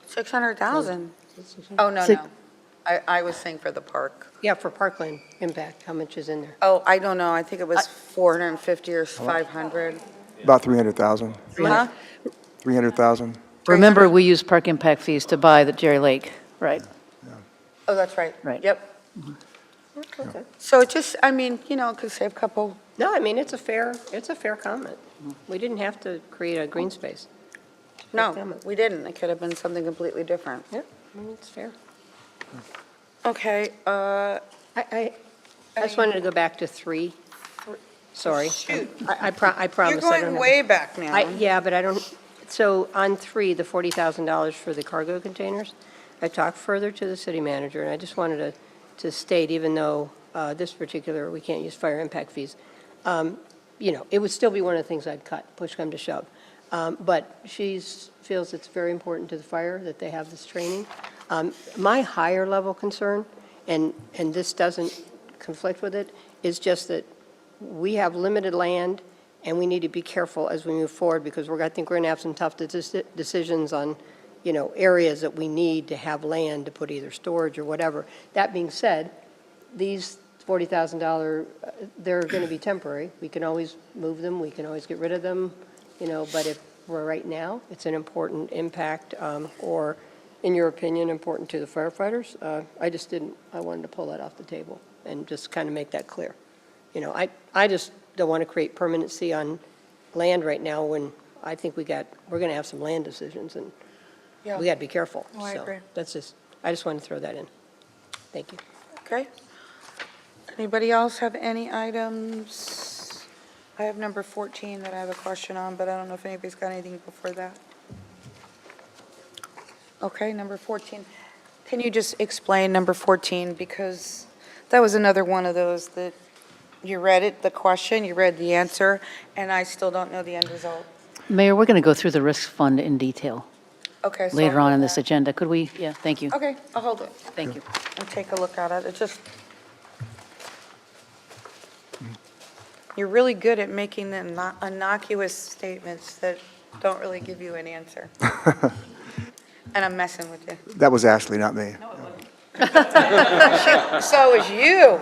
Speaker 10: 600,000. Oh, no,
Speaker 8: Six-
Speaker 10: no. I was saying for the park.
Speaker 8: Yeah, for parkland impact, how much is in there?
Speaker 10: Oh, I don't know. I think it was 450 or 500.
Speaker 12: About 300,000,
Speaker 10: Huh?
Speaker 12: 300,000.
Speaker 7: Remember, we use park impact fees to buy the Jerry Lake, right?
Speaker 10: Oh, that's right.
Speaker 7: Right.
Speaker 10: Yep.
Speaker 8: Okay.
Speaker 10: So it just, I mean, it could save a couple.
Speaker 8: No, I mean, it's a fair comment. We didn't have to create a green space.
Speaker 10: No,
Speaker 8: comment.
Speaker 10: we didn't. It could have been something completely different.
Speaker 8: Yeah, I mean, it's fair.
Speaker 10: Okay,
Speaker 8: I just wanted to go back to 3. Sorry.
Speaker 10: Shoot.
Speaker 8: I promise.
Speaker 10: You're
Speaker 8: I don't
Speaker 10: going
Speaker 8: have-
Speaker 10: way back now.
Speaker 8: Yeah, but I don't, so on 3, the $40,000 for the cargo containers, I talked further to the city manager, and I just wanted to state, even though this particular, we can't use fire impact fees, it would still be one of the things I'd cut, push come to shove. But she feels it's very important to the fire that they have this training. My higher level concern, and this doesn't conflict with it, is just that we have limited land, and we need to be careful as we move forward, because I think we're going to have some tough decisions on, areas that we need to have land to put either storage or whatever. That being said, these $40,000, they're going to be temporary. We can always move them, we can always get rid of them, but if we're right now, it's an important impact, or, in your opinion, important to the firefighters. I wanted to pull that off the table and just kind of make that clear. I just don't want to create permanency on land right now when I think we're going to have some land decisions, and we got to be careful.
Speaker 10: Oh, I agree.
Speaker 8: I just wanted to throw that in. Thank you.
Speaker 10: Okay. Anybody else have any items? I have number 14 that I have a question on, but I don't know if anybody's got anything before that. Okay, number 14. Can you just explain number 14? Because that was another one of those that you read it, the question, you read the answer, and I still don't know the end result.
Speaker 7: Mayor, we're going to go through the risk fund in detail
Speaker 10: Okay. So
Speaker 7: later
Speaker 10: I'll
Speaker 7: on
Speaker 10: hold
Speaker 7: in this
Speaker 10: that.
Speaker 7: agenda. Could we? Yeah, thank you.
Speaker 10: Okay, I'll hold it
Speaker 7: Thank you.
Speaker 10: and take a look at it. It's just, you're really good at making the innocuous statements that don't really give you an answer. And I'm messing with you.
Speaker 12: That was Ashley, not me.
Speaker 10: So is you.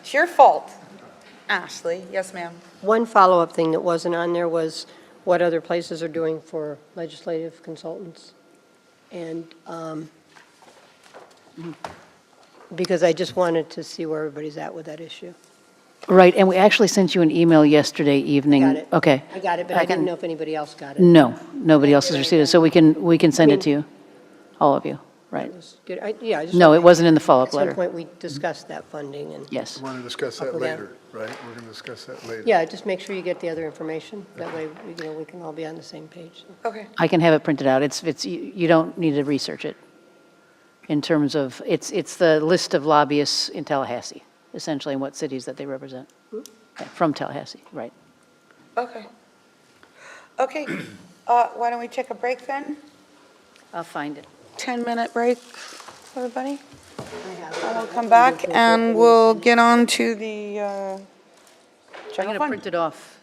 Speaker 10: It's your fault. Ashley, yes, ma'am.
Speaker 8: One follow-up thing that wasn't on there was what other places are doing for legislative consultants. And because I just wanted to see where everybody's at with that issue.
Speaker 7: Right, and we actually sent you an email yesterday evening.
Speaker 8: Got it.
Speaker 7: Okay.
Speaker 8: I got it, but I didn't know if anybody else got it.
Speaker 7: No, nobody else has received it, so we can send it to you, all of you, right?
Speaker 8: It was good. Yeah, I just
Speaker 7: No,
Speaker 8: wanted
Speaker 7: it
Speaker 8: to-
Speaker 7: wasn't in the follow-up
Speaker 8: At some
Speaker 7: letter.
Speaker 8: point, we discussed that funding and.
Speaker 7: Yes.
Speaker 15: We want to discuss that
Speaker 8: Up or down.
Speaker 15: later, right? We're going to discuss that later.
Speaker 8: Yeah, just make sure you get the other information. That way, we can all be on the same page.
Speaker 10: Okay.
Speaker 7: I can have it printed out. You don't need to research it in terms of, it's the list of lobbyists in Tallahassee, essentially, and what cities that they represent. Yeah, from Tallahassee, right.
Speaker 10: Okay. Okay, why don't we take a break then?
Speaker 7: I'll find it.
Speaker 10: 10-minute break, everybody? And we'll come back and we'll get on to the
Speaker 7: I'm
Speaker 10: general
Speaker 7: going to
Speaker 10: fund.
Speaker 7: print it off.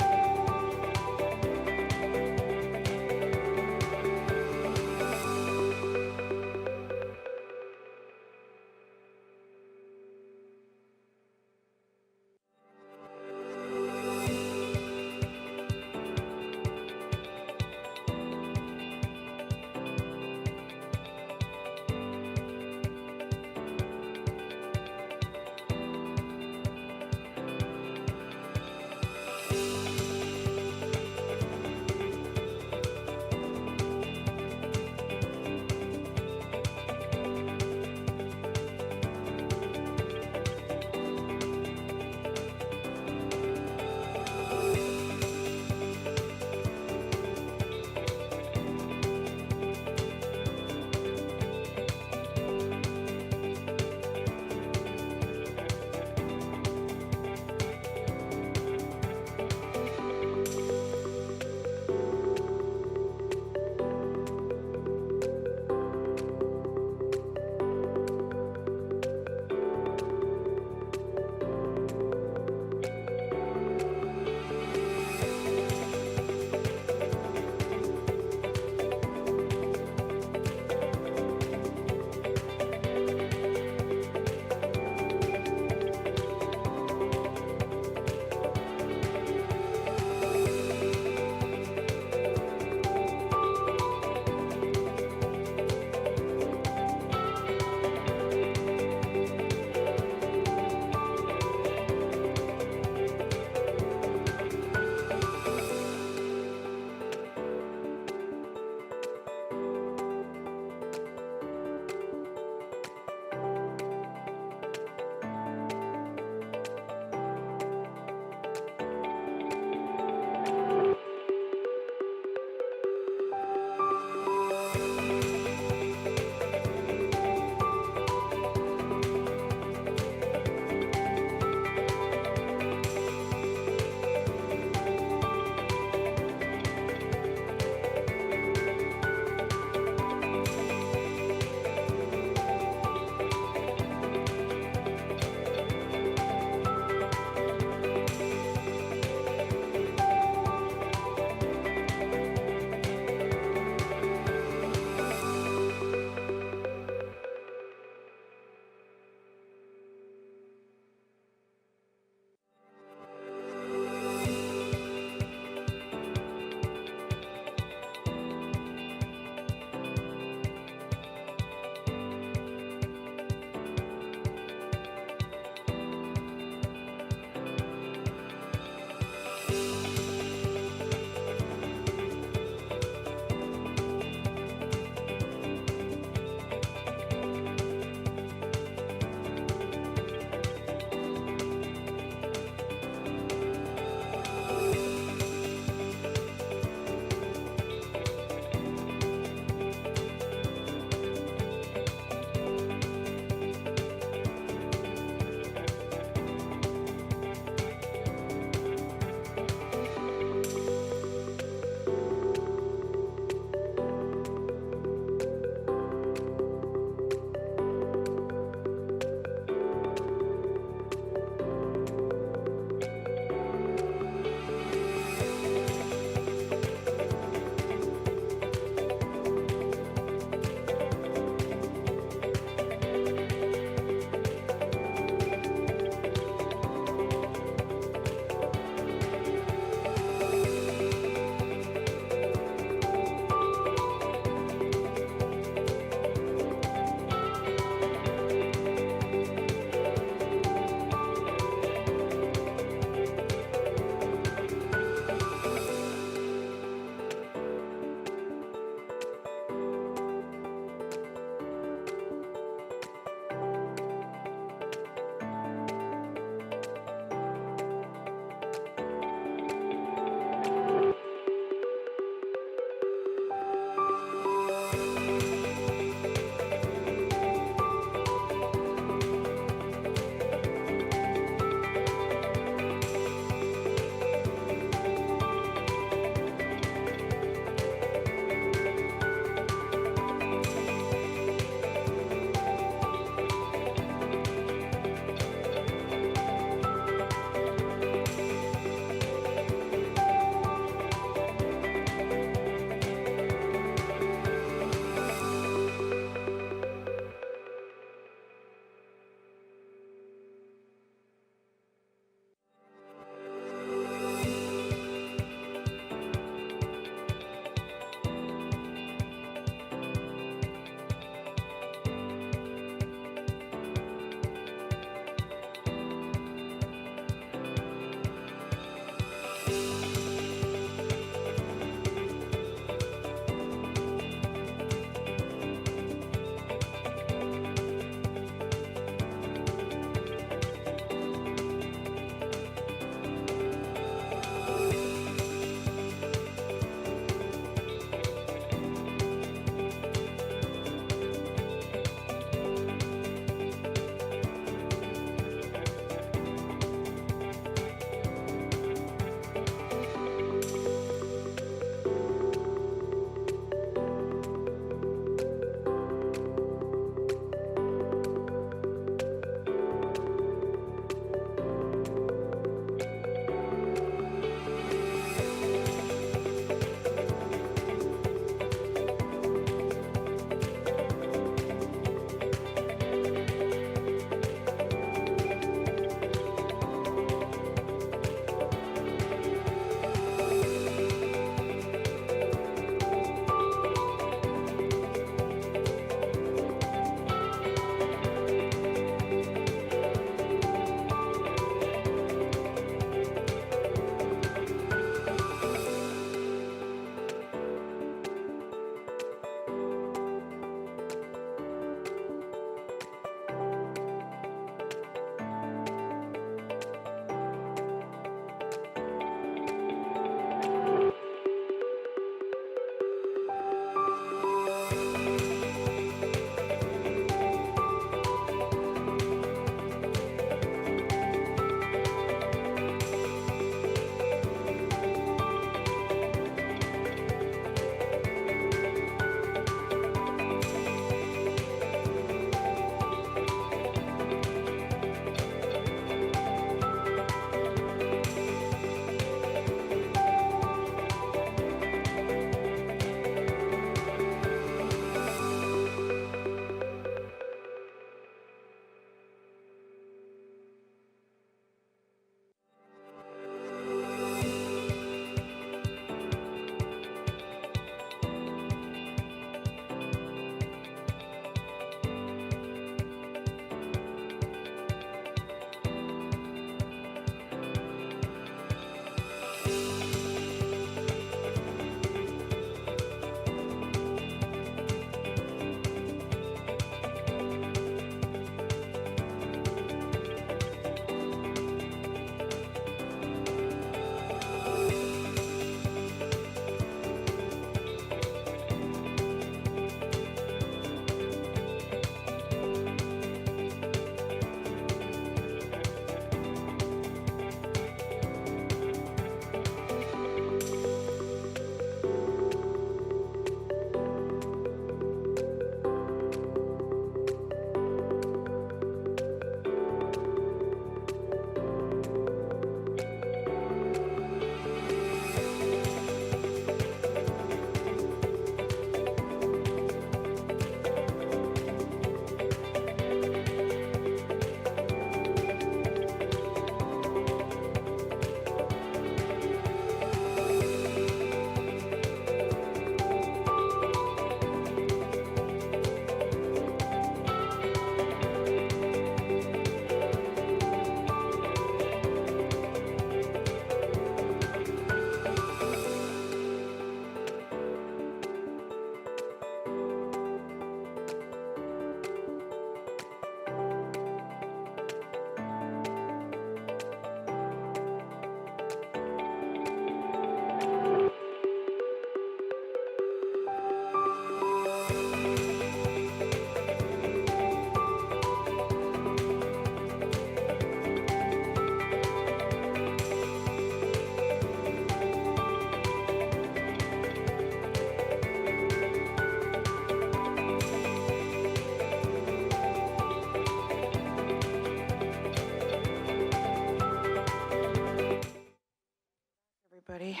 Speaker 10: everybody.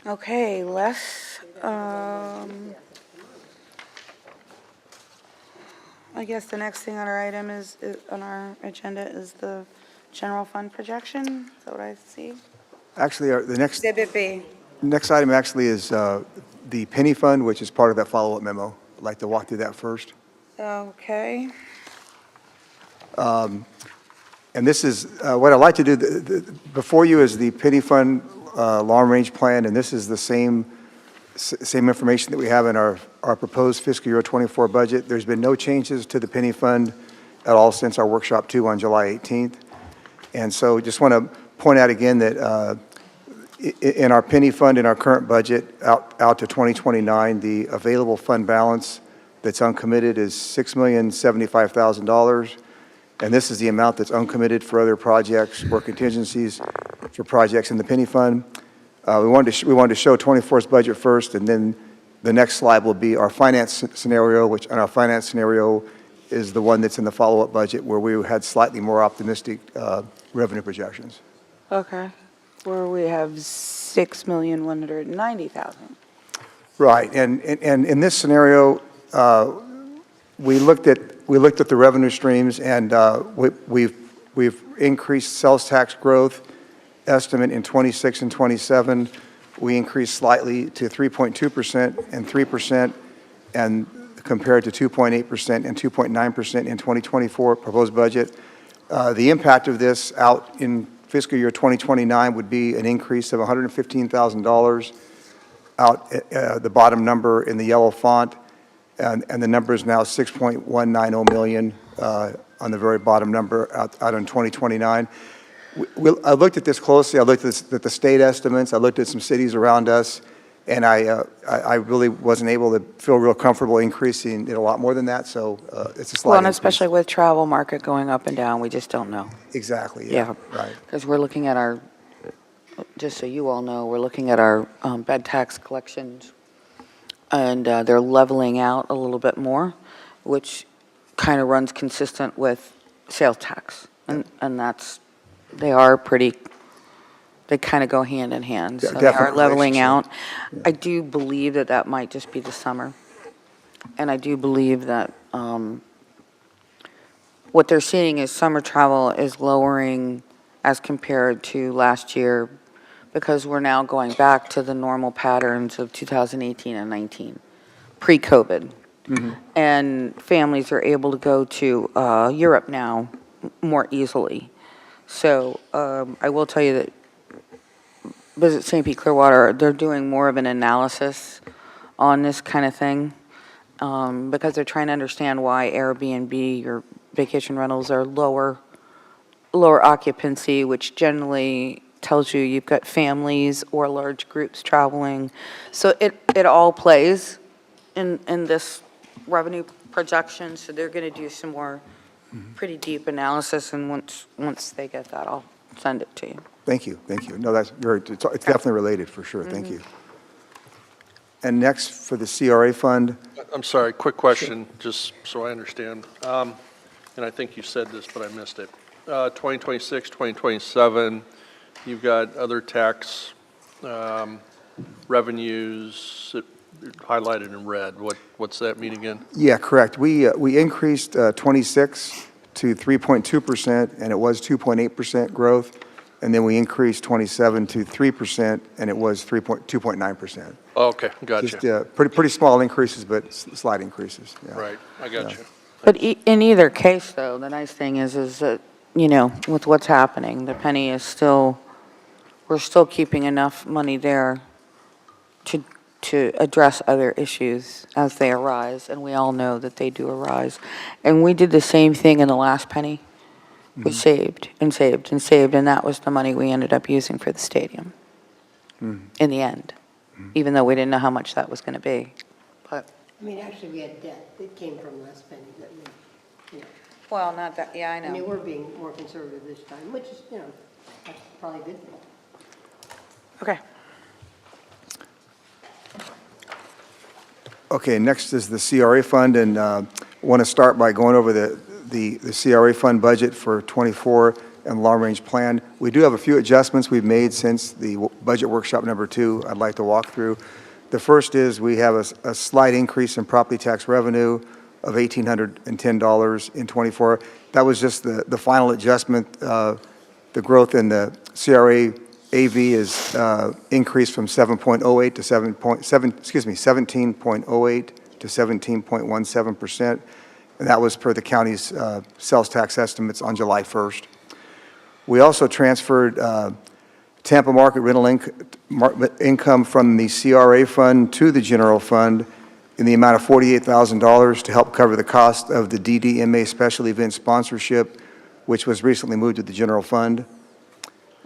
Speaker 10: Okay, I guess the next thing on our item on our agenda is the general fund projection. Is that what I see?
Speaker 12: Actually, the
Speaker 10: Exhibit B.
Speaker 12: next item actually is the penny fund, which is part of that follow-up memo. I'd like to walk through that first.
Speaker 10: Okay.
Speaker 12: And this is, what I'd like to do, before you is the penny fund long-range plan, and this is the same information that we have in our proposed fiscal year 24 budget. There's been no changes to the penny fund at all since our workshop 2 on July 18th. And so just want to point out again that in our penny fund, in our current budget, out to 2029, the available fund balance that's uncommitted is $6,075,000. And this is the amount that's uncommitted for other projects or contingencies for projects in the penny fund. We wanted to show 24's budget first, and then the next slide will be our finance scenario, which on our finance scenario is the one that's in the follow-up budget where we had slightly more optimistic revenue projections.
Speaker 10: Okay. Where we have $6,190,000.
Speaker 12: Right, and in this scenario, we looked at the revenue streams, and we've increased sales tax growth estimate in 26 and 27. We increased slightly to 3.2% and 3%, and compared to 2.8% and 2.9% in 2024 proposed budget. The impact of this out in fiscal year 2029 would be an increase of $115,000 out the bottom number in the yellow font, and the number is now $6.190 million on the very bottom number out in 2029. I looked at this closely. I looked at the state estimates. I looked at some cities around us, and I really wasn't able to feel real comfortable increasing it a lot more than that. So it's a slight
Speaker 10: Well, and
Speaker 12: increase.
Speaker 10: especially with travel market going up and down, we just don't know.
Speaker 12: Exactly.
Speaker 10: Yeah.
Speaker 12: Right.
Speaker 10: Because we're looking at our, just so you all know, we're looking at our bed tax collections, and they're leveling out a little bit more, which kind of runs consistent with sales tax. And that's, they kind of go hand in hand. So they are leveling out. I do believe that might just be the summer. And I do believe that what they're seeing is summer travel is lowering as compared to last year, because we're now going back to the normal patterns of 2018 and 19, pre-COVID. And families are able to go to Europe now more easily. So I will tell you that Visit St. Pete Clearwater, they're doing more of an analysis on this kind of thing, because they're trying to understand why Airbnb or vacation rentals are lower occupancy, which generally tells you you've got families or large groups traveling. So it all plays in this revenue projection. So they're going to do some more pretty deep analysis, and once they get that, I'll send it to you.
Speaker 12: Thank you. Thank you. No, that's very, it's definitely related for sure. Thank you. And next for the CRA fund.
Speaker 9: I'm sorry, quick question, just so I understand. And I think you said this, but I missed it. 2026, 2027, you've got other tax revenues highlighted in red. What's that mean again?
Speaker 12: Yeah, correct. We increased 26 to 3.2%, and it was 2.8% growth. And then we increased 27 to 3%, and it was 2.9%.
Speaker 9: Okay, gotcha.
Speaker 12: Just pretty small increases, but slight increases. Yeah.
Speaker 9: Right, I got you.
Speaker 10: But in either case, though, the nice thing is that, you know, with what's happening, the penny is still, we're still keeping enough money there to address other issues as they arise, and we all know that they do arise. And we did the same thing in the last penny. We saved and saved and saved, and that was the money we ended up using for the stadium in the end, even though we didn't know how much that was going to be. But
Speaker 8: I mean, actually, we had debt that came from last penny that we, you know.
Speaker 10: well, not that, yeah, I know.
Speaker 8: I mean, we're being more conservative this time, which is, you know, that's probably a good thing.
Speaker 10: Okay.
Speaker 12: Okay, next is the CRA fund, and I want to start by going over the CRA fund budget for 24. and long-range plan. We do have a few adjustments we've made since the budget workshop number 2 I'd like to walk through. The first is we have a slight increase in property tax revenue of $1,810 in '24. That was just the final adjustment. The growth in the CRA AV is increased from 7.08 to 17.08 to 17.17%, and that was per the county's sales tax estimates on July 1st. We also transferred Tampa market rental income from the CRA fund to the general fund in the amount of $48,000 to help cover the cost of the DDMA special event sponsorship, which was recently moved to the general fund.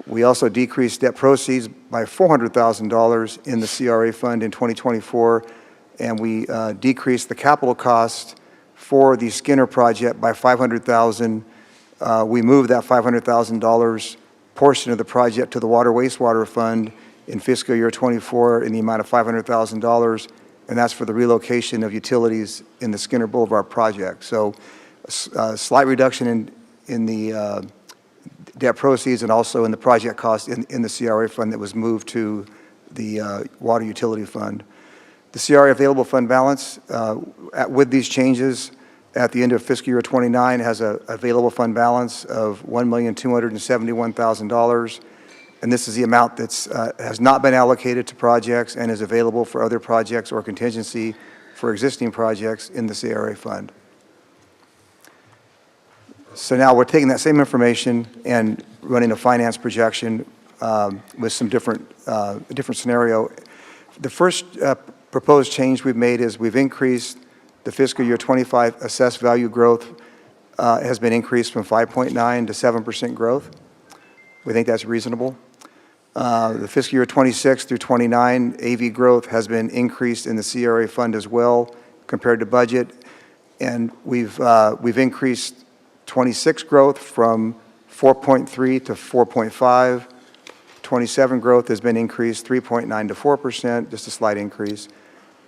Speaker 12: We also decreased debt proceeds by $400,000 in the CRA fund in 2024, and we decreased the capital cost for the Skinner project by $500,000. We moved that $500,000 portion of the project to the Water Wastewater Fund in fiscal year '24 in the amount of $500,000, and that's for the relocation of utilities in the Skinner Boulevard project. So a slight reduction in the debt proceeds and also in the project cost in the CRA fund that was moved to the Water Utility Fund. The CRA available fund balance with these changes at the end of fiscal year '29 has an available fund balance of $1,271,000, and this is the amount that has not been allocated to projects and is available for other projects or contingency for existing projects in the CRA fund. So now we're taking that same information and running a finance projection with some different scenario. The first proposed change we've made is we've increased the fiscal year '25 assessed value growth has been increased from 5.9 to 7% growth. We think that's reasonable. The fiscal year '26 through '29 AV growth has been increased in the CRA fund as well compared to budget, and we've increased '26 growth from 4.3 to 4.5. '27 growth has been increased 3.9 to 4%, just a slight increase.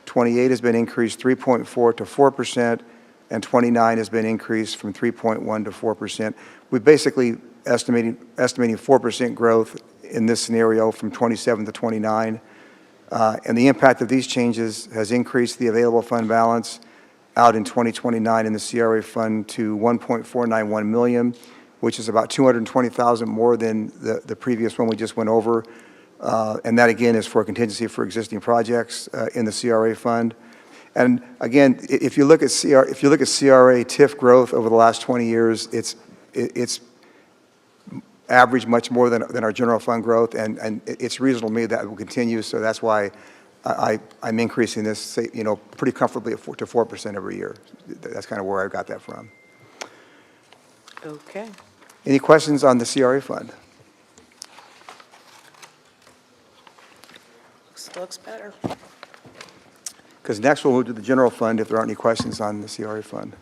Speaker 12: '28 has been increased 3.4 to 4%, and '29 has been increased from 3.1 to 4%. We're basically estimating 4% growth in this scenario from '27 to '29, and the impact of these changes has increased the available fund balance out in 2029 in the CRA fund to $1.491 million, which is about $220,000 more than the previous one we just went over. And that, again, is for contingency for existing projects in the CRA fund. And again, if you look at CRA TIF growth over the last 20 years, it's averaged much more than our general fund growth, and it's reasonable to me that it will continue. So that's why I'm increasing this, pretty comfortably to 4% every year. That's kind of where I got that from.
Speaker 10: Okay.
Speaker 12: Any questions on the CRA fund?
Speaker 10: Looks better.
Speaker 12: Because next we'll move to the general fund if there aren't any questions on the CRA fund.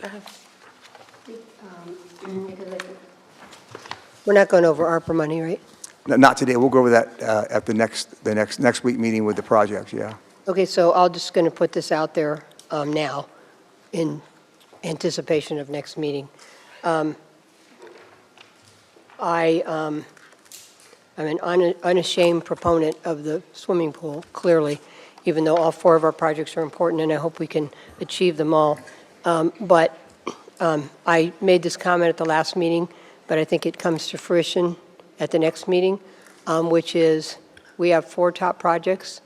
Speaker 10: Go ahead.
Speaker 8: We're not going over ARPA money, right?
Speaker 12: Not today. We'll go over that at the next week meeting with the projects, yeah.
Speaker 8: Okay, so I'm just going to put this out there now in anticipation of next meeting. I'm an unashamed proponent of the swimming pool, clearly, even though all 4 of our projects are important, and I hope we can achieve them all. But I made this comment at the last meeting, but I think it comes to fruition at the next meeting, which is we have 4 top projects.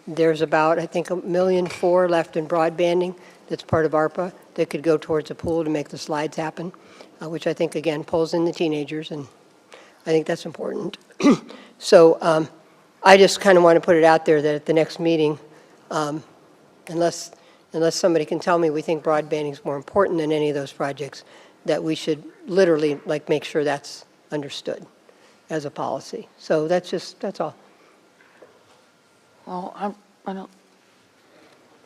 Speaker 8: There's about, I think, $1.4 million left in broadbanding that's part of ARPA that could go towards a pool to make the slides happen, which I think, again, pulls in the teenagers, and I think that's important. So I just kind of want to put it out there that at the next meeting, unless somebody can tell me we think broadbanding is more important than any of those projects, that we should literally make sure that's understood as a policy. So that's all.
Speaker 10: Well,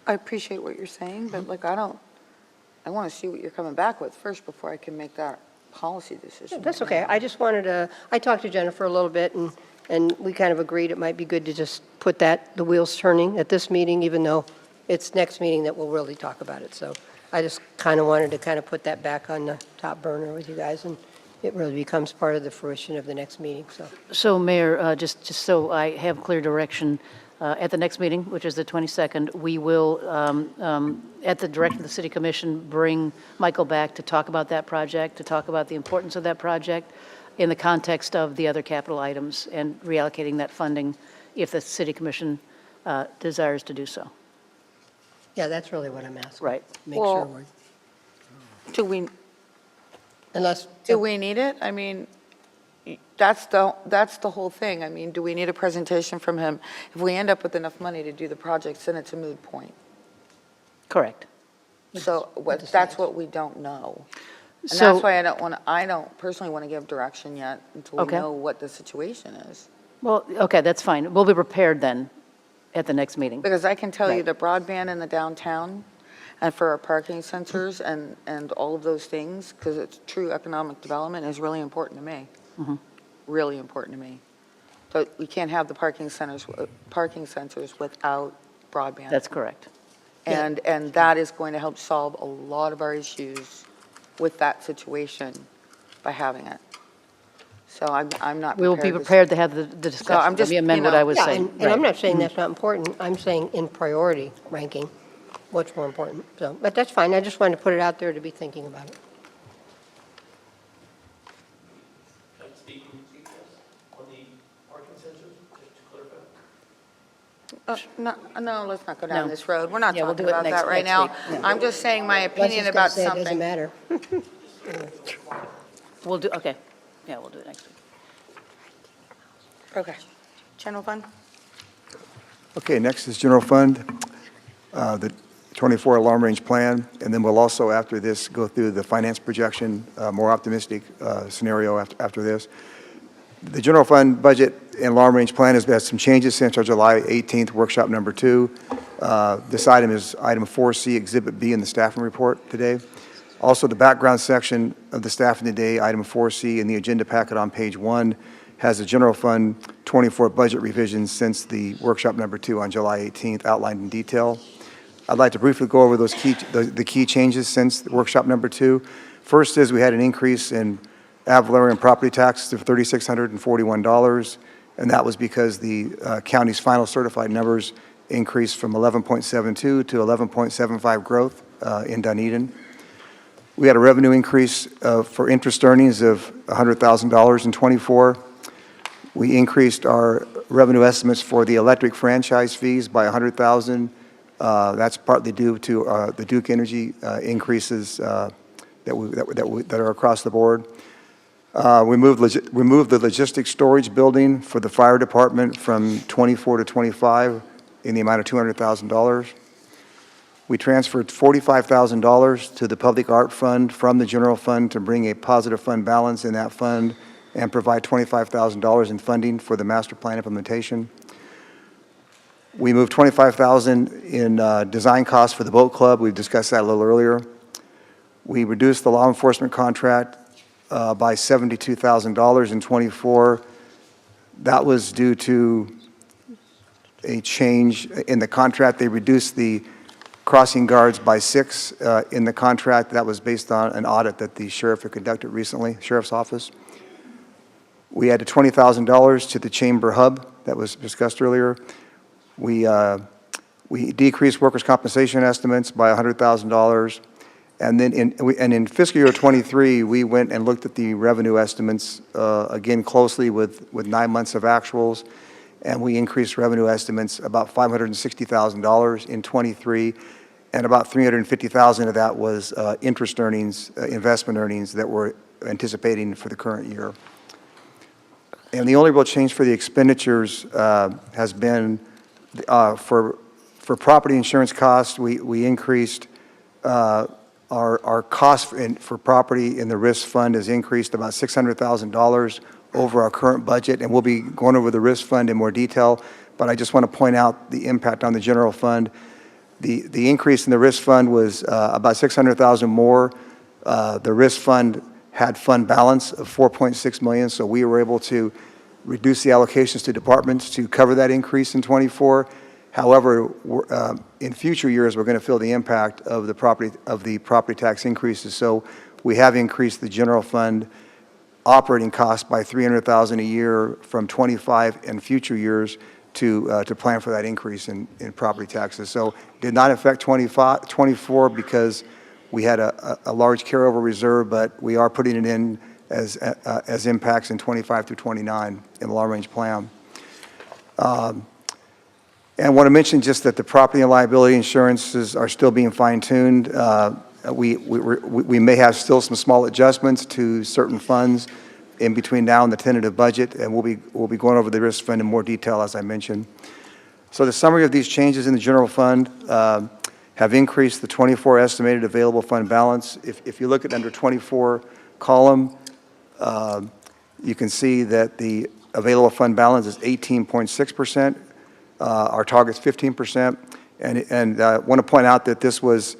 Speaker 10: I appreciate what you're saying, but I want to see what you're coming back with first before I can make that policy decision.
Speaker 8: Yeah, that's okay. I just wanted to, I talked to Jennifer a little bit, and we kind of agreed it might be good to just put the wheels turning at this meeting, even though it's next meeting that we'll really talk about it. So I just kind of wanted to put that back on the top burner with you guys and it really becomes part of the fruition of the next meeting, so.
Speaker 7: So Mayor, just so I have clear direction, at the next meeting, which is the 22nd, we will, at the direction of the City Commission, bring Michael back to talk about that project, to talk about the importance of that project in the context of the other capital items and reallocating that funding if the City Commission desires to do so.
Speaker 8: Yeah, that's really what I'm asking.
Speaker 7: Right.
Speaker 8: Make sure
Speaker 10: Well,
Speaker 8: we're,
Speaker 10: Do we,
Speaker 8: unless,
Speaker 10: do we need it? I mean, that's the whole thing. I mean, do we need a presentation from him? If we end up with enough money to do the project, then it's a moot point.
Speaker 7: Correct.
Speaker 10: So that's what we don't know. And
Speaker 7: So-
Speaker 10: that's why I don't personally want to give direction yet until we
Speaker 7: Okay.
Speaker 10: know what the situation is.
Speaker 7: Well, okay, that's fine. We'll be prepared then at the next meeting.
Speaker 10: Because I can tell you
Speaker 7: Right.
Speaker 10: the broadband in the downtown and for our parking sensors and all of those things, because it's true economic development, is really important to me.
Speaker 7: Mhm.
Speaker 10: Really important to me. So we can't have the parking sensors without broadband.
Speaker 7: That's correct.
Speaker 10: And that is going to help solve a lot of our issues with that situation by having it. So I'm not prepared.
Speaker 7: We will be prepared to have the discussion.
Speaker 10: I'm
Speaker 7: Let
Speaker 10: just,
Speaker 7: me amend
Speaker 10: you
Speaker 7: what
Speaker 10: know-
Speaker 7: I was
Speaker 8: yeah,
Speaker 7: saying.
Speaker 8: and I'm
Speaker 7: Right.
Speaker 8: not saying that's not important. I'm saying in priority ranking, what's more important. So, but that's fine. I just wanted to put it out there to be thinking about it.
Speaker 10: No, let's not go down
Speaker 7: No.
Speaker 10: this road. We're not
Speaker 7: Yeah, we'll
Speaker 10: talking
Speaker 7: do it
Speaker 10: about
Speaker 7: next-
Speaker 10: that right
Speaker 7: next
Speaker 10: now.
Speaker 7: week. Yeah.
Speaker 10: I'm just saying my
Speaker 8: Leslie's
Speaker 10: opinion
Speaker 8: gonna
Speaker 10: about
Speaker 8: say
Speaker 10: something.
Speaker 8: It doesn't matter.
Speaker 7: We'll do, okay. Yeah, we'll do it next week.
Speaker 10: Okay. General fund?
Speaker 12: Okay, next is general fund, the 24 alarm range plan, and then we'll also, after this, go through the finance projection, more optimistic scenario after this. The general fund budget and alarm range plan has had some changes since our July 18th workshop number 2. This item is item 4C, Exhibit B in the staffing report today. Also, the background section of the staffing today, item 4C in the agenda packet on page 1, has the general fund 24 budget revisions since the workshop number 2 on July 18th outlined in detail. I'd like to briefly go over those the key changes since workshop number 2. First is we had an increase in ad valorem property taxes of $3,641, and that was because the county's final certified numbers increased from 11.72 to 11.75 growth in Dunedin. We had a revenue increase for interest earnings of $100,000 in '24. We increased our revenue estimates for the electric franchise fees by $100,000. That's partly due to the Duke Energy increases that are across the board. We moved the logistics storage building for the fire department from 24 to 25 in the amount of $200,000. We transferred $45,000 to the public art fund from the general fund to bring a positive fund balance in that fund and provide $25,000 in funding for the master plan implementation. We moved $25,000 in design costs for the boat club. We discussed that a little earlier. We reduced the law enforcement contract by $72,000 in '24. That was due to a change in the contract. They reduced the crossing guards by 6 in the contract. That was based on an audit that the sheriff had conducted recently, sheriff's office. We added $20,000 to the chamber hub that was discussed earlier. We decreased workers' compensation estimates by $100,000. And then in fiscal year '23, we went and looked at the revenue estimates again closely with 9 months of actuals, and we increased revenue estimates about $560,000 in '23, and about $350,000 of that was interest earnings, investment earnings that we're anticipating for the current year. And the only real change for the expenditures has been for property insurance costs. We increased our cost for property in the risk fund has increased about $600,000 over our current budget, and we'll be going over the risk fund in more detail, but I just want to point out the impact on the general fund. The increase in the risk fund was about $600,000 more. The risk fund had fund balance of $4.6 million, so we were able to reduce the allocations to departments to cover that increase in '24. However, in future years, we're going to feel the impact of the property tax increases. So we have increased the general fund operating costs by $300,000 a year from 25 and future years to plan for that increase in property taxes. So did not affect 24 because we had a large carryover reserve, but we are putting it in as impacts in 25 through 29 in the long-range plan. And I want to mention just that the property and liability insurances are still being fine-tuned. We may have still some small adjustments to certain funds in between now and the tentative budget, and we'll be going over the risk fund in more detail, as I mentioned. So the summary of these changes in the general fund have increased the 24 estimated available fund balance. If you look at under 24 column, you can see that the available fund balance is 18.6%. Our target's 15%, and I want to point out that this was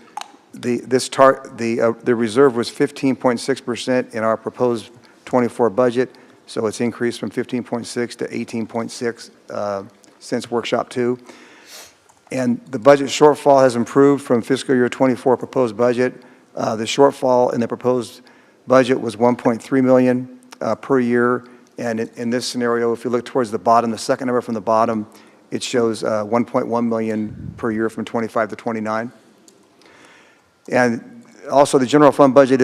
Speaker 12: the reserve was 15.6% in our proposed 24 budget, so it's increased from 15.6 to 18.6 since workshop 2. And the budget shortfall has improved from fiscal year 24 proposed budget. The shortfall in the proposed budget was $1.3 million per year, and in this scenario, if you look towards the bottom, the second number from the bottom, it shows $1.1 million per year from 25 to 29. And also, the general fund budget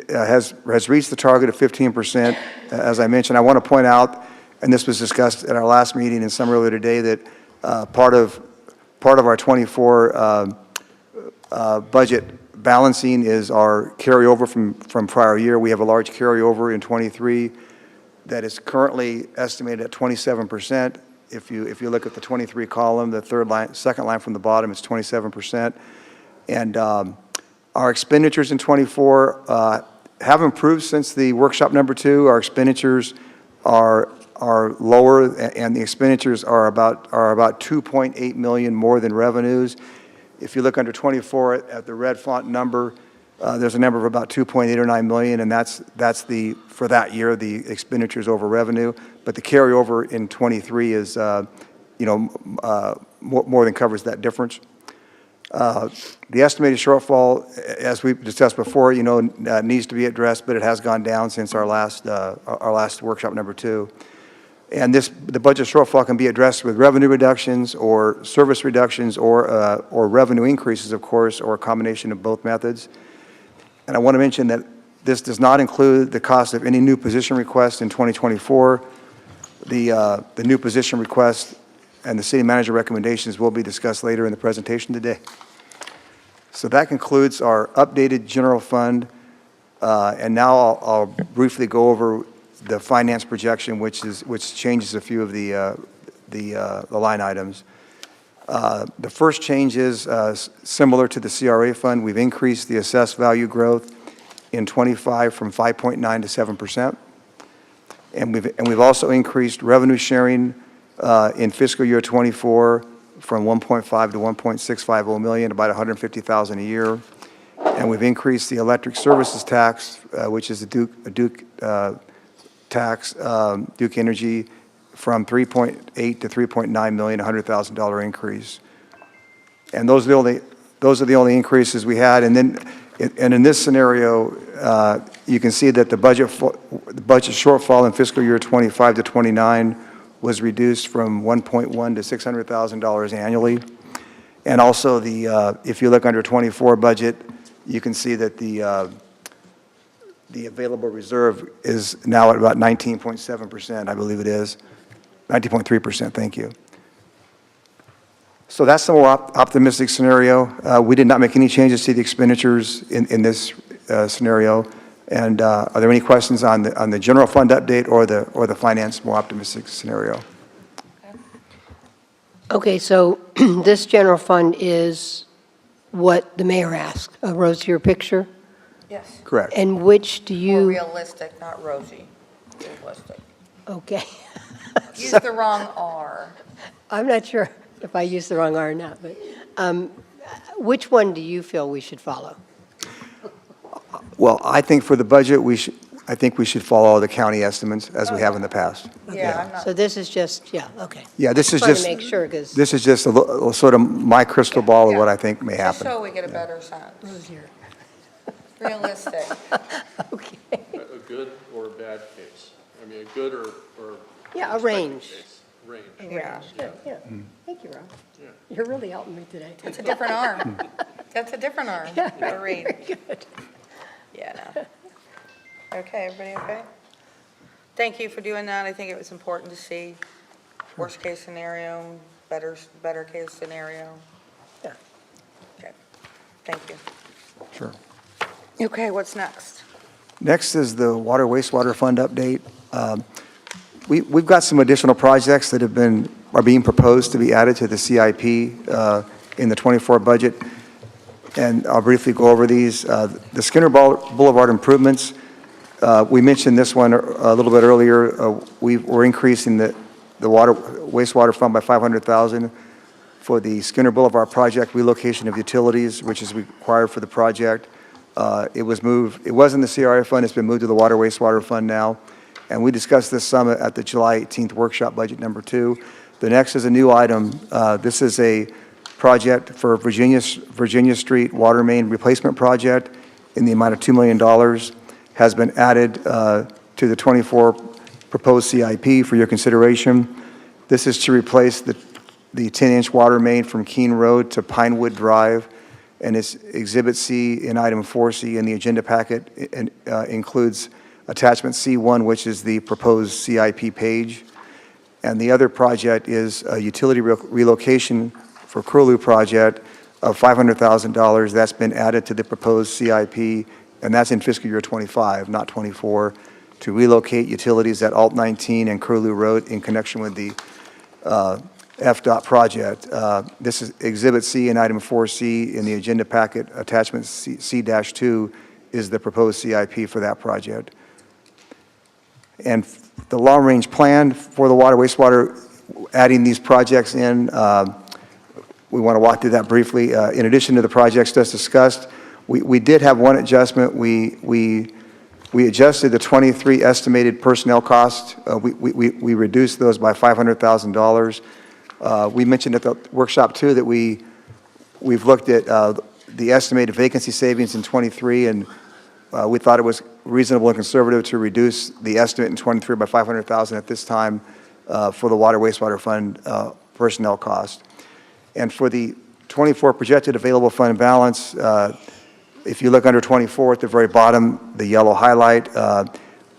Speaker 12: has reached the target of 15%. As I mentioned, I want to point out, and this was discussed at our last meeting and some earlier today, that part of our 24 budget balancing is our carryover from prior year. We have a large carryover in 23 that is currently estimated at 27%. If you look at the 23 column, the second line from the bottom, it's 27%. And our expenditures in 24 have improved since the workshop number 2. Our expenditures are lower, and the expenditures are about $2.8 million more than revenues. If you look under 24 at the red font number, there's a number of about 2.8 or 9 million, and that's for that year, the expenditures over revenue. But the carryover in 23 is, more than covers that difference. The estimated shortfall, as we discussed before, needs to be addressed, but it has gone down since our last workshop number 2. And the budget shortfall can be addressed with revenue reductions or service reductions or revenue increases, of course, or a combination of both methods. And I want to mention that this does not include the cost of any new position requests in 2024. The new position request and the city manager recommendations will be discussed later in the presentation today. So that concludes our updated general fund. And now I'll briefly go over the finance projection, which changes a few of the line items. The first change is similar to the CRA fund. We've increased the assessed value growth in 25 from 5.9 to 7%. And we've also increased revenue sharing in fiscal year 24 from 1.5 to 1.650 million, about 150,000 a year. And we've increased the electric services tax, which is a Duke tax, Duke Energy, from 3.8 to 3.9 million, $100,000 increase. And those are the only increases we had. And then, in this scenario, you can see that the budget shortfall in fiscal year 25 to 29 was reduced from 1.1 to $600,000 annually. And also, if you look under 24 budget, you can see that the available reserve is now at about 19.7%, I believe it is. 19.3%, thank you. So that's the more optimistic scenario. We did not make any changes to the expenditures in this scenario. And are there any questions on the general fund update or the finance more optimistic scenario?
Speaker 8: Okay, so this general fund is what the mayor asked. Rose, your picture?
Speaker 10: Yes.
Speaker 12: Correct.
Speaker 8: And which do you?
Speaker 10: More realistic, not rosy. Realistic.
Speaker 8: Okay.
Speaker 10: Use the wrong R.
Speaker 8: I'm not sure if I used the wrong R or not, but which one do you feel we should follow?
Speaker 12: Well, I think for the budget, I think we should follow the county estimates as we have in the past.
Speaker 8: Yeah, I'm not. So this is just, okay.
Speaker 12: Yeah, this is
Speaker 8: Trying
Speaker 12: just.
Speaker 8: to make sure, because.
Speaker 12: This is just a sort of my crystal ball of what I think may happen.
Speaker 10: Just so we get a better sense.
Speaker 8: Rose here.
Speaker 10: Realistic.
Speaker 8: Okay.
Speaker 9: good or a bad case? I mean, a good or
Speaker 8: Yeah, a
Speaker 9: expected
Speaker 8: range.
Speaker 9: case? Range.
Speaker 8: Yeah. Yeah. Thank you, Rob. You're really helping me today.
Speaker 10: It's a different arm. That's a different arm.
Speaker 8: Yeah,
Speaker 10: The range.
Speaker 8: very good.
Speaker 10: Yeah, no. Okay, everybody okay? Thank you for doing that. I think it was important to see worst case scenario, better case scenario.
Speaker 8: Yeah.
Speaker 10: Okay, thank you.
Speaker 12: Sure.
Speaker 10: Okay, what's next?
Speaker 12: Next is the Water Wastewater Fund update. We've got some additional projects that are being proposed to be added to the CIP in the '24 budget, and I'll briefly go over these. The Skinner Boulevard improvements, we mentioned this one a little bit earlier. We're increasing the wastewater fund by $500,000 for the Skinner Boulevard project relocation of utilities, which is required for the project. It was in the CRA fund, it's been moved to the Water Wastewater Fund now. And we discussed this some at the July 18th workshop, budget number 2. The next is a new item. This is a project for Virginia Street Water Main Replacement Project in the amount of $2 million. Has been added to the '24 proposed CIP for your consideration. This is to replace the 10-inch water main from Keene Road to Pinewood Drive, and it's Exhibit C in item 4C in the agenda packet. It includes attachment C1, which is the proposed CIP page. And the other project is a utility relocation for Curlew project of $500,000. That's been added to the proposed CIP, and that's in fiscal year '25, not '24, to relocate utilities at Alt 19 and Curlew Road in connection with the FDOT project. This is Exhibit C in item 4C in the agenda packet. Attachment C-2 is the proposed CIP for that project. And the long-range plan for the water wastewater, adding these projects in, we want to walk through that briefly. In addition to the projects just discussed, we did have one adjustment. We adjusted the '23 estimated personnel costs. We reduced those by $500,000. We mentioned at the workshop too that we've looked at the estimated vacancy savings in '23, and we thought it was reasonable and conservative to reduce the estimate in '23 by $500,000 at this time for the Water Wastewater Fund personnel cost. And for the '24 projected available fund balance, if you look under '24 at the very bottom, the yellow highlight,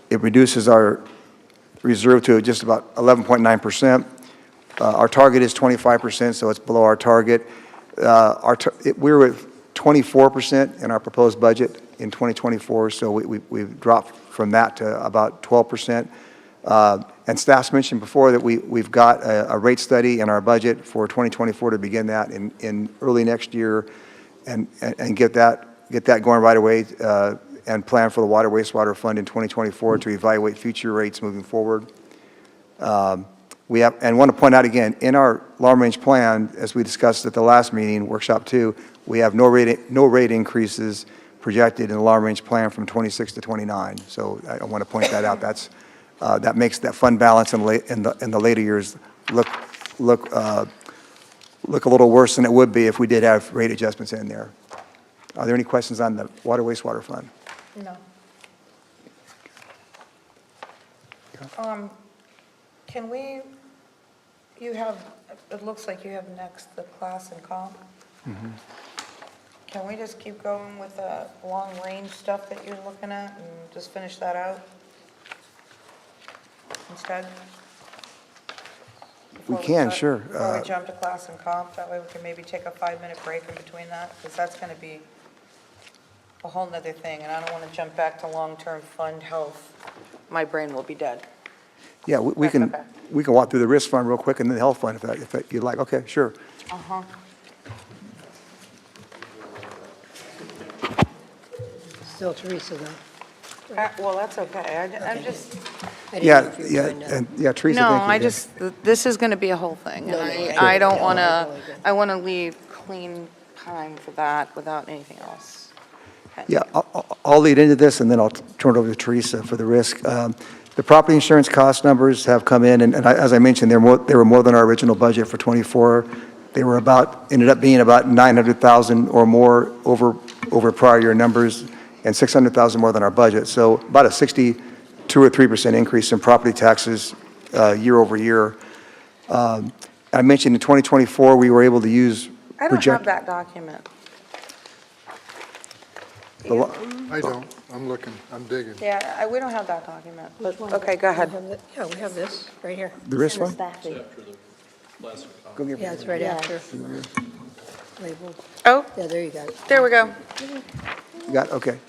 Speaker 12: it reduces our reserve to just about 11.9%. Our target is 25%, so it's below our target. We were at 24% in our proposed budget in 2024, so we've dropped from that to about 12%. And staff's mentioned before that we've got a rate study in our budget for 2024 to begin that in early next year and get that going right away and plan for the Water Wastewater Fund in 2024 to evaluate future rates moving forward. And want to point out again, in our long-range plan, as we discussed at the last meeting, workshop 2, we have no rate increases projected in the long-range plan from 26 to 29. So I want to point that out. That makes that fund balance in the later years look a little worse than it would be if we did have rate adjustments in there. Are there any questions on the Water Wastewater Fund?
Speaker 10: No. Can we, it looks like you have next the class and comp.
Speaker 12: Mm-hmm.
Speaker 10: Can we just keep going with the long-range stuff that you're looking at and just finish that out instead?
Speaker 12: We can, sure.
Speaker 10: Before we jump to class and comp, that way we can maybe take a 5-minute break in between that, because that's going to be a whole nother thing, and I don't want to jump back to long-term fund health. My brain will be dead.
Speaker 12: Yeah, we can walk through the risk fund real quick and then the health fund if you'd like. Okay, sure.
Speaker 10: Uh-huh.
Speaker 8: Still Teresa, though.
Speaker 10: Well, that's okay. I'm just.
Speaker 12: Yeah, Teresa,
Speaker 10: No,
Speaker 12: thank you.
Speaker 10: this is going to be a whole thing.
Speaker 8: No,
Speaker 10: and
Speaker 8: no,
Speaker 10: I don't
Speaker 8: no,
Speaker 10: want to,
Speaker 8: really good.
Speaker 10: I want to leave clean time for that without anything else.
Speaker 12: Yeah, I'll lead into this, and then I'll turn it over to Teresa for the risk. The property insurance cost numbers have come in, and as I mentioned, they were more than our original budget for '24. They ended up being about $900,000 or more over prior year numbers and $600,000 more than our budget. So about a 62 or 3% increase in property taxes year over year. I mentioned in 2024, we were able to use
Speaker 10: I don't have that document.
Speaker 15: I don't. I'm looking. I'm digging.
Speaker 10: Yeah, we don't have that document, but, okay, go ahead.
Speaker 8: Yeah, we have this, right here.
Speaker 12: There is one?
Speaker 8: Go get Yeah, it's right after. Labeled.
Speaker 10: Oh,
Speaker 8: Yeah, there you go.
Speaker 10: there we go.
Speaker 12: You got, okay.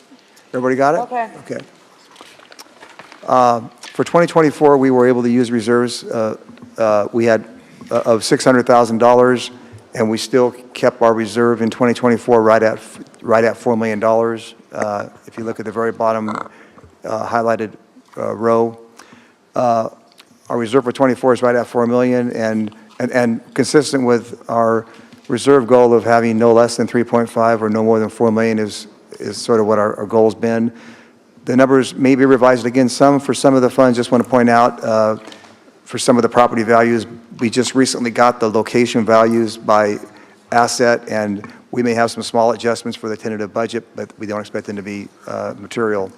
Speaker 12: Everybody got it?
Speaker 10: Okay.
Speaker 12: Okay. For 2024, we were able to use reserves, we had of $600,000, and we still kept our reserve in 2024 right at $4 million. If you look at the very bottom highlighted row, our reserve for 24 is right at $4 million, and consistent with our reserve goal of having no less than 3.5 or no more than 4 million is sort of what our goal's been. The numbers may be revised again some for some of the funds. Just want to point out for some of the property values, we just recently got the location values by asset, and we may have some small adjustments for the tentative budget, but we don't expect them to be material.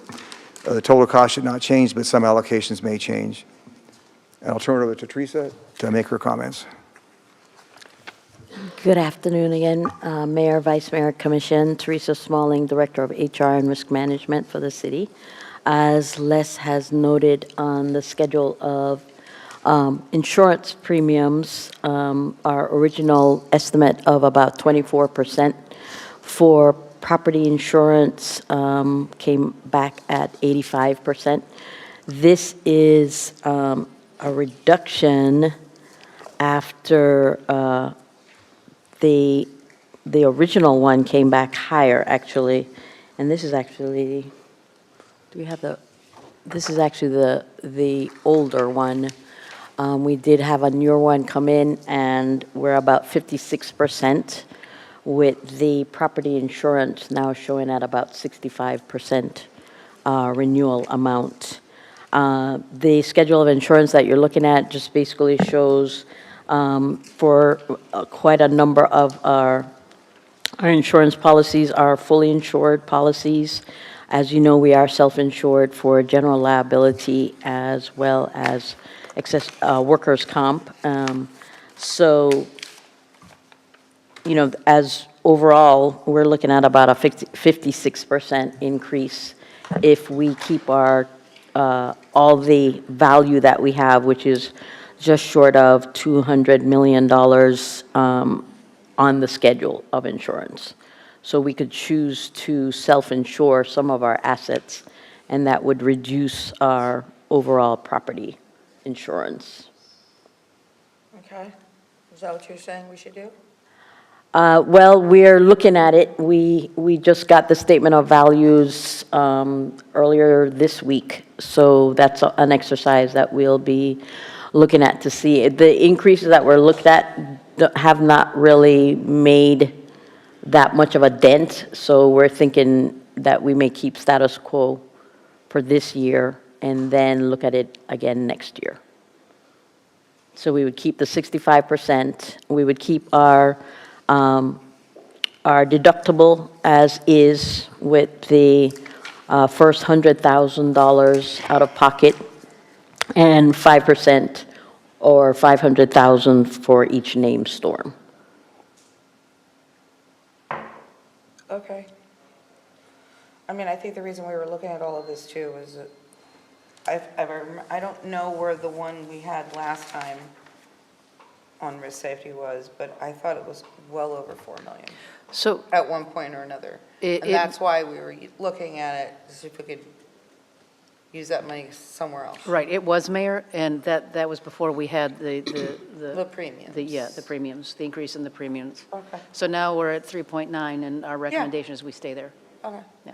Speaker 12: The total cost should not change, but some allocations may change. And I'll turn it over to Teresa to make her comments.
Speaker 13: Good afternoon again, Mayor, Vice Mayor, Commission. Teresa Smalling, Director of HR and Risk Management for the city. As Les has noted on the schedule of insurance premiums, our original estimate of about 24% for property insurance came back at 85%. This is a reduction after the original one came back higher, actually. And this is actually, do we have this is actually the older one. We did have a newer one come in, and we're about 56%, with the property insurance now showing at about 65% renewal amount. The schedule of insurance that you're looking at just basically shows for quite a number of our insurance policies are fully insured policies. As you know, we are self-insured for general liability as well as excess workers' comp. So, you know, as overall, we're looking at about a 56% increase if we keep our all the value that we have, which is just short of $200 million on the schedule of insurance. So we could choose to self-insure some of our assets, and that would reduce our overall property insurance.
Speaker 10: Okay. Is that what you're saying we should do?
Speaker 13: Well, we're looking at it. We just got the statement of values earlier this week, so that's an exercise that we'll be looking at to see. The increases that we're looked at have not really made that much of a dent, so we're thinking that we may keep status quo for this year and then look at it again next year. So we would keep the 65%. We would keep our deductible as is, with the first $100,000 out of pocket and 5% or $500,000 for each named storm.
Speaker 10: Okay. I mean, I think the reason we were looking at all of this too is that I don't know where the one we had last time on risk safety was, but I thought it was well over 4 million.
Speaker 7: So
Speaker 10: at one point or another. And that's why we were looking at it, to see if we could use that money somewhere else.
Speaker 7: Right, it was, Mayor, and that was before we had the
Speaker 10: premiums.
Speaker 7: the premiums, the increase in the premiums.
Speaker 10: Okay.
Speaker 7: So now we're at 3.9, and our recommendation is we stay there.
Speaker 10: Okay.
Speaker 7: Yeah.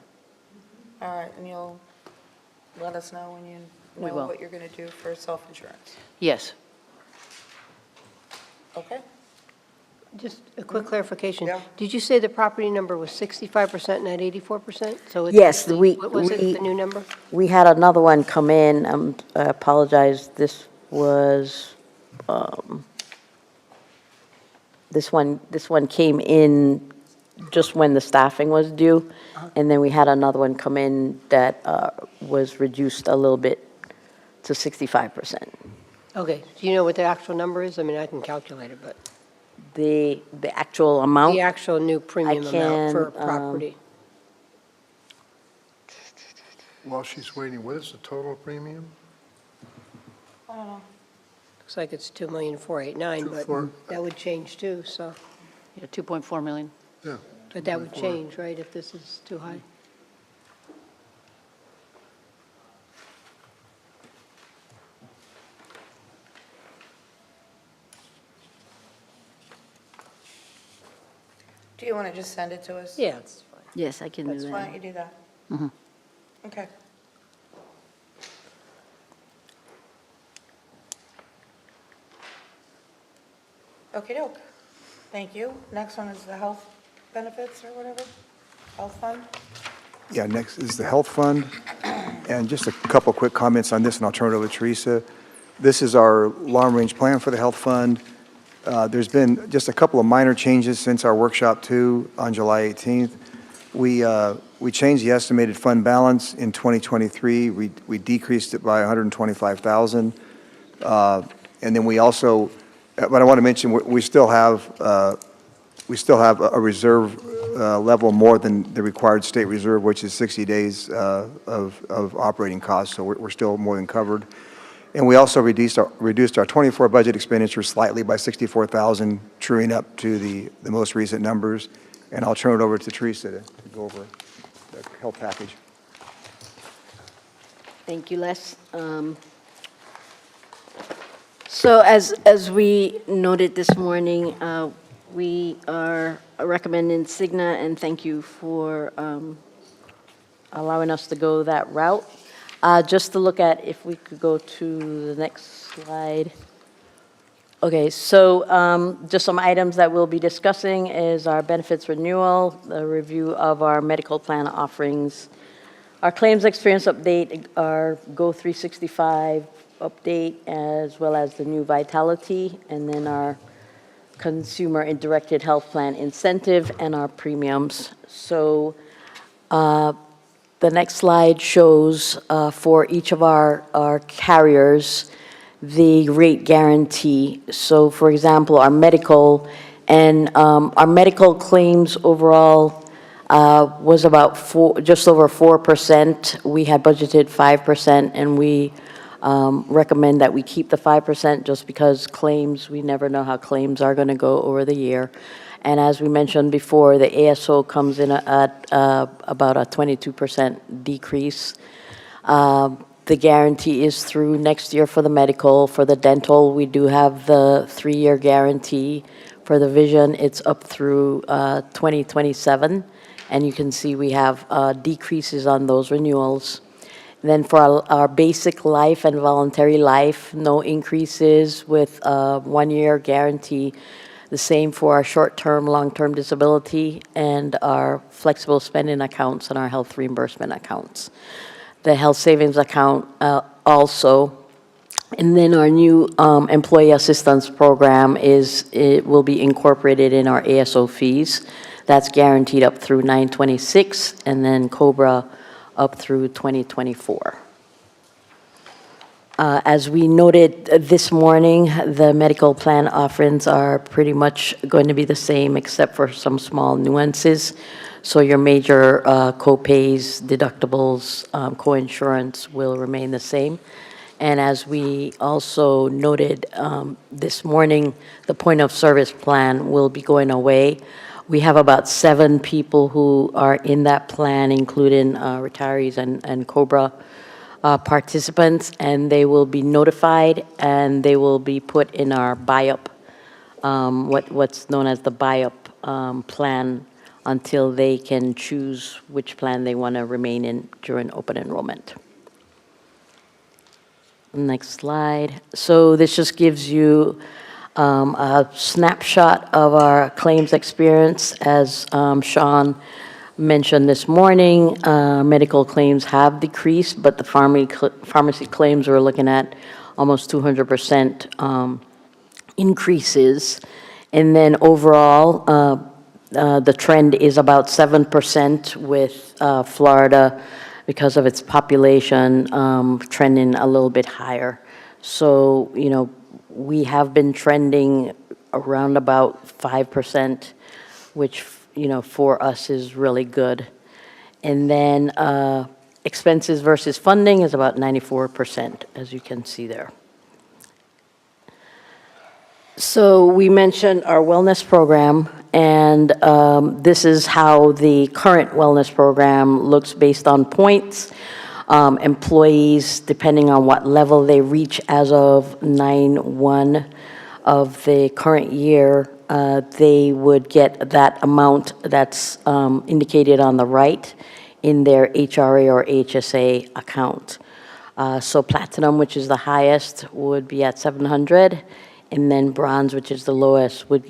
Speaker 10: All right, and you'll let us know when you
Speaker 7: We
Speaker 10: know
Speaker 7: will.
Speaker 10: what you're going to do for self-insurance.
Speaker 7: Yes.
Speaker 10: Okay.
Speaker 8: Just a quick clarification.
Speaker 10: Yeah.
Speaker 8: Did you say the property number was 65%, not 84%? So it's
Speaker 13: Yes,
Speaker 8: actually- what was it, the new number?
Speaker 13: We had another one come in. I apologize. This was this one came in
Speaker 17: just when the staffing was due. And then we had another one come in that was reduced a little bit to 65%.
Speaker 8: Okay, do you know what the actual number is? I mean, I can calculate it, but
Speaker 17: The actual amount?
Speaker 8: the actual new premium amount for
Speaker 17: can,
Speaker 8: property.
Speaker 15: While she's waiting, what is the total premium?
Speaker 8: Looks like it's 2,489,000, but
Speaker 15: 2,400,000.
Speaker 8: that would change too, so,
Speaker 7: Yeah, 2.4 million.
Speaker 15: Yeah.
Speaker 8: but that would
Speaker 15: 2.4.
Speaker 8: change, right, if this is too high?
Speaker 10: Do you want to just send it to us?
Speaker 8: Yeah, it's fine.
Speaker 17: Yes, I can do
Speaker 10: That's, why don't
Speaker 17: that.
Speaker 10: you do that?
Speaker 7: Mhm.
Speaker 10: Okay. Okey doke. Thank you. Next one is the health benefits or whatever, health fund.
Speaker 12: Yeah, next is the Health Fund. And just a couple quick comments on this, and I'll turn it over to Teresa. This is our long-range plan for the Health Fund. There's been just a couple of minor changes since our workshop two on July 18th. We changed the estimated fund balance in 2023. We decreased it by 125,000. And then we also, but I want to mention, we still have a reserve level more than the required state reserve, which is 60 days of operating costs, so we're still more than covered. And we also reduced our 24 budget expenditures slightly by 64,000, truing up to the most recent numbers. And I'll turn it over to Teresa to go over the health package.
Speaker 17: Thank you, Les. So as we noted this morning, we are recommending Cigna, and thank you for allowing us to go that route. Just to look at, if we could go to the next slide. Okay, so just some items that we'll be discussing is our benefits renewal, the review of our medical plan offerings, our claims experience update, our Go 365 update, as well as the new Vitality, and then our consumer and directed health plan incentive and our premiums. So the next slide shows for each of our carriers the rate guarantee. So for example, our medical claims overall was about just over 4%. We had budgeted 5%, and we recommend that we keep the 5% just because claims, we never know how claims are going to go over the year. And as we mentioned before, the ASO comes in at about a 22% decrease. The guarantee is through next year for the medical. For the dental, we do have the 3-year guarantee. For the vision, it's up through 2027. And you can see we have decreases on those renewals. Then for our basic life and voluntary life, no increases with a 1-year guarantee. The same for our short-term, long-term disability and our flexible spending accounts and our health reimbursement accounts. The health savings account also. And then our new employee assistance program will be incorporated in our ASO fees. That's guaranteed up through 9/26, and then COBRA up through 2024. As we noted this morning, the medical plan offerings are pretty much going to be the same except for some small nuances. So your major co-pays, deductibles, co-insurance will remain the same. And as we also noted this morning, the point of service plan will be going away. We have about 7 people who are in that plan, including retirees and COBRA participants, and they will be notified and they will be put in our buy-up, what's known as the buy-up plan, until they can choose which plan they want to remain in during open enrollment. Next slide. So this just gives you a snapshot of our claims experience. As Sean mentioned this morning, medical claims have decreased, but the pharmacy claims we're looking at almost 200% increases. And then overall, The trend is about 7% with Florida because of its population trending a little bit higher. So, we have been trending around about 5%, which, for us is really good. And then expenses versus funding is about 94%, as you can see there. So we mentioned our wellness program, and this is how the current wellness program looks based on points. Employees, depending on what level they reach as of 9/1 of the current year, they would get that amount that's indicated on the right in their HRA or HSA account. So platinum, which is the highest, would be at $700, and then bronze, which is the lowest, would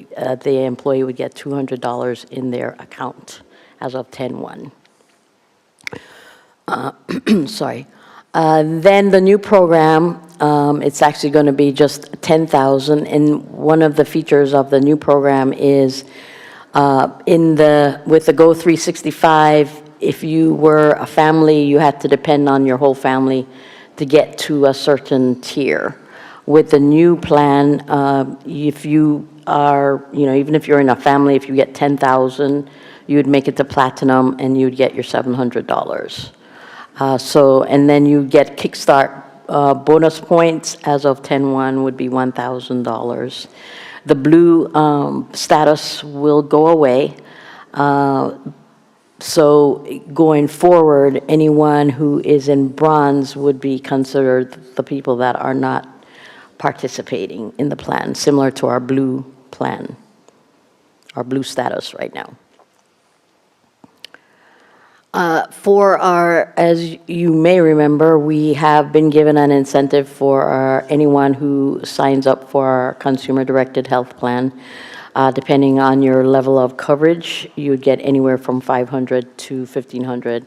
Speaker 17: the employee would get $200 in their account as of 10/1. Sorry. Then the new program, it's actually going to be just $10,000, and one of the features of the new program is with the Go 365, if you were a family, you had to depend on your whole family to get to a certain tier. With the new plan, if you are, even if you're in a family, if you get 10,000, you would make it to platinum and you'd get your $700. And then you get Kickstart bonus points as of 10/1 would be $1,000. The blue status will go away. So going forward, anyone who is in bronze would be considered the people that are not participating in the plan, similar to our blue plan, our blue status right now. As you may remember, we have been given an incentive for anyone who signs up for our consumer-directed health plan. Depending on your level of coverage, you would get anywhere from $500 to $1,500.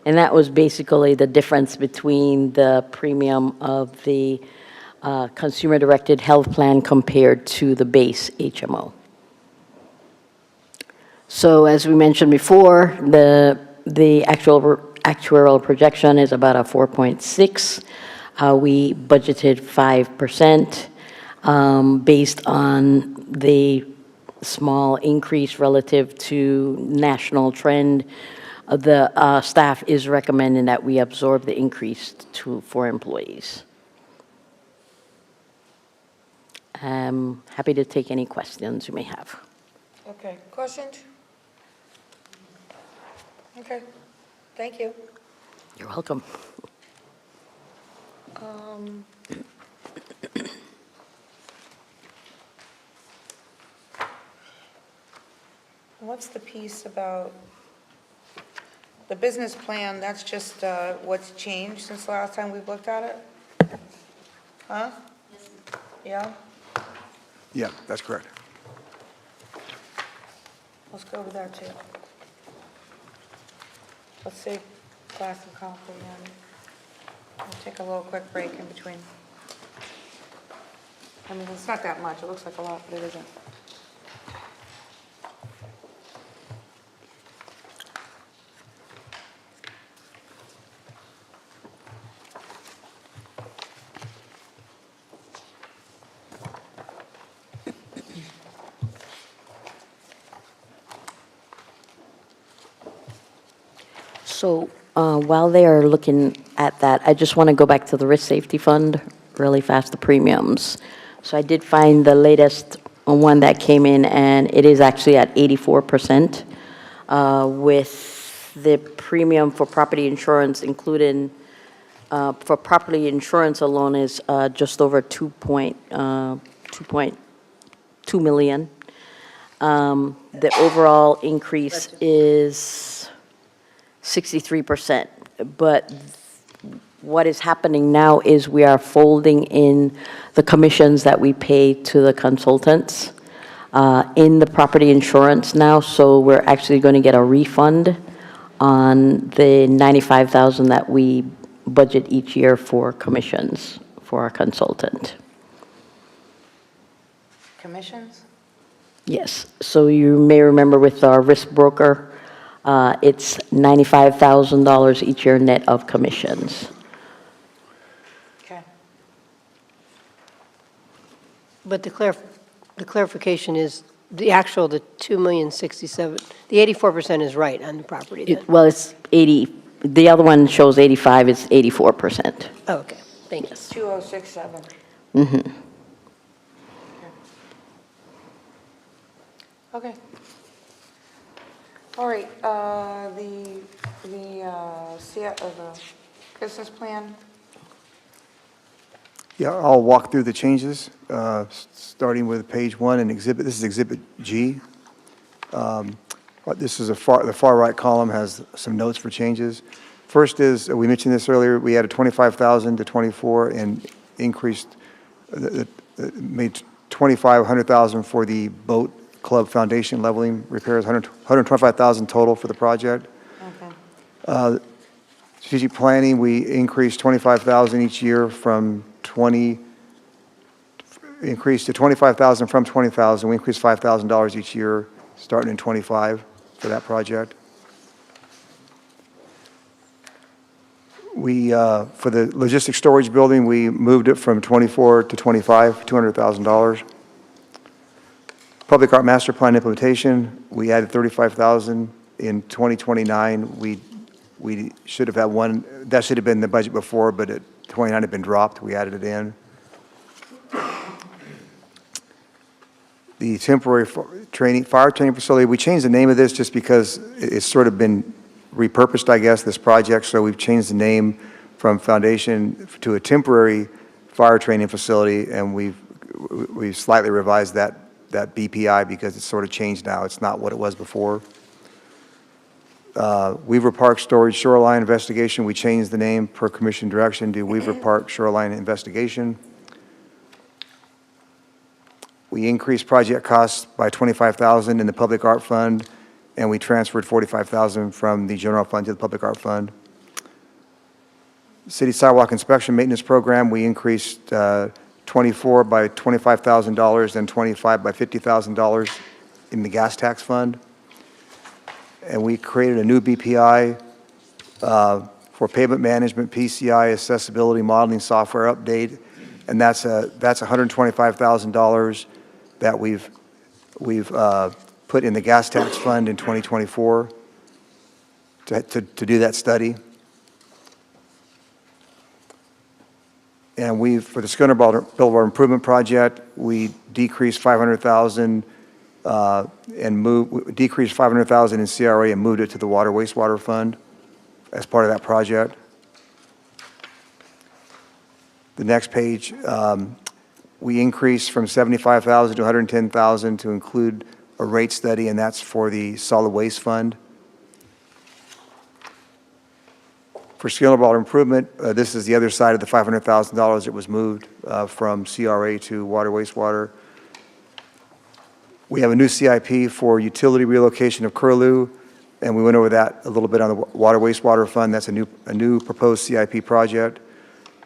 Speaker 17: And that was basically the difference between the premium of the consumer-directed health plan compared to the base HMO. So as we mentioned before, the actuarial projection is about a 4.6. We budgeted 5% based on the small increase relative to national trend. The staff is recommending that we absorb the increase for employees. I'm happy to take any questions you may have.
Speaker 10: Okay, questions? Okay, thank you.
Speaker 17: You're welcome.
Speaker 10: What's the piece about the business plan? That's just what's changed since the last time we've looked at it? Huh? Yeah?
Speaker 12: Yeah, that's correct.
Speaker 10: Let's go over there too. Let's save glass and coffee and we'll take a little quick break in between. I mean, it's not that much. It looks like a lot, but it isn't.
Speaker 17: So while they are looking at that, I just want to go back to the risk safety fund really fast, the premiums. So I did find the latest one that came in, and it is actually at 84%, with the premium for property insurance including, for property insurance alone is just over 2.2 million. The overall increase is 63%, but what is happening now is we are folding in the commissions that we pay to the consultants in the property insurance now, so we're actually going to get a refund on the $95,000 that we budget each year for commissions for our consultant.
Speaker 10: Commissions?
Speaker 17: Yes, so you may remember with our risk broker, it's $95,000 each year net of commissions.
Speaker 10: Okay.
Speaker 8: But the clarification is, the actual, the 2,067,000, the 84% is right on the property then?
Speaker 17: Well, it's 80, the other one shows 85, it's 84%.
Speaker 8: Oh, okay, thank you.
Speaker 10: 2067.
Speaker 17: Mm-hmm.
Speaker 10: Okay. All right, the business plan.
Speaker 12: Yeah, I'll walk through the changes, starting with page 1 and this is Exhibit G. This is the far right column has some notes for changes. First is, we mentioned this earlier, we added 25,000 to 24 and increased, made 100,000 for the boat club foundation leveling repairs, 125,000 total for the project.
Speaker 10: Okay.
Speaker 12: Strategic planning, we increased 25,000 each year from increased to 25,000 from 20,000. We increased $5,000 each year, starting in 25 for that project. We, for the logistics storage building, we moved it from 24 to 25, $200,000. Public art master plan implementation, we added 35,000 in 2029. We should have had one, that should have been in the budget before, but 29 had been dropped. We added it in. The temporary fire training facility, we changed the name of this just because it's sort of been repurposed, I guess, this project. So we've changed the name from foundation to a temporary fire training facility, and we've slightly revised that BPI because it's sort of changed now. It's not what it was before. Weaver Park Storage Shoreline Investigation, we changed the name per commission direction to Weaver Park Shoreline Investigation. We increased project costs by 25,000 in the Public Art Fund, and we transferred 45,000 from the general fund to the Public Art Fund. City Sidewalk Inspection Maintenance Program, we increased 24 by $25,000 and 25 by $50,000 in the gas tax fund. And we created a new BPI for pavement management, PCI, accessibility modeling software update, and that's $125,000 that we've put in the gas tax fund in 2024 to do that study. And for the Schooner Boulevard Improvement Project, we decreased 500,000 decreased 500,000 in CRA and moved it to the Water Wastewater Fund as part of that project. The next page, we increased from 75,000 to 110,000 to include a rate study, and that's for the Solid Waste Fund. For Schooner Boulevard Improvement, this is the other side of the $500,000 that was moved from CRA to Water Wastewater. We have a new CIP for utility relocation of Curlew, and we went over that a little bit on the Water Wastewater Fund. That's a new proposed CIP project.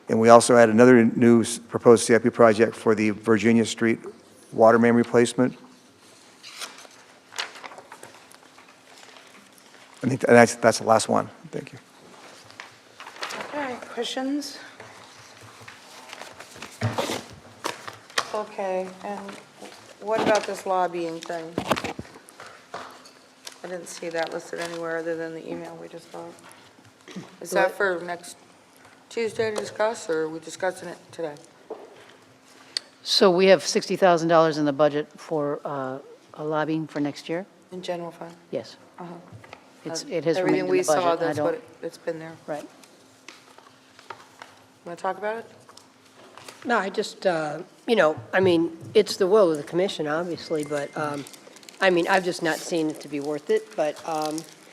Speaker 12: And we also had another new proposed CIP project for the Virginia Street water main replacement. I think that's the last one. Thank you.
Speaker 10: Okay, questions? Okay, and what about this lobbying thing? I didn't see that listed anywhere other than the email we just got. Is that for next Tuesday to discuss, or are we discussing it today?
Speaker 7: So we have $60,000 in the budget for lobbying for next year?
Speaker 10: In general fund?
Speaker 7: Yes.
Speaker 10: Uh-huh.
Speaker 7: It has remained in the budget.
Speaker 10: Everything we saw,
Speaker 7: I
Speaker 10: that's
Speaker 7: don't-
Speaker 10: what it's been there.
Speaker 7: Right.
Speaker 10: Want to talk about it?
Speaker 8: No, I just, I mean, it's the will of the commission, obviously, but, I mean, I've just not seen it to be worth it, but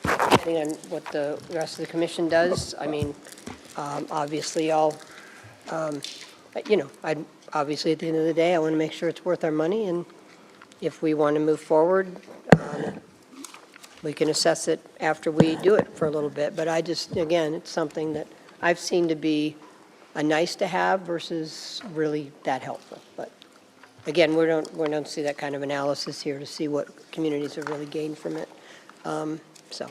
Speaker 8: depending on what the rest of the commission does, I mean, obviously, I'd obviously, at the end of the day, I want to make sure it's worth our money, and if we want to move forward, we can assess it after we do it for a little bit. But I just, again, it's something that I've seen to be a nice to have versus really that helpful, but. again, we don't see that kind of analysis here to see what communities have really gained from it. So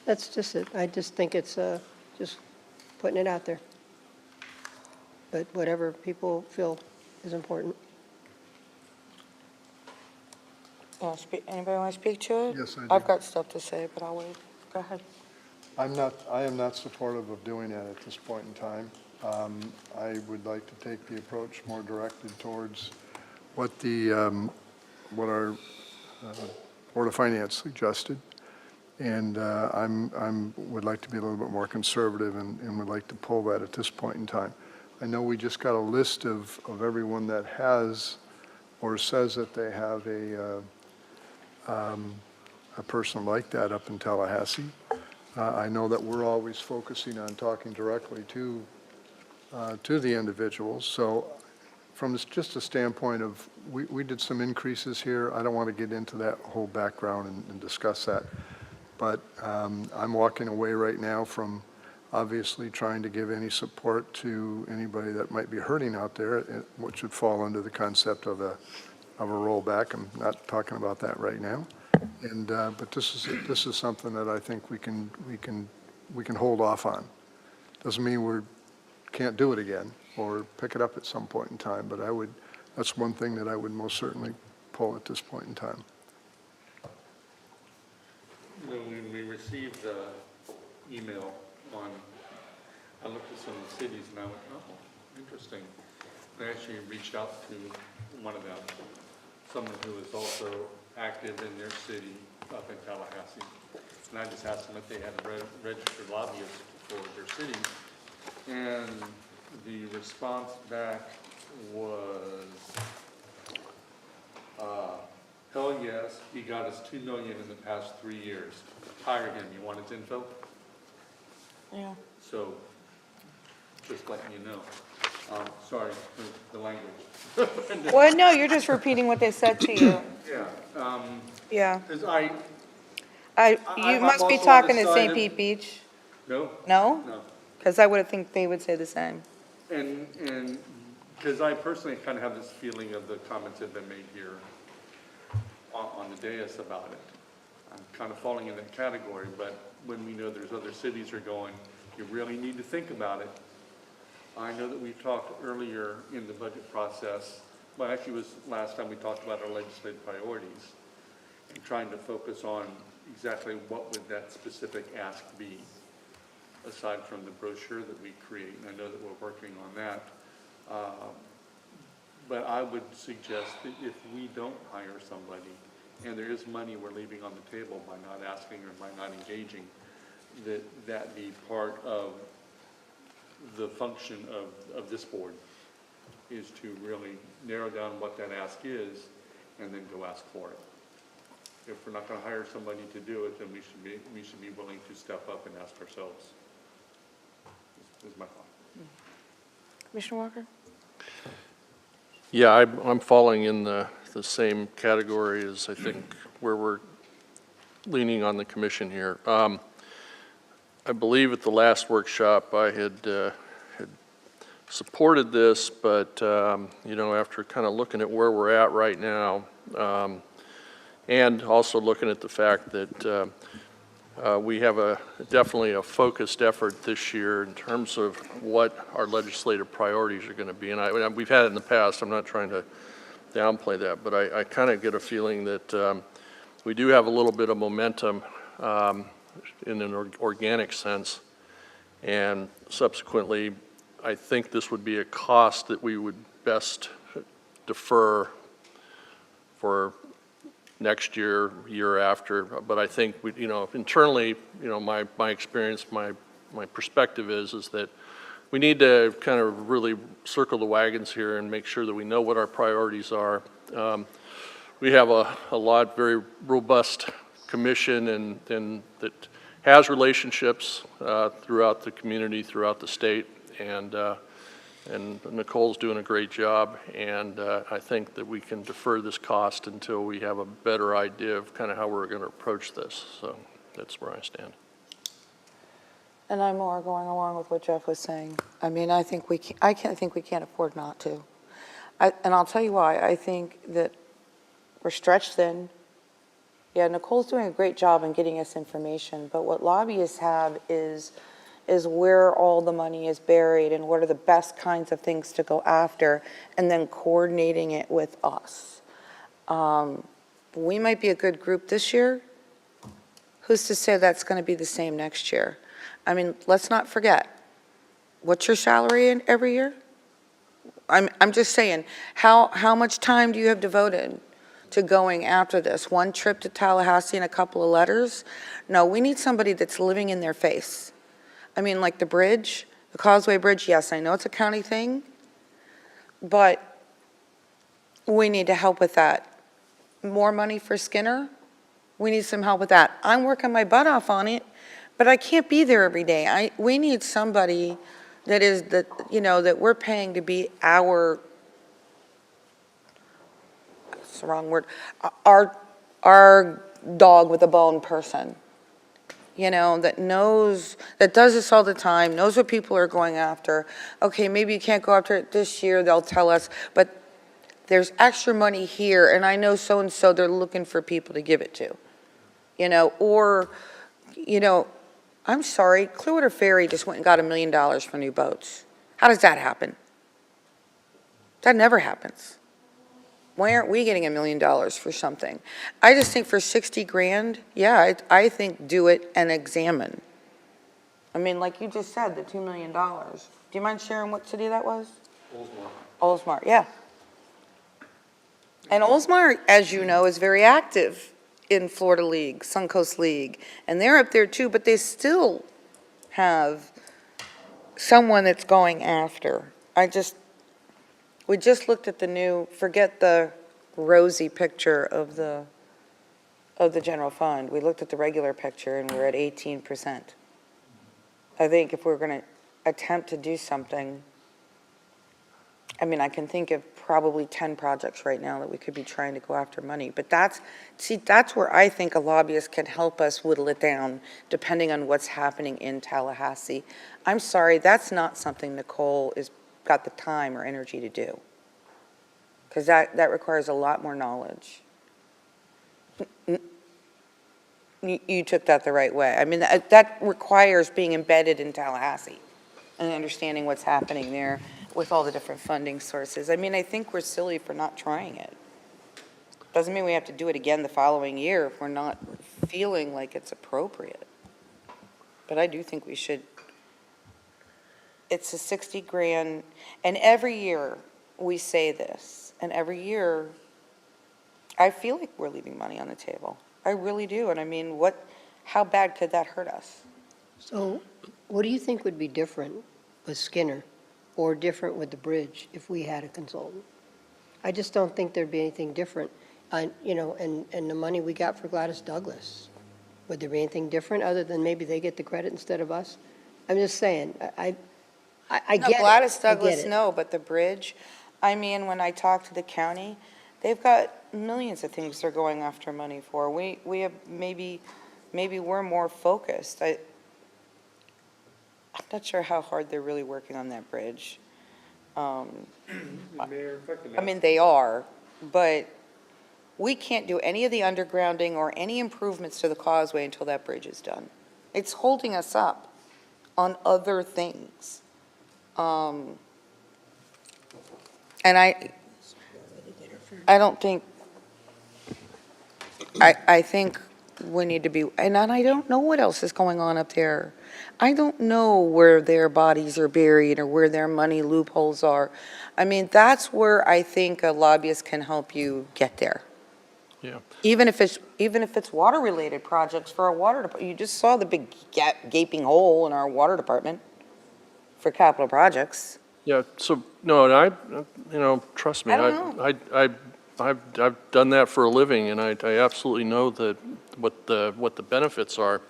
Speaker 8: that's just it. I just think it's just putting it out there. But whatever people feel is important.
Speaker 10: Anybody want to speak to it?
Speaker 15: Yes, I do.
Speaker 10: I've got stuff to say, but I'll wait. Go ahead.
Speaker 15: I am not supportive of doing that at this point in time. I would like to take the approach more directed towards what what our Board of Finance suggested. And would like to be a little bit more conservative and would like to pull that at this point in time. I know we just got a list of everyone that has or says that they have a person like that up in Tallahassee. I know that we're always focusing on talking directly to the individuals. So from just a standpoint of, we did some increases here. I don't want to get into that whole background and discuss that. But I'm walking away right now from obviously trying to give any support to anybody that might be hurting out there, which would fall under the concept of a rollback. I'm not talking about that right now. And but this is something that I think we can hold off on. Doesn't mean we can't do it again or pick it up at some point in time, but that's one thing that I would most certainly pull at this point in time.
Speaker 16: When we received the email I looked at some of the cities and I went, oh, interesting. I actually reached out to one of them, someone who is also active in their city up in Tallahassee. And I just asked them if they had registered lobbyists for their city. And the response back was, hell yes, he got us $2 million in the past 3 years. Hire him. You want his info?
Speaker 10: Yeah.
Speaker 16: So, just letting you know. Sorry for the language.
Speaker 10: Well, no, you're just repeating what they said to you.
Speaker 16: Yeah.
Speaker 10: Yeah.
Speaker 16: Because
Speaker 10: You
Speaker 16: I'm
Speaker 10: must be
Speaker 16: also on
Speaker 10: talking
Speaker 16: the
Speaker 10: to
Speaker 16: side
Speaker 10: St.
Speaker 16: of-
Speaker 10: Pete Beach.
Speaker 16: No.
Speaker 10: No?
Speaker 16: No.
Speaker 10: Because I would think they would say the same.
Speaker 16: And because I personally kind of have this feeling of the comments that have been made here on the dais about it. I'm kind of falling in that category, but when we know there's other cities are going, you really need to think about it. I know that we talked earlier in the budget process, well, actually it was last time we talked about our legislative priorities and trying to focus on exactly what would that specific ask be, aside from the brochure that we create, and I know that we're working on that. But I would suggest that if we don't hire somebody, and there is money we're leaving on the table by not asking or by not engaging, that be part of the function of this board, is to really narrow down what that ask is and then go ask for it. If we're not going to hire somebody to do it, then we should be willing to step up and ask ourselves. Is my thought.
Speaker 10: Commissioner Walker?
Speaker 9: Yeah, I'm falling in the same category as I think where we're leaning on the commission here. I believe at the last workshop I had supported this, but you know, after kind of looking at where we're at right now, and also looking at the fact that we have definitely a focused effort this year in terms of what our legislative priorities are going to be. And we've had it in the past. I'm not trying to downplay that, but I kind of get a feeling that we do have a little bit of momentum in an organic sense. And subsequently, I think this would be a cost that we would best defer for next year, year after. But I think we, you know, internally, you know, my experience, my perspective is that we need to kind of really circle the wagons here and make sure that we know what our priorities are. We have a lot, very robust commission and that has relationships throughout the community, throughout the state, and Nicole's doing a great job, and I think that we can defer this cost until we have a better idea of kind of how we're going to approach this. So that's where I stand.
Speaker 10: And I'm more going along with what Jeff was saying. I mean, I think we can't afford not to. And I'll tell you why. I think that we're stretched thin. Yeah, Nicole's doing a great job in getting us information, but what lobbyists have is where all the money is buried and what are the best kinds of things to go after, and then coordinating it with us. We might be a good group this year. Who's to say that's going to be the same next year? I mean, let's not forget, what's your salary in every year? I'm just saying, how much time do you have devoted to going after this? One trip to Tallahassee and a couple of letters? No, we need somebody that's living in their face. I mean, like the bridge, the Causeway Bridge, yes, I know it's a county thing, but we need to help with that. More money for Skinner? We need some help with that. I'm working my butt off on it, but I can't be there every day. We need somebody that is, that we're paying to be that's the wrong word, our dog with a bone person. That knows, that does this all the time, knows what people are going after. Okay, maybe you can't go after it this year, they'll tell us, but there's extra money here, and I know so-and-so, they're looking for people to give it to. I'm sorry, Clearwater Ferry just went and got $1 million for new boats. How does that happen? That never happens. Why aren't we getting $1 million for something? I just think for 60 grand, yeah, I think do it and examine. I mean, like you just said, the $2 million. Do you mind sharing what city that was? Oldsmar, yeah. And Oldsmar, as you know, is very active in Florida League, Suncoast League, and they're up there too, but they still have someone that's going after. We just looked at the new, forget the rosy picture of the general fund. We looked at the regular picture and we're at 18%. I think if we're going to attempt to do something, I mean, I can think of probably 10 projects right now that we could be trying to go after money. But that's where I think a lobbyist can help us whittle it down, depending on what's happening in Tallahassee. I'm sorry, that's not something Nicole is got the time or energy to do, because that requires a lot more knowledge. You took that the right way. I mean, that requires being embedded in Tallahassee and understanding what's happening there with all the different funding sources. I mean, I think we're silly for not trying it. Doesn't mean we have to do it again the following year if we're not feeling like it's appropriate. But I do think we should. It's a 60 grand, and every year we say this, and every year I feel like we're leaving money on the table. I really do, and I mean, how bad could that hurt us?
Speaker 8: So what do you think would be different with Skinner or different with the bridge if we had a consultant? I just don't think there'd be anything different. And the money we got for Gladys Douglas, would there be anything different other than maybe they get the credit instead of us? I'm just saying, I get it.
Speaker 10: Gladys
Speaker 8: I get
Speaker 10: Douglas,
Speaker 8: it.
Speaker 10: no, but the bridge, I mean, when I talk to the county, they've got millions of things they're going after money for. We have maybe we're more focused. I'm not sure how hard they're really working on that bridge. I mean, they are, but we can't do any of the undergrounding or any improvements to the causeway until that bridge is done. It's holding us up on other things. And I don't think, I think we need to be, and I don't know what else is going on up there. I don't know where their bodies are buried or where their money loopholes are. I mean, that's where I think a lobbyist can help you get there.
Speaker 9: Yeah.
Speaker 10: Even if it's water-related projects for our water department. You just saw the big gaping hole in our water department for capital projects.
Speaker 9: Yeah, so, no, and trust me,
Speaker 10: I don't
Speaker 9: I've done that for a living, and I absolutely know that what the benefits are.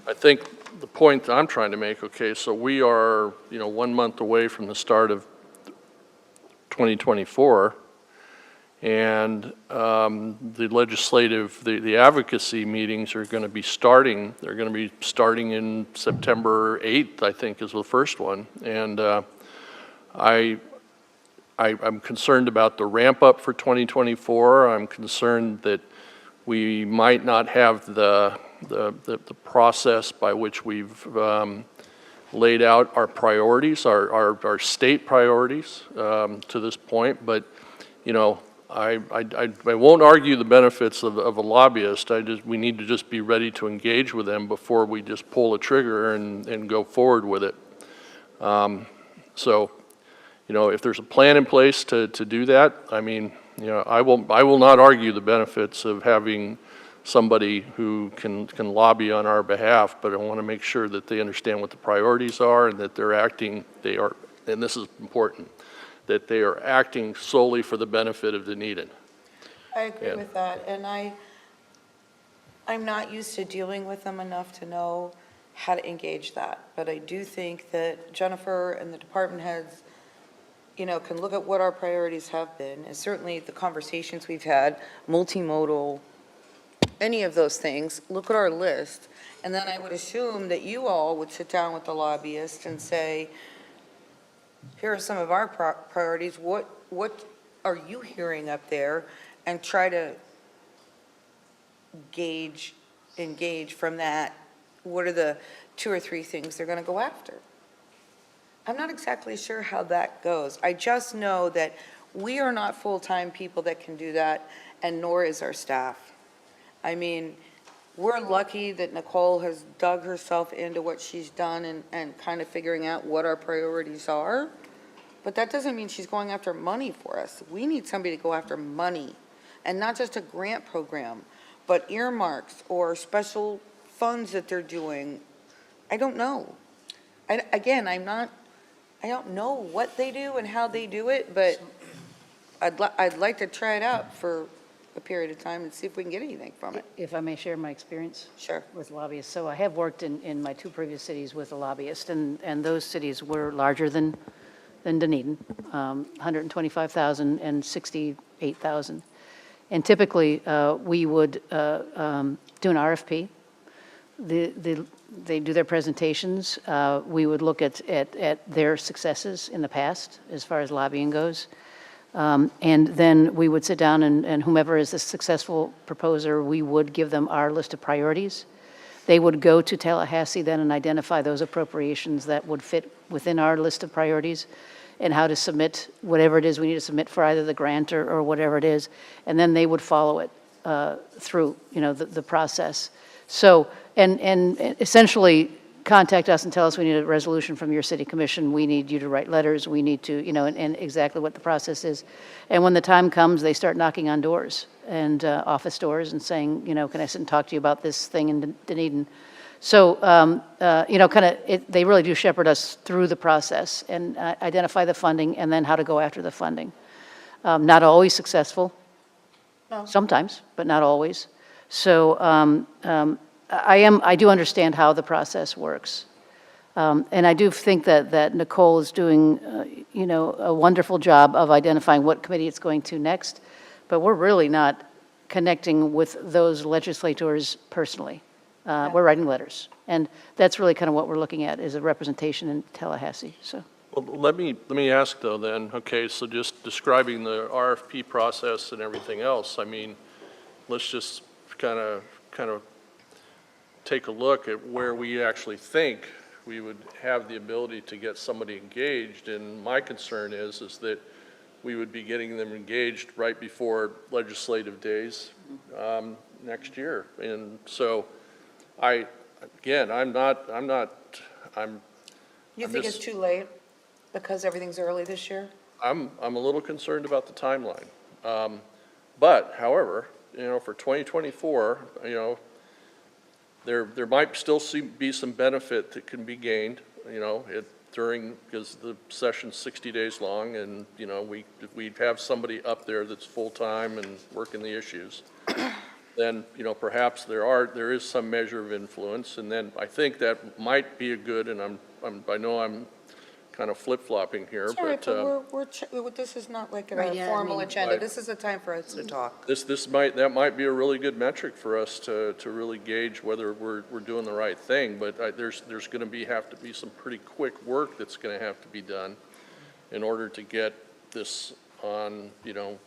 Speaker 9: I think the point that I'm trying to make, okay, so we are, 1 month away from the start of 2024, and the legislative, the advocacy meetings are going to be starting. They're going to be starting in September 8th, I think, is the first one, and I I'm concerned about the ramp up for 2024. I'm concerned that we might not have the process by which we've laid out our priorities, our state priorities to this point. But, you know, I won't argue the benefits of a lobbyist. We need to just be ready to engage with them before we just pull a trigger and go forward with it. So, you know, if there's a plan in place to do that, I mean, you know, I will not argue the benefits of having somebody who can lobby on our behalf, but I want to make sure that they understand what the priorities are and that they're acting, and this is important, that they are acting solely for the benefit of Dunedin.
Speaker 10: I agree with that, and I'm not used to dealing with them enough to know how to engage that, but I do think that Jennifer and the department heads, you know, can look at what our priorities have been, and certainly the conversations we've had, multimodal, any of those things, look at our list, and then I would assume that you all would sit down with the lobbyist and say, here are some of our priorities, what are you hearing up there, and try to engage from that, what are the 2 or 3 things they're gonna go after? I'm not exactly sure how that goes. I just know that we are not full-time people that can do that, and nor is our staff. I mean, we're lucky that Nicole has dug herself into what she's done and kind of figuring out what our priorities are, but that doesn't mean she's going after money for us. We need somebody to go after money, and not just a grant program, but earmarks or special funds that they're doing. I don't know. Again, I don't know what they do and how they do it, but I'd like to try it out for a period of time and see if we can get anything from it.
Speaker 7: If I may share my experience?
Speaker 10: Sure.
Speaker 7: With lobbyists. So I have worked in my 2 previous cities with a lobbyist, and those cities were larger than Dunedin, 125,000 and 68,000. And typically, we would do an RFP. They do their presentations. We would look at their successes in the past as far as lobbying goes. And then we would sit down and whomever is the successful proposer, we would give them our list of priorities. They would go to Tallahassee then and identify those appropriations that would fit within our list of priorities and how to submit whatever it is we need to submit for either the grant or whatever it is. And then they would follow it through, you know, the process. So, and essentially contact us and tell us we need a resolution from your city commission, we need you to write letters, we need to, you know, and exactly what the process is. And when the time comes, they start knocking on doors and office doors and saying, you know, can I sit and talk to you about this thing in Dunedin? So, you know, they really do shepherd us through the process and identify the funding and then how to go after the funding. Not always successful. No. Sometimes, but not always. So I do understand how the process works. And I do think that Nicole is doing, you know, a wonderful job of identifying what committee it's going to next, but we're really not connecting with those legislators personally. We're writing letters. And that's really kind of what we're looking at, is a representation in Tallahassee, so.
Speaker 9: Well, let me ask though then, okay, so just describing the RFP process and everything else, I mean, let's just kind of take a look at where we actually think we would have the ability to get somebody engaged. And my concern is that we would be getting them engaged right before legislative days next year. And so I'm
Speaker 10: You think it's too late because everything's early this year?
Speaker 9: I'm a little concerned about the timeline. But however, you know, for 2024, you know, there might still be some benefit that can be gained, you know, because the session's 60 days long, and, you know, we have somebody up there that's full-time and working the issues, then, you know, perhaps there is some measure of influence, and then I think that might be a good, and I know I'm kind of flip-flopping here,
Speaker 10: It's all right, but this is not like a formal agenda. This is a time for us to talk.
Speaker 9: That might be a really good metric for us to really gauge whether we're doing the right thing. But there's going to have to be some pretty quick work that's going to have to be done in order to get this on,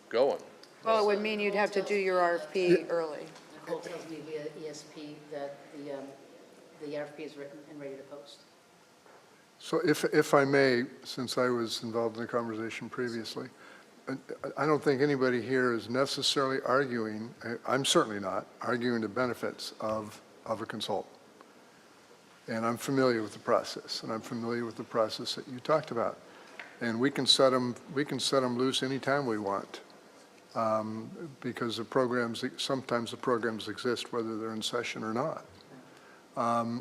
Speaker 9: going.
Speaker 10: Well, it would mean you'd have to do your RFP early.
Speaker 7: Nicole tells me via ESP that the RFP is written and ready to post.
Speaker 15: So if I may, since I was involved in the conversation previously, I don't think anybody here is necessarily arguing, I'm certainly not, arguing the benefits of a consultant. And I'm familiar with the process, and I'm familiar with the process that you talked about. And we can set them loose anytime we want, because sometimes the programs exist whether they're in session or not.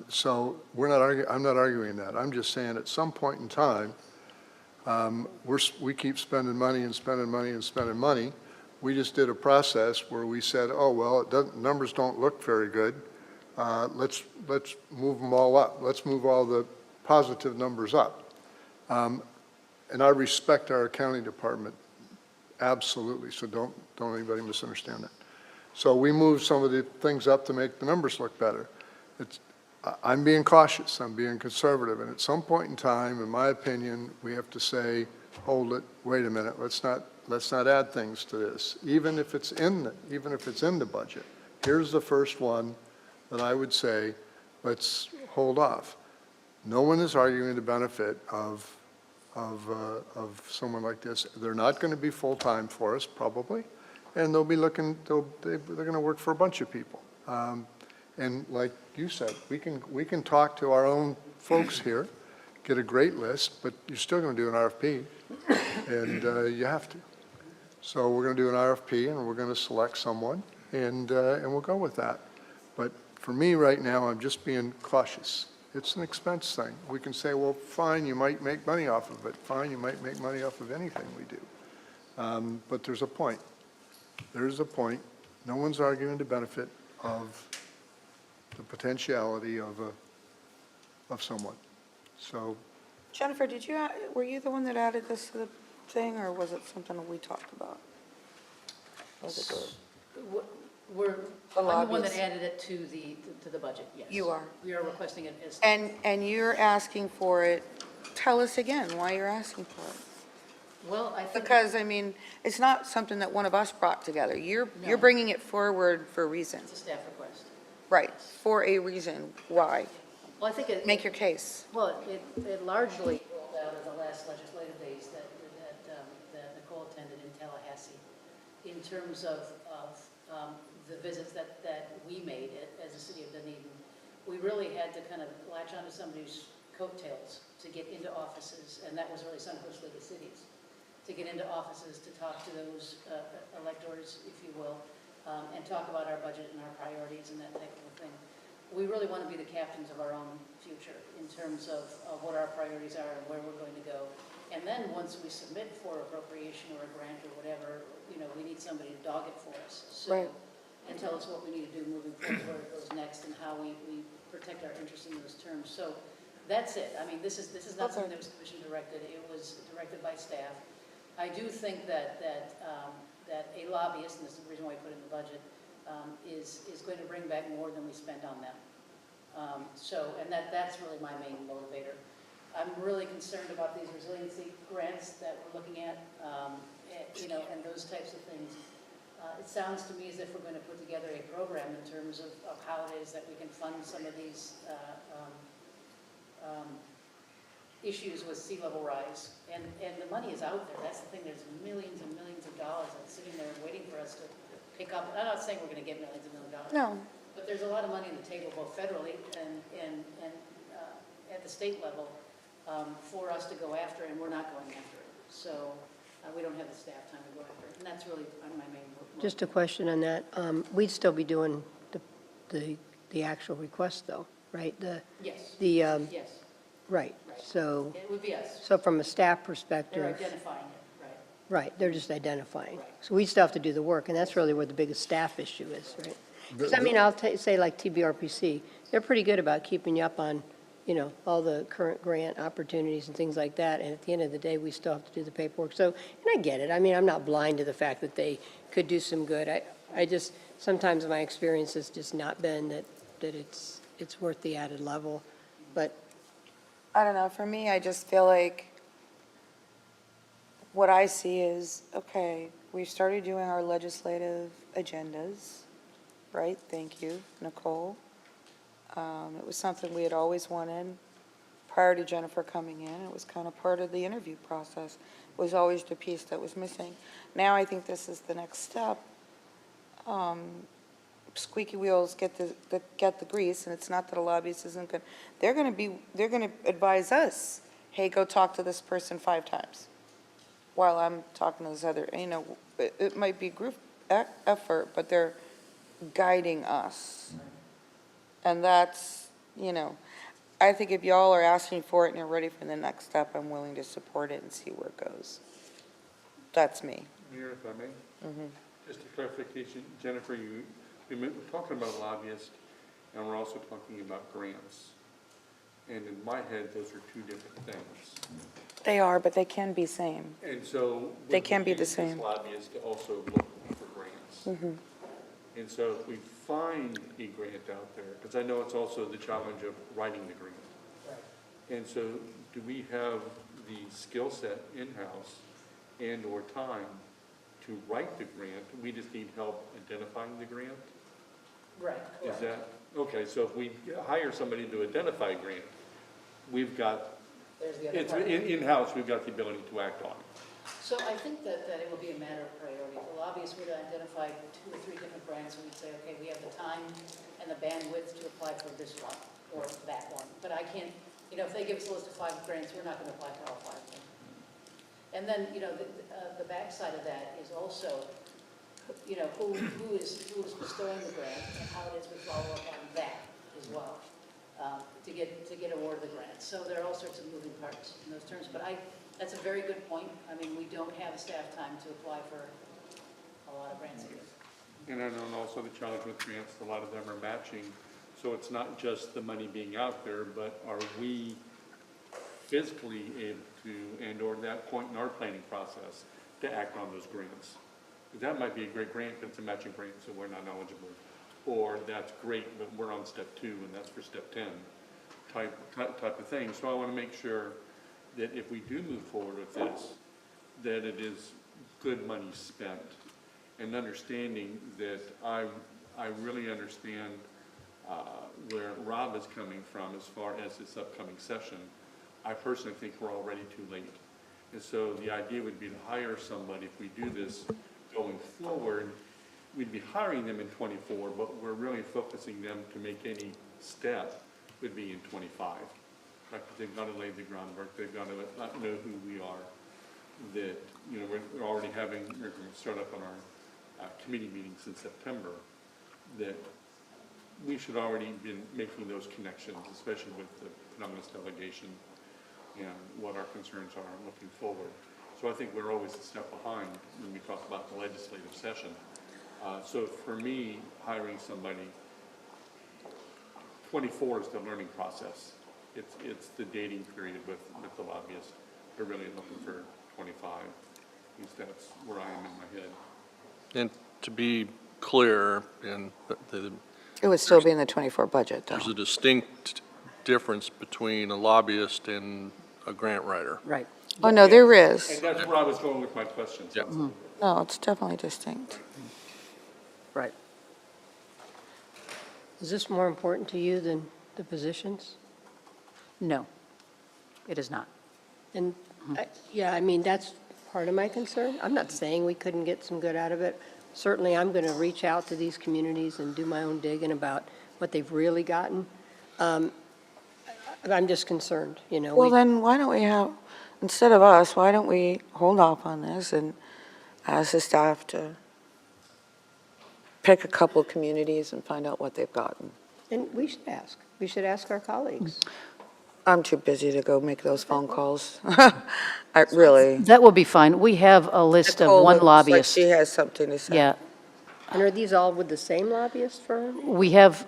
Speaker 15: So I'm not arguing that. I'm just saying at some point in time, we keep spending money and spending money and spending money. We just did a process where we said, oh, well, numbers don't look very good. Let's move them all up. Let's move all the positive numbers up. And I respect our accounting department, absolutely, so don't anybody misunderstand that. So we moved some of the things up to make the numbers look better. I'm being cautious, I'm being conservative, and at some point in time, in my opinion, we have to say, hold it, wait a minute, let's not add things to this, even if it's in the budget. Here's the first one that I would say, let's hold off. No one is arguing the benefit of someone like this. They're not going to be full-time for us, probably, and they're going to work for a bunch of people. And like you said, we can talk to our own folks here, get a great list, but you're still going to do an RFP, and you have to. So we're going to do an RFP, and we're going to select someone, and we'll go with that. But for me right now, I'm just being cautious. It's an expense thing. We can say, well, fine, you might make money off of it. Fine, you might make money off of anything we do. But there's a point. There's a point. No one's arguing the benefit of the potentiality of someone. So,
Speaker 10: Jennifer, were you the one that added this to the thing, or was it something that we talked about? Was it
Speaker 7: I'm the one that added it to the budget, yes.
Speaker 10: You are.
Speaker 7: We are requesting it as.
Speaker 10: And you're asking for it. Tell us again why you're asking for it.
Speaker 7: Well, I think.
Speaker 10: Because, I mean, it's not something that one of us brought together. You're bringing it forward for a reason.
Speaker 7: It's a staff request.
Speaker 10: Right, for a reason. Why?
Speaker 7: Well, I think it.
Speaker 10: Make your case.
Speaker 7: Well, it largely rolled out of the last legislative days that Nicole attended in Tallahassee in terms of the visits that we made as a city of Dunedin. We really had to kind of latch onto somebody's coattails to get into offices, and that was really Suncoast League of Cities, to get into offices to talk to those electors, if you will, and talk about our budget and our priorities and that type of thing. We really want to be the captains of our own future in terms of what our priorities are and where we're going to go. And then once we submit for appropriation or a grant or whatever, we need somebody to dog it for us. So,
Speaker 10: Right.
Speaker 7: And tell us what we need to do moving forward, where it goes next, and how we protect our interests in those terms. So that's it. I mean, this is not something that was commission directed. It was directed by staff. I do think that a lobbyist, and this is the reason why I put it in the budget, is going to bring back more than we spend on them. And that's really my main motivator. I'm really concerned about these resiliency grants that we're looking at, and those types of things. It sounds to me as if we're going to put together a program in terms of how it is that we can fund some of these issues with sea level rise. And the money is out there. That's the thing. There's millions and millions of dollars that's sitting there waiting for us to pick up. I'm not saying we're going to get millions and millions of dollars.
Speaker 10: No.
Speaker 7: But there's a lot of money on the table, both federally and at the state level, for us to go after, and we're not going after it. So we don't have the staff time to go after it. And that's really my main motive.
Speaker 8: Just a question on that. We'd still be doing the actual request, though, right?
Speaker 7: Yes.
Speaker 8: Yes. Right. So.
Speaker 7: It would be us.
Speaker 8: So from a staff perspective.
Speaker 7: They're identifying it, right.
Speaker 8: Right, they're just identifying. So we still have to do the work, and that's really where the biggest staff issue is, right? Because, I mean, I'll say like TBRPC, they're pretty good about keeping you up on, all the current grant opportunities and things like that, and at the end of the day, we still have to do the paperwork. So, and I get it. I mean, I'm not blind to the fact that they could do some good. I just, sometimes my experience has just not been that it's worth the added level, but.
Speaker 10: I don't know, for me, I just feel like what I see is, okay, we started doing our legislative agendas, right? Thank you, Nicole. It was something we had always wanted prior to Jennifer coming in. It was kind of part of the interview process. It was always the piece that was missing. Now I think this is the next step. Squeaky wheels get the grease, and it's not that a lobbyist isn't good. They're going to advise us, hey, go talk to this person 5 times, while I'm talking to this other, it might be group effort, but they're guiding us. And that's, I think if y'all are asking for it and you're ready for the next step, I'm willing to support it and see where it goes. That's me.
Speaker 16: Mayor, if I may? Just a clarification, Jennifer, we're talking about lobbyists, and we're also talking about grants. And in my head, those are 2 different things.
Speaker 10: They are, but they can be same.
Speaker 16: And so.
Speaker 10: They can be the same.
Speaker 16: Lobbyists to also look for grants. And so if we find a grant out there, because I know it's also the challenge of writing the grant. And so do we have the skill set in-house and/or time to write the grant? We just need help identifying the grant?
Speaker 7: Right.
Speaker 16: Is that, okay, so if we hire somebody to identify a grant, we've got,
Speaker 7: There's the other
Speaker 16: it's
Speaker 7: part.
Speaker 16: in-house, we've got the ability to act on it.
Speaker 7: So I think that it will be a matter of priority. The lobbyists would identify 2 or 3 different grants, and we'd say, okay, we have the time and the bandwidth to apply for this one or that one. But I can't, if they give us a list of 5 grants, we're not going to apply for all 5 of them. And then, the backside of that is also, who is bestowing the grant and how it is we follow up on that as well, to get awarded the grant. So there are all sorts of moving parts in those terms. But that's a very good point. I mean, we don't have staff time to apply for a lot of grants here.
Speaker 16: And I know also the challenge with grants, a lot of them are matching. So it's not just the money being out there, but are we physically able to, and/or that point in our planning process, to act on those grants? That might be a great grant, but it's a matching grant, so we're not eligible. Or that's great, but we're on step 2, and that's for step 10 type of thing. So I want to make sure that if we do move forward with this, that it is good money spent, and understanding that I really understand where Rob is coming from as far as this upcoming session. I personally think we're already too late. And so the idea would be to hire somebody, if we do this going forward, we'd be hiring them in 24, but we're really focusing them to make any step would be in 25. Like they've got to lay the groundwork, they've got to know who we are, that, we're already we're going to start up on our committee meetings in September, that we should already been making those connections, especially with the Penumbras delegation and what our concerns are looking forward. So I think we're always a step behind when we talk about the legislative session. So for me, hiring somebody, 24 is the learning process. It's the dating period with the lobbyist. They're really looking for 25. At least that's where I am in my head.
Speaker 9: And to be clear,
Speaker 10: It would still be in the 24 budget, though.
Speaker 9: there's a distinct difference between a lobbyist and a grant writer.
Speaker 7: Right.
Speaker 10: Oh, no, there is.
Speaker 16: And that's where I was going with my questions.
Speaker 9: Yeah.
Speaker 10: No, it's definitely distinct.
Speaker 7: Right.
Speaker 8: Is this more important to you than the positions?
Speaker 7: No, it is not.
Speaker 8: And, I mean, that's part of my concern. I'm not saying we couldn't get some good out of it. Certainly, I'm going to reach out to these communities and do my own digging about what they've really gotten. I'm just concerned,
Speaker 10: Well, then, why don't we have, instead of us, why don't we hold off on this and ask the staff to pick a couple of communities and find out what they've gotten?
Speaker 8: And we should ask. We should ask our colleagues.
Speaker 10: I'm too busy to go make those phone calls. Really.
Speaker 7: That will be fine. We have a list of
Speaker 10: Nicole
Speaker 7: one
Speaker 10: looks like
Speaker 7: lobbyist.
Speaker 10: she has something to say.
Speaker 7: Yeah,
Speaker 8: And are these all with the same lobbyist firm?
Speaker 7: we have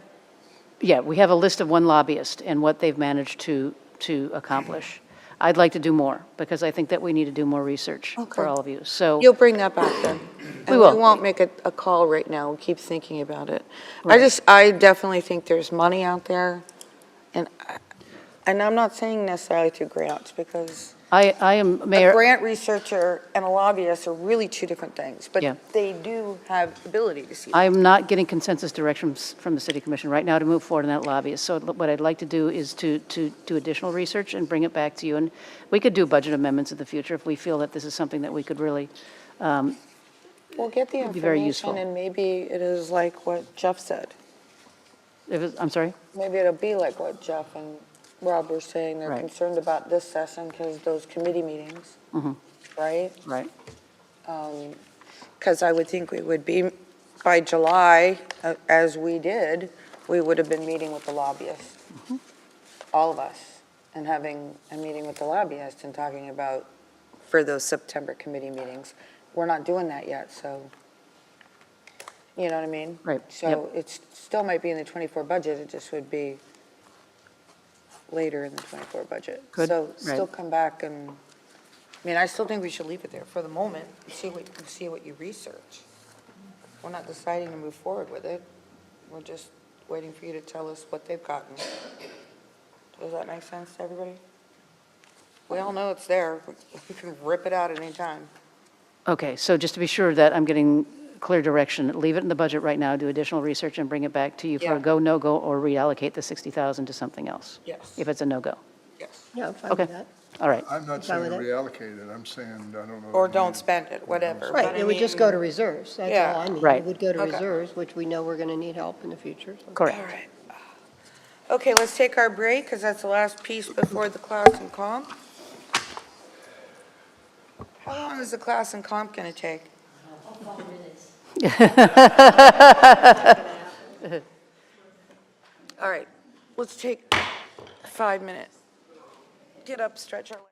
Speaker 7: a list of one lobbyist and what they've managed to accomplish. I'd like to do more, because I think that we need to do more research
Speaker 10: Okay.
Speaker 7: for all of you, so.
Speaker 10: You'll bring that back then? And
Speaker 7: will.
Speaker 10: we won't make a call right now, we'll keep thinking about it. I definitely think there's money out there, and I'm not saying necessarily through grants, because
Speaker 7: I am,
Speaker 10: A
Speaker 7: Mayor,
Speaker 10: grant researcher and a lobbyist are really two different things, but
Speaker 7: Yeah.
Speaker 10: they do have ability to see that.
Speaker 7: I am not getting consensus direction from the city commission right now to move forward in that lobbyist. So what I'd like to do is to do additional research and bring it back to you. And we could do budget amendments in the future if we feel that this is something that we could really,
Speaker 10: We'll get the
Speaker 7: Would be very useful.
Speaker 10: information, and maybe it is like what Jeff said.
Speaker 7: I'm sorry?
Speaker 10: Maybe it'll be like what Jeff and Rob were saying. They're
Speaker 7: Right.
Speaker 10: concerned about this session because those committee meetings, right?
Speaker 7: Right.
Speaker 10: Because I would think we would be, by July, as we did, we would have been meeting with the lobbyists, all of us, and having a meeting with the lobbyists and talking about, for those September committee meetings. We're not doing that yet, so, you know what I mean?
Speaker 7: Right,
Speaker 10: So it still might be in the '24 budget, it just would be later in the '24 budget.
Speaker 7: Good,
Speaker 10: So
Speaker 7: right.
Speaker 10: still come back and, I mean, I still think we should leave it there for the moment, and see what you research. We're not deciding to move forward with it. We're just waiting for you to tell us what they've gotten. Does that make sense to everybody? We all know it's there. We can rip it out at any time.
Speaker 7: Okay, so just to be sure that I'm getting clear direction, leave it in the budget right now, do additional research and bring it back to you for
Speaker 10: Yeah.
Speaker 7: a go, no-go, or reallocate the 60,000 to something else?
Speaker 10: Yes.
Speaker 7: If it's a no-go?
Speaker 10: Yes.
Speaker 8: Yeah, I'm fine
Speaker 7: Okay.
Speaker 8: with that.
Speaker 7: All right.
Speaker 15: I'm not
Speaker 8: Fine
Speaker 15: saying
Speaker 8: with it.
Speaker 15: reallocate it, I'm saying, I don't know.
Speaker 10: Or don't spend it, whatever.
Speaker 8: Right,
Speaker 10: But I
Speaker 8: it would just
Speaker 10: mean-
Speaker 8: go to reserves, that's
Speaker 10: Yeah.
Speaker 8: all I mean.
Speaker 7: Right.
Speaker 8: It would go to
Speaker 10: Okay.
Speaker 8: reserves, which we know we're going to need help in the future. so.
Speaker 7: Correct.
Speaker 10: All right. Okay, let's take our break, because that's the last piece before the class and comp. How long is the class and comp going to take? All right, let's take 5 minutes. Get up, stretch our legs.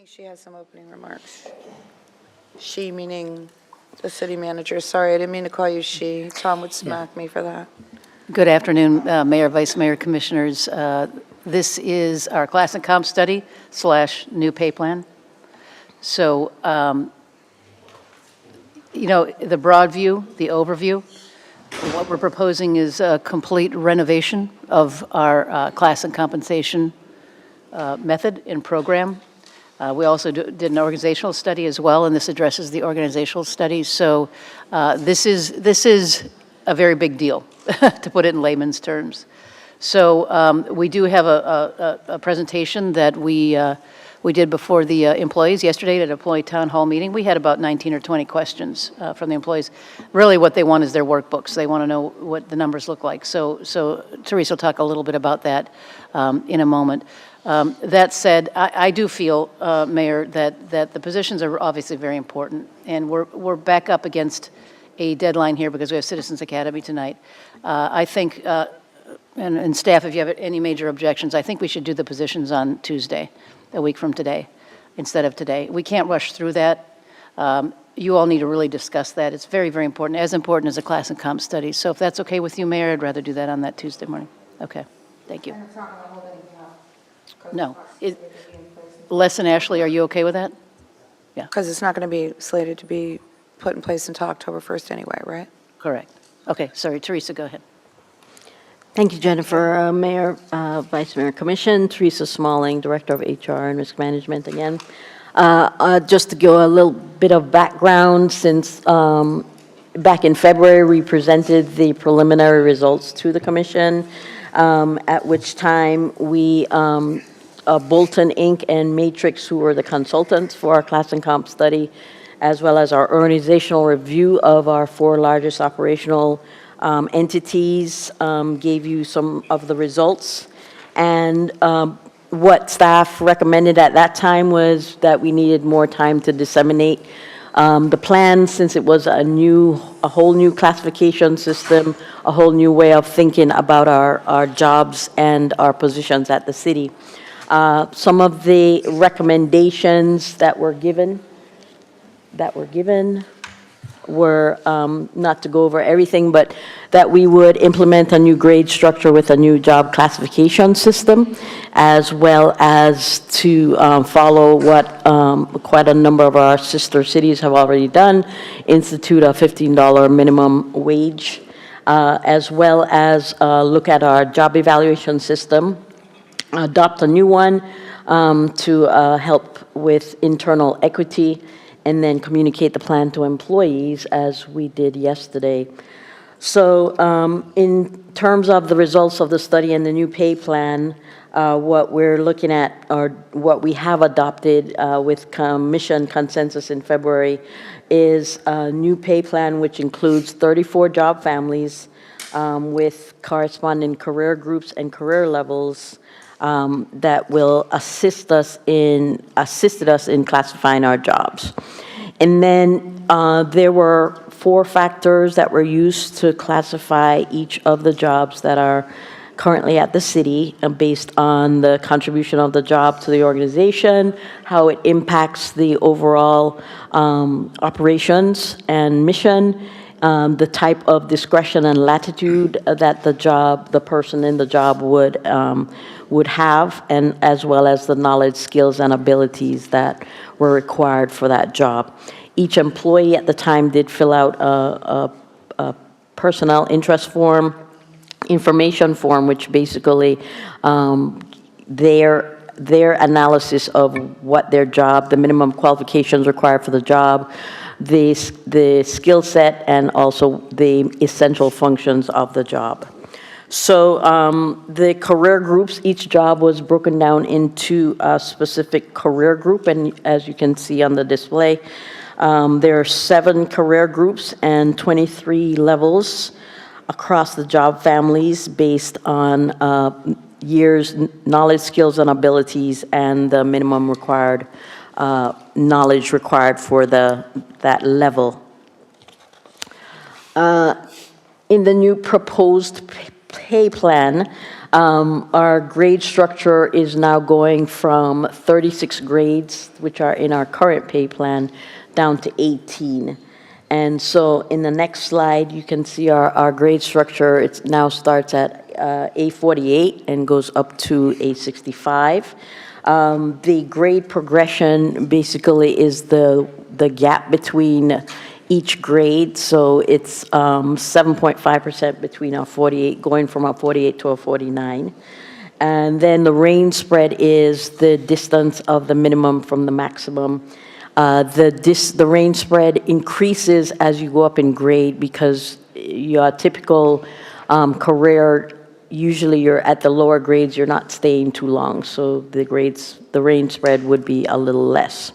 Speaker 10: think she has some opening remarks. She meaning the city manager. Sorry, I didn't mean to call you she. Tom would smack me for that.
Speaker 7: Good afternoon, Mayor, Vice Mayor, Commissioners. This is our class and comp study / new pay plan. So, the broad view, the overview, what we're proposing is a complete renovation of our class and compensation method and program. We also did an organizational study as well, and this addresses the organizational study. So this is a very big deal, to put it in layman's terms. So we do have a presentation that we did before the employees yesterday at an employee town hall meeting. We had about 19 or 20 questions from the employees. Really what they want is their workbooks. They want to know what the numbers look like. So Teresa will talk a little bit about that in a moment. That said, I do feel, Mayor, that the positions are obviously very important, and we're back up against a deadline here because we have Citizens Academy tonight. I think, and staff, if you have any major objections, I think we should do the positions on Tuesday, a week from today, instead of today. We can't rush through that. You all need to really discuss that. It's very, very important, as important as a class and comp study. So if that's okay with you, Mayor, I'd rather do that on that Tuesday morning. Okay, thank you. No. Les and Ashley, are you okay with that? Yeah.
Speaker 10: Because it's not going to be slated to be put in place until October 1st anyway, right?
Speaker 7: Correct. Okay, sorry, Teresa, go ahead.
Speaker 17: Thank you, Jennifer. Mayor, Vice Mayor, Commission, Teresa Smalling, Director of HR and Risk Management again. Just to give a little bit of background, since back in February, we presented the preliminary results to the Commission, at which time we, Bolton Inc. and Matrix, who were the consultants for our class and comp study, as well as our organizational review of our 4 largest operational entities, gave you some of the results. And what staff recommended at that time was that we needed more time to disseminate the plan, since it was a whole new classification system, a whole new way of thinking about our jobs and our positions at the city. Some of the recommendations that were given were, not to go over everything, but that we would implement a new grade structure with a new job classification system, as well as to follow what quite a number of our sister cities have already done, institute a $15 minimum wage, as well as look at our job evaluation system, adopt a new one to help with internal equity, and then communicate the plan to employees as we did yesterday. So in terms of the results of the study and the new pay plan, what we're looking at, or what we have adopted with Commission consensus in February, is a new pay plan which includes 34 job families with corresponding career groups and career levels that will assisted us in classifying our jobs. And then there were 4 factors that were used to classify each of the jobs that are currently at the city, based on the contribution of the job to the organization, how it impacts the overall operations and mission, the type of discretion and latitude that the person in the job would have, and as well as the knowledge, skills, and abilities that were required for that job. Each employee at the time did fill out a personnel interest form, information form, which basically their analysis of what their job, the minimum qualifications required for the job, the skill set, and also the essential functions of the job. So the career groups, each job was broken down into a specific career group, and as you can see on the display, there are 7 career groups and 23 levels across the job families based on years, knowledge, skills, and abilities, and the minimum required knowledge required for that level. In the new proposed pay plan, Our grade structure is now going from 36 grades, which are in our current pay plan, down to 18. And so in the next slide, you can see our grade structure. It now starts at A48 and goes up to A65. The grade progression basically is the gap between each grade. So it's 7.5% between our 48, going from a 48 to a 49. And then the range spread is the distance of the minimum from the maximum. The range spread increases as you go up in grade because your typical career, usually you're at the lower grades, you're not staying too long. So the range spread would be a little less.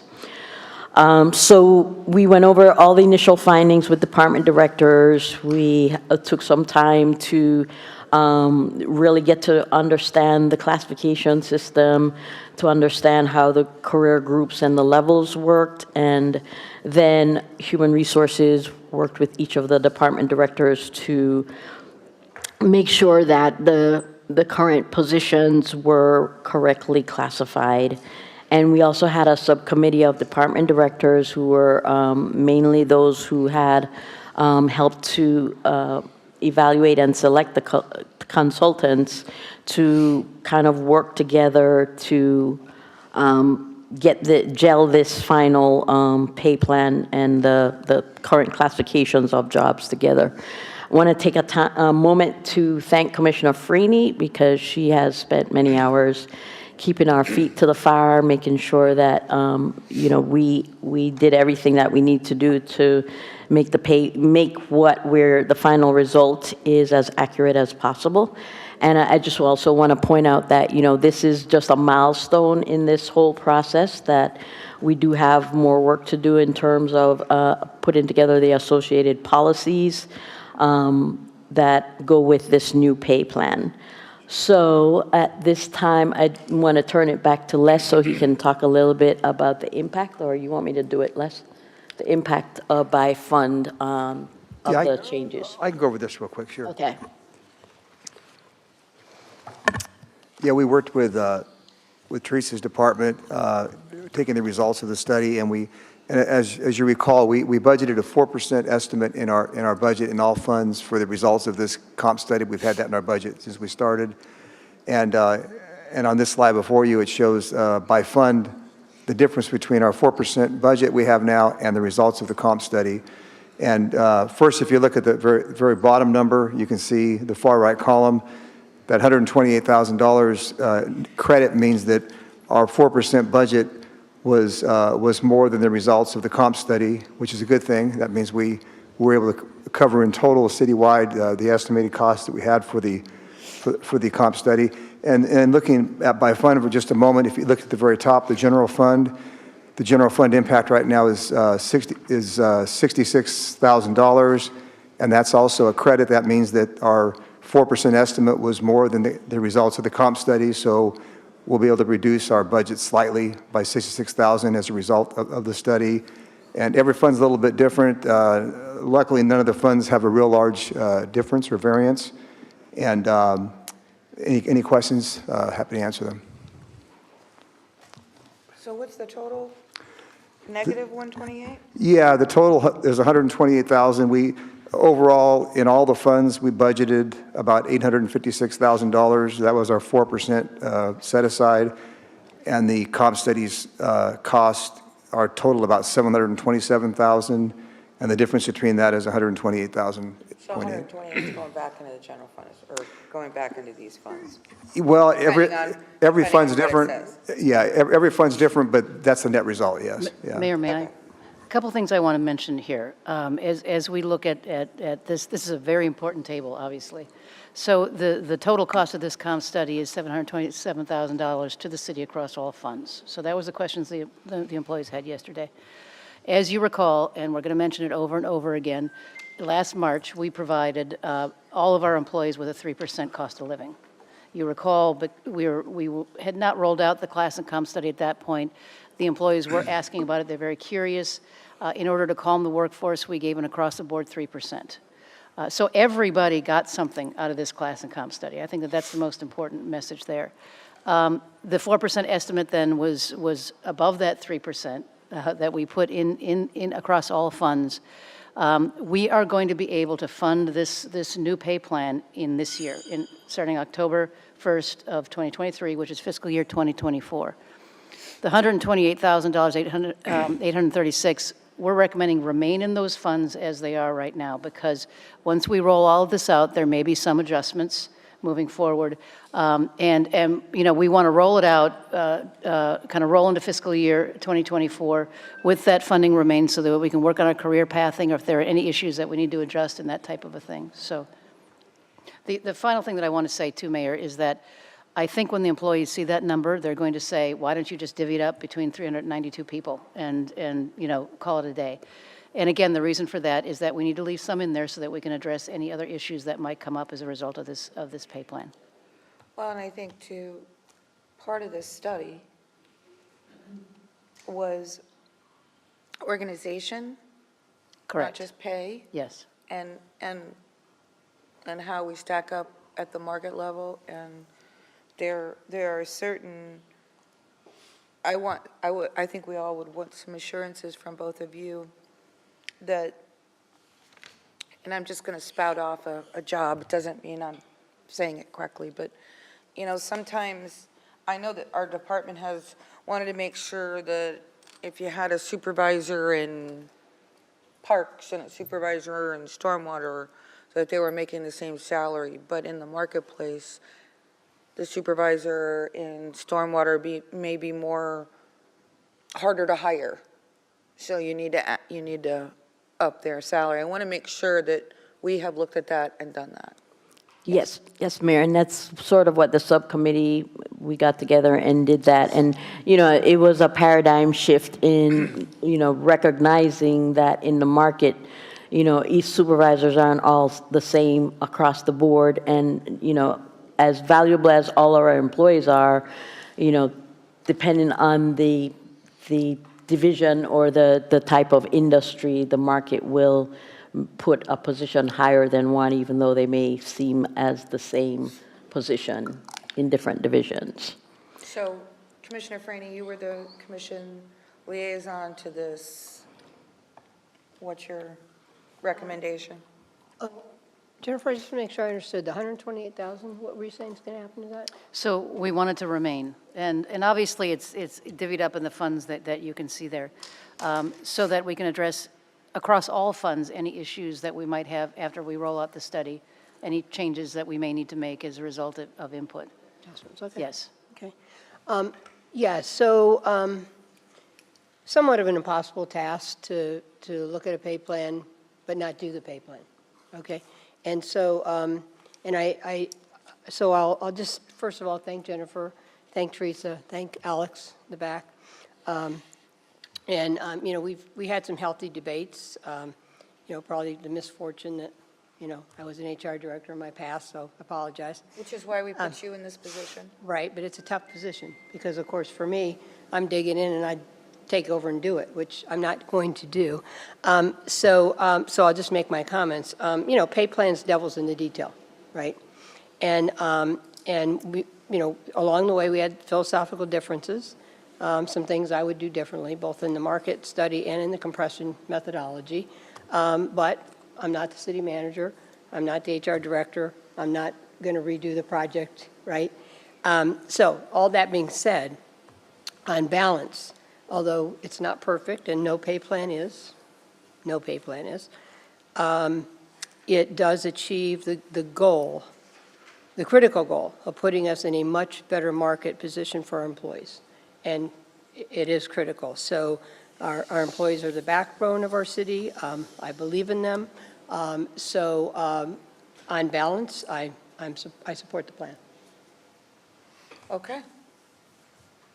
Speaker 17: So we went over all the initial findings with department directors. We took some time to really get to understand the classification system, to understand how the career groups and the levels worked, and then Human Resources worked with each of the department directors to make sure that the current positions were correctly classified. And we also had a subcommittee of department directors who were mainly those who had helped to evaluate and select the consultants to kind of work together to gel this final pay plan and the current classifications of jobs together. I want to take a moment to thank Commissioner Freeney because she has spent many hours keeping our feet to the fire, making sure that we did everything that we need to do to make the final result is as accurate as possible. And I just also want to point out that this is just a milestone in this whole process, that we do have more work to do in terms of putting together the associated policies that go with this new pay plan. So at this time, I want to turn it back to Les so he can talk a little bit about the impact, or you want me to do it, Les? The impact by fund of the changes.
Speaker 12: I can go over this real quick, sure.
Speaker 17: Okay.
Speaker 12: Yeah, we worked with Teresa's department, taking the results of the study, and as you recall, we budgeted a 4% estimate in our budget in all funds for the results of this comp study. We've had that in our budget since we started. And on this slide before you, it shows by fund the difference between our 4% budget we have now and the results of the comp study. And first, if you look at the very bottom number, you can see the far right column, that $128,000 credit means that our 4% budget was more than the results of the comp study, which is a good thing. That means we were able to cover in total citywide the estimated costs that we had for the comp study. And looking at by fund for just a moment, if you look at the very top, the general fund impact right now is $66,000, and that's also a credit. That means that our 4% estimate was more than the results of the comp study, so we'll be able to reduce our budget slightly by $66,000 as a result of the study. And every fund's a little bit different. Luckily, none of the funds have a real large difference or variance. And any questions, happy to answer them.
Speaker 10: So what's the total? Negative 128?
Speaker 12: Yeah, the total is 128,000. Overall, in all the funds, we budgeted about $856,000. That was our 4% set aside. And the comp studies cost our total about $727,000. And the difference between that is $128,000.
Speaker 10: So 128 is going back into the general fund, or going back into these funds?
Speaker 12: Well, every fund's
Speaker 10: on what
Speaker 12: different. Yeah, every fund's different, but that's the net result, yes. Yeah.
Speaker 7: Mayor, may I? A couple things I want to mention here. As we look at this is a very important table, obviously. So the total cost of this comp study is $727,000 to the city across all funds. So that was the questions the employees had yesterday. As you recall, and we're going to mention it over and over again, last March we provided all of our employees with a 3% cost of living. You recall, but we had not rolled out the class and comp study at that point. The employees were asking about it. They're very curious. In order to calm the workforce, we gave an across-the-board 3%. So everybody got something out of this class and comp study. I think that that's the most important message there. The 4% estimate then was above that 3% that we put in across all funds. We are going to be able to fund this new pay plan in this year, starting October 1st of 2023, which is fiscal year 2024. The $128,836, we're recommending remain in those funds as they are right now, because once we roll all of this out, there may be some adjustments moving forward. And we want to roll it out, kind of roll into fiscal year 2024 with that funding remain, so that we can work on our career pathing, or if there are any issues that we need to adjust and that type of a thing. So the final thing that I want to say too, Mayor, is that I think when the employees see that number, they're going to say, why don't you just divvy it up between 392 people and call it a day? And again, the reason for that is that we need to leave some in there so that we can address any other issues that might come up as a result of this pay plan.
Speaker 10: Well, and I think too, part of this study was organization.
Speaker 7: Correct.
Speaker 10: Not just pay.
Speaker 7: Yes.
Speaker 10: And how we stack up at the market level. And there are certain, I think we all would want some assurances from both of you that, and I'm just going to spout off a job. It doesn't mean I'm saying it correctly, but, sometimes I know that our department has wanted to make sure that if you had a supervisor in parks and a supervisor in stormwater, that they were making the same salary. But in the marketplace, the supervisor in stormwater may be more harder to hire. So you need to up their salary. I want to make sure that we have looked at that and done that.
Speaker 17: Yes, Mayor, and that's sort of what the subcommittee, we got together and did that. And, it was a paradigm shift in, recognizing that in the market, each supervisors aren't all the same across the board. And, as valuable as all our employees are, depending on the division or the type of industry, the market will put a position higher than one, even though they may seem as the same position in different divisions.
Speaker 10: So, Commissioner Franny, you were the commission liaison to this. What's your recommendation?
Speaker 8: Jennifer, just to make sure I understood, the 128,000, what were you saying is going to happen to that?
Speaker 7: So we want it to remain. And obviously, it's divvied up in the funds that you can see there, so that we can address across all funds any issues that we might have after we roll out the study, any changes that we may need to make as a result of input.
Speaker 8: Okay.
Speaker 7: Yes.
Speaker 8: Okay. So somewhat of an impossible task to look at a pay plan but not do the pay plan. Okay. And so, I'll just, first of all, thank Jennifer, thank Teresa, thank Alex in the back. We had some healthy debates, probably the misfortune that, I was an HR director in my past, so I apologize.
Speaker 10: Which is why we put you in this position.
Speaker 8: Right, but it's a tough position because, of course, for me, I'm digging in and I take over and do it, which I'm not going to do. So I'll just make my comments. Pay plans, devil's in the detail, right? And we, along the way, we had philosophical differences. Some things I would do differently, both in the market study and in the compression methodology. But I'm not the city manager. I'm not the HR director. I'm not going to redo the project, right? So all that being said, on balance, although it's not perfect and no pay plan is, it does achieve the goal, the critical goal of putting us in a much better market position for our employees. And it is critical. So our employees are the backbone of our city. I believe in them. On balance, I support the plan.
Speaker 10: Okay.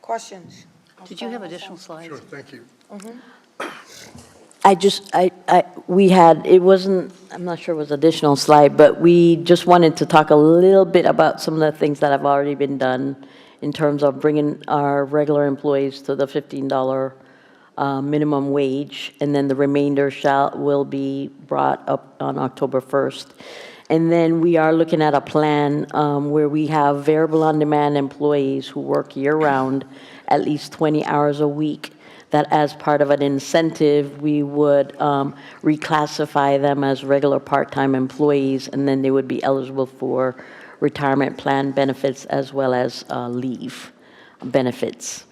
Speaker 10: Questions?
Speaker 7: Did you have additional slides?
Speaker 15: Sure, thank you.
Speaker 17: We had, it wasn't, I'm not sure it was additional slide, but we just wanted to talk a little bit about some of the things that have already been done in terms of bringing our regular employees to the $15 minimum wage, and then the remainder will be brought up on October 1st. And then we are looking at a plan where we have variable on-demand employees who work year-round, at least 20 hours a week, that as part of an incentive, we would reclassify them as regular part-time employees, and then they would be eligible for retirement plan benefits as well as leave benefits.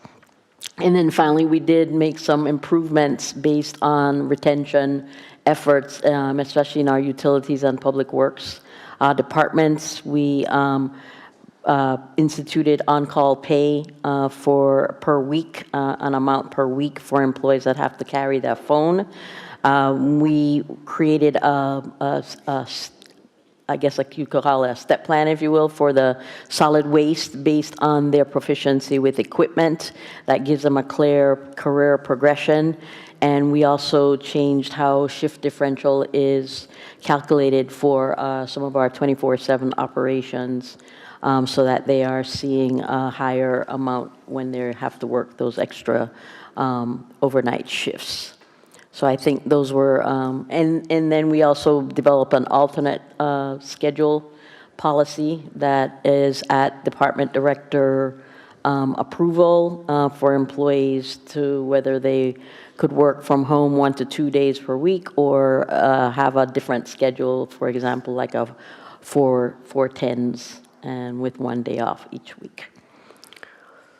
Speaker 17: And then finally, we did make some improvements based on retention efforts, especially in our utilities and public works departments. We instituted on-call pay for per week, an amount per week for employees that have to carry their phone. We created I guess like you could call it a step plan, if you will, for the solid waste based on their proficiency with equipment. That gives them a clear career progression. And we also changed how shift differential is calculated for some of our 24/7 operations, so that they are seeing a higher amount when they have to work those extra overnight shifts. So I think those were, and then we also developed an alternate schedule policy that is at department director approval for employees to whether they could work from home 1 to 2 days per week or have a different schedule, for example, like a 4/10s and with 1 day off each week.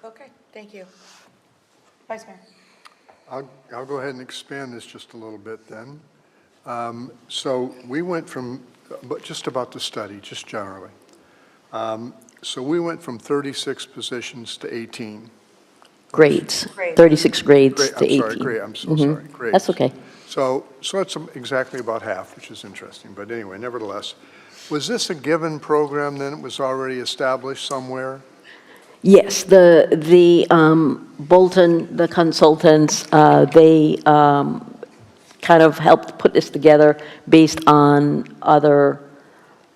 Speaker 10: Okay, thank you. Vice Mayor.
Speaker 15: I'll go ahead and expand this just a little bit then. So we went from, but just about the study, just generally. So we went from 36 positions to 18.
Speaker 17: Grades, 36 grades to 18.
Speaker 15: I'm sorry, grade, I'm so sorry, grades.
Speaker 17: That's okay.
Speaker 15: So it's exactly about half, which is interesting. But anyway, nevertheless, was this a given program then? It was already established somewhere?
Speaker 17: Yes, the Bolton, the consultants, they kind of helped put this together based on other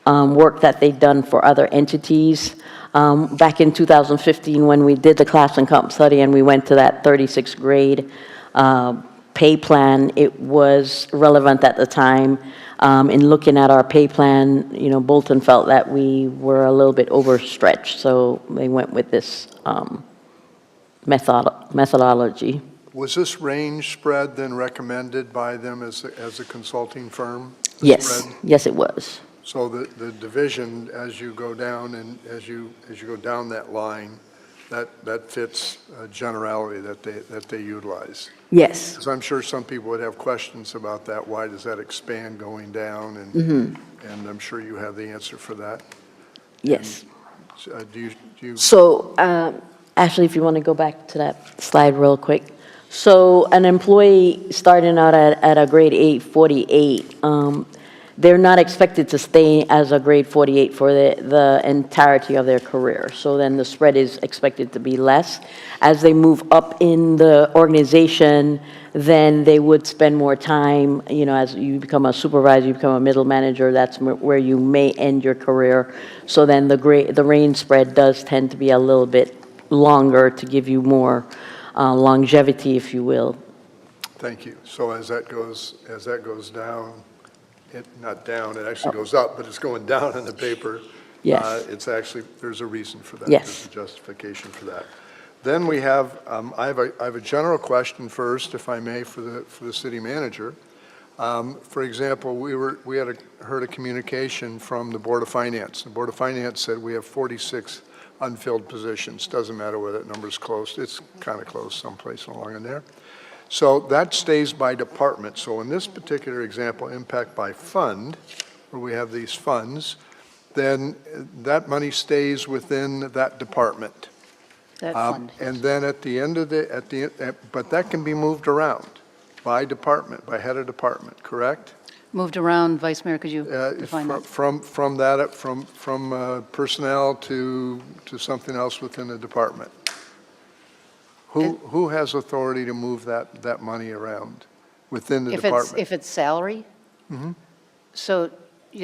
Speaker 17: work that they'd done for other entities. Back in 2015, when we did the class and comp study and we went to that 36th grade pay plan, it was relevant at the time. In looking at our pay plan, Bolton felt that we were a little bit overstretched, so they went with this methodology.
Speaker 15: Was this range spread then recommended by them as a consulting firm?
Speaker 17: Yes,
Speaker 15: spread?
Speaker 17: yes it was.
Speaker 15: So the division, as you go down and as you go down that line, that fits a generality that they utilize.
Speaker 17: Yes.
Speaker 15: Because I'm sure some people would have questions about that. Why does that expand going down? And and I'm sure you have the answer for that.
Speaker 17: Yes.
Speaker 15: And, do you?
Speaker 17: So, Ashley, if you want to go back to that slide real quick. So an employee starting out at a grade 848, they're not expected to stay as a grade 48 for the entirety of their career. So then the spread is expected to be less. As they move up in the organization, then they would spend more time, as you become a supervisor, you become a middle manager, that's where you may end your career. So then the range spread does tend to be a little bit longer to give you more longevity, if you will.
Speaker 15: Thank you. So as that goes down, not down, it actually goes up, but it's going down in the paper.
Speaker 17: Yes.
Speaker 15: It's actually, there's a reason for that.
Speaker 17: Yes.
Speaker 15: There's a justification for that. Then we have, I have a general question first, if I may, for the city manager. For example, we had heard a communication from the Board of Finance. The Board of Finance said we have 46 unfilled positions. Doesn't matter whether that number's close. It's kind of close someplace along in there. So that stays by department. So in this particular example, impact by fund, where we have these funds, then that money stays within that department.
Speaker 7: That fund.
Speaker 15: And then at the end of but that can be moved around by department, by head of department, correct?
Speaker 7: Moved around, Vice Mayor, could you define that?
Speaker 15: From personnel to something else within the department. Who has authority to move that money around within the department?
Speaker 7: If it's salary?
Speaker 15: Mm-hmm.
Speaker 7: So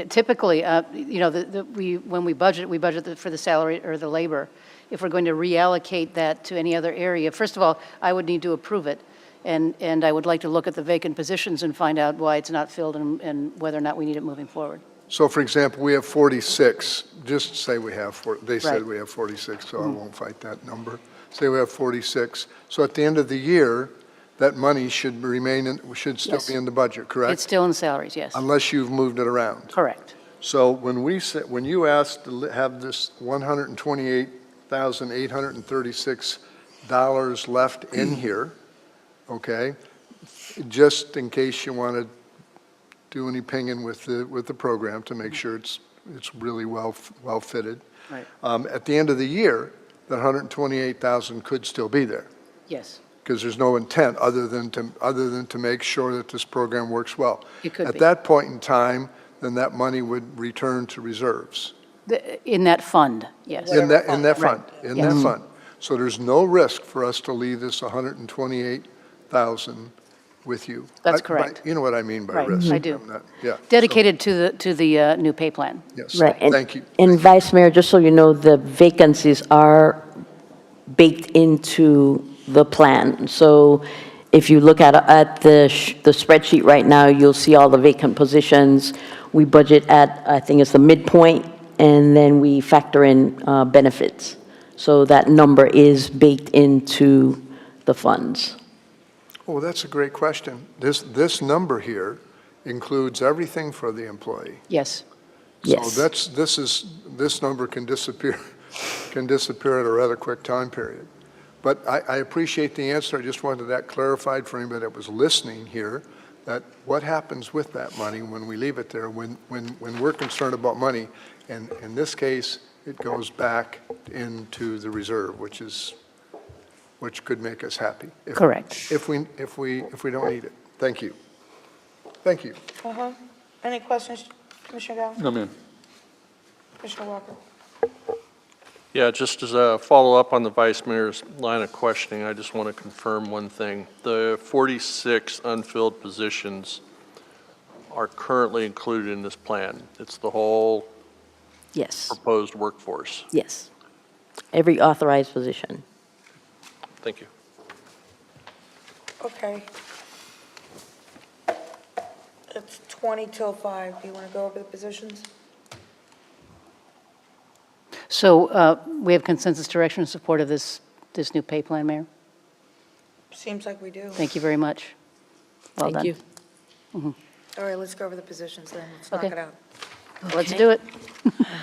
Speaker 7: typically, when we budget for the salary or the labor. If we're going to reallocate that to any other area, first of all, I would need to approve it. and I would like to look at the vacant positions and find out why it's not filled and whether or not we need it moving forward.
Speaker 15: So for example, we have 46, just say we have, they said
Speaker 7: Right.
Speaker 15: we have 46, so I won't fight that number. Say we have 46. So at the end of the year, that money should should still
Speaker 7: Yes.
Speaker 15: be in the budget, correct?
Speaker 7: It's still in salaries, yes.
Speaker 15: Unless you've moved it around.
Speaker 7: Correct.
Speaker 15: So when you asked to have this $128,836 left in here, okay, just in case you want to do any pinging with the program to make sure it's really well fitted.
Speaker 7: Right.
Speaker 15: At the end of the year, that 128,000 could still be there,
Speaker 7: Yes,
Speaker 15: because there's no intent other than to make sure that this program works well.
Speaker 7: it could
Speaker 15: At
Speaker 7: be.
Speaker 15: that point in time, then that money would return to reserves.
Speaker 7: In that fund, yes.
Speaker 15: In that fund,
Speaker 7: Right.
Speaker 15: in
Speaker 7: Yes.
Speaker 15: that fund. So there's no risk for us to leave this 128,000 with you.
Speaker 7: That's correct.
Speaker 15: You know what I mean by
Speaker 7: Right,
Speaker 15: risk.
Speaker 7: I do.
Speaker 15: I'm not- Yeah.
Speaker 7: Dedicated to the new pay plan.
Speaker 15: Yes,
Speaker 17: Right. And-
Speaker 15: thank you.
Speaker 17: And Vice Mayor, just so you know, the vacancies are baked into the plan. So if you look at the spreadsheet right now, you'll see all the vacant positions. We budget at, I think it's the midpoint, and then we factor in benefits. So that number is baked into the funds.
Speaker 15: Oh, that's a great question. This number here includes everything for the employee.
Speaker 7: Yes.
Speaker 17: Yes.
Speaker 15: So this number can disappear at a rather quick time period. But I appreciate the answer. I just wanted that clarified for anybody that was listening here, that what happens with that money when we leave it there, when we're concerned about money, and in this case, it goes back into the reserve, which could make us happy.
Speaker 7: Correct.
Speaker 15: If we don't need it. Thank you. Thank you.
Speaker 10: Any questions, Commissioner Dow?
Speaker 16: No, ma'am.
Speaker 10: Commissioner Walker?
Speaker 9: Yeah, just as a follow-up on the Vice Mayor's line of questioning, I just want to confirm one thing. The 46 unfilled positions are currently included in this plan. It's the whole
Speaker 17: Yes,
Speaker 9: proposed workforce.
Speaker 17: yes. Every authorized position.
Speaker 9: Thank you.
Speaker 10: Okay. It's 20 till 5. Do you want to go over the positions?
Speaker 7: So we have consensus direction in support of this new pay plan, Mayor?
Speaker 10: Seems like we do.
Speaker 7: Thank you very much. Well done.
Speaker 17: Thank you.
Speaker 10: All right, let's go over the positions then. Let's knock
Speaker 7: Okay.
Speaker 10: it out.
Speaker 7: Let's do it.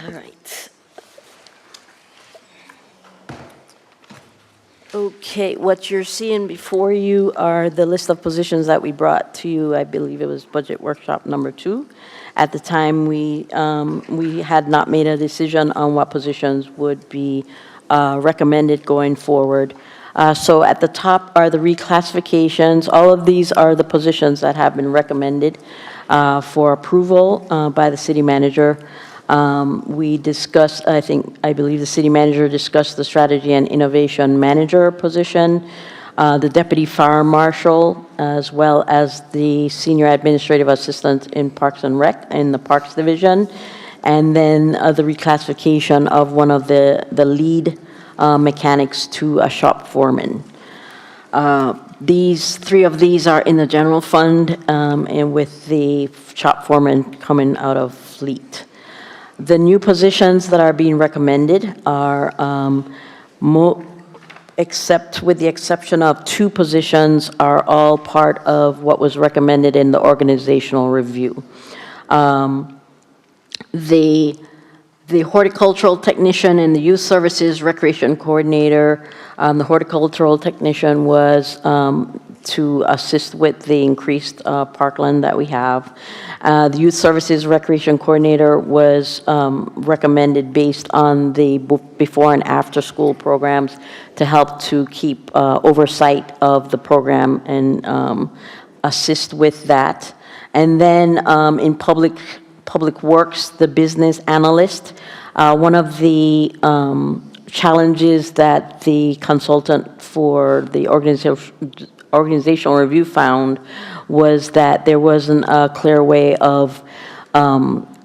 Speaker 17: All right. Okay, what you're seeing before you are the list of positions that we brought to you. I believe it was Budget Workshop number 2. At the time, we had not made a decision on what positions would be recommended going forward. So at the top are the reclassifications. All of these are the positions that have been recommended for approval by the city manager. We discussed, I believe the city manager discussed the strategy and innovation manager position, the deputy fire marshal, as well as the senior administrative assistant in Parks and Rec in the Parks Division, and then the reclassification of one of the lead mechanics to a shop foreman. Three of these are in the general fund, and with the shop foreman coming out of fleet. The new positions that are being recommended are, with the exception of 2 positions, are all part of what was recommended in the organizational review. The horticultural technician and the youth services recreation coordinator, the horticultural technician was to assist with the increased parkland that we have. The youth services recreation coordinator was recommended based on the before and after school programs to help to keep oversight of the program and assist with that. And then in public works, the business analyst, one of the challenges that the consultant for the organizational review found was that there wasn't a clear way of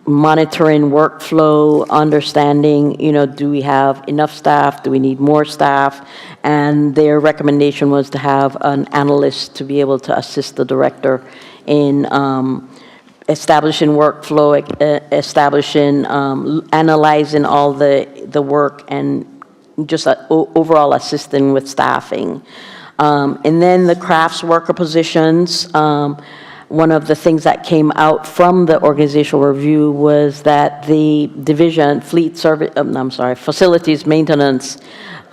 Speaker 17: monitoring workflow, understanding, do we have enough staff? Do we need more staff? And their recommendation was to have an analyst to be able to assist the director in establishing workflow, establishing, analyzing all the work, and just overall assisting with staffing. And then the crafts worker positions, one of the things that came out from the organizational review was that the division, facilities maintenance,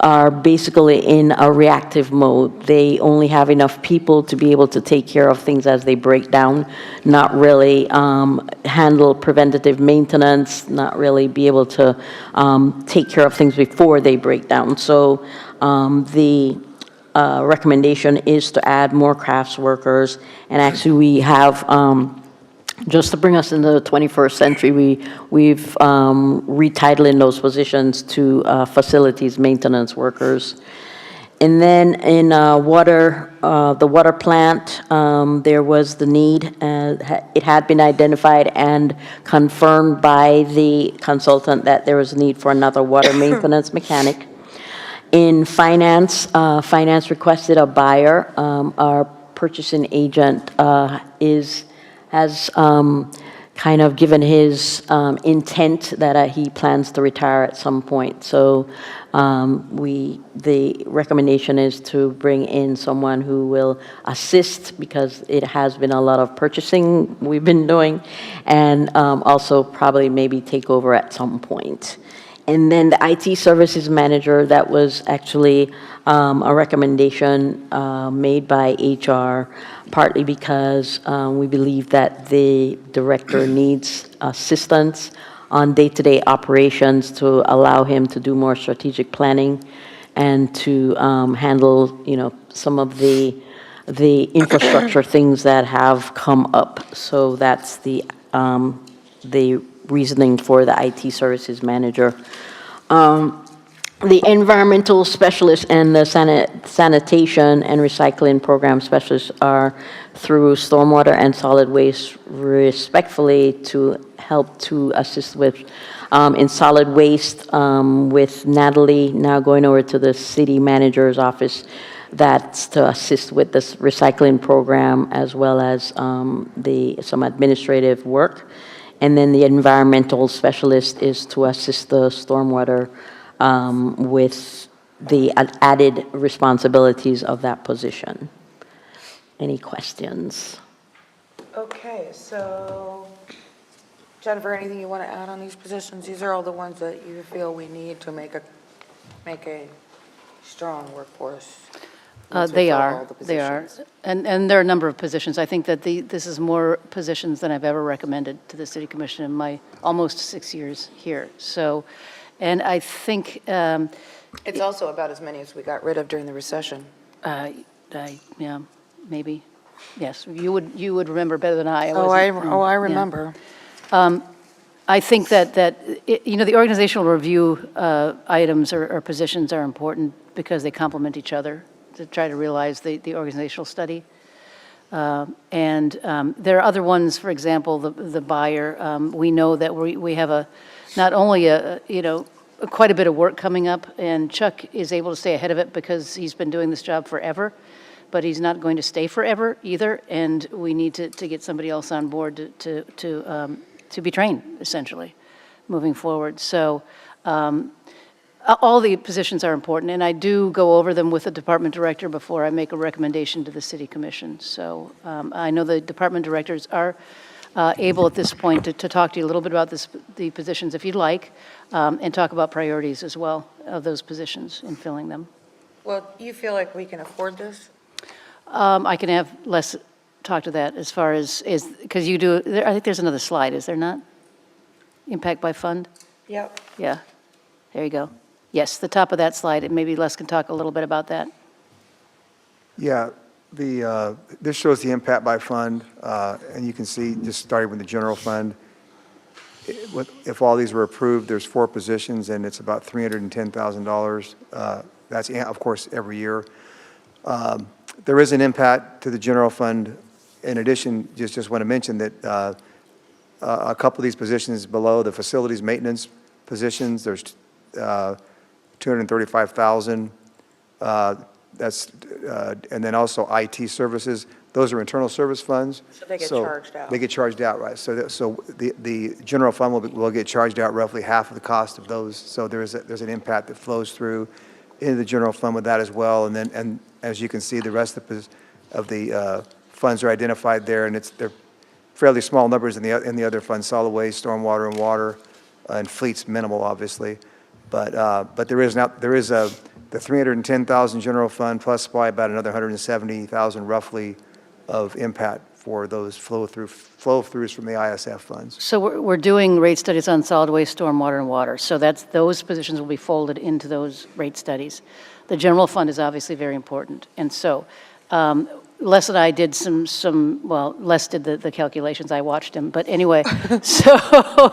Speaker 17: are basically in a reactive mode. They only have enough people to be able to take care of things as they break down, not really handle preventative maintenance, not really be able to take care of things before they break down. So the recommendation is to add more crafts workers, and actually we have, just to bring us into the 21st century, we've retitling those positions to facilities maintenance workers. And then in the water plant, there was the need, it had been identified and confirmed by the consultant that there was a need for another water maintenance mechanic. In finance, finance requested a buyer. Our purchasing agent has kind of given his intent that he plans to retire at some point. So the recommendation is to bring in someone who will assist, because it has been a lot of purchasing we've been doing, and also probably maybe take over at some point. And then the IT services manager, that was actually a recommendation made by HR, partly because we believe that the director needs assistance on day-to-day operations to allow him to do more strategic planning and to handle, some of the infrastructure things that have come up. So that's the reasoning for the IT services manager. The environmental specialists and the sanitation and recycling program specialists are through stormwater and solid waste, respectfully, to help to assist with in solid waste, with Natalie now going over to the city manager's office. That's to assist with this recycling program, as well as some administrative work. And then the environmental specialist is to assist the stormwater with the added responsibilities of that position. Any questions?
Speaker 10: Okay, so Jennifer, anything you want to add on these positions? These are all the ones that you feel we need to make a strong workforce.
Speaker 7: They are. And there are a number of positions. I think that this is more positions than I've ever recommended to the City Commission in my almost 6 years here. So, and I think...
Speaker 10: it's also about as many as we got rid of during the recession.
Speaker 7: Yeah, maybe. Yes, you would remember better than I.
Speaker 10: I remember.
Speaker 7: Yeah. I think that the organizational review items or positions are important because they complement each other to try to realize the organizational study. And there are other ones, for example, the buyer. We know that we have not only quite a bit of work coming up, and Chuck is able to stay ahead of it because he's been doing this job forever, but he's not going to stay forever either, and we need to get somebody else on board to be trained, essentially, moving forward. So all the positions are important, and I do go over them with the department director before I make a recommendation to the City Commission. So I know the department directors are able at this point to talk to you a little bit about the positions, if you'd like, and talk about priorities as well of those positions in filling them.
Speaker 10: Well, you feel like we can afford this?
Speaker 7: I can have Les talk to that as far as, because you do, I think there's another slide, is there not? Impact by fund?
Speaker 10: Yep.
Speaker 7: Yeah, there you go. Yes, the top of that slide, maybe Les can talk a little bit about that.
Speaker 12: Yeah, this shows the impact by fund, and you can see, just starting with the general fund, if all these were approved, there's 4 positions, and it's about $310,000. That's, of course, every year. There is an impact to the general fund. In addition, just want to mention that a couple of these positions below, the facilities maintenance positions, there's 235,000. That's, and then also IT services, those are internal service funds.
Speaker 10: So they get charged out.
Speaker 12: They get charged out, right. So the general fund will get charged out roughly half of the cost of those. So there's an impact that flows through into the general fund with that as well. And as you can see, the rest of the funds are identified there, and they're fairly small numbers in the other funds, solid waste, stormwater, and water, and fleet's minimal, obviously. But there is the 310,000 general fund plus probably about another 170,000 roughly of impact for those flow-throughs from the ISF funds.
Speaker 7: So we're doing rate studies on solid waste, stormwater, and water. So those positions will be folded into those rate studies. The general fund is obviously very important. And so Les and I did well, Les did the calculations. I watched him. But anyway, so,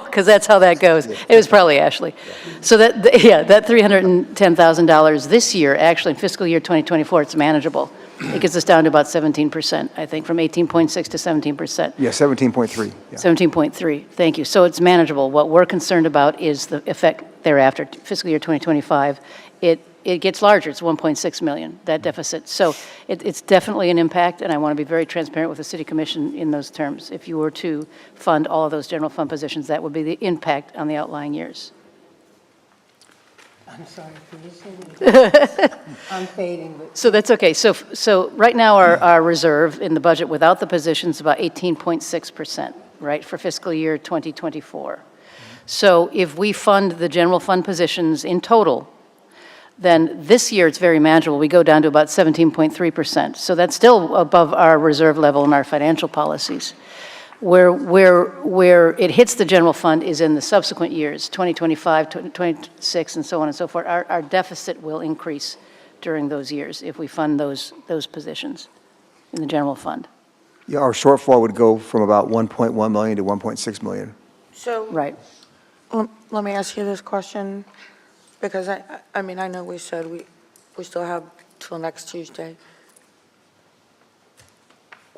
Speaker 7: because that's how that goes. It was probably Ashley. So that $310,000 this year, actually in fiscal year 2024, it's manageable. It gets us down to about 17%, I think, from 18.6 to 17%.
Speaker 12: Yeah, 17.3. Yeah.
Speaker 7: 17.3, thank you. So it's manageable. What we're concerned about is the effect thereafter, fiscal year 2025. It gets larger. It's 1.6 million, that deficit. So it's definitely an impact, and I want to be very transparent with the City Commission in those terms. If you were to fund all of those general fund positions, that would be the impact on the outlying years.
Speaker 8: I'm sorry, can you say that? I'm fading. But
Speaker 7: So that's okay. So right now, our reserve in the budget without the positions is about 18.6%, right, for fiscal year 2024. So if we fund the general fund positions in total, then this year it's very manageable. We go down to about 17.3%. So that's still above our reserve level in our financial policies. Where it hits the general fund is in the subsequent years, 2025, 2026, and so on and so forth. Our deficit will increase during those years if we fund those positions in the general fund.
Speaker 12: Yeah, our shortfall would go from about 1.1 million to 1.6 million.
Speaker 10: So,
Speaker 7: right.
Speaker 10: Let me ask you this question, because I mean, I know we said we still have till next Tuesday.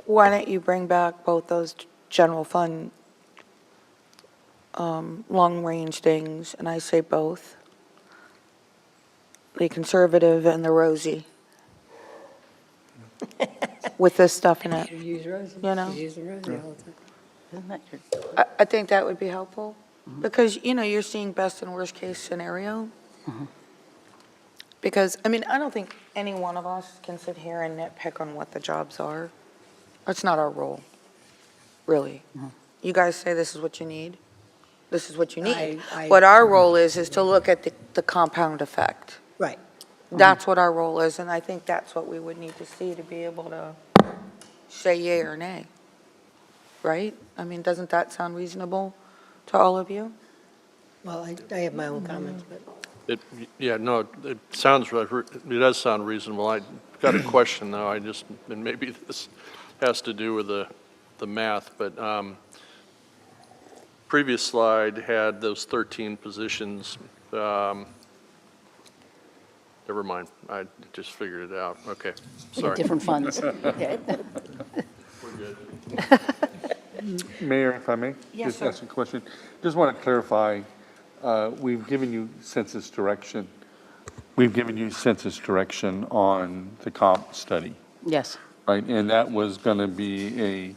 Speaker 10: Why don't you bring back both those general fund long-range things, and I say both, the conservative and the rosy, with this stuff in it,
Speaker 8: you use Rosie.
Speaker 10: you know?
Speaker 8: You use the Rosie all the time.
Speaker 7: Isn't that your...
Speaker 10: I think that would be helpful, because, you know, you're seeing best and worst case scenario. Because, I mean, I don't think any one of us can sit here and nitpick on what the jobs are. That's not our role, really. You guys say this is what you need. This is what you need. What our role is to look at the compound effect.
Speaker 8: Right.
Speaker 10: That's what our role is, and I think that's what we would need to see to be able to say yay or nay. Right? I mean, doesn't that sound reasonable to all of you?
Speaker 8: Well, I have my own comments, but.
Speaker 9: It does sound reasonable. I got a question, though. And maybe this has to do with the math, but previous slide had those 13 positions. Never mind. I just figured it out. Okay, sorry.
Speaker 7: Different funds.
Speaker 9: We're good.
Speaker 16: Mayor, if I may?
Speaker 10: Yes,
Speaker 16: just
Speaker 10: sir.
Speaker 16: ask a question. Just want to clarify, we've given you census direction. We've given you census direction on the comp study,
Speaker 7: Yes.
Speaker 16: right? And that was going to be a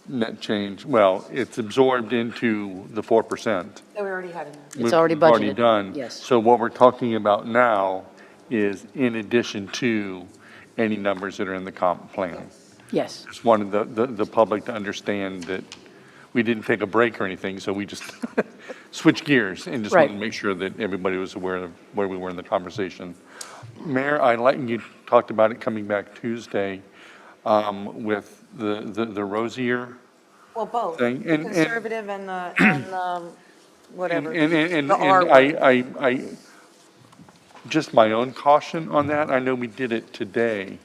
Speaker 16: net change. Well, it's absorbed into the 4%.
Speaker 10: That we already had in there.
Speaker 7: It's already
Speaker 16: We've already
Speaker 7: budgeted.
Speaker 16: done.
Speaker 7: Yes.
Speaker 16: So what we're talking about now is in addition to any numbers that are in the comp plan.
Speaker 7: Yes.
Speaker 16: Just wanted the public to understand that we didn't take a break or anything, so we just switched gears and just
Speaker 7: Right.
Speaker 16: wanted to make sure that everybody was aware of where we were in the conversation. Mayor, you talked about it coming back Tuesday with the rosier
Speaker 10: Well, both,
Speaker 16: thing.
Speaker 10: the conservative and the whatever.
Speaker 16: And
Speaker 10: the R word.
Speaker 16: I just my own caution on that. I know we did it today,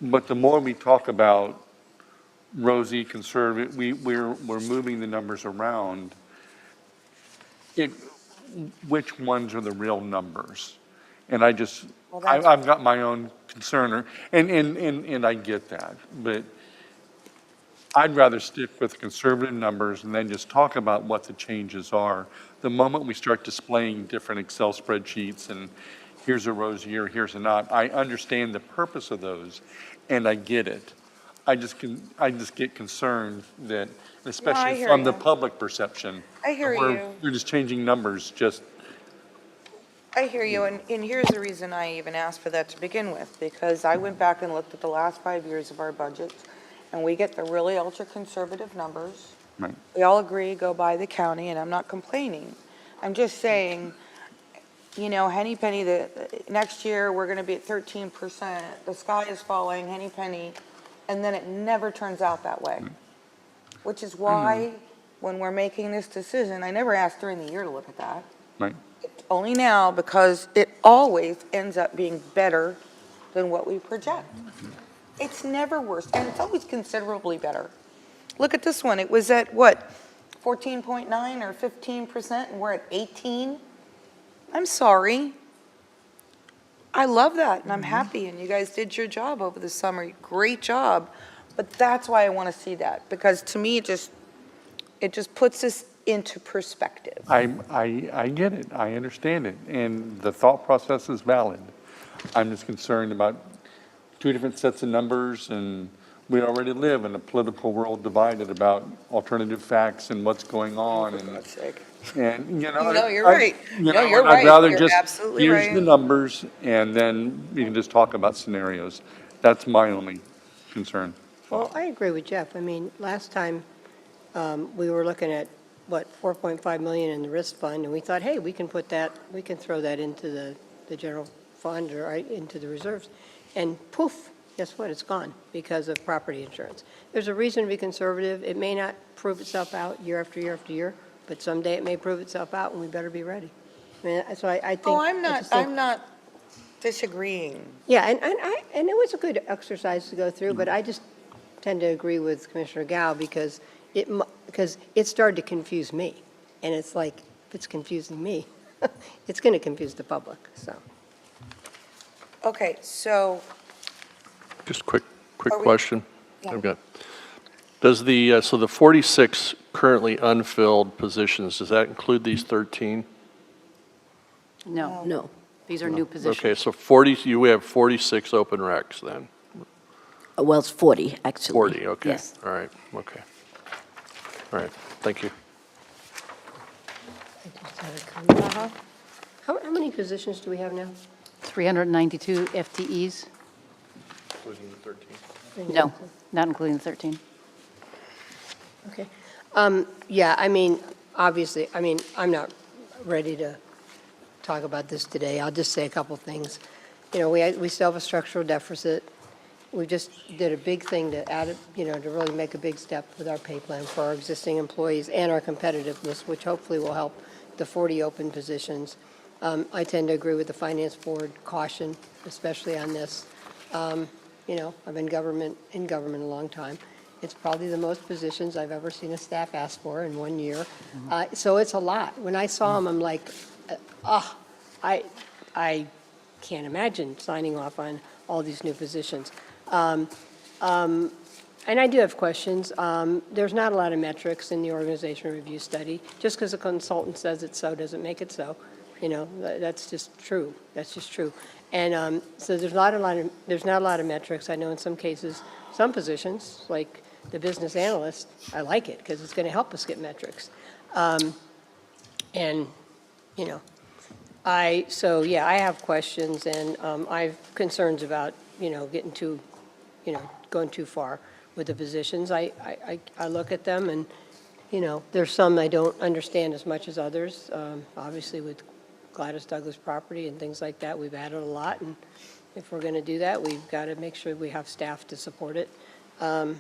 Speaker 16: but the more we talk about rosy, conservative, we're moving the numbers around. Which ones are the real numbers? And I've got my own concern, and I get that, but I'd rather stick with conservative numbers and then just talk about what the changes are. The moment we start displaying different Excel spreadsheets and here's a rose year, here's a not, I understand the purpose of those, and I get it. I just get concerned that, especially
Speaker 10: hear
Speaker 16: from the
Speaker 10: you.
Speaker 16: public perception,
Speaker 10: I hear you.
Speaker 16: we're just changing numbers, just,
Speaker 10: I hear you, and here's the reason I even asked for that to begin with, because I went back and looked at the last 5 years of our budgets, and we get the really ultra-conservative numbers.
Speaker 16: right.
Speaker 10: We all agree, go by the county, and I'm not complaining. I'm just saying, you know, henny penny, next year, we're gonna be at 13%, the sky is falling, henny penny, and then it never turns out that way. Which is why, when we're making this decision, I never asked during the year to look at that.
Speaker 16: Right.
Speaker 10: Only now, because it always ends up being better than what we project. It's never worse, and it's always considerably better. Look at this one, it was at what, 14.9 or 15%, and we're at 18? I'm sorry. I love that, and I'm happy, and you guys did your job over the summer, great job. But that's why I want to see that, because to me, it just puts us into perspective.
Speaker 16: I get it, I understand it, and the thought process is valid. I'm just concerned about two different sets of numbers, and we already live in a political world divided about alternative facts and what's going on.
Speaker 10: For God's sake.
Speaker 16: And, you know.
Speaker 10: No, you're right.
Speaker 16: You
Speaker 10: No,
Speaker 16: know,
Speaker 10: you're
Speaker 16: and I'd
Speaker 10: right.
Speaker 16: rather
Speaker 10: You're
Speaker 16: just,
Speaker 10: absolutely
Speaker 16: here's
Speaker 10: right.
Speaker 16: the numbers, and then we can just talk about scenarios. That's my only concern.
Speaker 8: Well, I agree with Jeff. I mean, last time, we were looking at, what, 4.5 million in the risk fund, and we thought, hey, we can throw that into the general fund or into the reserves. And poof, guess what? It's gone because of property insurance. There's a reason to be conservative. It may not prove itself out year after year after year, but someday it may prove itself out, and we better be ready. I mean, so I think.
Speaker 10: Oh,
Speaker 8: I'm
Speaker 10: not disagreeing.
Speaker 8: Yeah, and it was a good exercise to go through, but I just tend to agree with Commissioner Gao because it started to confuse me. And it's like, if it's confusing me, it's going to confuse the public, so.
Speaker 10: Okay, so,
Speaker 9: Just quick
Speaker 10: Are we-
Speaker 9: question.
Speaker 10: Yeah.
Speaker 9: I've got, does so the 46 currently unfilled positions, does that include these 13?
Speaker 7: No,
Speaker 17: No.
Speaker 7: these are new positions.
Speaker 9: Okay, so 40, we have 46 open recs then?
Speaker 17: Well, it's 40, actually.
Speaker 9: 40, okay.
Speaker 17: Yes.
Speaker 9: All right, okay. All right, thank you.
Speaker 8: How many positions do we have now?
Speaker 7: 392 FTEs?
Speaker 9: Including the 13?
Speaker 7: No, not including the 13.
Speaker 8: Okay. Yeah, I mean, obviously, I mean, I'm not ready to talk about this today. I'll just say a couple things. You know, we still have a structural deficit. We just did a big thing to add, to really make a big step with our pay plan for our existing employees and our competitiveness, which hopefully will help the 40 open positions. I tend to agree with the Finance Board caution, especially on this. I've been in government a long time. It's probably the most positions I've ever seen a staff ask for in 1 year. So it's a lot. When I saw them, I'm like, I can't imagine signing off on all these new positions. And I do have questions. There's not a lot of metrics in the organization review study. Just because a consultant says it's so doesn't make it so. That's just true. That's just true. And so there's not a lot of metrics. I know in some cases, some positions, like the business analyst, I like it because it's going to help us get metrics. I have questions and I have concerns about, getting going too far with the positions. I look at them and, there's some I don't understand as much as others. Obviously with Gladys Douglas property and things like that, we've added a lot. And if we're going to do that, we've got to make sure we have staff to support it. But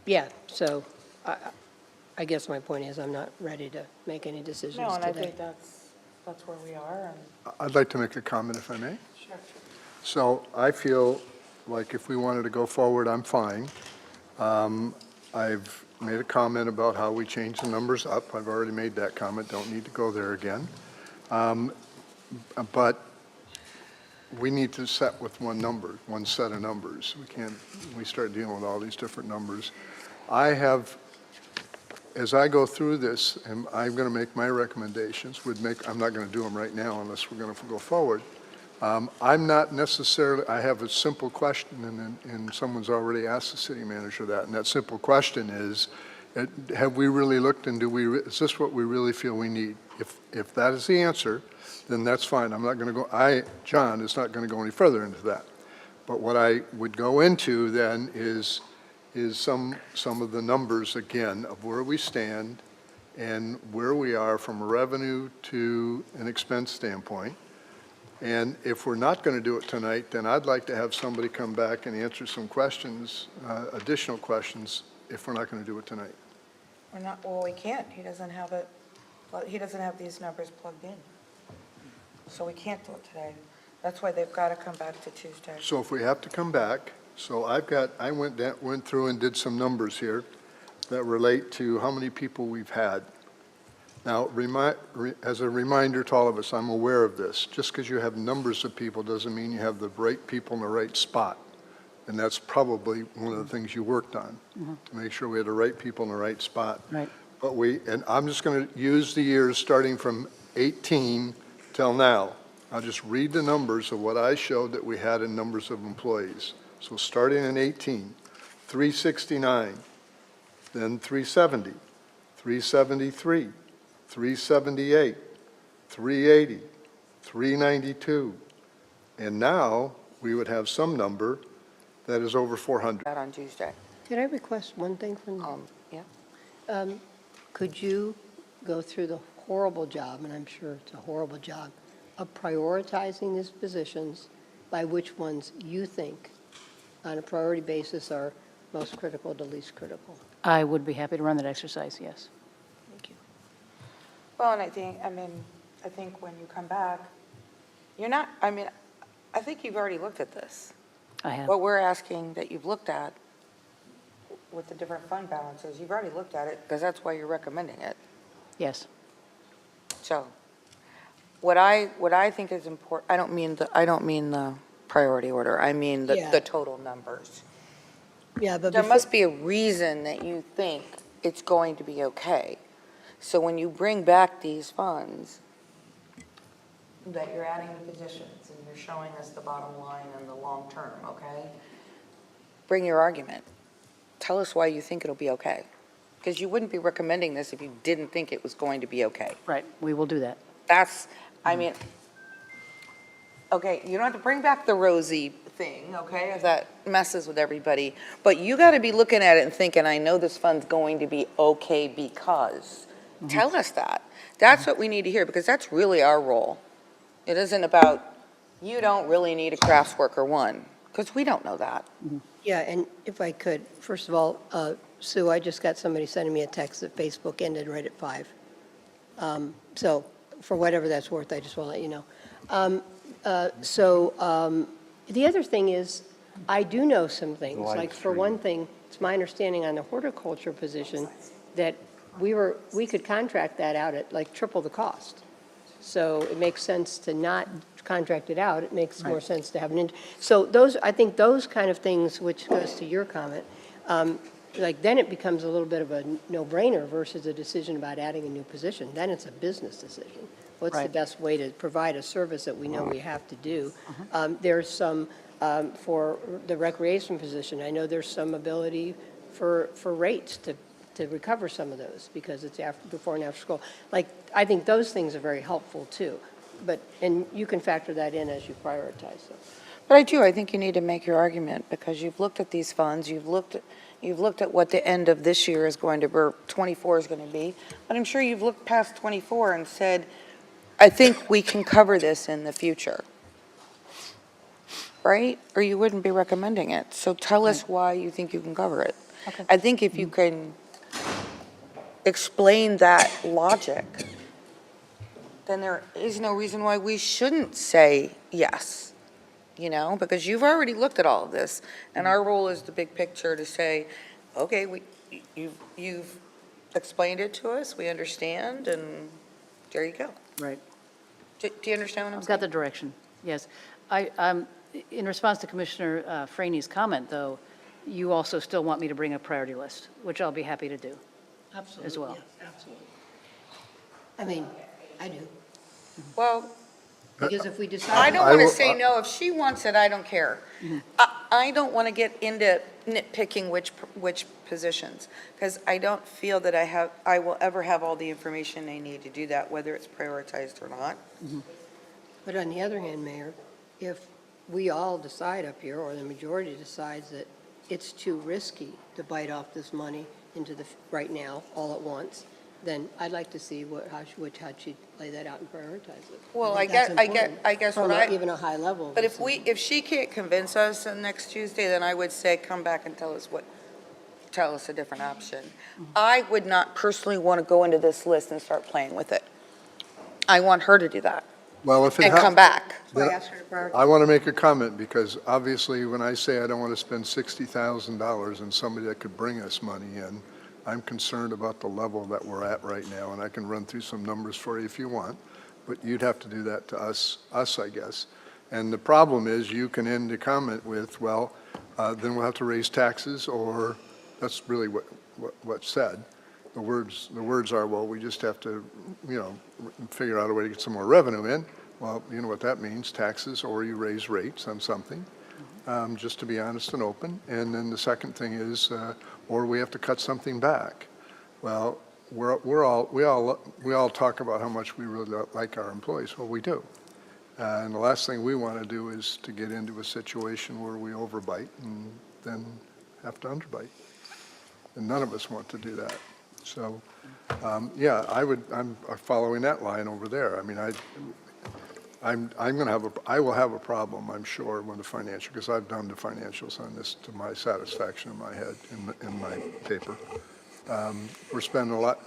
Speaker 8: yeah, so I guess my point is I'm not ready to make any decisions
Speaker 10: no, and I
Speaker 8: today.
Speaker 10: think that's where we are.
Speaker 15: I'd like to make a comment if I may.
Speaker 10: Sure.
Speaker 15: So I feel like if we wanted to go forward, I'm fine. I've made a comment about how we change the numbers up. I've already made that comment, don't need to go there again. But we need to set with one number, one set of numbers. We can't, we start dealing with all these different numbers. I have, as I go through this, and I'm going to make my recommendations, I'm not going to do them right now unless we're going to go forward. I'm not necessarily, I have a simple question, and someone's already asked the city manager that, and that simple question is, have we really looked and is this what we really feel we need? If that is the answer, then that's fine. I'm not going to go, John, is not going to go any further into that. But what I would go into then is some of the numbers again of where we stand and where we are from a revenue to an expense standpoint. And if we're not going to do it tonight, then I'd like to have somebody come back and answer some questions, additional questions, if we're not going to do it tonight.
Speaker 10: We're not, well, we can't. He doesn't have it, he doesn't have these numbers plugged in. So we can't do it today. That's why they've got to come back to Tuesday.
Speaker 15: So if we have to come back, so I went through and did some numbers here that relate to how many people we've had. Now, as a reminder to all of us, I'm aware of this. Just because you have numbers of people doesn't mean you have the right people in the right spot. And that's probably one of the things you worked on, to make sure we had the right people in the right spot.
Speaker 7: Right.
Speaker 15: But and I'm just going to use the years starting from 18 till now. I'll just read the numbers of what I showed that we had in numbers of employees. So starting in 18, 369, then 370, 373, 378, 380, 392, and now we would have some number that is over 400.
Speaker 10: Out on Tuesday.
Speaker 8: Could I request one thing from you?
Speaker 10: Yeah.
Speaker 8: Could you go through the horrible job, and I'm sure it's a horrible job, of prioritizing these positions by which ones you think, on a priority basis, are most critical to least critical?
Speaker 7: I would be happy to run that exercise, yes.
Speaker 10: Thank you. Well, and I think when you come back, I think you've already looked at this.
Speaker 7: I have.
Speaker 10: What we're asking that you've looked at with the different fund balances, you've already looked at it because that's why you're recommending it.
Speaker 7: Yes.
Speaker 10: So what I think is important, I don't mean the priority order. I mean the total numbers.
Speaker 8: Yeah, but
Speaker 10: There must be a reason that you think it's going to be okay. So when you bring back these funds, that you're adding the positions and you're showing us the bottom line and the long term, okay? Bring your argument. Tell us why you think it'll be okay. Because you wouldn't be recommending this if you didn't think it was going to be okay.
Speaker 7: Right, we will do that.
Speaker 10: Okay, you don't have to bring back the rosy thing, okay, if that messes with everybody. But you got to be looking at it and thinking, I know this fund's going to be okay because. Tell us that. That's what we need to hear because that's really our role. It isn't about, you don't really need a crafts worker one, because we don't know that.
Speaker 8: Yeah, and if I could, first of all, Sue, I just got somebody sending me a text that Facebook ended right at 5. So for whatever that's worth, I just want to let you know. The other thing is, I do know some things. Like, for one thing, it's my understanding on the horticulture position that we could contract that out at like triple the cost. So it makes sense to not contract it out. It makes more sense to have so I think those kind of things, which goes to your comment, like then it becomes a little bit of a no-brainer versus a decision about adding a new position. Then it's a business decision. What's the best way to provide a service that we know we have to do? There's some, for the recreation position, I know there's some ability for rates to recover some of those because it's before and after school. Like, I think those things are very helpful too. And you can factor that in as you prioritize them.
Speaker 10: But I think you need to make your argument because you've looked at these funds, you've looked at what the end of this year is going to be, 24 is going to be, but I'm sure you've looked past 24 and said, I think we can cover this in the future, right? Or you wouldn't be recommending it. So tell us why you think you can cover it.
Speaker 7: Okay.
Speaker 10: I think if you can explain that logic, then there is no reason why we shouldn't say yes, because you've already looked at all of this. And our role is the big picture to say, okay, you've explained it to us, we understand, and there you go.
Speaker 7: Right.
Speaker 10: Do you understand what I'm saying?
Speaker 7: I've got the direction, yes. In response to Commissioner Franey's comment, though, you also still want me to bring a priority list, which I'll be happy to do.
Speaker 8: Absolutely.
Speaker 7: As well.
Speaker 8: Yes, absolutely. I mean, I do.
Speaker 1: Well,
Speaker 8: Because if we decide.
Speaker 1: I don't want to say no. If she wants it, I don't care. I don't want to get into nitpicking which positions, because I don't feel that I will ever have all the information I need to do that, whether it's prioritized or not.
Speaker 8: But on the other hand, Mayor, if we all decide up here, or the majority decides that it's too risky to bite off this money right now, all at once, then I'd like to see how she'd lay that out and prioritize it.
Speaker 1: Well,
Speaker 8: think that's important
Speaker 1: I guess
Speaker 8: from
Speaker 1: what
Speaker 8: even a high level.
Speaker 1: But if she can't convince us next Tuesday, then I would say come back and tell us a different option. I would not personally want to go into this list and start playing with it. I want her to do that
Speaker 15: Well, if it
Speaker 1: and come back.
Speaker 8: So I asked her to prioritize.
Speaker 15: I want to make a comment, because obviously, when I say I don't want to spend $60,000 on somebody that could bring us money in, I'm concerned about the level that we're at right now, and I can run through some numbers for you if you want, but you'd have to do that to us, I guess. And the problem is, you can end the comment with, well, then we'll have to raise taxes, or that's really what's said. The words are, well, we just have to, figure out a way to get some more revenue in. Well, you know what that means, taxes, or you raise rates on something, just to be honest and open. And then the second thing is, or we have to cut something back. Well, we all talk about how much we really like our employees. Well, we do. And the last thing we want to do is to get into a situation where we overbite and then have to underbite. And none of us want to do that. So, yeah, I'm following that line over there. I mean, I will have a problem, I'm sure, with the financial, because I've done the financials on this to my satisfaction in my head, in my paper. We're spending a lot.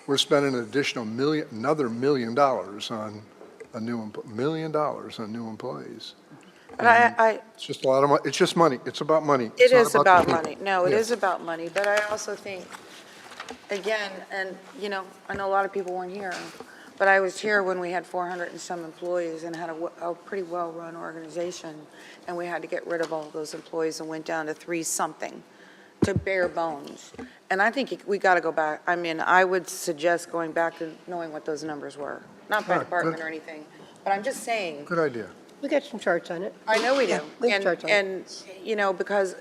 Speaker 15: We're spending an additional another $1 million on $1 million on new employees.
Speaker 1: But
Speaker 15: It's just a lot of money. It's just money. It's about money.
Speaker 1: It
Speaker 15: It's not
Speaker 1: is
Speaker 15: the
Speaker 1: about
Speaker 15: people.
Speaker 1: money. No, it
Speaker 15: Yeah.
Speaker 1: is about money, but I also think, again, and, I know a lot of people weren't here, but I was here when we had 400 and some employees and had a pretty well-run organization, and we had to get rid of all those employees and went down to 3-something, to bare bones. And I think we got to go back. I mean, I would suggest going back to knowing what those numbers were, not by
Speaker 15: All right,
Speaker 1: department
Speaker 15: good.
Speaker 1: or anything, but I'm just saying.
Speaker 15: Good idea.
Speaker 8: We got some charts on it.
Speaker 1: I know we do.
Speaker 8: Yeah, we have charts on it.
Speaker 1: And, because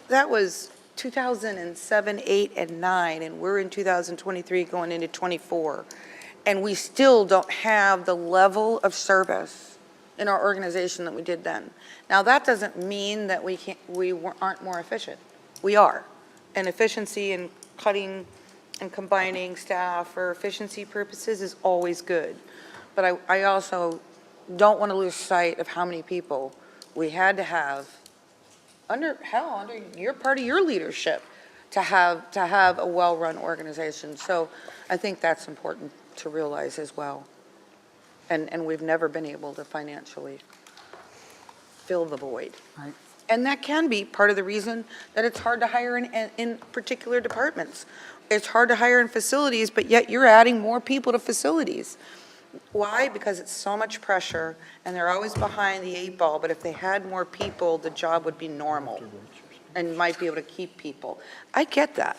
Speaker 1: that was 2007, 8, and 9, and we're in 2023 going into 24. And we still don't have the level of service in our organization that we did then. Now, that doesn't mean that we aren't more efficient. We are. And efficiency and cutting and combining staff for efficiency purposes is always good. But I also don't want to lose sight of how many people we had to have under your part of your leadership to have a well-run organization. So I think that's important to realize as well. And we've never been able to financially fill the void.
Speaker 7: Right.
Speaker 1: And that can be part of the reason that it's hard to hire in particular departments. It's hard to hire in facilities, but yet you're adding more people to facilities. Why? Because it's so much pressure, and they're always behind the 8 ball, but if they had more people, the job would be normal and might be able to keep people. I get that.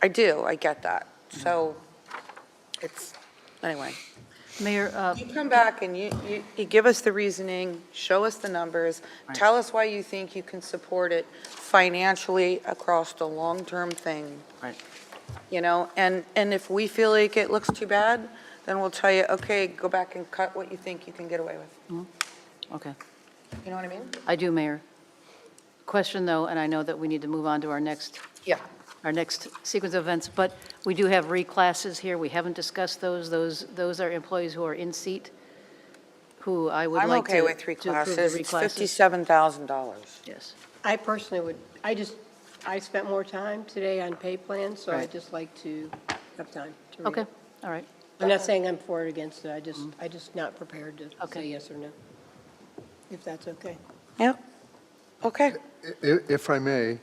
Speaker 1: I do, I get that. So anyway.
Speaker 7: Mayor,
Speaker 1: You come back and you give us the reasoning, show us the numbers, tell us why you think you can support it financially across the long-term thing.
Speaker 7: Right.
Speaker 1: And if we feel like it looks too bad, then we'll tell you, okay, go back and cut what you think you can get away with.
Speaker 7: okay.
Speaker 1: You know what I mean?
Speaker 7: I do, Mayor. Question, though, and I know that we need to move on to our next sequence of events, but we do have reclasses here. We haven't discussed those. Those are employees who are in seat, who I would
Speaker 1: I'm
Speaker 7: like to
Speaker 1: okay with
Speaker 7: to approve the
Speaker 1: reclasses. It's
Speaker 7: reclasses.
Speaker 1: $57,000.
Speaker 7: Yes.
Speaker 8: I personally would, I spent more time today on pay plans, so
Speaker 7: Right.
Speaker 8: I'd just like to have time to read
Speaker 7: Okay,
Speaker 8: it.
Speaker 7: all right.
Speaker 8: I'm not saying I'm for or against it, I just not prepared to
Speaker 7: Okay.
Speaker 8: say yes or no, if that's okay.
Speaker 1: Yep. Okay.
Speaker 15: If I may,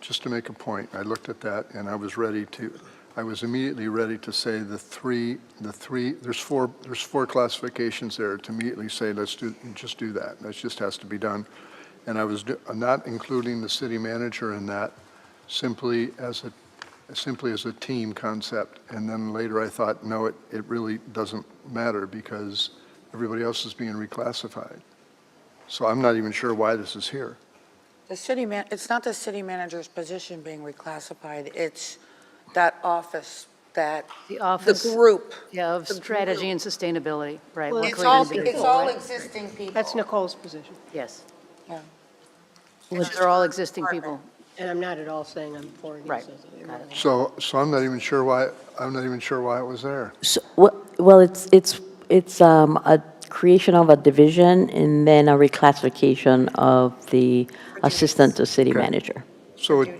Speaker 15: just to make a point, I looked at that and I was ready to, I was immediately ready to say there's four classifications there to immediately say, just do that. That just has to be done. And I was not including the city manager in that simply as a team concept. And then later I thought, no, it really doesn't matter because everybody else is being reclassified. So I'm not even sure why this is here.
Speaker 10: It's not the city manager's position being reclassified, it's that office, the group.
Speaker 7: Yeah, of strategy and sustainability, right.
Speaker 8: Well,
Speaker 7: we're
Speaker 10: It's
Speaker 7: creating
Speaker 10: all
Speaker 7: the-
Speaker 10: existing people.
Speaker 8: That's Nicole's position.
Speaker 7: Yes,
Speaker 10: Yeah.
Speaker 7: they're all existing people.
Speaker 8: And I'm not at all saying I'm for it.
Speaker 7: Right.
Speaker 15: So I'm not even sure why it was there.
Speaker 17: So, well, it's a creation of a division and then a reclassification of the assistant to city manager.
Speaker 15: So it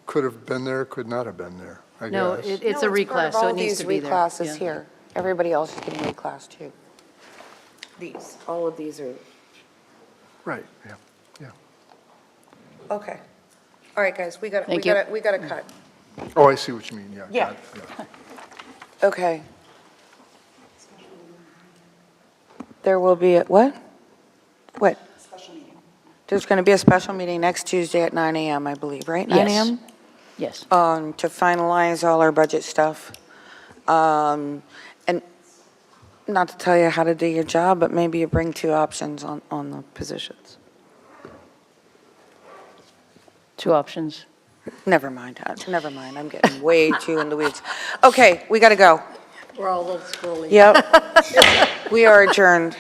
Speaker 15: could have been there, could not have been there, I guess.
Speaker 7: No, it's a reclass, so it needs to be there.
Speaker 10: All these reclasses
Speaker 7: Yeah.
Speaker 10: here. Everybody else is getting reclassed too. All of these are.
Speaker 15: Right, yeah.
Speaker 10: Okay. All right, guys, we got
Speaker 7: Thank you.
Speaker 10: to cut.
Speaker 15: Oh, I see what you mean, yeah.
Speaker 10: Yeah.
Speaker 15: got it, yeah.
Speaker 10: Okay. There will be what? What? There's going to be a special meeting next Tuesday at 9 a.m., I believe, right? 9
Speaker 7: Yes.
Speaker 10: a.m.?
Speaker 7: Yes.
Speaker 10: To finalize all our budget stuff. And not to tell you how to do your job, but maybe you bring two options on the positions.
Speaker 7: Two options.
Speaker 10: Never mind. I'm getting way too in the weeds. Okay, we got to go.
Speaker 8: We're all a little squirrely.
Speaker 10: Yep. We are adjourned.